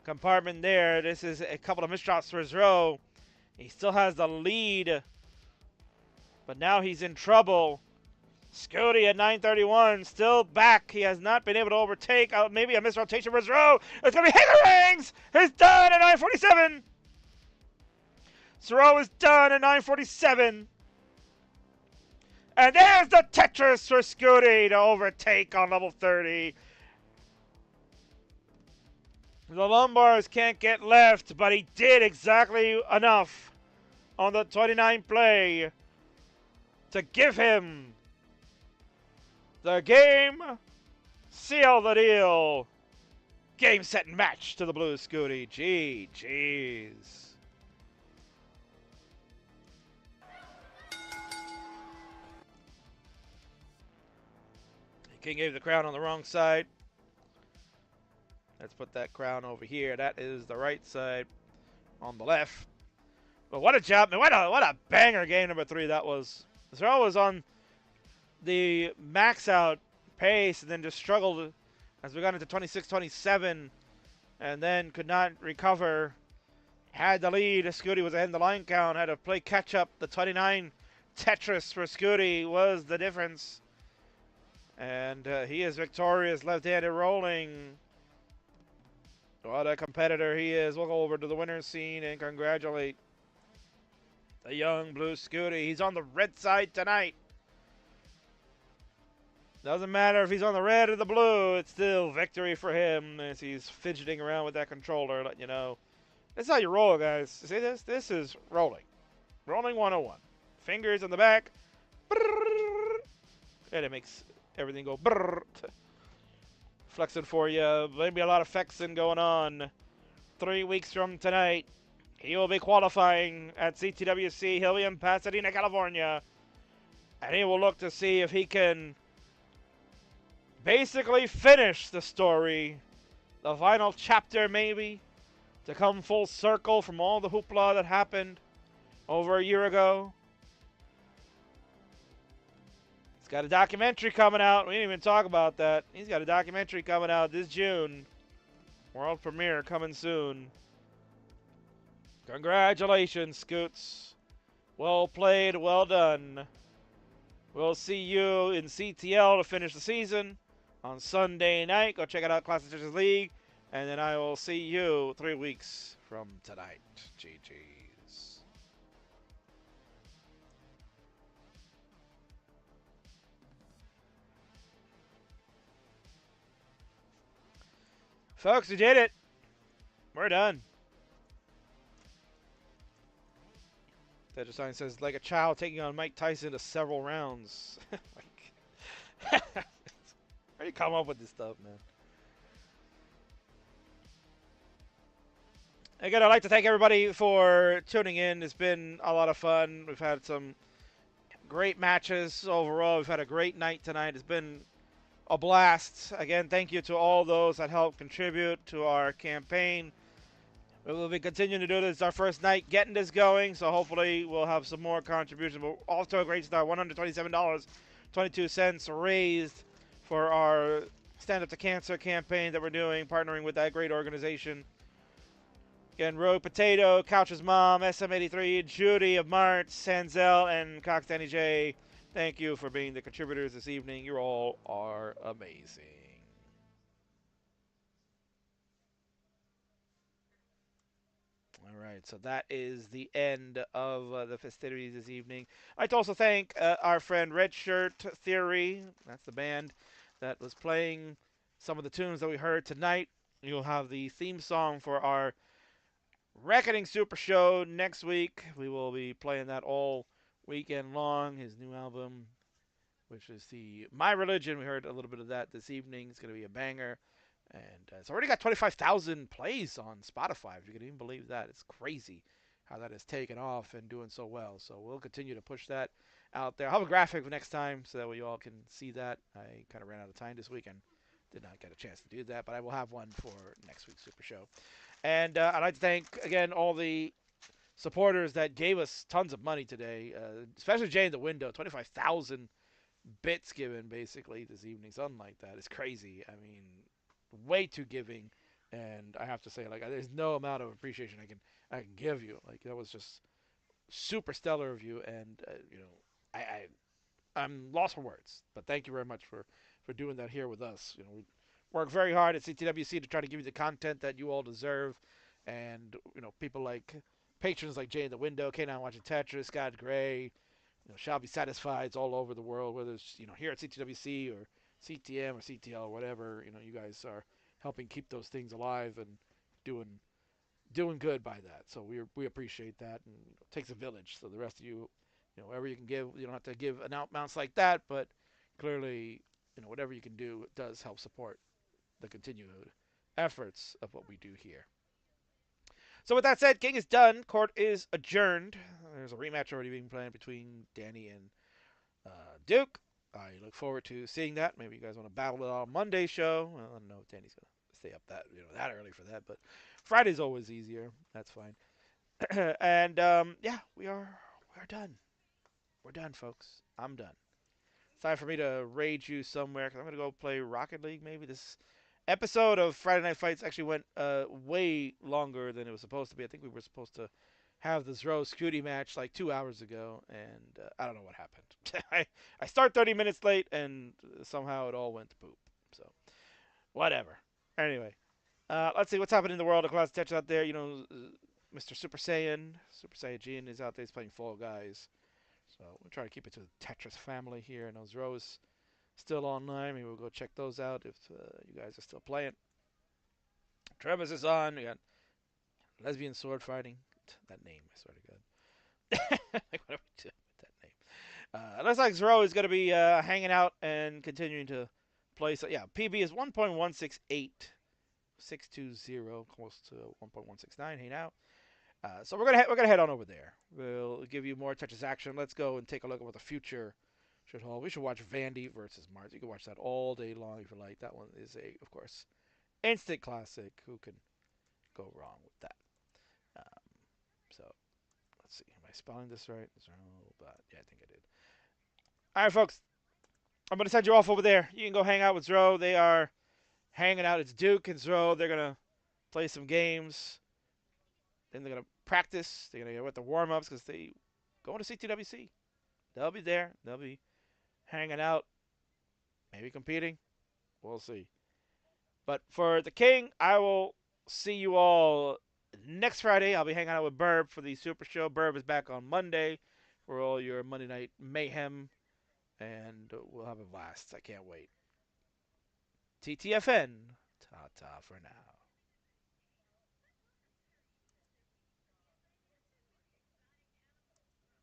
compartment there. This is a couple of misshots for ZRO. He still has the lead, but now he's in trouble. SCUTI at 931, still back. He has not been able to overtake. Maybe a misrotation for ZRO. It's going to be Hangarangs! He's done at 947. ZRO is done at 947. And there's the Tetris for SCUTI to overtake on level 30. The Lumbars can't get left, but he did exactly enough on the 29 play to give him the game, seal the deal. Game, set, and match to the blue SCUTI. GG's. King gave the crown on the wrong side. Let's put that crown over here. That is the right side on the left. But what a job, man. What a banger game number 3 that was. ZRO was on the max out pace and then just struggled as we got into 26-27 and then could not recover. Had the lead. SCUTI was ahead in the line count. Had to play catch up. The 29 Tetris for SCUTI was the difference. And he is victorious. Left-handed rolling. What a competitor he is. We'll go over to the winner's scene and congratulate the young blue SCUTI. He's on the red side tonight. Doesn't matter if he's on the red or the blue. It's still victory for him as he's fidgeting around with that controller, letting you know. That's how you roll, guys. See this? This is rolling. Rolling 101. Fingers in the back. And it makes everything go brrr. Flexing for you. Maybe a lot of flexing going on. 3 weeks from tonight, he will be qualifying at CTWC. He'll be in Pasadena, California. And he will look to see if he can basically finish the story. The final chapter, maybe, to come full circle from all the hoopla that happened over a year ago. He's got a documentary coming out. We didn't even talk about that. He's got a documentary coming out this June. World premiere coming soon. Congratulations, Scoots. Well played, well done. We'll see you in CTL to finish the season on Sunday night. Go check it out, Classic Churches League. And then I will see you 3 weeks from tonight. GG's. Folks, we did it. We're done. That sign says, like a child taking on Mike Tyson to several rounds. Where do you come up with this stuff, man? Again, I'd like to thank everybody for tuning in. It's been a lot of fun. We've had some great matches overall. We've had a great night tonight. It's been a blast. Again, thank you to all those that helped contribute to our campaign. We will be continuing to do this. It's our first night getting this going, so hopefully we'll have some more contributions. But off to a great start. $127.22 raised for our Stand Up to Cancer campaign that we're doing, partnering with that great organization. Again, Rogue Potato, Couch's Mom, SM83, Judy of Mart, Sanzel, and Cox Danny J. Thank you for being the contributors this evening. You all are amazing. All right, so that is the end of the festivities this evening. I'd like to also thank our friend Red Shirt Theory. That's the band that was playing some of the tunes that we heard tonight. You'll have the theme song for our Reckoning Super Show next week. We will be playing that all weekend long. His new album, which is the My Religion. We heard a little bit of that this evening. It's going to be a banger. And it's already got 25,000 plays on Spotify, if you can even believe that. It's crazy how that has taken off and doing so well. So we'll continue to push that out there. I'll have a graphic next time so that you all can see that. I kind of ran out of time this weekend. Did not get a chance to do that, but I will have one for next week's Super Show. And I'd like to thank, again, all the supporters that gave us tons of money today, especially Jay in the Window. 25,000 bits given, basically, this evening. Something like that. It's crazy. I mean, way too giving. And I have to say, like, there's no amount of appreciation I can give you. Like, that was just super stellar of you. And, you know, I'm lost for words. But thank you very much for doing that here with us. You know, we work very hard at CTWC to try to give you the content that you all deserve. And, you know, people like patrons like Jay in the Window, K9 Watching Tetris, Scott Gray, shall be satisfied all over the world, whether it's here at CTWC or CTM or CTL or whatever. You guys are helping keep those things alive and doing good by that. So we appreciate that, and it takes a village. So the rest of you, whatever you can give, you don't have to give amounts like that, but clearly, whatever you can do, it does help support the continued efforts of what we do here. So with that said, King is done. Court is adjourned. There's a rematch already being planned between Danny and Duke. I look forward to seeing that. Maybe you guys want to battle it on Monday's show. Well, I don't know if Danny's gonna stay up that early for that, but Friday's always easier. That's fine. And yeah, we're done. We're done, folks. I'm done. It's time for me to raid you somewhere because I'm gonna go play Rocket League. Maybe this episode of Friday Night Fights actually went way longer than it was supposed to be. I think we were supposed to have the ZRO SCUTI match like 2 hours ago, and I don't know what happened. I start 30 minutes late, and somehow it all went to poop. So, whatever. Anyway, let's see what's happening in the world of Class Tetris out there. Mr. Super Saiyajin is out there. He's playing Fall Guys. So, we'll try to keep it to the Tetris family here. And ZRO is still online. Maybe we'll go check those out if you guys are still playing. Travis is on. We got lesbian sword fighting. That name, I swear to God. Like, what are we doing with that name? Looks like ZRO is going to be hanging out and continuing to play. So, yeah, PB is 1.168. 620, close to 1.169. Hey, now. So we're gonna head on over there. We'll give you more Tetris action. Let's go and take a look at what the future should hold. We should watch Vandy versus Mars. You can watch that all day long if you like. That one is of course, instant classic. Who can go wrong with that? So let's see. Am I spelling this right? But yeah, I think I did. All right, folks. I'm gonna send you off over there. You can go hang out with ZRO. They are hanging out. It's Duke and ZRO. They're gonna play some games. Then they're going to practice. They're going to get with the warm-ups because they going to CTWC. They'll be there. They'll be hanging out. Maybe competing. We'll see. But for the King, I will see you all next Friday. I'll be hanging out with Burb for the Super Show. Burb is back on Monday for all your Monday Night Mayhem. And we'll have a blast. I can't wait. TTFN. Ta-ta for now.